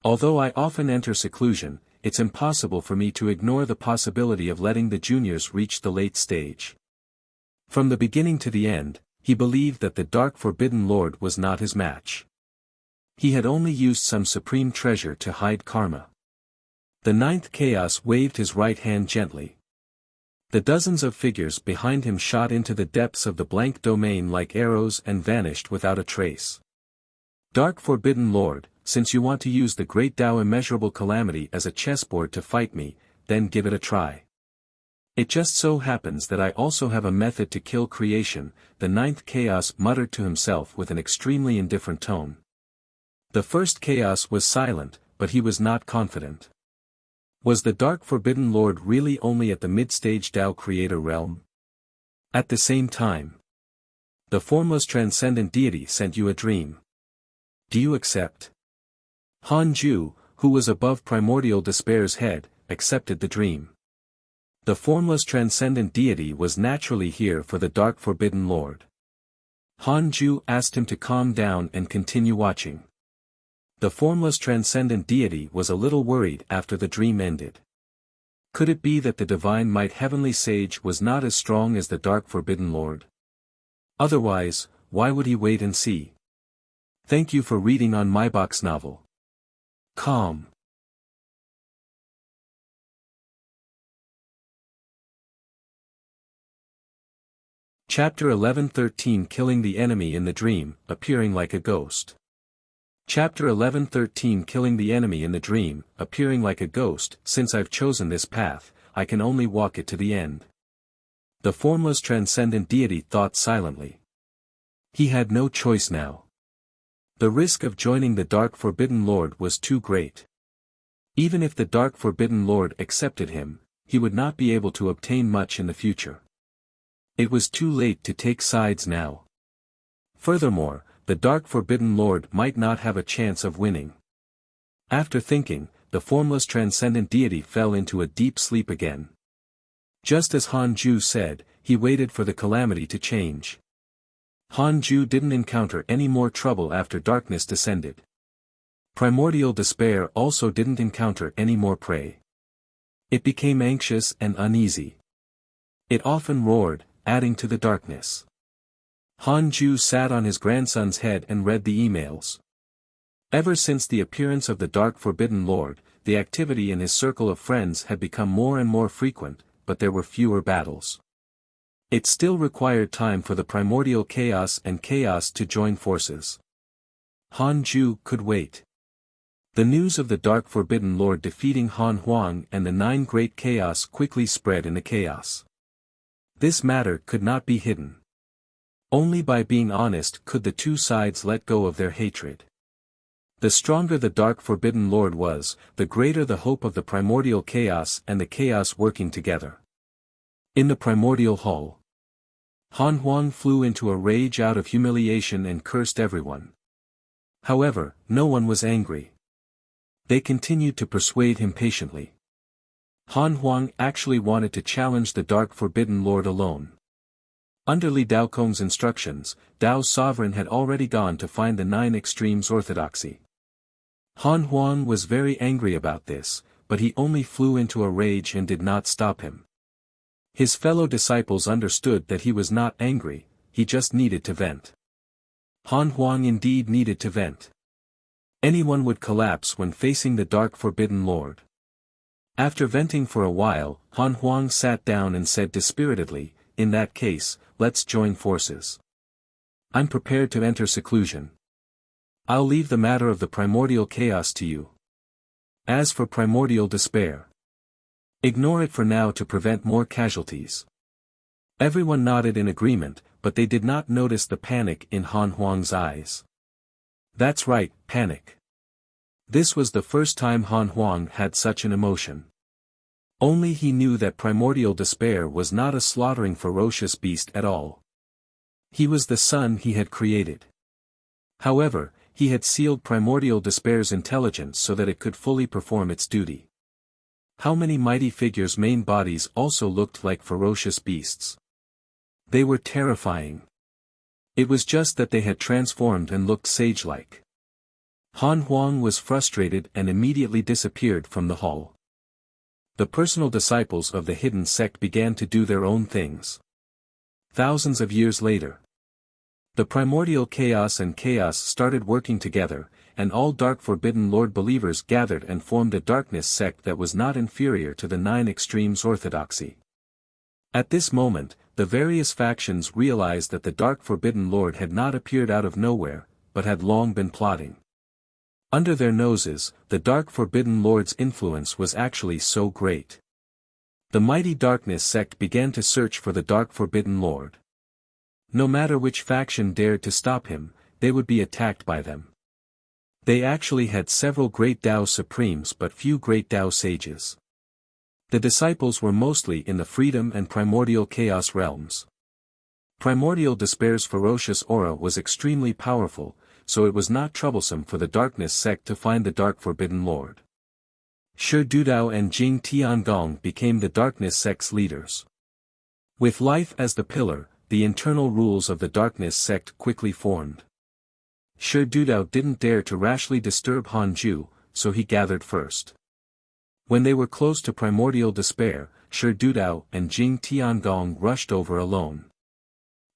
[SPEAKER 1] Although I often enter seclusion, it's impossible for me to ignore the possibility of letting the juniors reach the late stage." From the beginning to the end, he believed that the Dark Forbidden Lord was not his match. He had only used some supreme treasure to hide karma. The 9th Chaos waved his right hand gently. The dozens of figures behind him shot into the depths of the blank domain like arrows and vanished without a trace. "Dark Forbidden Lord, since you want to use the great Tao Immeasurable Calamity as a chessboard to fight me, then give it a try. It just so happens that I also have a method to kill creation," the 9th Chaos muttered to himself with an extremely indifferent tone. The 1st Chaos was silent, but he was not confident. Was the Dark Forbidden Lord really only at the mid-stage Tao Creator realm? At the same time, the formless transcendent deity sent you a dream. Do you accept? Han Ju, who was above primordial despair's head, accepted the dream. The formless transcendent deity was naturally here for the Dark Forbidden Lord. Han Ju asked him to calm down and continue watching. The formless transcendent deity was a little worried after the dream ended. Could it be that the Divine Might Heavenly Sage was not as strong as the Dark Forbidden Lord? Otherwise, why would he wait and see? Thank you for reading on my box novel. Calm. Chapter 11:13 Killing the enemy in the dream, appearing like a ghost. Chapter 11:13 Killing the enemy in the dream, appearing like a ghost. Since I've chosen this path, I can only walk it to the end. The formless transcendent deity thought silently. He had no choice now. The risk of joining the Dark Forbidden Lord was too great. Even if the Dark Forbidden Lord accepted him, he would not be able to obtain much in the future. It was too late to take sides now. Furthermore, the Dark Forbidden Lord might not have a chance of winning. After thinking, the formless transcendent deity fell into a deep sleep again. Just as Han Ju said, he waited for the calamity to change. Han Ju didn't encounter any more trouble after darkness descended. Primordial despair also didn't encounter any more prey. It became anxious and uneasy. It often roared, adding to the darkness. Han Ju sat on his grandson's head and read the emails. Ever since the appearance of the Dark Forbidden Lord, the activity in his circle of friends had become more and more frequent, but there were fewer battles. It still required time for the primordial chaos and chaos to join forces. Han Ju could wait. The news of the Dark Forbidden Lord defeating Han Huang and the 9 Great Chaos quickly spread in the chaos. This matter could not be hidden. Only by being honest could the two sides let go of their hatred. The stronger the Dark Forbidden Lord was, the greater the hope of the primordial chaos and the chaos working together. In the primordial hall, Han Huang flew into a rage out of humiliation and cursed everyone. However, no one was angry. They continued to persuade him patiently. Han Huang actually wanted to challenge the Dark Forbidden Lord alone. Under Li Daokong's instructions, Dao's sovereign had already gone to find the 9 extremes orthodoxy. Han Huang was very angry about this, but he only flew into a rage and did not stop him. His fellow disciples understood that he was not angry, he just needed to vent. Han Huang indeed needed to vent. Anyone would collapse when facing the Dark Forbidden Lord. After venting for a while, Han Huang sat down and said dispiritedly, "In that case, let's join forces. I'm prepared to enter seclusion. I'll leave the matter of the primordial chaos to you. As for primordial despair, ignore it for now to prevent more casualties." Everyone nodded in agreement, but they did not notice the panic in Han Huang's eyes. That's right, panic. This was the first time Han Huang had such an emotion. Only he knew that primordial despair was not a slaughtering ferocious beast at all. He was the son he had created. However, he had sealed primordial despair's intelligence so that it could fully perform its duty. How many mighty figures' main bodies also looked like ferocious beasts. They were terrifying. It was just that they had transformed and looked sage-like. Han Huang was frustrated and immediately disappeared from the hall. The personal disciples of the hidden sect began to do their own things. Thousands of years later, the primordial chaos and chaos started working together, and all Dark Forbidden Lord believers gathered and formed a darkness sect that was not inferior to the 9 extremes orthodoxy. At this moment, the various factions realized that the Dark Forbidden Lord had not appeared out of nowhere, but had long been plotting. Under their noses, the Dark Forbidden Lord's influence was actually so great. The mighty darkness sect began to search for the Dark Forbidden Lord. No matter which faction dared to stop him, they would be attacked by them. They actually had several great Dao Supremes but few great Dao sages. The disciples were mostly in the freedom and primordial chaos realms. Primordial despair's ferocious aura was extremely powerful, so it was not troublesome for the darkness sect to find the Dark Forbidden Lord. Shi Dudao and Jing Tiangong became the darkness sect's leaders. With life as the pillar, the internal rules of the darkness sect quickly formed. Shi Dudao didn't dare to rashly disturb Han Ju, so he gathered first. When they were close to primordial despair, Shi Dudao and Jing Tiangong rushed over alone.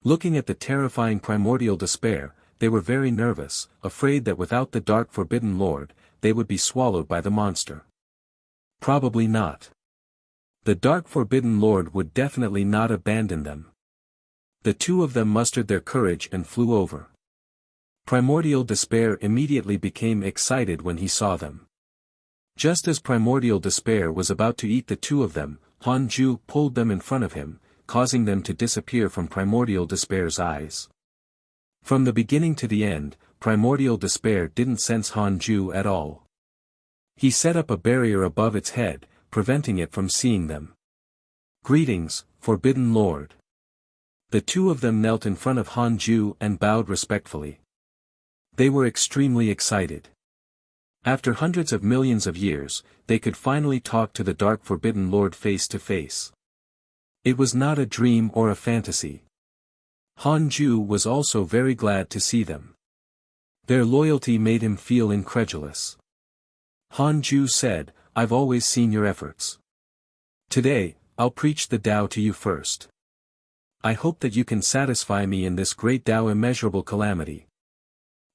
[SPEAKER 1] Looking at the terrifying primordial despair, they were very nervous, afraid that without the Dark Forbidden Lord, they would be swallowed by the monster. Probably not. The Dark Forbidden Lord would definitely not abandon them. The two of them mustered their courage and flew over. Primordial Despair immediately became excited when he saw them. Just as Primordial Despair was about to eat the two of them, Hanju pulled them in front of him, causing them to disappear from Primordial Despair's eyes. From the beginning to the end, Primordial Despair didn't sense Hanju at all. He set up a barrier above its head, preventing it from seeing them. "Greetings, Forbidden Lord." The two of them knelt in front of Hanju and bowed respectfully. They were extremely excited. After hundreds of millions of years, they could finally talk to the Dark Forbidden Lord face to face. It was not a dream or a fantasy. Hanju was also very glad to see them. Their loyalty made him feel incredulous. Hanju said, "I've always seen your efforts. Today, I'll preach the Tao to you first. I hope that you can satisfy me in this great Tao immeasurable calamity."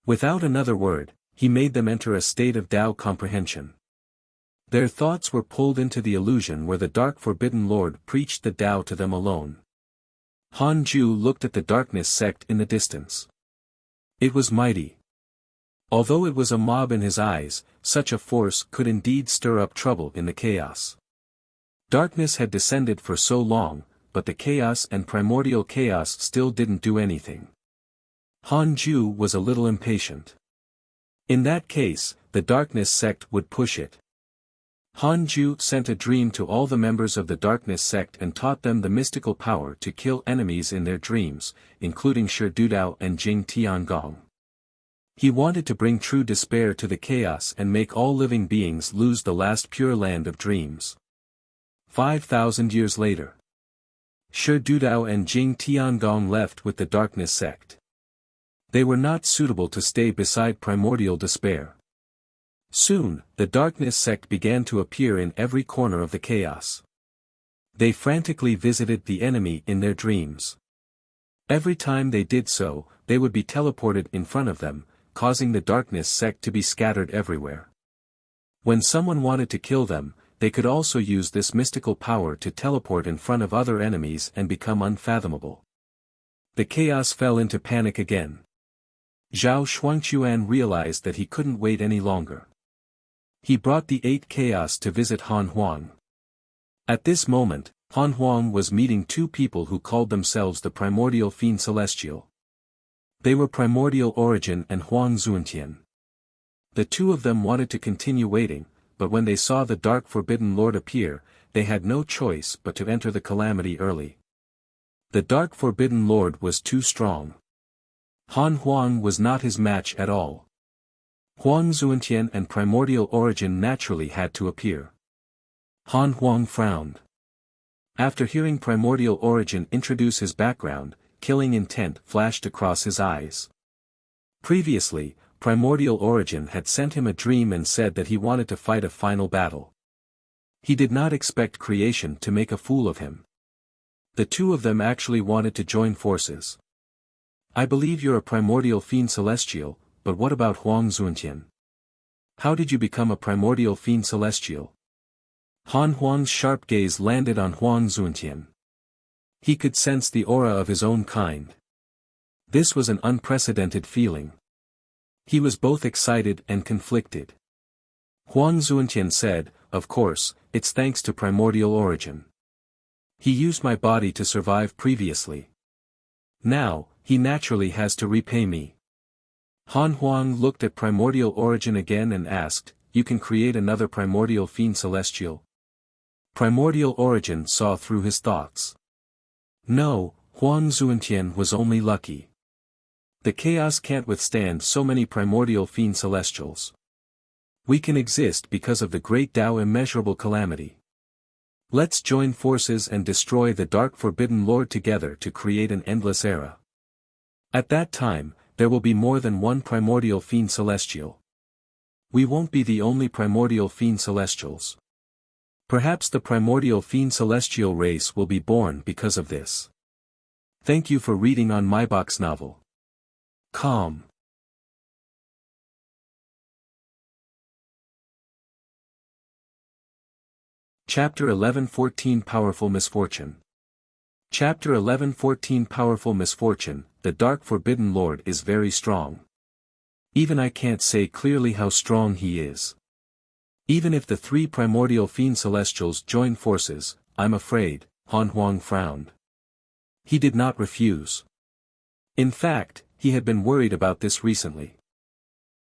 [SPEAKER 1] Without another word, he made them enter a state of Tao comprehension. Their thoughts were pulled into the illusion where the Dark Forbidden Lord preached the Tao to them alone. Hanju looked at the darkness sect in the distance. It was mighty. Although it was a mob in his eyes, such a force could indeed stir up trouble in the chaos. Darkness had descended for so long, but the chaos and primordial chaos still didn't do anything. Hanju was a little impatient. In that case, the darkness sect would push it. Hanju sent a dream to all the members of the darkness sect and taught them the mystical power to kill enemies in their dreams, including Shi Dudao and Jing Tiangong. He wanted to bring true despair to the chaos and make all living beings lose the last pure land of dreams. 5,000 years later, Shi Dudao and Jing Tiangong left with the darkness sect. They were not suitable to stay beside primordial despair. Soon, the darkness sect began to appear in every corner of the chaos. They frantically visited the enemy in their dreams. Every time they did so, they would be teleported in front of them, causing the darkness sect to be scattered everywhere. When someone wanted to kill them, they could also use this mystical power to teleport in front of other enemies and become unfathomable. The chaos fell into panic again. Zhao Shuangchuan realized that he couldn't wait any longer. He brought the 8 chaos to visit Han Huang. At this moment, Han Huang was meeting two people who called themselves the Primordial Fiend Celestial. They were Primordial Origin and Huang Zuantian. The two of them wanted to continue waiting, but when they saw the Dark Forbidden Lord appear, they had no choice but to enter the calamity early. The Dark Forbidden Lord was too strong. Han Huang was not his match at all. Huang Zuantian and Primordial Origin naturally had to appear. Han Huang frowned. After hearing Primordial Origin introduce his background, killing intent flashed across his eyes. Previously, Primordial Origin had sent him a dream and said that he wanted to fight a final battle. He did not expect creation to make a fool of him. The two of them actually wanted to join forces. "I believe you're a Primordial Fiend Celestial, but what about Huang Zuantian? How did you become a Primordial Fiend Celestial?" Han Huang's sharp gaze landed on Huang Zuantian. He could sense the aura of his own kind. This was an unprecedented feeling. He was both excited and conflicted. Huang Zuantian said, "Of course, it's thanks to Primordial Origin. He used my body to survive previously. Now, he naturally has to repay me." Han Huang looked at Primordial Origin again and asked, "You can create another Primordial Fiend Celestial?" Primordial Origin saw through his thoughts. No, Huang Zuantian was only lucky. The chaos can't withstand so many Primordial Fiend Celestials. We can exist because of the great Tao immeasurable calamity. Let's join forces and destroy the Dark Forbidden Lord together to create an endless era. At that time, there will be more than one Primordial Fiend Celestial. We won't be the only Primordial Fiend Celestials. Perhaps the Primordial Fiend Celestial race will be born because of this. Thank you for reading on my box novel. Calm. Chapter 11 14 Powerful Misfortune. Chapter 11:14 Powerful Misfortune. The Dark Forbidden Lord is very strong. Even I can't say clearly how strong he is. Even if the three primordial fiend celestials join forces, I'm afraid, Han Huang frowned. He did not refuse. In fact, he had been worried about this recently.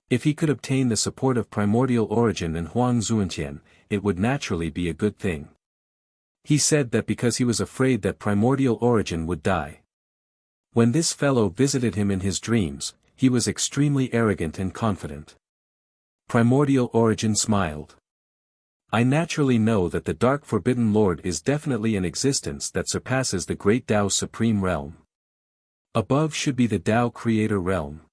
[SPEAKER 1] If he could obtain the support of primordial origin and Huang Zuantian, it would naturally be a good thing. He said that because he was afraid that primordial origin would die. When this fellow visited him in his dreams, he was extremely arrogant and confident. Primordial origin smiled. I naturally know that the Dark Forbidden Lord is definitely an existence that surpasses the Great Tao Supreme Realm. Above should be the Tao Creator Realm.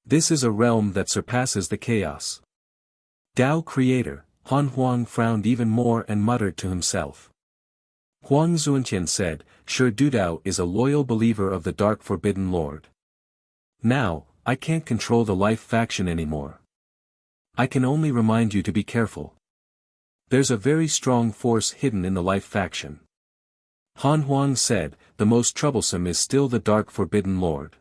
[SPEAKER 1] This is a realm that surpasses the chaos. Tao Creator, Han Huang frowned even more and muttered to himself. Huang Zuantian said, Sure Dudao is a loyal believer of the Dark Forbidden Lord. Now, I can't control the life faction anymore. I can only remind you to be careful. There's a very strong force hidden in the life faction. Han Huang said, the most troublesome is still the Dark Forbidden Lord.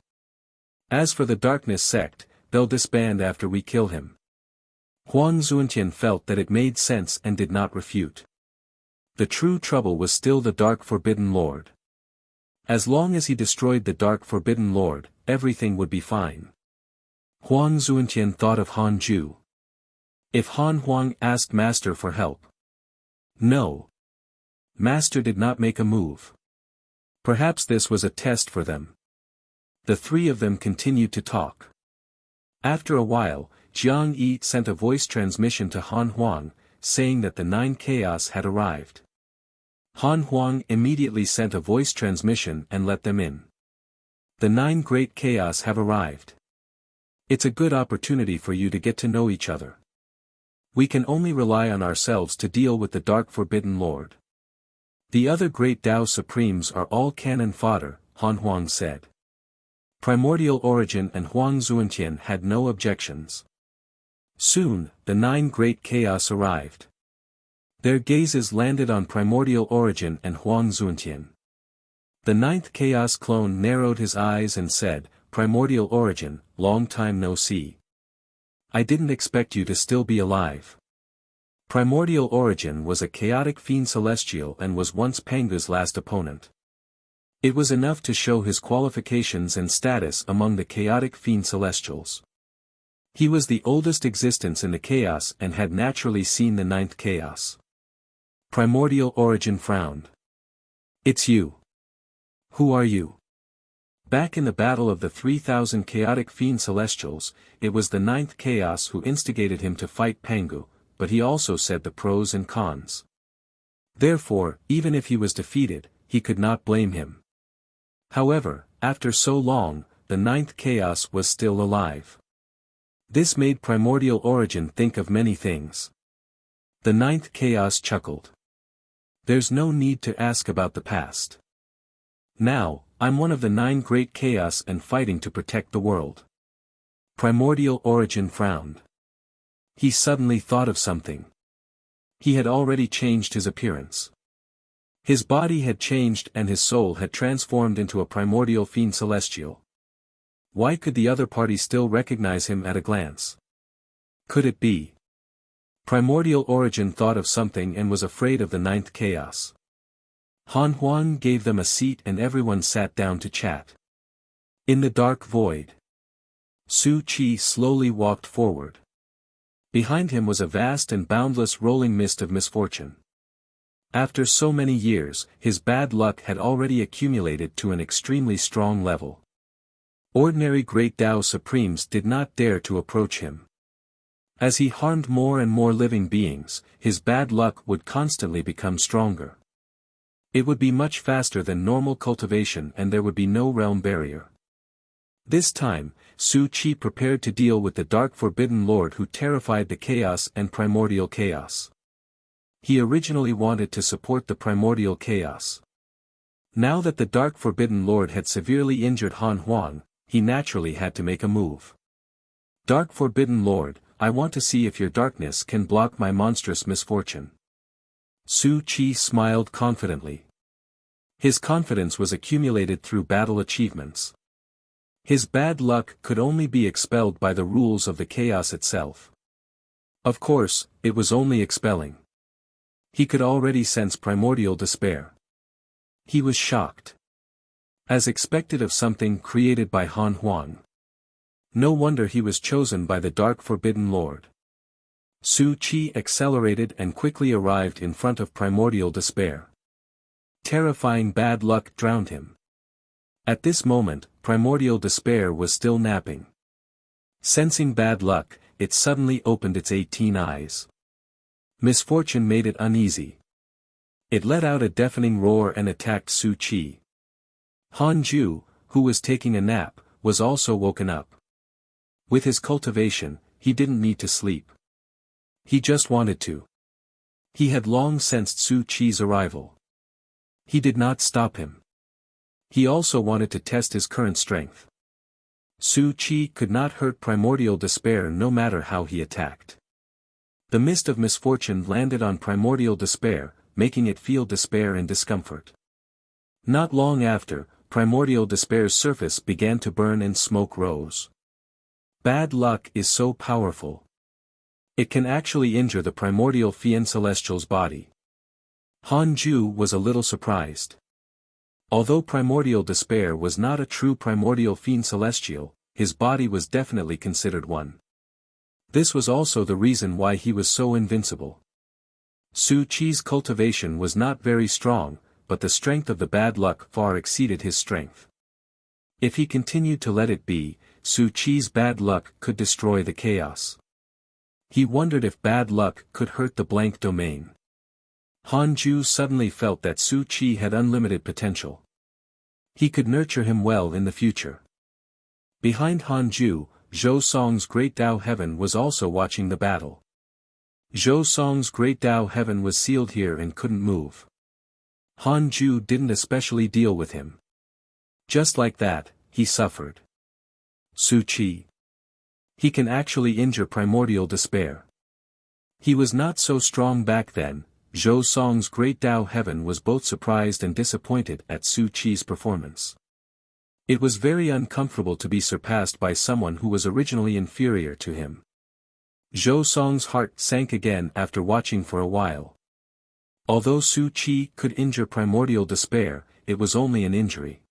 [SPEAKER 1] As for the Darkness sect, they'll disband after we kill him. Huang Zuantian felt that it made sense and did not refute. The true trouble was still the Dark Forbidden Lord. As long as he destroyed the Dark Forbidden Lord, everything would be fine. Huang Zuantian thought of Han Ju. If Han Huang asked Master for help. No. Master did not make a move. Perhaps this was a test for them. The three of them continued to talk. After a while, Jiang Yi sent a voice transmission to Han Huang, saying that the 9 chaos had arrived. Han Huang immediately sent a voice transmission and let them in. The 9 great chaos have arrived. It's a good opportunity for you to get to know each other. We can only rely on ourselves to deal with the Dark Forbidden Lord. The other great Tao Supremes are all cannon fodder, Han Huang said. Primordial Origin and Huang Zuantian had no objections. Soon, the 9 great chaos arrived. Their gazes landed on Primordial Origin and Huang Zuantian. The 9th chaos clone narrowed his eyes and said, Primordial Origin, long time no see. I didn't expect you to still be alive. Primordial Origin was a chaotic fiend celestial and was once Pangu's last opponent. It was enough to show his qualifications and status among the chaotic fiend celestials. He was the oldest existence in the chaos and had naturally seen the 9th chaos. Primordial Origin frowned. It's you. Who are you? Back in the battle of the 3,000 chaotic fiend celestials, it was the 9th chaos who instigated him to fight Pangu, but he also said the pros and cons. Therefore, even if he was defeated, he could not blame him. However, after so long, the 9th chaos was still alive. This made Primordial Origin think of many things. The 9th chaos chuckled. There's no need to ask about the past. Now, I'm one of the 9 great chaos and fighting to protect the world. Primordial Origin frowned. He suddenly thought of something. He had already changed his appearance. His body had changed and his soul had transformed into a primordial fiend celestial. Why could the other party still recognize him at a glance? Could it be? Primordial Origin thought of something and was afraid of the 9th chaos. Han Huang gave them a seat and everyone sat down to chat. In the dark void, Su Qi slowly walked forward. Behind him was a vast and boundless rolling mist of misfortune. After so many years, his bad luck had already accumulated to an extremely strong level. Ordinary great Tao Supremes did not dare to approach him. As he harmed more and more living beings, his bad luck would constantly become stronger. It would be much faster than normal cultivation and there would be no realm barrier. This time, Su Qi prepared to deal with the Dark Forbidden Lord who terrified the chaos and primordial chaos. He originally wanted to support the primordial chaos. Now that the Dark Forbidden Lord had severely injured Han Huang, he naturally had to make a move. Dark Forbidden Lord, I want to see if your darkness can block my monstrous misfortune. Su Qi smiled confidently. His confidence was accumulated through battle achievements. His bad luck could only be expelled by the rules of the chaos itself. Of course, it was only expelling. He could already sense primordial despair. He was shocked. As expected of something created by Han Huang. No wonder he was chosen by the Dark Forbidden Lord. Su Qi accelerated and quickly arrived in front of primordial despair. Terrifying bad luck drowned him. At this moment, primordial despair was still napping. Sensing bad luck, it suddenly opened its 18 eyes. Misfortune made it uneasy. It let out a deafening roar and attacked Su Qi. Han Ju, who was taking a nap, was also woken up. With his cultivation, he didn't need to sleep. He just wanted to. He had long sensed Su Qi's arrival. He did not stop him. He also wanted to test his current strength. Su Qi could not hurt primordial despair no matter how he attacked. The mist of misfortune landed on primordial despair, making it feel despair and discomfort. Not long after, primordial despair's surface began to burn and smoke rose. Bad luck is so powerful. It can actually injure the primordial Fiend Celestial's body. Han Ju was a little surprised. Although primordial despair was not a true primordial Fiend Celestial, his body was definitely considered one. This was also the reason why he was so invincible. Su Qi's cultivation was not very strong, but the strength of the bad luck far exceeded his strength. If he continued to let it be, Su Qi's bad luck could destroy the chaos. He wondered if bad luck could hurt the blank domain. Han Ju suddenly felt that Su Qi had unlimited potential. He could nurture him well in the future. Behind Han Ju, Zhou Song's great Dao heaven was also watching the battle. Zhou Song's great Dao heaven was sealed here and couldn't move. Han Ju didn't especially deal with him. Just like that, he suffered. Su Qi. He can actually injure primordial despair. He was not so strong back then. Zhou Song's great Dao heaven was both surprised and disappointed at Su Qi's performance. It was very uncomfortable to be surpassed by someone who was originally inferior to him. Zhou Song's heart sank again after watching for a while. Although Su Qi could injure primordial despair, it was only an injury.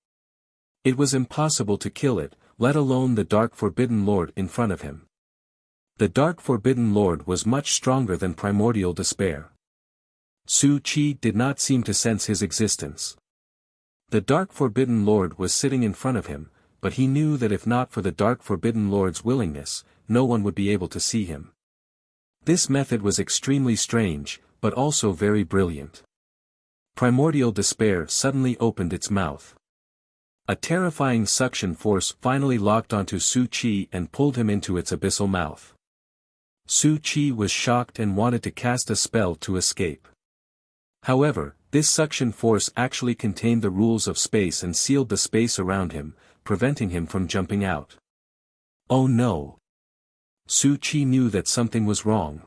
[SPEAKER 1] It was impossible to kill it, let alone the Dark Forbidden Lord in front of him. The Dark Forbidden Lord was much stronger than primordial despair. Su Qi did not seem to sense his existence. The Dark Forbidden Lord was sitting in front of him, but he knew that if not for the Dark Forbidden Lord's willingness, no one would be able to see him. This method was extremely strange, but also very brilliant. Primordial despair suddenly opened its mouth. A terrifying suction force finally locked onto Su Qi and pulled him into its abyssal mouth. Su Qi was shocked and wanted to cast a spell to escape. However, this suction force actually contained the rules of space and sealed the space around him, preventing him from jumping out. Oh no! Su Qi knew that something was wrong.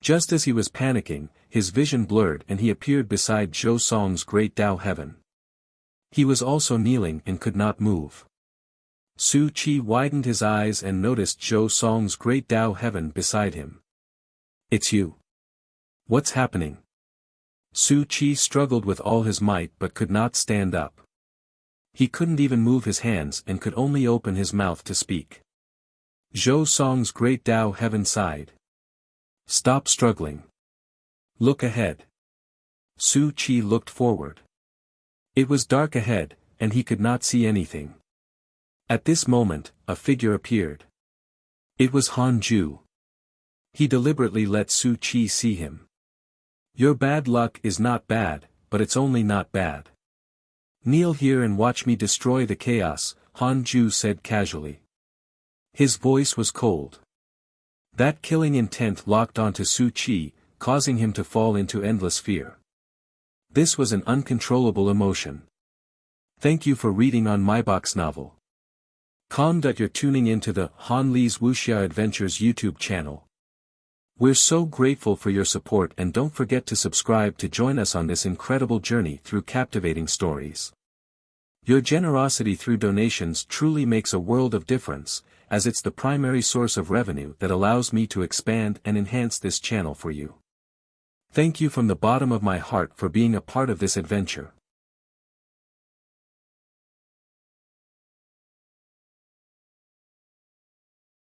[SPEAKER 1] Just as he was panicking, his vision blurred and he appeared beside Zhou Song's great Dao heaven. He was also kneeling and could not move. Su Qi widened his eyes and noticed Zhou Song's great Dao heaven beside him. It's you. What's happening? Su Qi struggled with all his might but could not stand up. He couldn't even move his hands and could only open his mouth to speak. Zhou Song's great Dao heaven sighed. Stop struggling. Look ahead. Su Qi looked forward. It was dark ahead, and he could not see anything. At this moment, a figure appeared. It was Han Ju. He deliberately let Su Qi see him. Your bad luck is not bad, but it's only not bad. Kneel here and watch me destroy the chaos, Han Ju said casually. His voice was cold. That killing intent locked onto Su Qi, causing him to fall into endless fear. This was an uncontrollable emotion. Thank you for reading on my box novel. You're tuning into the Han Li's Wuxia Adventures YouTube channel. We're so grateful for your support, and don't forget to subscribe to join us on this incredible journey through captivating stories. Your generosity through donations truly makes a world of difference, as it's the primary source of revenue that allows me to expand and enhance this channel for you. Thank you from the bottom of my heart for being a part of this adventure.